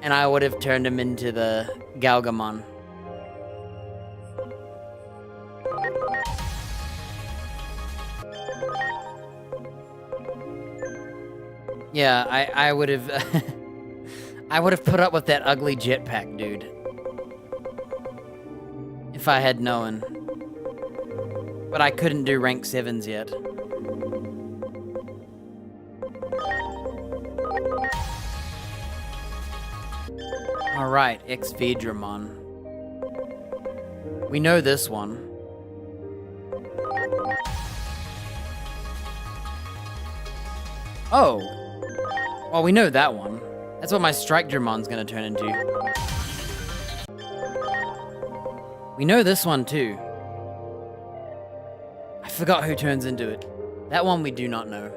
S1: and I would have turned him into the Galgamon. Yeah, I would have I would have put up with that ugly jetpack dude if I had known. But I couldn't do rank 7s yet. Alright, X-Vedramon. We know this one. Oh! Well, we know that one. That's what my Strike Dramon's gonna turn into. We know this one too. I forgot who turns into it. That one we do not know.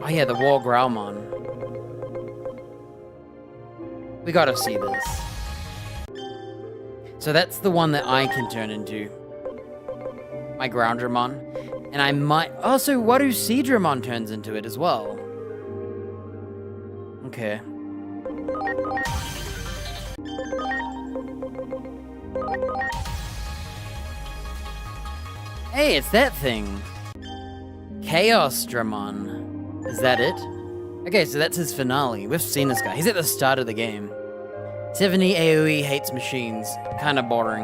S1: Oh yeah, the War Growlmon. We gotta see this. So that's the one that I can turn into. My Groundramon. And I might... Also, what do Seadramon turns into it as well? Okay. Hey, it's that thing. Chaos Dramon. Is that it? Okay, so that's his finale. We've seen this guy. He's at the start of the game. 70 AoE hates machines. Kinda boring.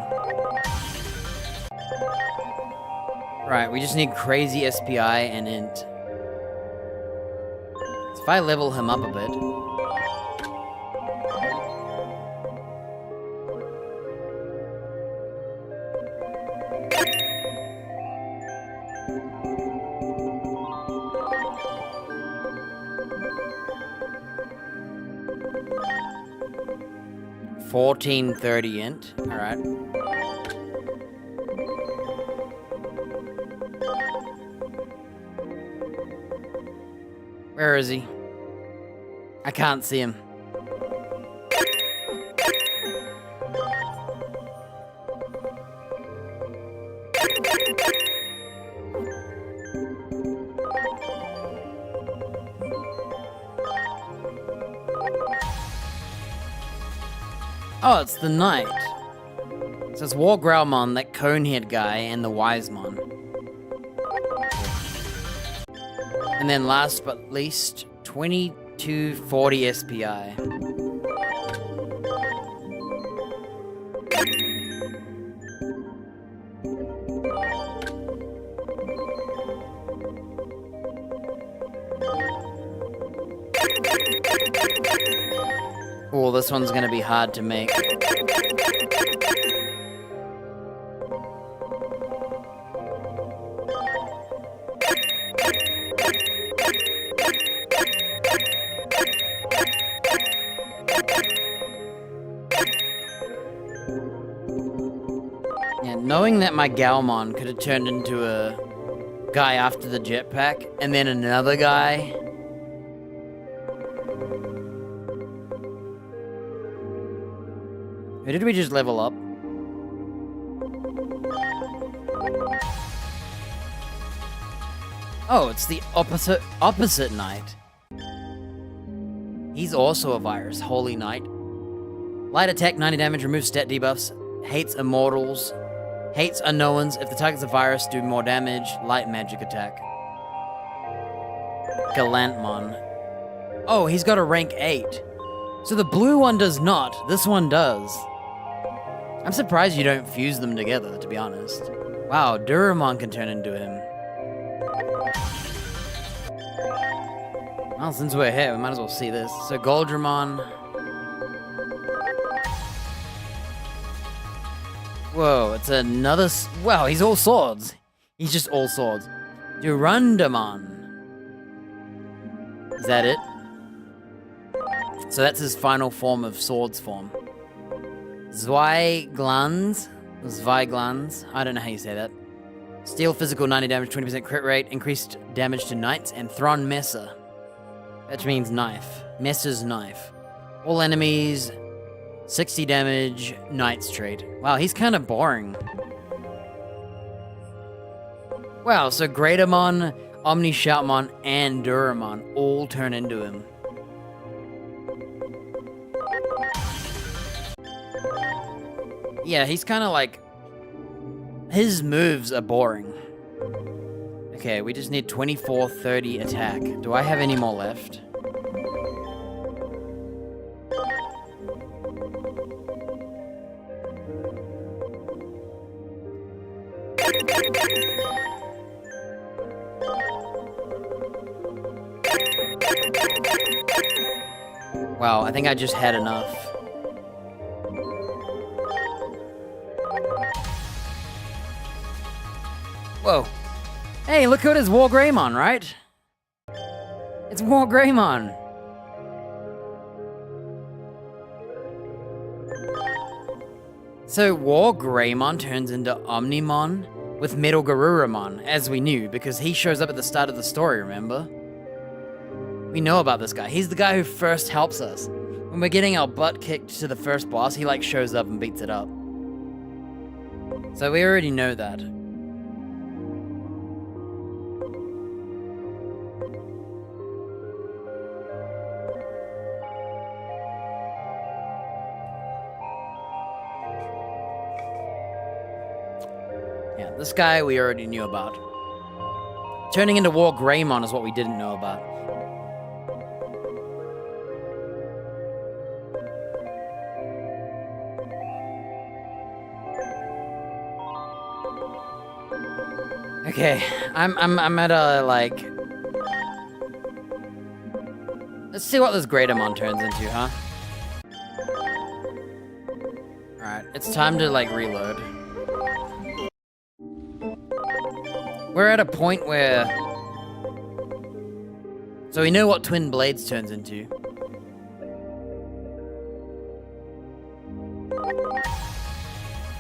S1: Right, we just need crazy SPI and int. So if I level him up a bit. 1430 int. Alright. Where is he? I can't see him. Oh, it's the knight. So it's War Growlmon, that Conehead guy, and the Wisemon. And then last but least, 2240 SPI. Oh, this one's gonna be hard to make. Yeah, knowing that my Galmon could have turned into a guy after the jetpack, and then another guy. Who did we just level up? Oh, it's the opposite knight. He's also a virus, Holy Knight. Light attack, 90 damage, removes stat debuffs, hates immortals, hates unknowns. If the target's a virus, do more damage, light magic attack. Galantmon. Oh, he's got a rank 8. So the blue one does not, this one does. I'm surprised you don't fuse them together, to be honest. Wow, Duramon can turn into him. Well, since we're here, we might as well see this. So Goldramon. Whoa, it's another... Wow, he's all swords. He's just all swords. Durandamon. Is that it? So that's his final form of swords form. Zweiglans, I don't know how you say that. Steel physical 90 damage, 20% crit rate, increased damage to knights, and Thron Messer. That means knife. Messer's knife. All enemies, 60 damage, knight's trait. Wow, he's kind of boring. Wow, so Greatermon, Omni Shoutmon, and Duramon all turn into him. Yeah, he's kind of like... His moves are boring. Okay, we just need 2430 attack. Do I have any more left? Wow, I think I just had enough. Whoa. Hey, look at his War Greymon, right? It's War Greymon. So War Greymon turns into Omnimon with Metal Garuramon, as we knew, because he shows up at the start of the story, remember? We know about this guy. He's the guy who first helps us. When we're getting our butt kicked to the first boss, he like shows up and beats it up. So we already know that. Yeah, this guy we already knew about. Turning into War Greymon is what we didn't know about. Okay, I'm at a, like... Let's see what this Greatermon turns into, huh? Alright, it's time to, like, reload. We're at a point where... So we know what Twin Blades turns into.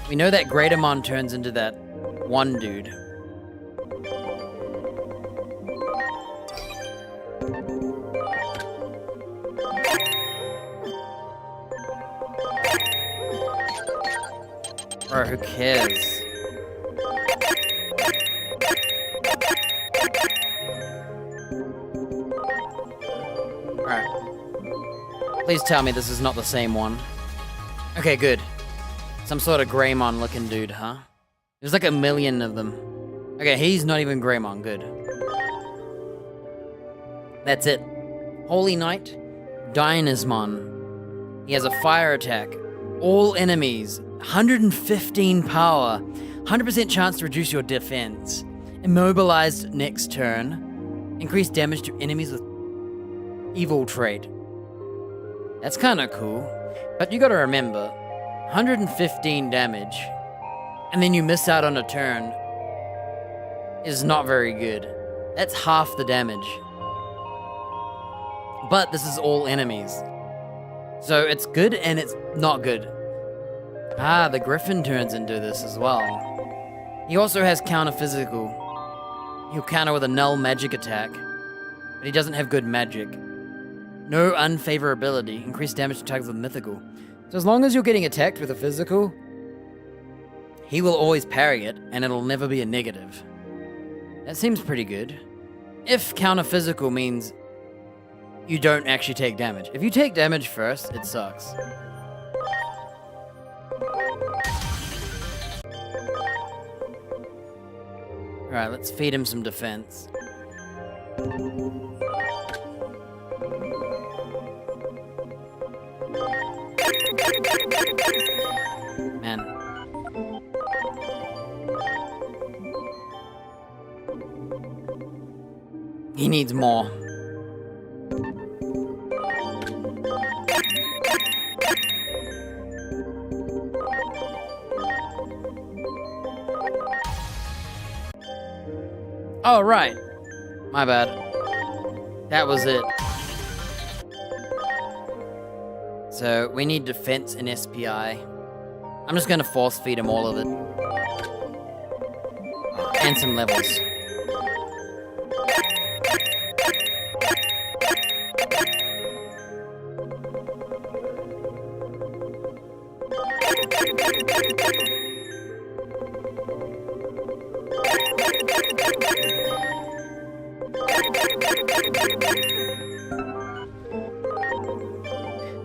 S1: We know that Greatermon turns into that one dude. Bro, who cares? Alright. Please tell me this is not the same one. Okay, good. Some sort of Greymon looking dude, huh? There's like a million of them. Okay, he's not even Greymon, good. That's it. Holy Knight, Dynasmon. He has a fire attack. All enemies, 115 power, 100% chance to reduce your defense. Immobilized next turn. Increase damage to enemies with evil trait. That's kinda cool. But you gotta remember, 115 damage, and then you miss out on a turn, is not very good. That's half the damage. But this is all enemies. So it's good and it's not good. Ah, the Griffin turns into this as well. He also has counter physical. He'll counter with a null magic attack, but he doesn't have good magic. No unfavorability, increased damage to attacks with mythical. So as long as you're getting attacked with a physical, he will always parry it, and it'll never be a negative. That seems pretty good. If counter physical means you don't actually take damage. If you take damage first, it sucks. Alright, let's feed him some defense. Man. He needs more. Oh, right. My bad. That was it. So, we need defense and SPI. I'm just gonna force feed him all of it. Oh, and some levels.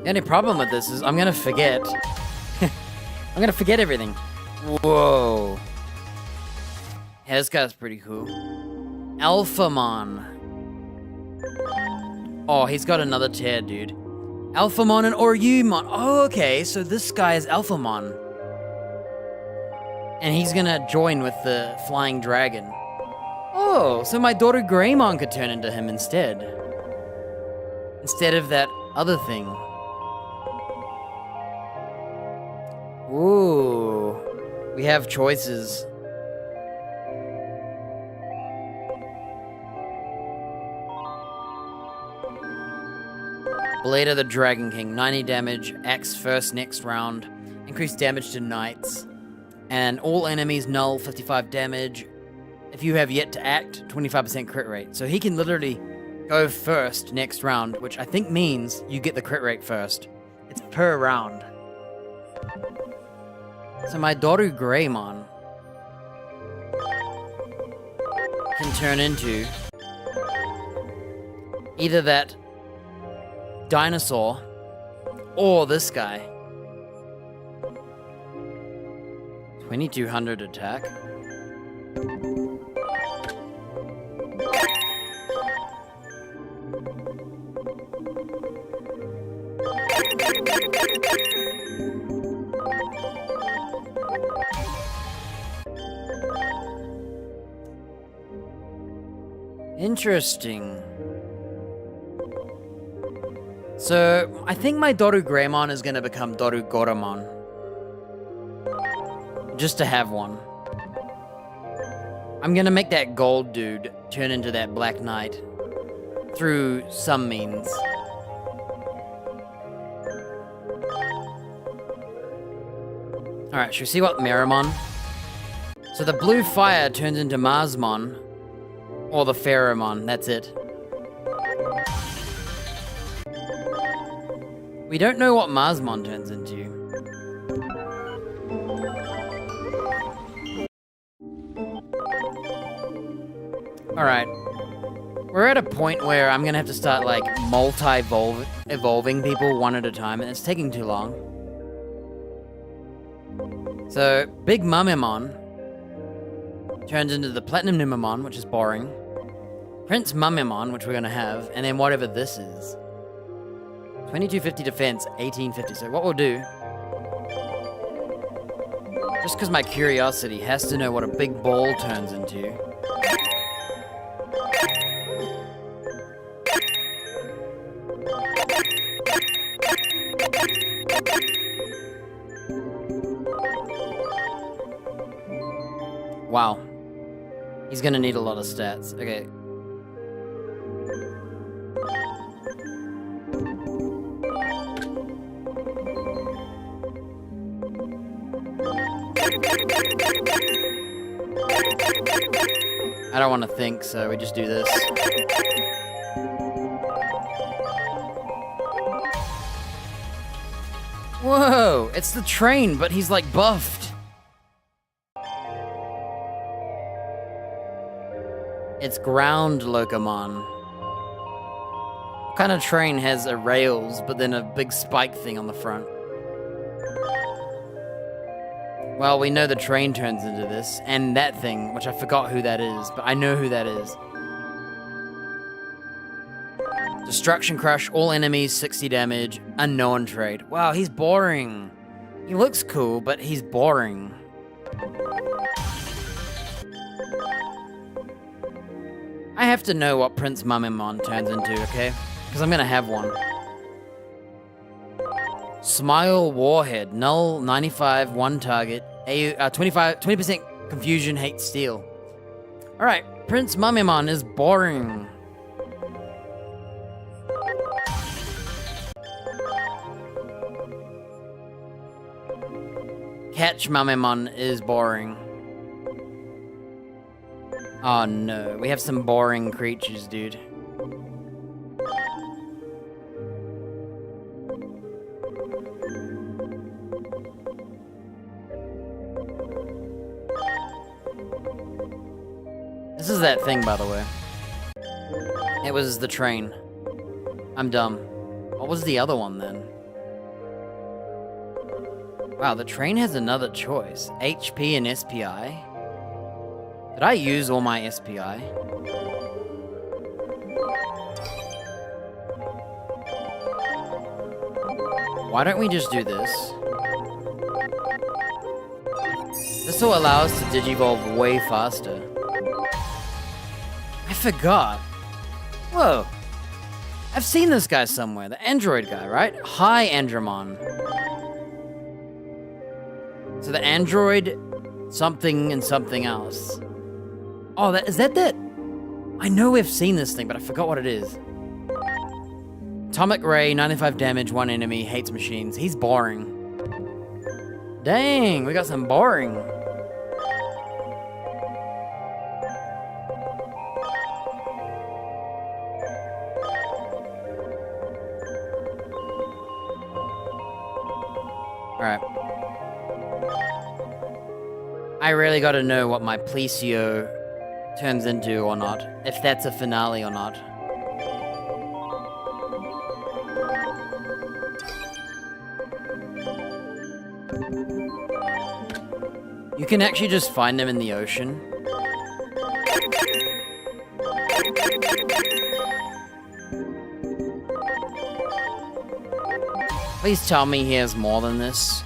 S1: The only problem with this is I'm gonna forget. I'm gonna forget everything. Whoa. Yeah, this guy's pretty cool. Alphamon. Oh, he's got another tier, dude. Alphamon and Oryumon. Oh, okay, so this guy is Alphamon. And he's gonna join with the flying dragon. Oh, so my daughter Greymon could turn into him instead. Instead of that other thing. Ooh, we have choices. Blade of the Dragon King, 90 damage, axe first next round, increased damage to knights, and all enemies null 55 damage. If you have yet to act, 25% crit rate. So he can literally go first next round, which I think means you get the crit rate first. It's per round. So my daughter Greymon can turn into either that dinosaur or this guy. 2200 attack. Interesting. So, I think my Doru Greymon is gonna become Doru Goromon. Just to have one. I'm gonna make that gold dude turn into that Black Knight. Through some means. Alright, should we see what Meramon? So the blue fire turns into Marsmon. Or the Pheromon, that's it. We don't know what Marsmon turns into. Alright. We're at a point where I'm gonna have to start, like, evolving people one at a time, and it's taking too long. So, Big Mumemon turns into the Platinum Numemon, which is boring. Prince Mumemon, which we're gonna have, and then whatever this is. 2250 defense, 1850. So what we'll do, just because my curiosity has to know what a big ball turns into. Wow. He's gonna need a lot of stats. Okay. I don't want to think, so we just do this. Whoa! It's the train, but he's like buffed. It's Ground Locomon. What kind of train has a rails, but then a big spike thing on the front? Well, we know the train turns into this, and that thing, which I forgot who that is, but I know who that is. Destruction Crush, all enemies, 60 damage, unknown trade. Wow, he's boring. He looks cool, but he's boring. I have to know what Prince Mumemon turns into, okay? Because I'm gonna have one. Smile Warhead, null, 95, one target, 20% confusion, hate steal. Alright, Prince Mumemon is boring. Catch Mumemon is boring. Oh no, we have some boring creatures, dude. This is that thing, by the way. It was the train. I'm dumb. What was the other one, then? Wow, the train has another choice. HP and SPI? Did I use all my SPI? Why don't we just do this? This will allow us to digivolve way faster. I forgot. Whoa. I've seen this guy somewhere. The android guy, right? Hi, Andromon. So the android, something and something else. Oh, is that? I know we've seen this thing, but I forgot what it is. Atomic Ray, 95 damage, one enemy, hates machines. He's boring. Dang, we got some boring. Alright. I really gotta know what my Plesio turns into or not. If that's a finale or not. You can actually just find them in the ocean. Please tell me he has more than this.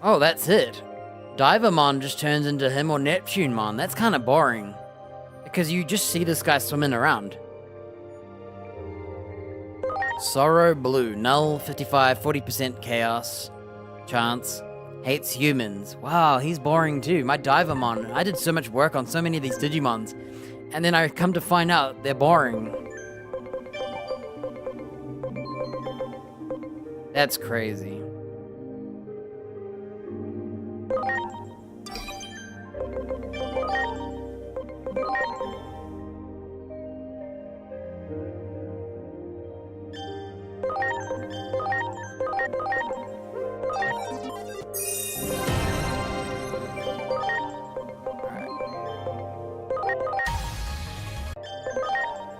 S1: Oh, that's it. Divermon just turns into him or Neptunemon. That's kind of boring. Because you just see this guy swimming around. Sorrow Blue. Null, 55, 40% chaos. Chance. Hates humans. Wow, he's boring too. My Divermon. I did so much work on so many of these Digimons. And then I come to find out they're boring. That's crazy.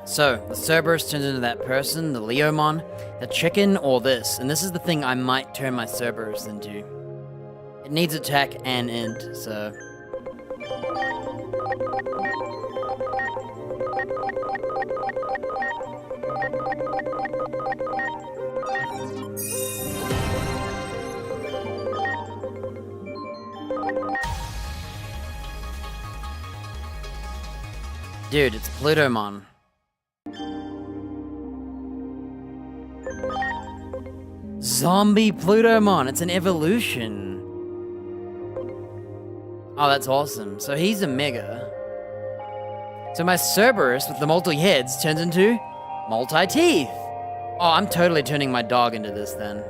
S1: So, the Cerberus turns into that person, the Leomon, the chicken, or this. And this is the thing I might turn my Cerberus into. It needs attack and int, so... Dude, it's Plutomon. Zombie Plutomon, it's an evolution. Oh, that's awesome. So he's a mega. So my Cerberus with the multi-heads turns into multi-teeth. Oh, I'm totally turning my dog into this then.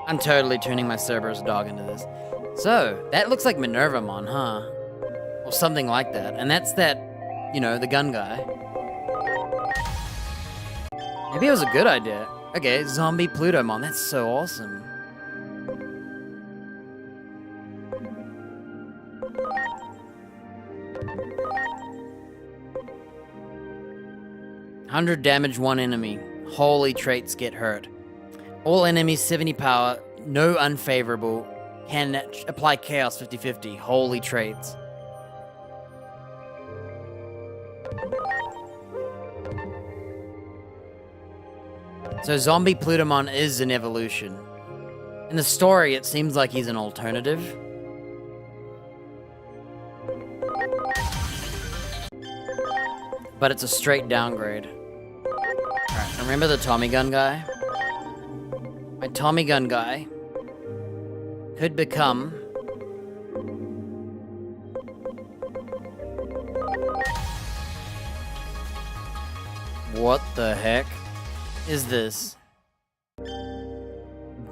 S1: I'm totally turning my Cerberus dog into this. So, that looks like Minervamon, huh? Or something like that. And that's that, you know, the gun guy. Maybe it was a good idea. Okay, Zombie Plutomon, that's so awesome. $100 damage, 1 enemy. Holy traits get hurt. All enemies 70 power, no unfavorable. Can apply chaos 50-50. Holy traits. So Zombie Plutomon is an evolution. In the story, it seems like he's an alternative. But it's a straight downgrade. Alright, remember the Tommy Gun guy? My Tommy Gun guy could become what the heck is this?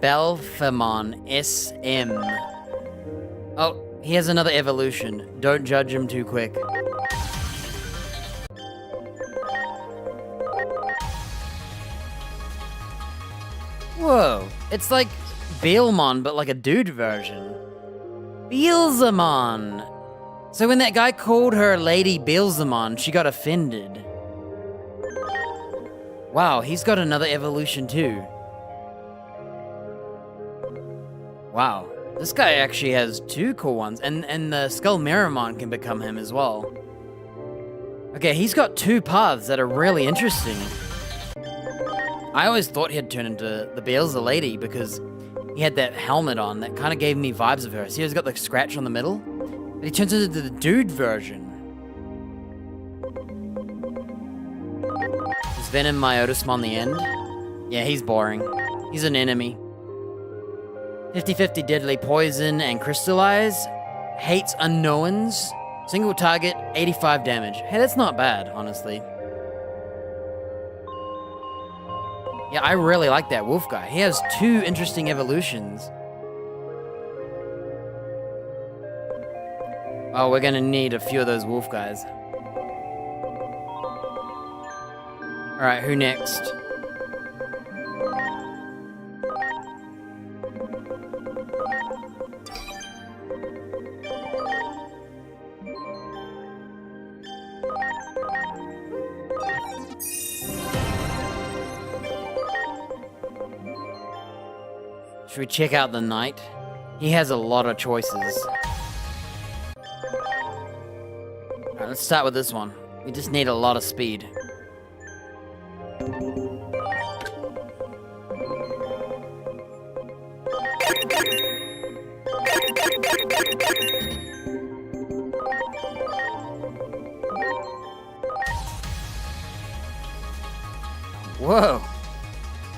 S1: Belphamon SM. Oh, he has another evolution. Don't judge him too quick. Whoa, it's like Beelmon, but like a dude version. Beelzemon! So when that guy called her Lady Beelzemon, she got offended. Wow, he's got another evolution too. Wow, this guy actually has 2 cool ones, and the Skull Mirrormon can become him as well. Okay, he's got 2 paths that are really interesting. I always thought he'd turn into the Beelze lady because he had that helmet on that kind of gave me vibes of her. See, he's got the scratch on the middle? But he turns into the dude version. Is Venom Myotismon the end? Yeah, he's boring. He's an enemy. 50-50 deadly poison and crystallize. Hates unknowns. Single target, 85 damage. Hey, that's not bad, honestly. Yeah, I really like that wolf guy. He has 2 interesting evolutions. Oh, we're gonna need a few of those wolf guys. Alright, who next? Should we check out the knight? He has a lot of choices. Alright, let's start with this one. We just need a lot of speed. Whoa.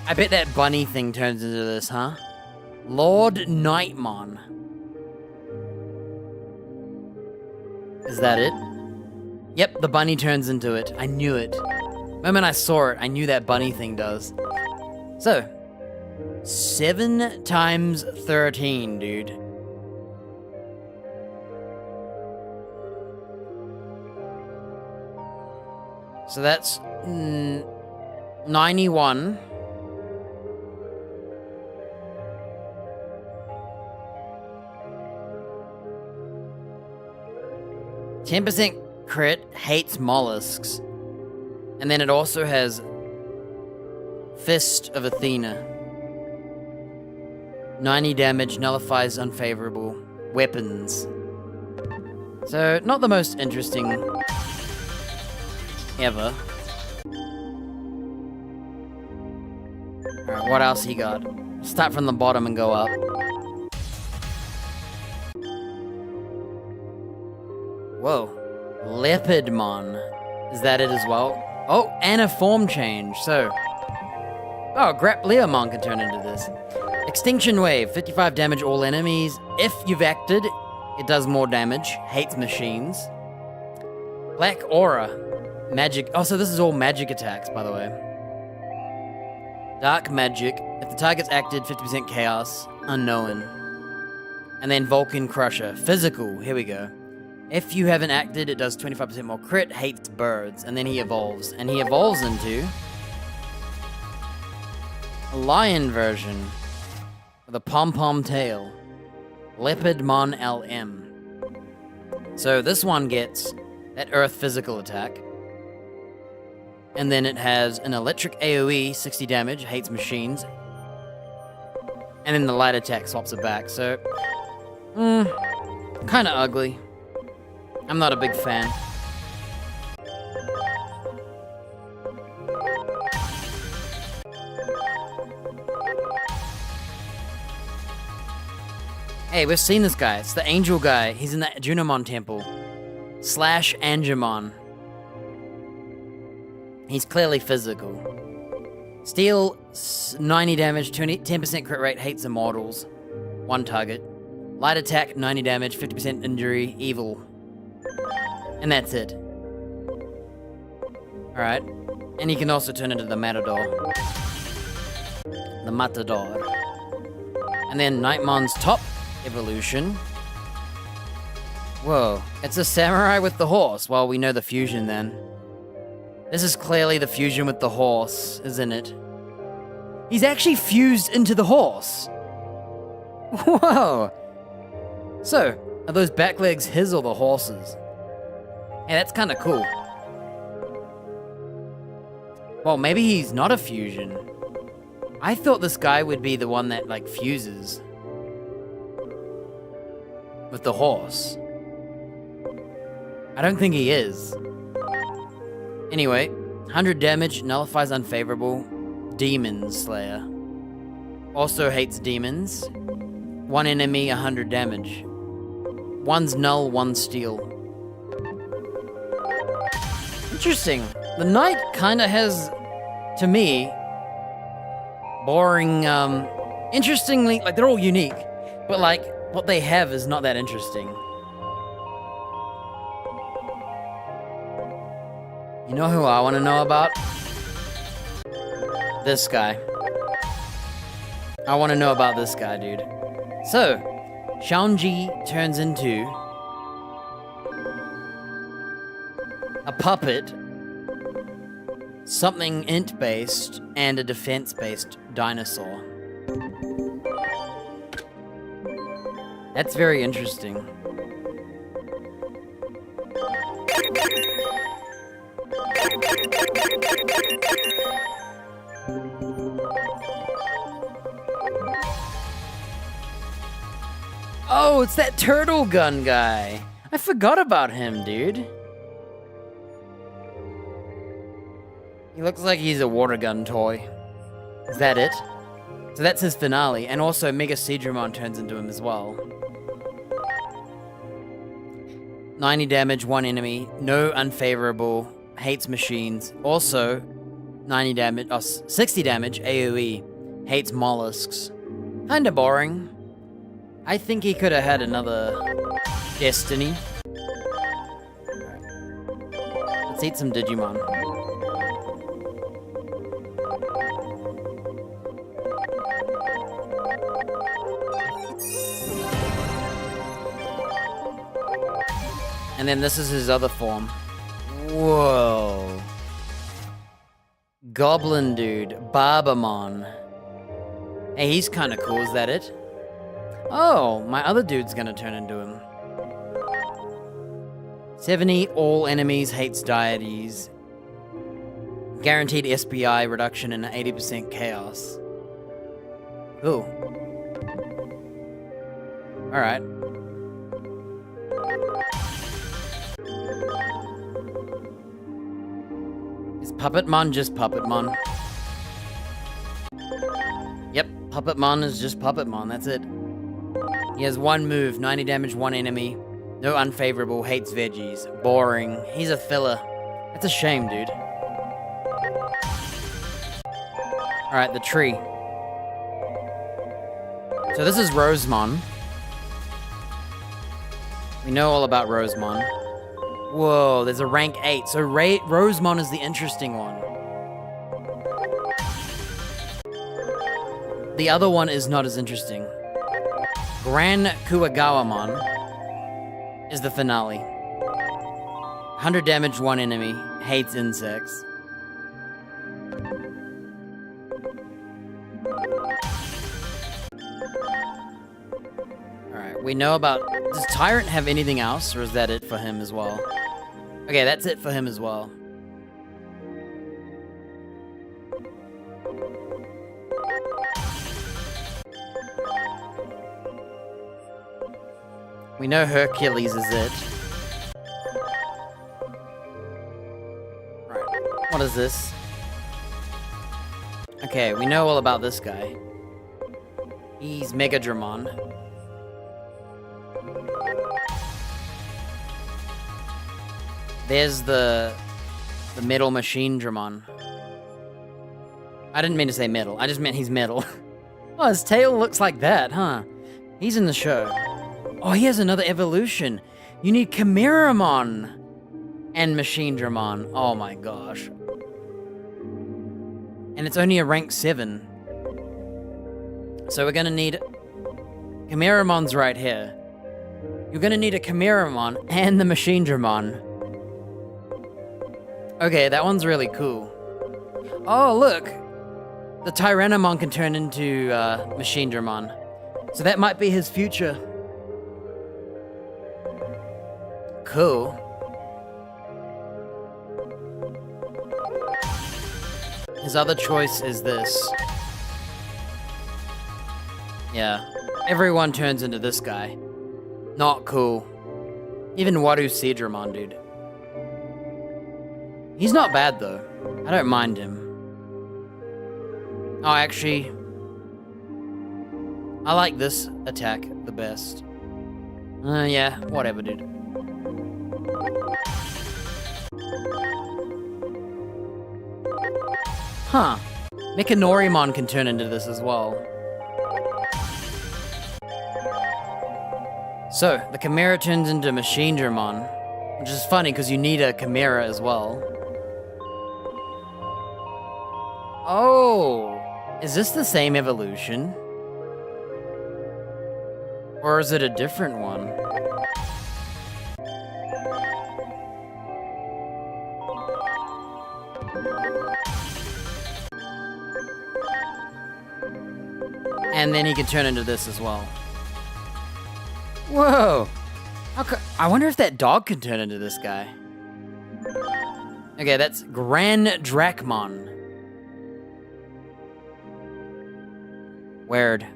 S1: I bet that bunny thing turns into this, huh? Lord Nightmon. Is that it? Yep, the bunny turns into it. I knew it. The moment I saw it, I knew that bunny thing does. So, 7 times 13, dude. So that's 91. %, crit, hates mollusks. And then it also has Fist of Athena. 90 damage, nullifies unfavorable weapons. So, not the most interesting ever. Alright, what else he got? Start from the bottom and go up. Whoa. Leopardmon. Is that it as well? Oh, and a form change, so... Oh, Grapleomon can turn into this. Extinction Wave, 55 damage all enemies. If you've acted, it does more damage. Hates machines. Black Aura. Magic. Oh, so this is all magic attacks, by the way. Dark Magic. If the target's acted, 50% Chaos. Unknown. And then Vulcan Crusher. Physical. Here we go. If you haven't acted, it does 25% more crit. Hates birds. And then he evolves. And he evolves into... a lion version. With a pom-pom tail. Leopardmon LM. So this one gets that Earth physical attack. And then it has an electric AoE, 60 damage, hates machines. And then the light attack swaps it back, so... kinda ugly. I'm not a big fan. Hey, we've seen this guy. It's the angel guy. He's in the Junimon temple. Slash Angemon. He's clearly physical. Steel, 90 damage, 10% crit rate, hates immortals. 1 target. Light attack, 90 damage, 50% injury, evil. And that's it. Alright. And he can also turn into the Matador. The Matador. And then Nightmon's top evolution. Whoa. It's a samurai with the horse. Well, we know the fusion then. This is clearly the fusion with the horse, isn't it? He's actually fused into the horse. Whoa. So, are those back legs his or the horse's? Hey, that's kind of cool. Well, maybe he's not a fusion. I thought this guy would be the one that, like, fuses with the horse. I don't think he is. Anyway, 100 damage, nullifies unfavorable. Demon Slayer. Also hates demons. 1 enemy, 100 damage. 1's null, 1's steel. Interesting. The knight kinda has, to me, boring, interestingly, like, they're all unique, but, like, what they have is not that interesting. You know who I want to know about? This guy. I want to know about this guy, dude. So, Shaunji turns into a puppet, something int-based, and a defense-based dinosaur. That's very interesting. Oh, it's that turtle gun guy. I forgot about him, dude. He looks like he's a water gun toy. Is that it? So that's his finale, and also Mega Seadramon turns into him as well. 90 damage, 1 enemy, no unfavorable, hates machines. Also, 90 damage, 60 damage AoE. Hates mollusks. Kinda boring. I think he could have had another destiny. Alright. Let's eat some Digimon. And then this is his other form. Whoa. Goblin dude, Barbamon. Hey, he's kind of cool, is that it? Oh, my other dude's gonna turn into him. 70, all enemies hates deities. Guaranteed SPI reduction and 80% chaos. Ooh. Alright. Is Puppetmon just Puppetmon? Yep, Puppetmon is just Puppetmon, that's it. He has one move, 90 damage, one enemy. No unfavorable, hates veggies. Boring. He's a filler. That's a shame, dude. Alright, the tree. So this is Rosemon. We know all about Rosemon. Whoa, there's a rank 8. So Rosemon is the interesting one. The other one is not as interesting. Gran Kuwagawamon is the finale. 100 damage, one enemy. Hates insects. Alright, we know about... Does Tyrant have anything else, or is that it for him as well? Okay, that's it for him as well. We know Hercules is it. Right. What is this? Okay, we know all about this guy. He's Megadramon. There's the metal machine Dramon. I didn't mean to say metal. I just meant he's metal. Oh, his tail looks like that, huh? He's in the show. Oh, he has another evolution. You need Chimeramon and Machine Dramon. Oh my gosh. And it's only a rank 7. So we're gonna need... Chimeramon's right here. You're gonna need a Chimeramon and the Machine Dramon. Okay, that one's really cool. Oh, look! The Tyrannomon can turn into Machine Dramon. So that might be his future. Cool. His other choice is this. Yeah. Everyone turns into this guy. Not cool. Even Waru Seadramon, dude. He's not bad, though. I don't mind him. Oh, actually... I like this attack the best. Yeah, whatever, dude. Huh. Mechanorimon can turn into this as well. So, the Chimera turns into Machine Dramon, which is funny because you need a Chimera as well. Oh! Is this the same evolution? Or is it a different one? And then he can turn into this as well. Whoa! I wonder if that dog can turn into this guy. Okay, that's Gran Dracmon. Weird.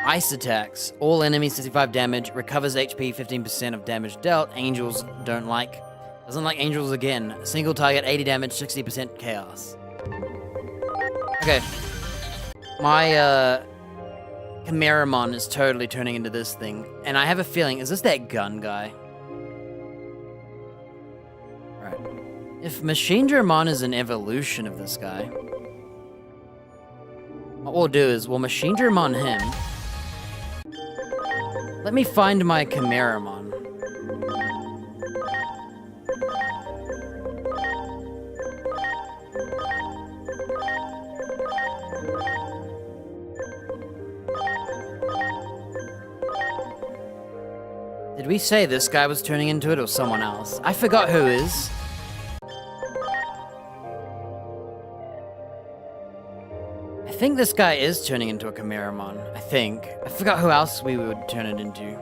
S1: Ice attacks. All enemies 65 damage. Recovers HP 15% of damage dealt. Angels don't like. Doesn't like angels again. Single target 80 damage, 60% chaos. Okay. My Chimeramon is totally turning into this thing. And I have a feeling, is this that gun guy? Alright. If Machinedramon is an evolution of this guy, what we'll do is we'll Machinedramon him. Let me find my Chimeramon. Did we say this guy was turning into it or someone else? I forgot who is. I think this guy is turning into a Chimeramon. I think. I forgot who else we would turn it into.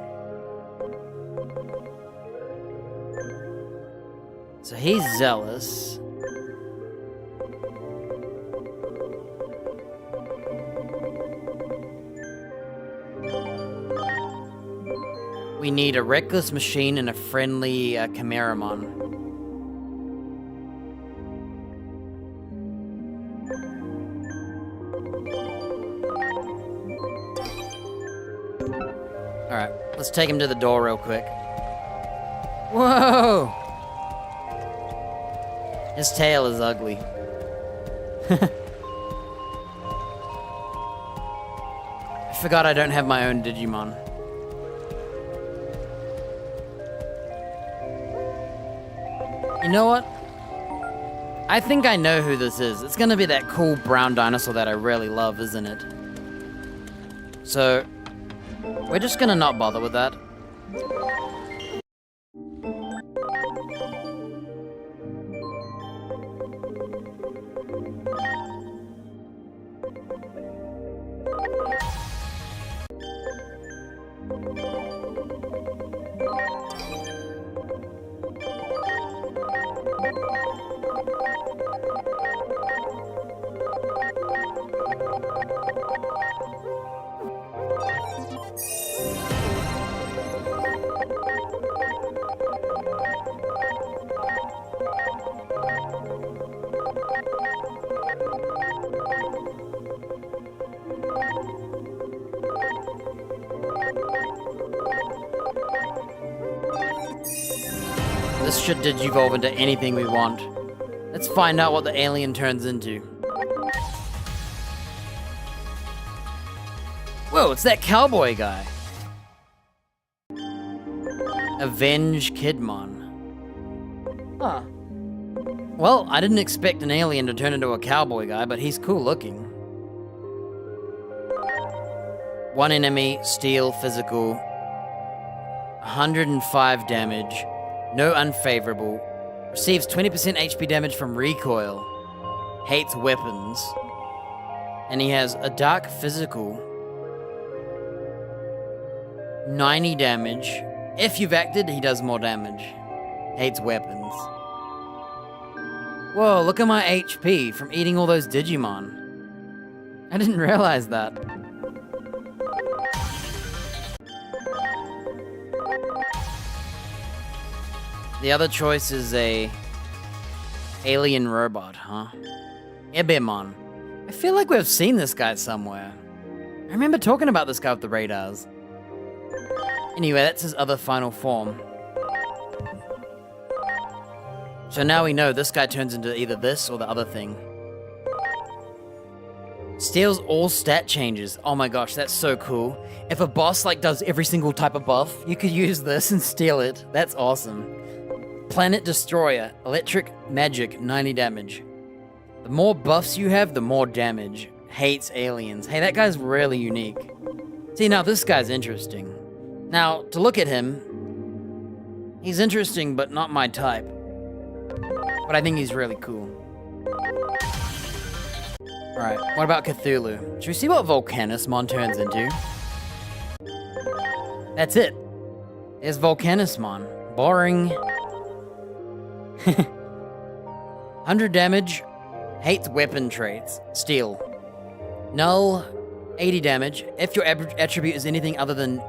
S1: So he's zealous. We need a reckless machine and a friendly Chimeramon. Alright, let's take him to the door real quick. Whoa! His tail is ugly. I forgot I don't have my own Digimon. You know what? I think I know who this is. It's gonna be that cool brown dinosaur that I really love, isn't it? So, we're just gonna not bother with that. This should digivolve into anything we want. Let's find out what the alien turns into. Whoa, it's that cowboy guy. Avenge Kidmon. Huh. Well, I didn't expect an alien to turn into a cowboy guy, but he's cool looking. One enemy, steel, physical. 105 damage. No unfavorable. Receives 20% HP damage from recoil. Hates weapons. And he has a dark physical. 90 damage. If you've acted, he does more damage. Hates weapons. Whoa, look at my HP from eating all those Digimon. I didn't realize that. The other choice is a alien robot, huh? Ebimon. I feel like we've seen this guy somewhere. I remember talking about this guy with the radars. Anyway, that's his other final form. So now we know this guy turns into either this or the other thing. Steals all stat changes. Oh my gosh, that's so cool. If a boss does every single type of buff, you could use this and steal it. That's awesome. Planet Destroyer. Electric magic, 90 damage. The more buffs you have, the more damage. Hates aliens. Hey, that guy's really unique. See, now this guy's interesting. Now, to look at him, he's interesting, but not my type. But I think he's really cool. Alright, what about Cthulhu? Should we see what Volcanismon turns into? That's it. There's Volcanismon. Boring. 100 damage. Hates weapon traits. Steel. Null. 80 damage. If your attribute is anything other than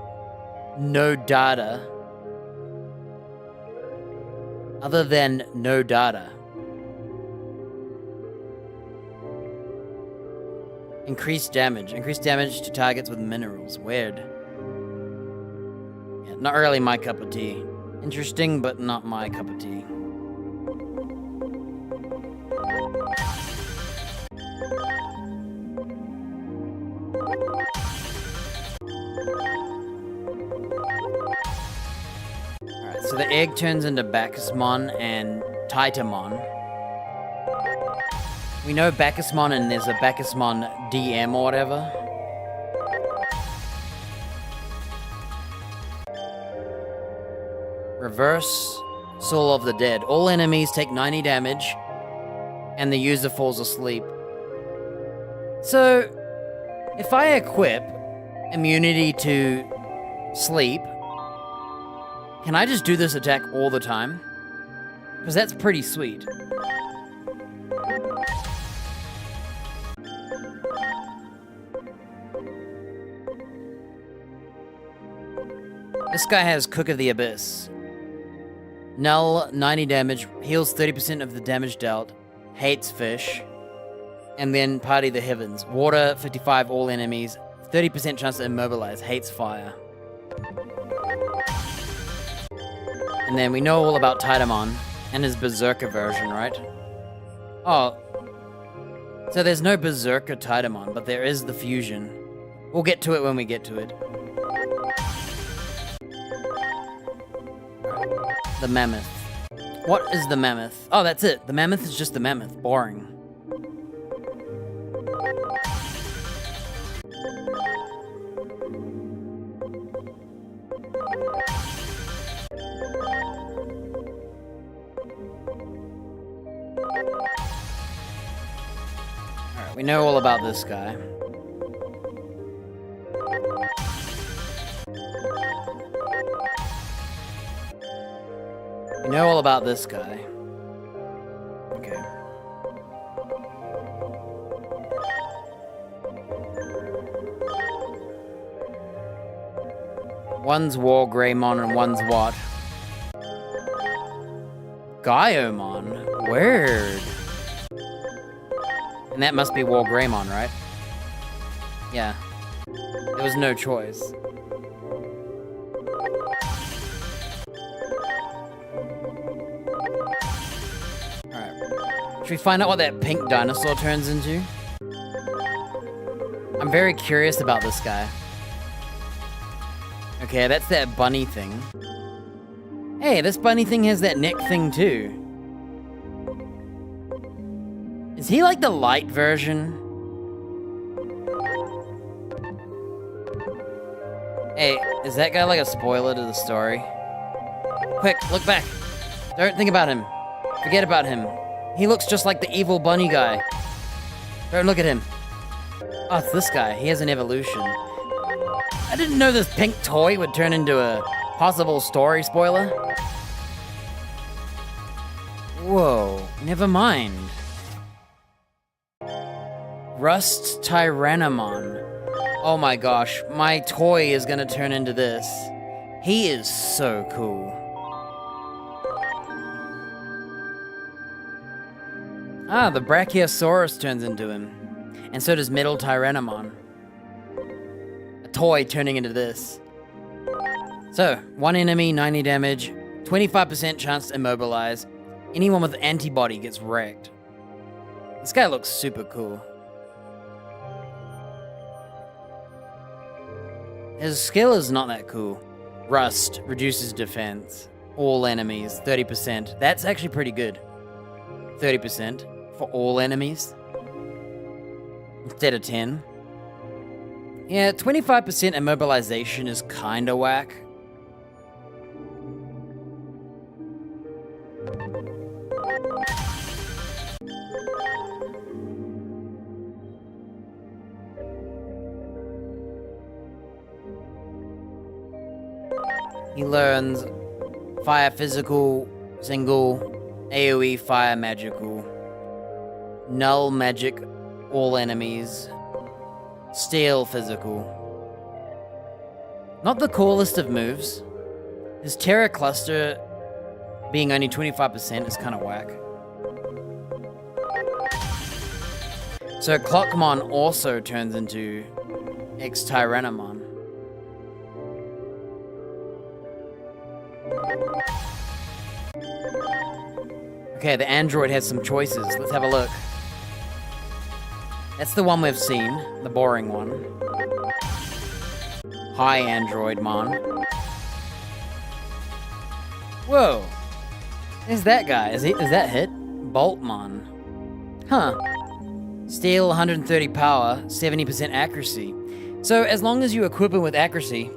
S1: no data. Other than no data. Increased damage. Increased damage to targets with minerals. Weird. Yeah, not really my cup of tea. Interesting, but not my cup of tea. so the egg turns into Bacchusmon and Titamon. We know Bacchusmon and there's a Bacchusmon DM or whatever. Reverse Soul of the Dead. All enemies take 90 damage and the user falls asleep. So, if I equip immunity to sleep, can I just do this attack all the time? Because that's pretty sweet. This guy has Cook of the Abyss. Null, 90 damage, heals 30% of the damage dealt, hates fish, and then Party the Heavens. Water, 55, all enemies, 30% chance to immobilize, hates fire. And then we know all about Titamon and his Berserker version, right? Oh. So there's no Berserker Titamon, but there is the fusion. We'll get to it when we get to it. The Mammoth. What is the Mammoth? Oh, that's it. The Mammoth is just the Mammoth. Boring. Alright, we know all about this guy. We know all about this guy. Okay. One's War Greymon and one's what? Gaiomon. Weird. And that must be War Greymon, right? Yeah. There was no choice. Should we find out what that pink dinosaur turns into? I'm very curious about this guy. Okay, that's that bunny thing. Hey, this bunny thing has that neck thing too. Is he like the light version? Hey, is that guy like a spoiler to the story? Quick, look back. Don't think about him. Forget about him. He looks just like the evil bunny guy. Don't look at him. Oh, it's this guy. He has an evolution. I didn't know this pink toy would turn into a possible story spoiler. Whoa, never mind. Rust Tyrannomon. Oh my gosh, my toy is gonna turn into this. He is so cool. Ah, the Brachiosaurus turns into him. And so does Metal Tyrannomon. A toy turning into this. So, one enemy, 90 damage, 25% chance to immobilize. Anyone with antibody gets wrecked. This guy looks super cool. His skill is not that cool. Rust reduces defense. All enemies, 30%. That's actually pretty good. 30%. For all enemies instead of 10. Yeah, 25% immobilization is kinda whack. He learns Fire Physical, Single, AoE Fire Magical, Null Magic, all enemies, Steel Physical. Not the coolest of moves. His Terra Cluster being only 25% is kind of whack. So Clockmon also turns into X-Tyrannomon. Okay, the android has some choices. Let's have a look. That's the one we've seen, the boring one. Hi, Android Mon. Whoa. There's that guy. Is that hit? Boltmon. Huh. Steel, 130 power, 70% accuracy. So as long as you equip him with accuracy,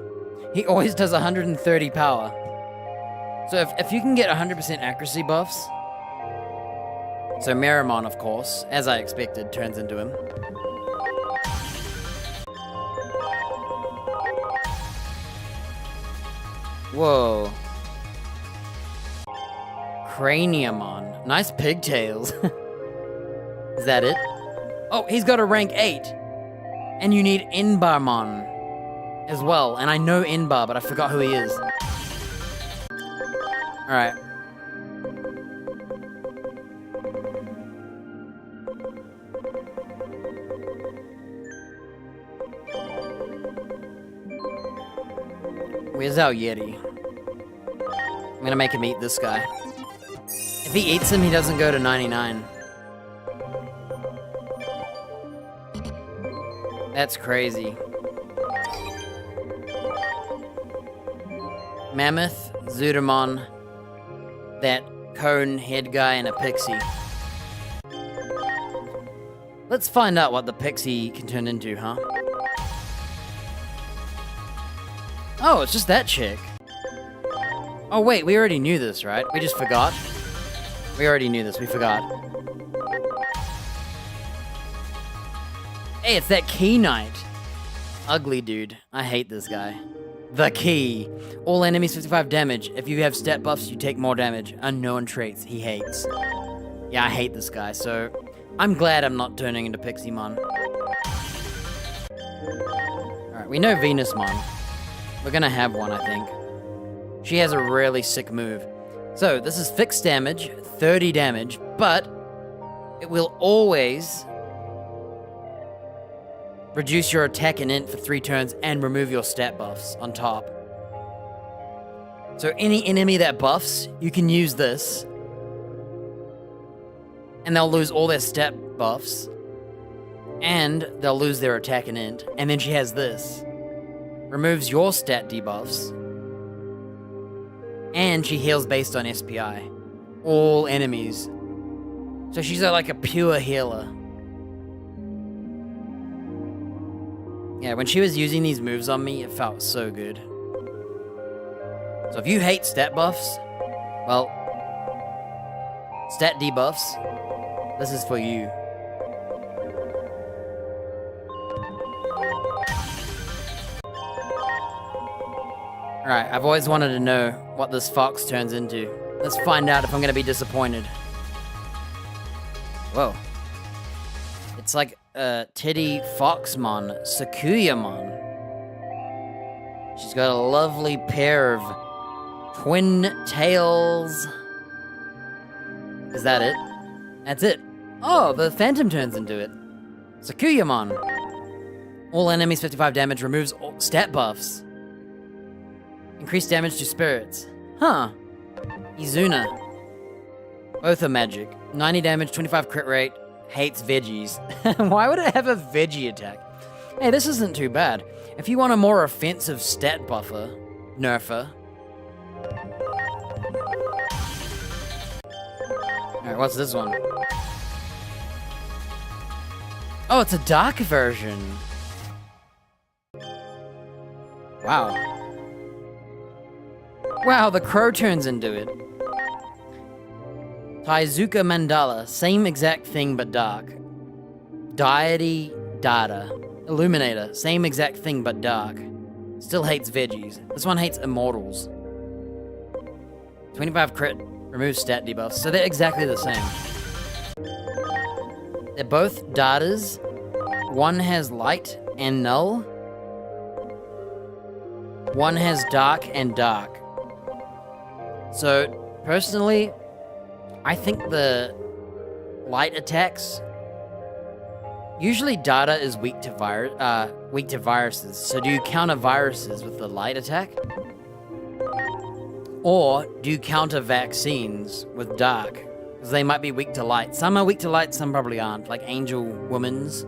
S1: he always does 130 power. So if you can get 100% accuracy buffs, so Meramon, of course, as I expected, turns into him. Whoa. Craniumon. Nice pigtails. Is that it? Oh, he's got a rank 8. And you need Inbarmon as well. And I know Inbar, but I forgot who he is. Alright. Where's our Yeti? I'm gonna make him eat this guy. If he eats him, he doesn't go to 99. That's crazy. Mammoth, Zudamon, that cone head guy, and a pixie. Let's find out what the pixie can turn into, huh? Oh, it's just that chick. Oh wait, we already knew this, right? We just forgot? We already knew this, we forgot. Hey, it's that Key Knight. Ugly dude. I hate this guy. The Key. All enemies 55 damage. If you have stat buffs, you take more damage. Unknown traits he hates. Yeah, I hate this guy, so I'm glad I'm not turning into Pixiemon. Alright, we know Venusmon. We're gonna have one, I think. She has a really sick move. So, this is fixed damage, 30 damage, but it will always reduce your attack and int for 3 turns and remove your stat buffs on top. So any enemy that buffs, you can use this. And they'll lose all their stat buffs. And they'll lose their attack and int. And then she has this. Removes your stat debuffs. And she heals based on SPI. All enemies. So she's like a pure healer. Yeah, when she was using these moves on me, it felt so good. So if you hate stat buffs, well, stat debuffs, this is for you. Alright, I've always wanted to know what this fox turns into. Let's find out if I'm gonna be disappointed. Whoa. It's like Teddy Foxmon, Sakuyamon. She's got a lovely pair of twin tails. Is that it? That's it. Oh, the Phantom turns into it. Sakuyamon. All enemies 55 damage, removes all stat buffs. Increased damage to spirits. Huh. Izuna. Both are magic. 90 damage, 25 crit rate. Hates veggies. Why would it have a veggie attack? Hey, this isn't too bad. If you want a more offensive stat buffer, nerfer. Alright, what's this one? Oh, it's a dark version. Wow. Wow, the crow turns into it. Taizuka Mandala, same exact thing but dark. Deity Data. Illuminator, same exact thing but dark. Still hates veggies. This one hates immortals. 25 crit, removes stat debuffs, so they're exactly the same. They're both datas. One has light and null. One has dark and dark. So, personally, I think the light attacks. Usually, data is weak to viruses. So, do you counter viruses with the light attack, or do you counter vaccines with dark? Because they might be weak to light. Some are weak to light, some probably aren't. Like Angel Woman's.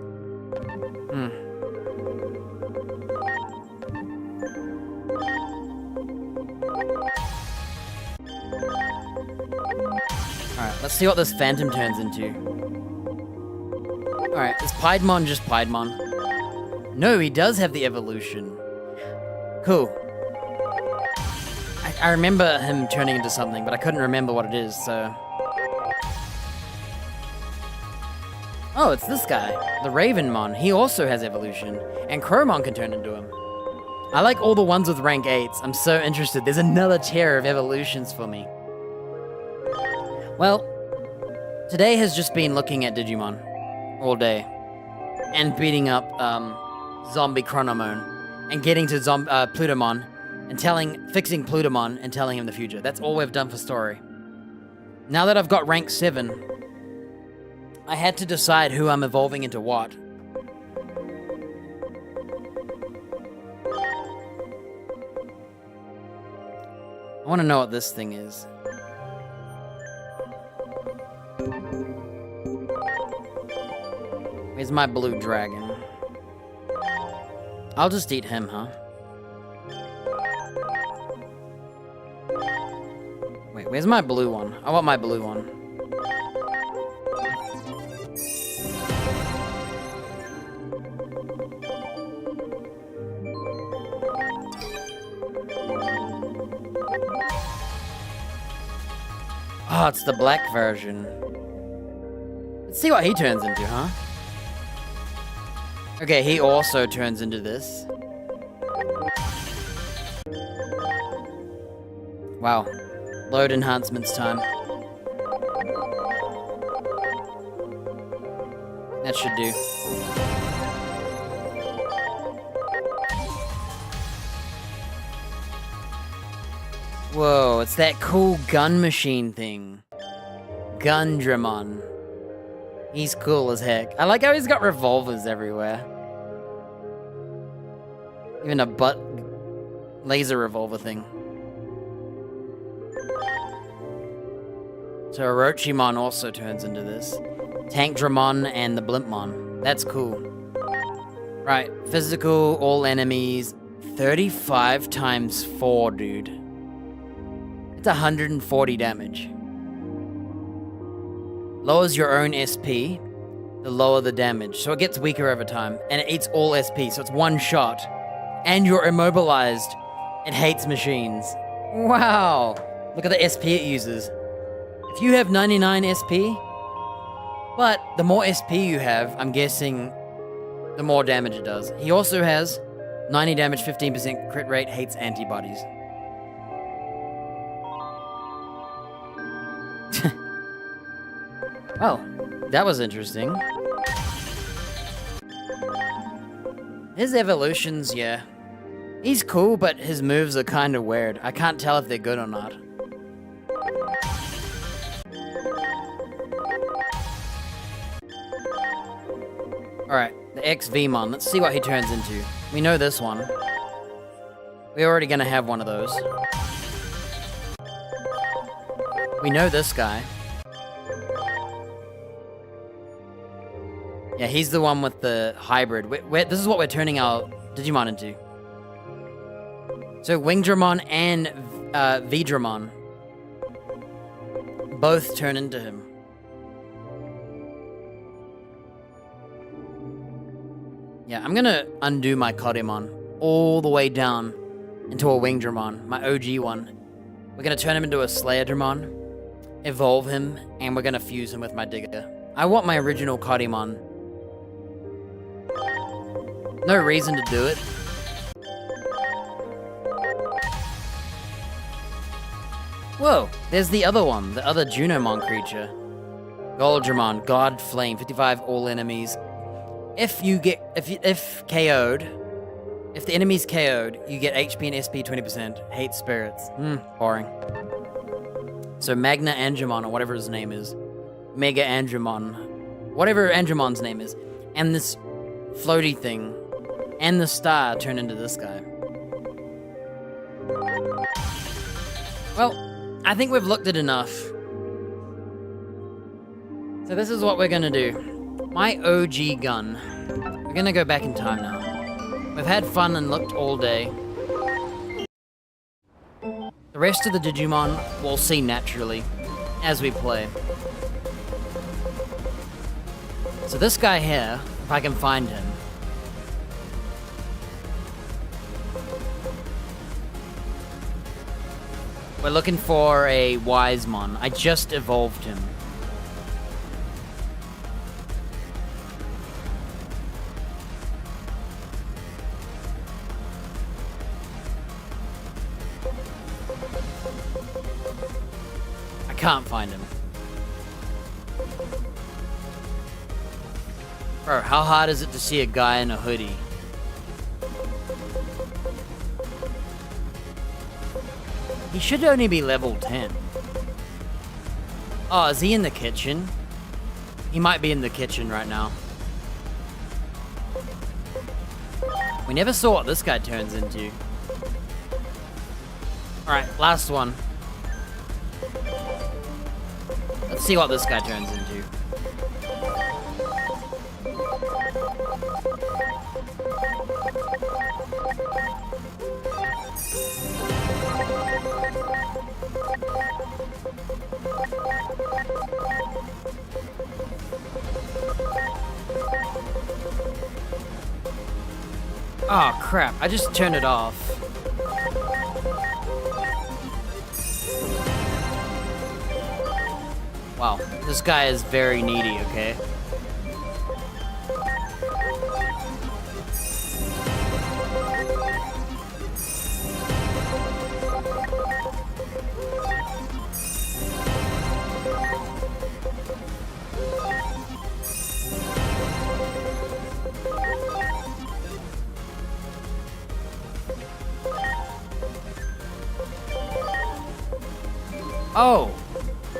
S1: see what this Phantom turns into. Alright, is Piedmon just Piedmon? No, he does have the evolution. Cool. I remember him turning into something, but I couldn't remember what it is, so... Oh, it's this guy, the Ravenmon. He also has evolution, and Crowmon can turn into him. I like all the ones with rank 8s. I'm so interested. There's another tier of evolutions for me. Well, today has just been looking at Digimon all day, and beating up Zombie Chronomon, and getting to Plutomon, and fixing Plutomon and telling him the future. That's all we've done for story. Now that I've got rank 7, I had to decide who I'm evolving into what. I want to know what this thing is. Where's my blue dragon? I'll just eat him, huh? Wait, where's my blue one? I want my blue one. Oh, it's the black version. Let's see what he turns into, huh? Okay, he also turns into this. Wow. Load enhancements time. That should do. Whoa, it's that cool gun machine thing. Gundramon. He's cool as heck. I like how he's got revolvers everywhere. Even a laser revolver thing. So Orochimon also turns into this. Tankdramon and the Blimpmon. That's cool. Right, physical, all enemies. 35 times 4, dude. It's 140 damage. Lowers your own SP, the lower the damage. So it gets weaker over time, and it eats all SP, so it's one shot. And you're immobilized. It hates machines. Wow! Look at the SP it uses. If you have 99 SP, but the more SP you have, I'm guessing the more damage it does. He also has 90 damage, 15% crit rate, hates antibodies. Well, that was interesting. His evolutions, yeah. He's cool, but his moves are kind of weird. I can't tell if they're good or not. Alright, the XVmon. Let's see what he turns into. We know this one. We're already gonna have one of those. We know this guy. Yeah, he's the one with the hybrid. This is what we're turning our Digimon into. So Wingdramon and Vidramon both turn into him. Yeah, I'm gonna undo my Kodemon all the way down into a Wingdramon, my OG one. We're gonna turn him into a Slayerdramon, evolve him, and we're gonna fuse him with my Digger. I want my original Kodemon. No reason to do it. Whoa, there's the other one, the other Junomon creature. Goldramon, God Flame, 55 all enemies. If KO'd, if the enemy's KO'd, you get HP and SP 20%. Hate spirits. Boring. So Magna Andromon, or whatever his name is. Mega Andromon. Whatever Andromon's name is. And this floaty thing. And the star turn into this guy. Well, I think we've looked at enough. So this is what we're gonna do. My OG gun. We're gonna go back in time now. We've had fun and looked all day. The rest of the Digimon we'll see naturally as we play. So this guy here, if I can find him. We're looking for a Wisemon. I just evolved him. I can't find him. Bro, how hard is it to see a guy in a hoodie? He should only be level 10. Oh, is he in the kitchen? He might be in the kitchen right now. We never saw what this guy turns into. Alright, last one. Let's see what this guy turns into. Oh crap, I just turned it off. Wow, this guy is very needy, okay? Oh,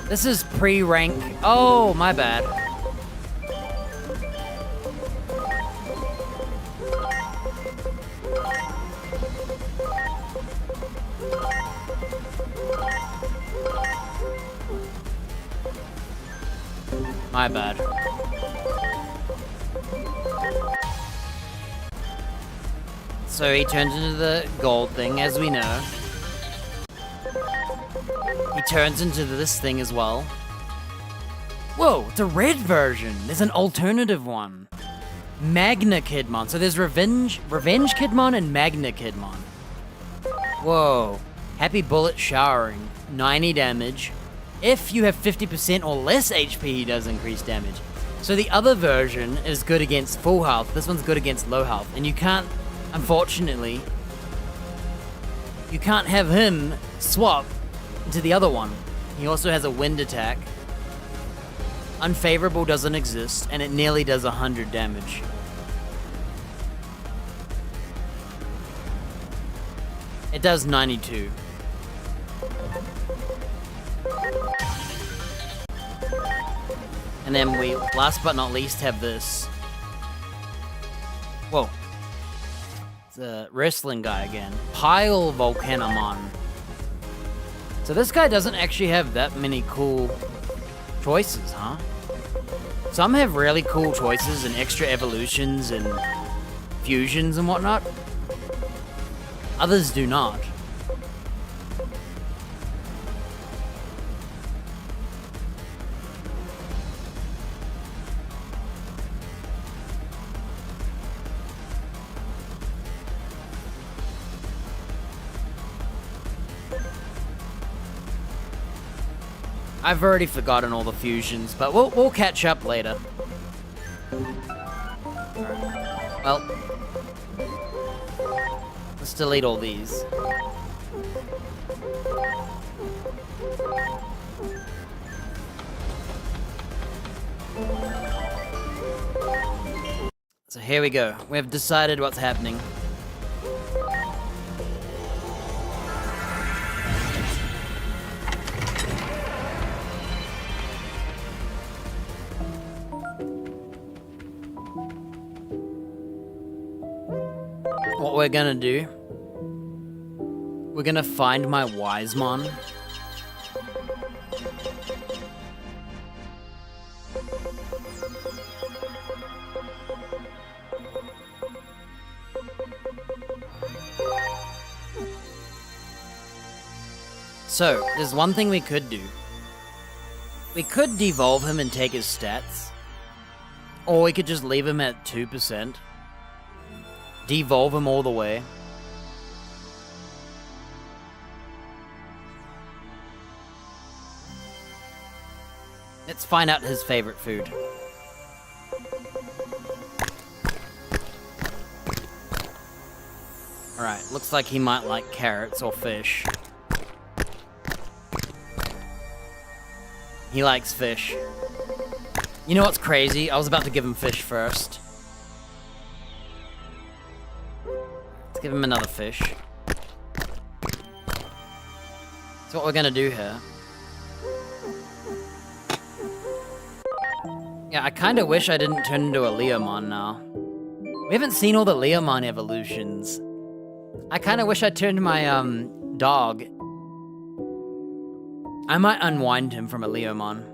S1: this is pre-rank. Oh, my bad. My bad. So he turns into the gold thing, as we know. He turns into this thing as well. Whoa, it's a red version. There's an alternative one. Magna Kidmon. So there's Revenge Kidmon and Magna Kidmon. Whoa. Happy Bullet Showering. 90 damage. If you have 50% or less HP, he does increase damage. So the other version is good against full health. This one's good against low health. And you can't, unfortunately, you can't have him swap into the other one. He also has a wind attack. Unfavorable doesn't exist, and it nearly does 100 damage. It does 92. And then we, last but not least, have this. Whoa. It's a wrestling guy again. Pile Volcanomon. So this guy doesn't actually have that many cool choices, huh? Some have really cool choices and extra evolutions and fusions and whatnot. Others do not. I've already forgotten all the fusions, but we'll catch up later. Alright. Well, let's delete all these. So here we go. We have decided what's happening. What we're gonna do, we're gonna find my Wisemon. So, there's one thing we could do. We could devolve him and take his stats. Or we could just leave him at 2%. Devolve him all the way. Let's find out his favorite food. Alright, looks like he might like carrots or fish. He likes fish. You know what's crazy? I was about to give him fish first. Let's give him another fish. That's what we're gonna do here. Yeah, I kinda wish I didn't turn into a Leomon now. We haven't seen all the Leomon evolutions. I kinda wish I turned my, dog. I might unwind him from a Leomon.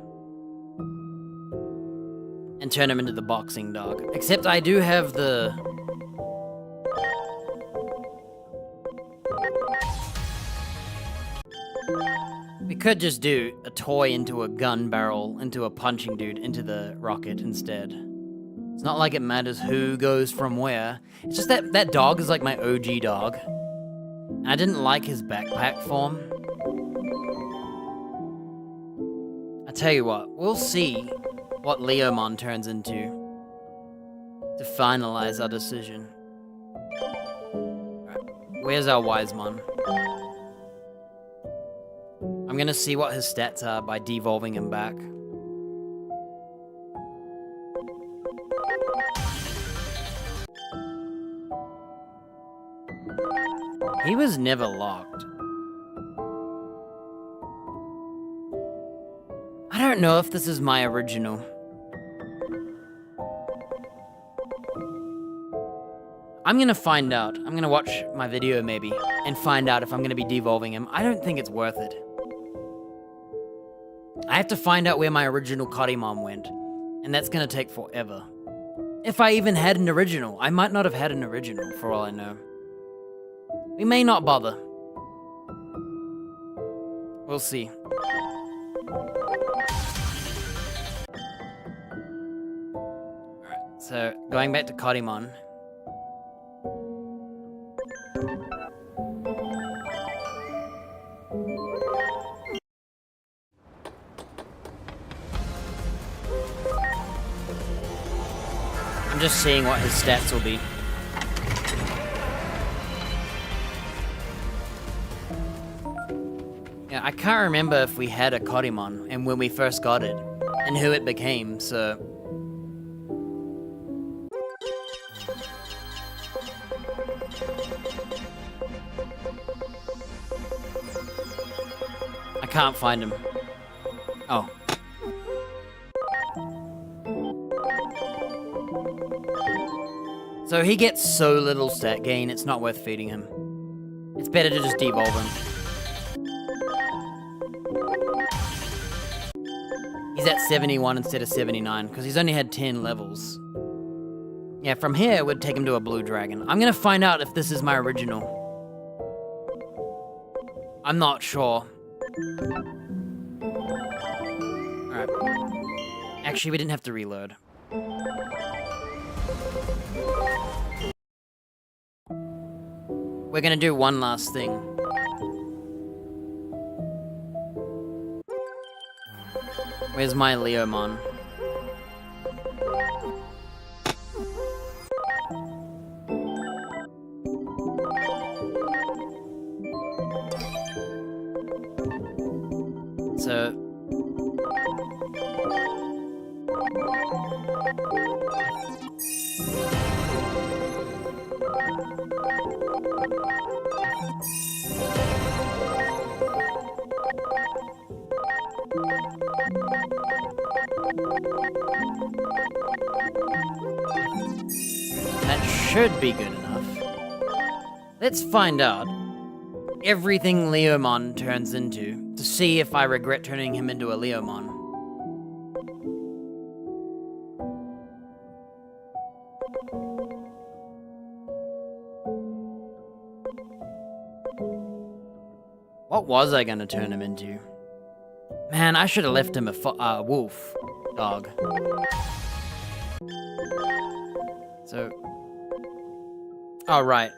S1: And turn him into the boxing dog. Except I do have the... We could just do a toy into a gun barrel, into a punching dude, into the rocket instead. It's not like it matters who goes from where. It's just that that dog is like my OG dog. And I didn't like his backpack form. I tell you what, we'll see what Leomon turns into to finalize our decision. Right, where's our Wisemon? I'm gonna see what his stats are by devolving him back. He was never locked. I don't know if this is my original. I'm gonna find out. I'm gonna watch my video maybe and find out if I'm gonna be devolving him. I don't think it's worth it. I have to find out where my original Digimon went, and that's gonna take forever. If I even had an original, I might not have had an original for all I know. We may not bother. We'll see. Alright, so going back to Digimon. I'm just seeing what his stats will be. Yeah, I can't remember if we had a Digimon and when we first got it, and who it became, so... I can't find him. Oh. So he gets so little stat gain, it's not worth feeding him. It's better to just devolve him. He's at 71 instead of 79, because he's only had 10 levels. Yeah, from here, it would take him to a blue dragon. I'm gonna find out if this is my original. I'm not sure. Alright. Actually, we didn't have to reload. We're gonna do one last thing. Where's my Leomon? So... That should be good enough. Let's find out everything Leomon turns into to see if I regret turning him into a Leomon. What was I gonna turn him into? Man, I should have left him a wolf dog. So... Oh, right.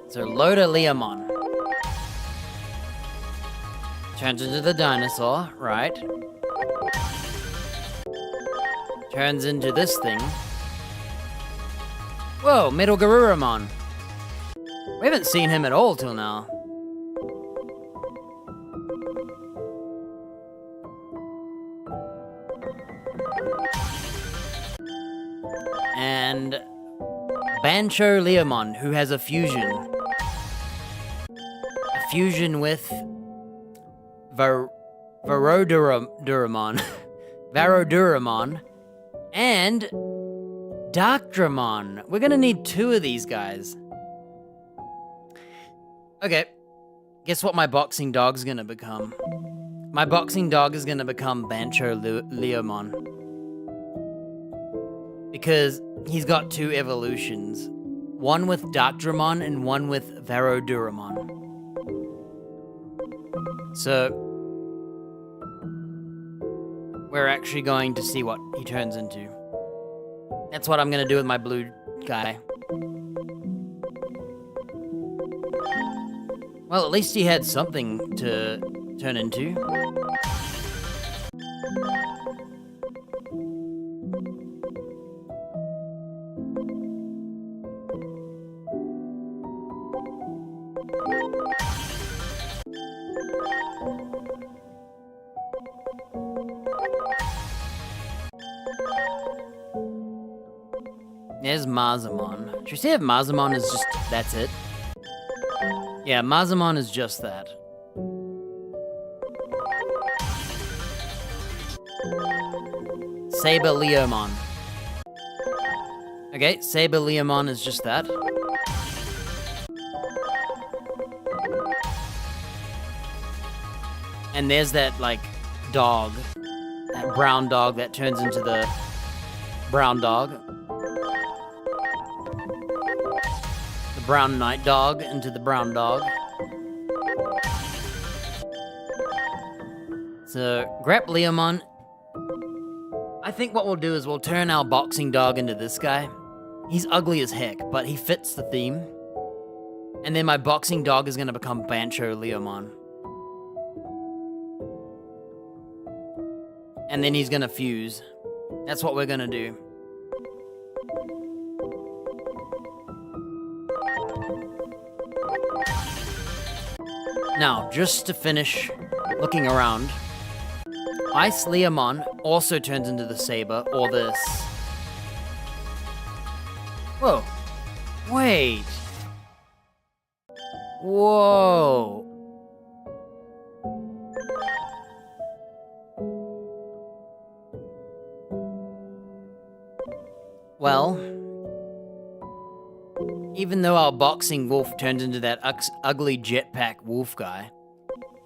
S1: So Loda Leomon turns into the dinosaur, right? Turns into this thing. Whoa, Metal Garuramon. We haven't seen him at all till now. And Bancho Leomon, who has a fusion. A fusion with Varoduramon. Varoduramon. And Darkdramon. We're gonna need 2 of these guys. Okay. Guess what my boxing dog's gonna become? My boxing dog is gonna become Bancho Leomon. Because he's got 2 evolutions. One with Darkdramon and one with Varoduramon. So, we're actually going to see what he turns into. That's what I'm gonna do with my blue guy. Well, at least he had something to turn into. There's Mazamon. Should we say if Mazamon is just, that's it? Yeah, Mazamon is just that. Saber Leomon. Okay, Saber Leomon is just that. And there's that, like, dog. That brown dog that turns into the brown dog. The brown night dog into the brown dog. So, Grap Leomon. I think what we'll do is we'll turn our boxing dog into this guy. He's ugly as heck, but he fits the theme. And then my boxing dog is gonna become Bancho Leomon. And then he's gonna fuse. That's what we're gonna do. Now, just to finish looking around, Ice Leomon also turns into the Saber, or this. Whoa. Wait. Whoa. Well, even though our boxing wolf turned into that ugly jetpack wolf guy,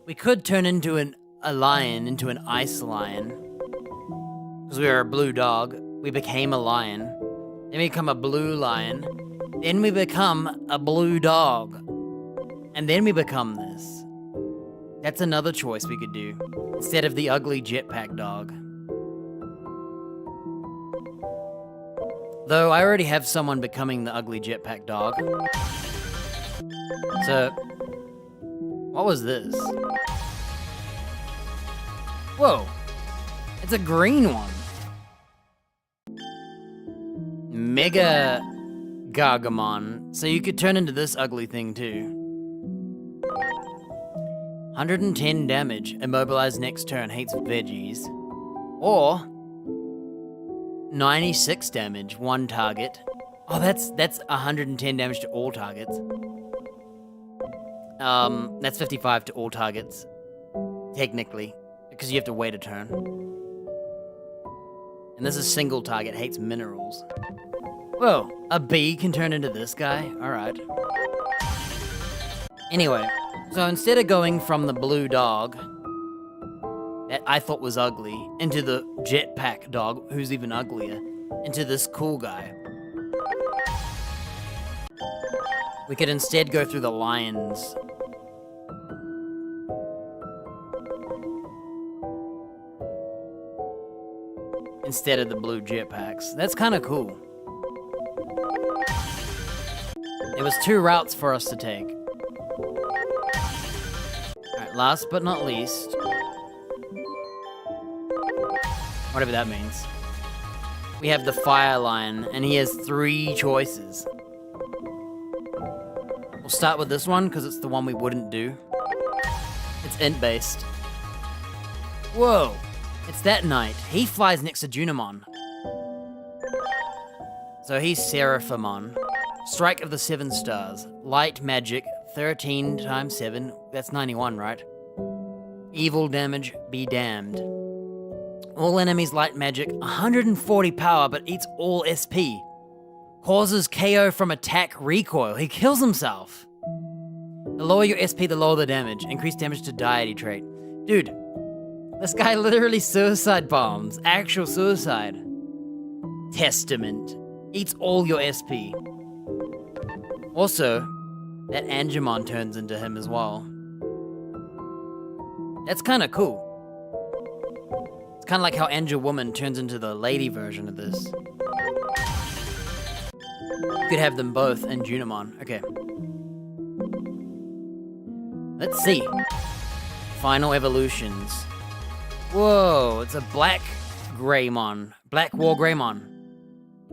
S1: we could turn into a lion, into an ice lion. Because we were a blue dog, we became a lion. Then we become a blue lion. Then we become a blue dog. And then we become this. That's another choice we could do, instead of the ugly jetpack dog. Though I already have someone becoming the ugly jetpack dog. So, what was this? Whoa, it's a green one. Mega Gargamon. So you could turn into this ugly thing too. 110 damage, immobilized next turn, hates veggies. Or 96 damage, one target. Oh, that's 110 damage to all targets. That's 55 to all targets, technically, because you have to wait a turn. And this is single target, hates minerals. Whoa, a bee can turn into this guy? Alright. Anyway, So instead of going from the blue dog that I thought was ugly into the jetpack dog, who's even uglier, into this cool guy, we could instead go through the lions. Instead of the blue jetpacks. That's kind of cool. There was 2 routes for us to take. Alright, last but not least, whatever that means, we have the Fire Lion, and he has 3 choices. We'll start with this one, because it's the one we wouldn't do. It's int-based. Whoa! It's that knight. He flies next to Junimon. So he's Seraphimon. Strike of the 7 stars. Light magic, 13 times 7. That's 91, right? Evil damage, be damned. All enemies light magic, 140 power, but eats all SP. Causes KO from attack recoil. He kills himself. The lower your SP, the lower the damage. Increased damage to deity trait. Dude, this guy literally suicide bombs. Actual suicide. Testament. Eats all your SP. Also, that Angemon turns into him as well. That's kind of cool. It's kind of like how Angel Woman turns into the lady version of this. You could have them both in Junimon. Okay. Let's see. Final evolutions. Whoa, it's a Black Greymon. Black War Greymon.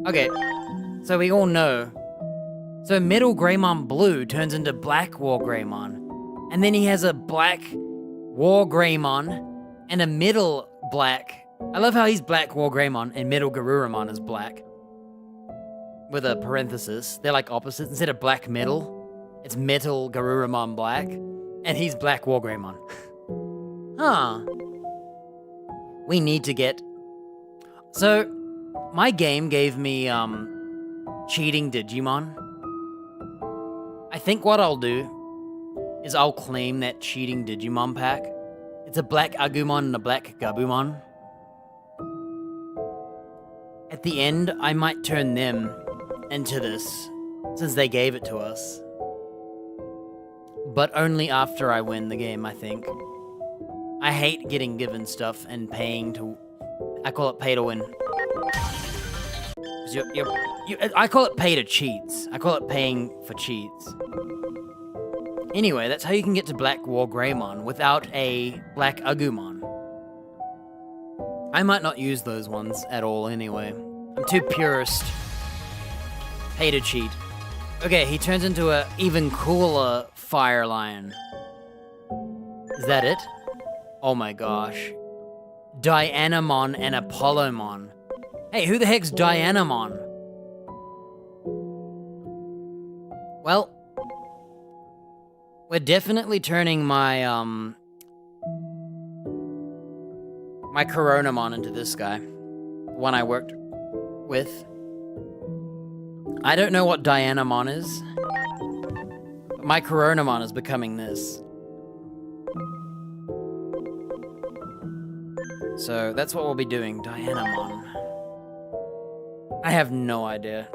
S1: Okay, so we all know. So Metal Greymon Blue turns into Black War Greymon. And then he has a Black War Greymon and a Middle Black. I love how he's Black War Greymon and Metal Garurumon is black. With a parenthesis. They're like opposites. Instead of Black Metal, it's Metal Garurumon Black. And he's Black War Greymon. Huh. We need to get... So, my game gave me, cheating Digimon. I think what I'll do is I'll claim that cheating Digimon pack. It's a Black Agumon and a Black Gabumon. At the end, I might turn them into this, since they gave it to us. But only after I win the game, I think. I hate getting given stuff and paying to... I call it pay to win. I call it pay to cheats. I call it paying for cheats. Anyway, that's how you can get to Black War Greymon without a Black Agumon. I might not use those ones at all anyway. I'm too purist. Pay to cheat. Okay, he turns into a even cooler Fire Lion. Is that it? Oh my gosh. Dianamon and Apollomon. Hey, who the heck's Dianamon? Well, we're definitely turning my, my Coronamon into this guy. The one I worked with. I don't know what Dianamon is, but my Coronamon is becoming this. So that's what we'll be doing, Dianamon. I have no idea.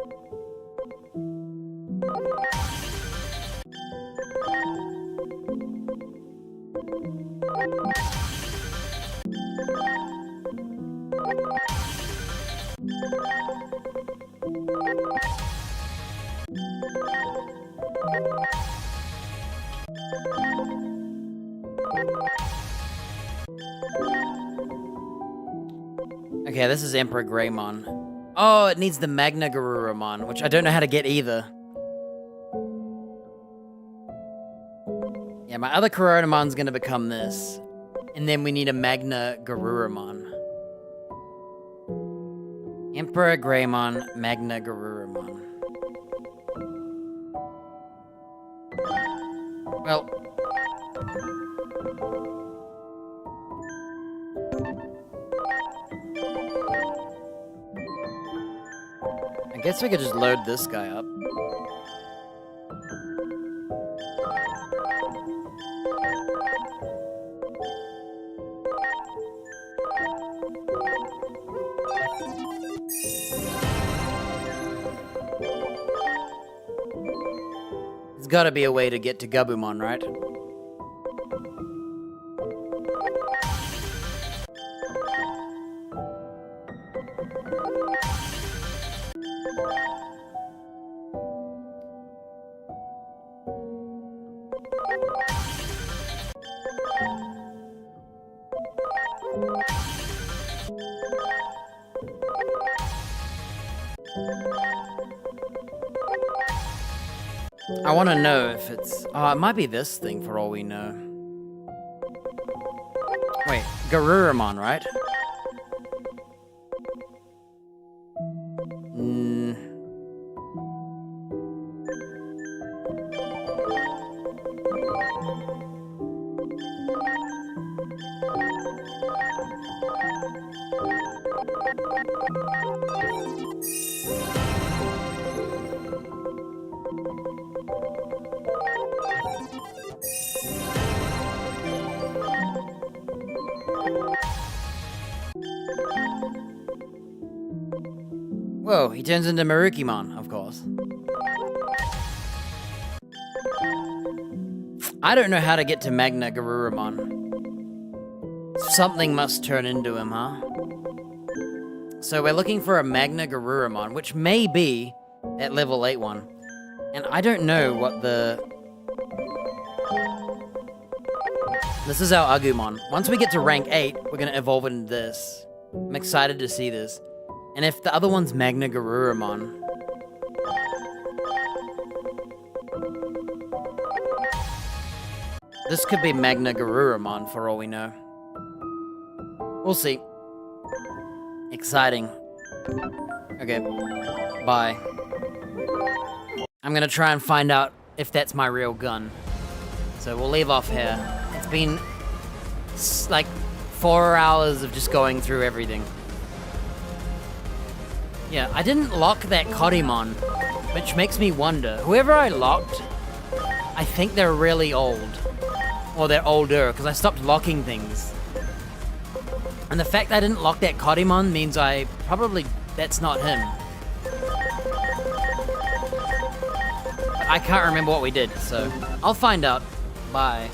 S1: Okay, this is Emperor Greymon. Oh, it needs the Magna Garurumon, which I don't know how to get either. Yeah, my other Coronamon's gonna become this. And then we need a Magna Garurumon. Emperor Greymon, Magna Garurumon. Well... I guess we could just load this guy up. There's gotta be a way to get to Gabumon, right? I want to know if it's... Oh, it might be this thing for all we know. Wait, Garurumon, right? Whoa, he turns into Marukimon, of course. I don't know how to get to Magna Garurumon. Something must turn into him, huh? So we're looking for a Magna Garurumon, which may be at level 8 one. And I don't know what the... This is our Agumon. Once we get to rank 8, we're going to evolve into this. I'm excited to see this. And if the other one's Magna Garurumon... This could be Magna Garurumon for all we know. We'll see. Exciting. Okay. Bye. I'm gonna try and find out if that's my real gun. So we'll leave off here. It's been like 4 hours of just going through everything. Yeah, I didn't lock that Kodimon, which makes me wonder. Whoever I locked, I think they're really old. Or they're older, because I stopped locking things. And the fact that I didn't lock that Kodimon means that's not him. But I can't remember what we did, so I'll find out. Bye.